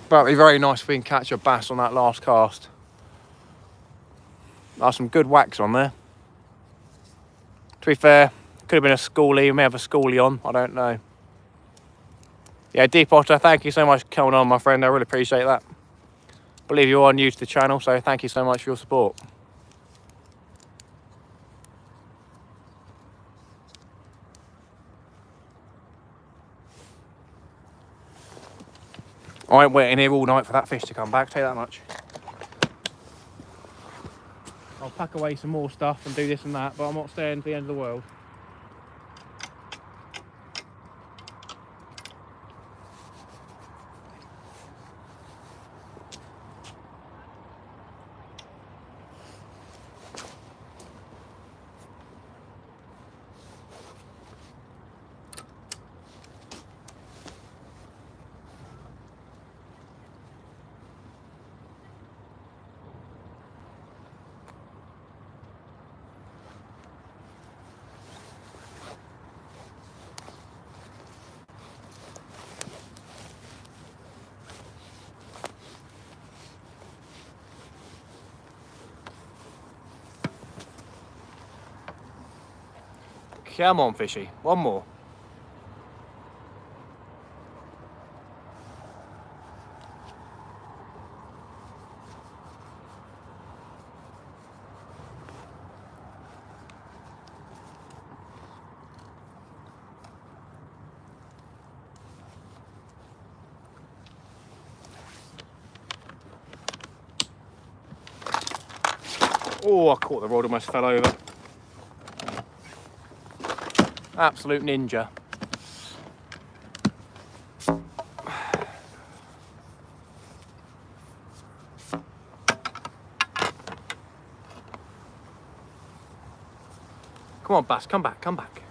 But it'd be very nice if we can catch a bass on that last cast. There's some good whacks on there. To be fair, could have been a schoolie. We may have a schoolie on, I don't know. Yeah, Deep Otter, thank you so much for coming on, my friend. I really appreciate that. I believe you are new to the channel, so thank you so much for your support. I ain't waiting here all night for that fish to come back, tell you that much. I'll pack away some more stuff and do this and that, but I'm not staying to the end of the world. Come on, fishy. One more. Oh, I caught the rod, almost fell over. Absolute ninja. Come on, Bass, come back, come back.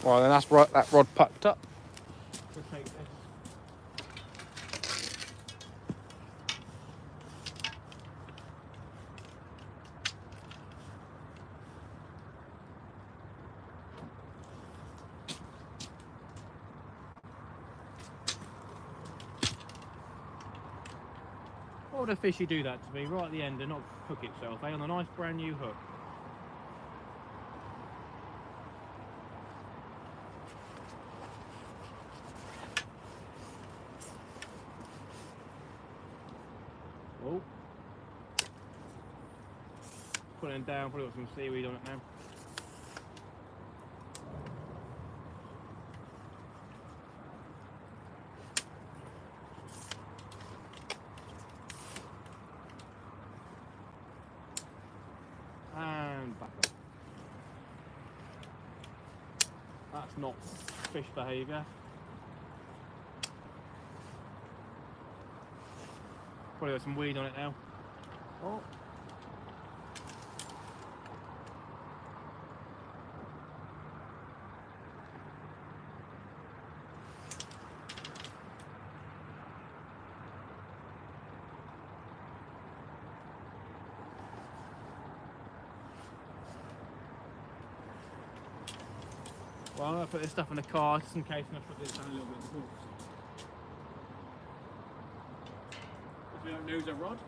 Well, then that's right, that rod pucked up. We'll take this. Why would a fishy do that to me right at the end and not hook itself, eh? On a nice brand new hook. Oh. Putting it down, probably got some seaweed on it now. And back up. That's not fish behaviour. Probably got some weed on it now. Oh. Well, I'm going to put this stuff in the car just in case, and I'll put this down a little bit more. If we don't lose a rod.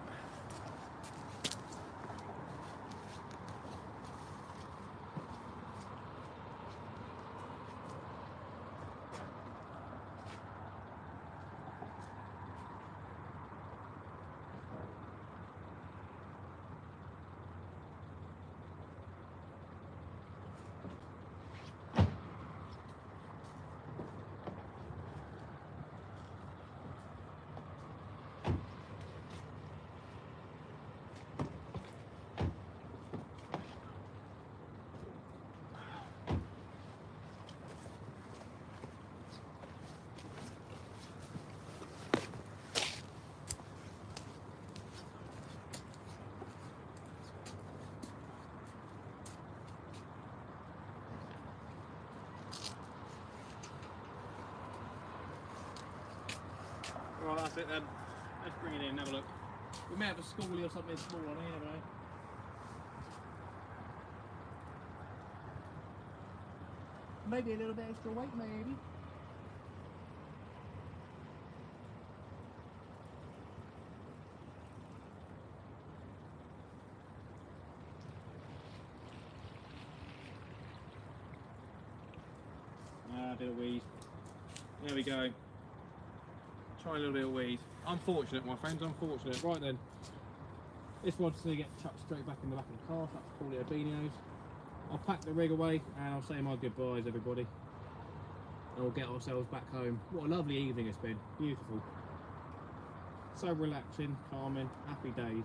Right, that's it then. Let's bring it in and have a look. We may have a schoolie or something small on here, never know. Maybe a little bit extra weight, maybe. A bit of weed. There we go. Try a little bit of weed. Unfortunate, my friends, unfortunate. Right then. This one's going to get chucked straight back in the back of the car, so that's call it a beanios. I'll pack the rig away and I'll say my goodbyes, everybody. And we'll get ourselves back home. What a lovely evening it's been. Beautiful. So relaxing, calming, happy days.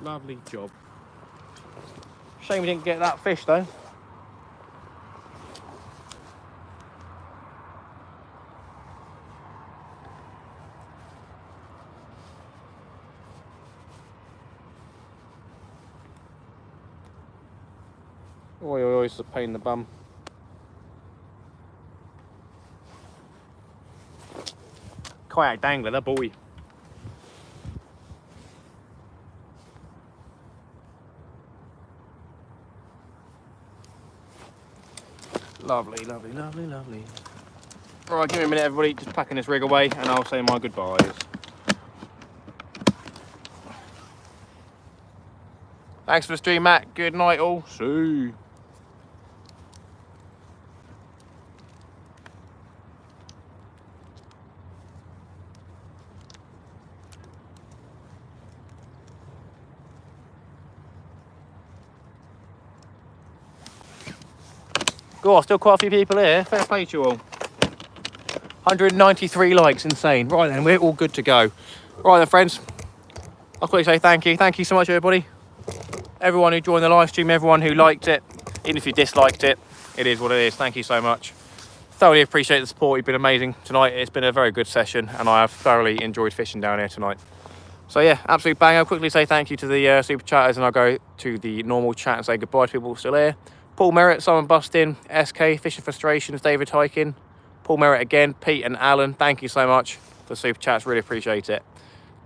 Lovely job. Shame we didn't get that fish though. Oi, oi, oi, it's a pain in the bum. Kayak dangler, that boy. Lovely, lovely, lovely, lovely. Alright, give me a minute, everybody. Just packing this rig away and I'll say my goodbyes. Thanks for the stream, Matt. Good night, all. See. Go on, still quite a few people here. Fair play to you all. 193 likes, insane. Right then, we're all good to go. Right then, friends. I'll quickly say thank you. Thank you so much, everybody. Everyone who joined the live stream, everyone who liked it, even if you disliked it, it is what it is. Thank you so much. Thoroughly appreciate the support. You've been amazing tonight. It's been a very good session, and I have thoroughly enjoyed fishing down here tonight. So yeah, absolute bang. I'll quickly say thank you to the super chatters, and I'll go to the normal chat and say goodbye to people still here. Paul Merritt, Simon Bustin, SK, Fishing Frustrations, David Hiking, Paul Merritt again, Pete and Alan, thank you so much for the super chats, really appreciate it.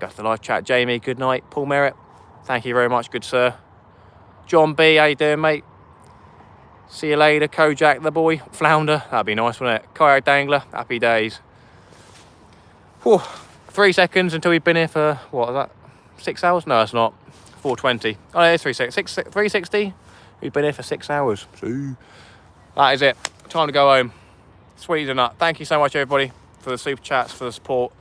Go to the live chat, Jamie, good night. Paul Merritt, thank you very much, good sir. John B, how you doing, mate? See you later. Kojak, the boy. Flounder, that'd be nice, wouldn't it? Kayak dangler, happy days. Whew. 3 seconds until we've been here for, what is that, 6 hours? No, it's not. 4:20. Oh, no, it's 360. We've been here for 6 hours. That is it. Time to go home. Sweet as a nut. Thank you so much, everybody, for the super chats, for the support.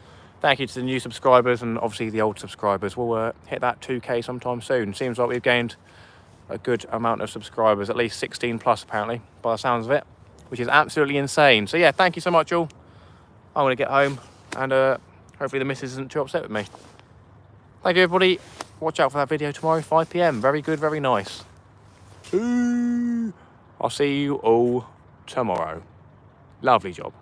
Thank you to the new subscribers and obviously the old subscribers. We'll hit that 2K sometime soon. Seems like we've gained a good amount of subscribers, at least 16 plus apparently, by the sounds of it, which is absolutely insane. So yeah, thank you so much all. I'm going to get home and hopefully the missus isn't too upset with me. Thank you, everybody. Watch out for that video tomorrow, 5 PM. Very good, very nice. I'll see you all tomorrow. Lovely job.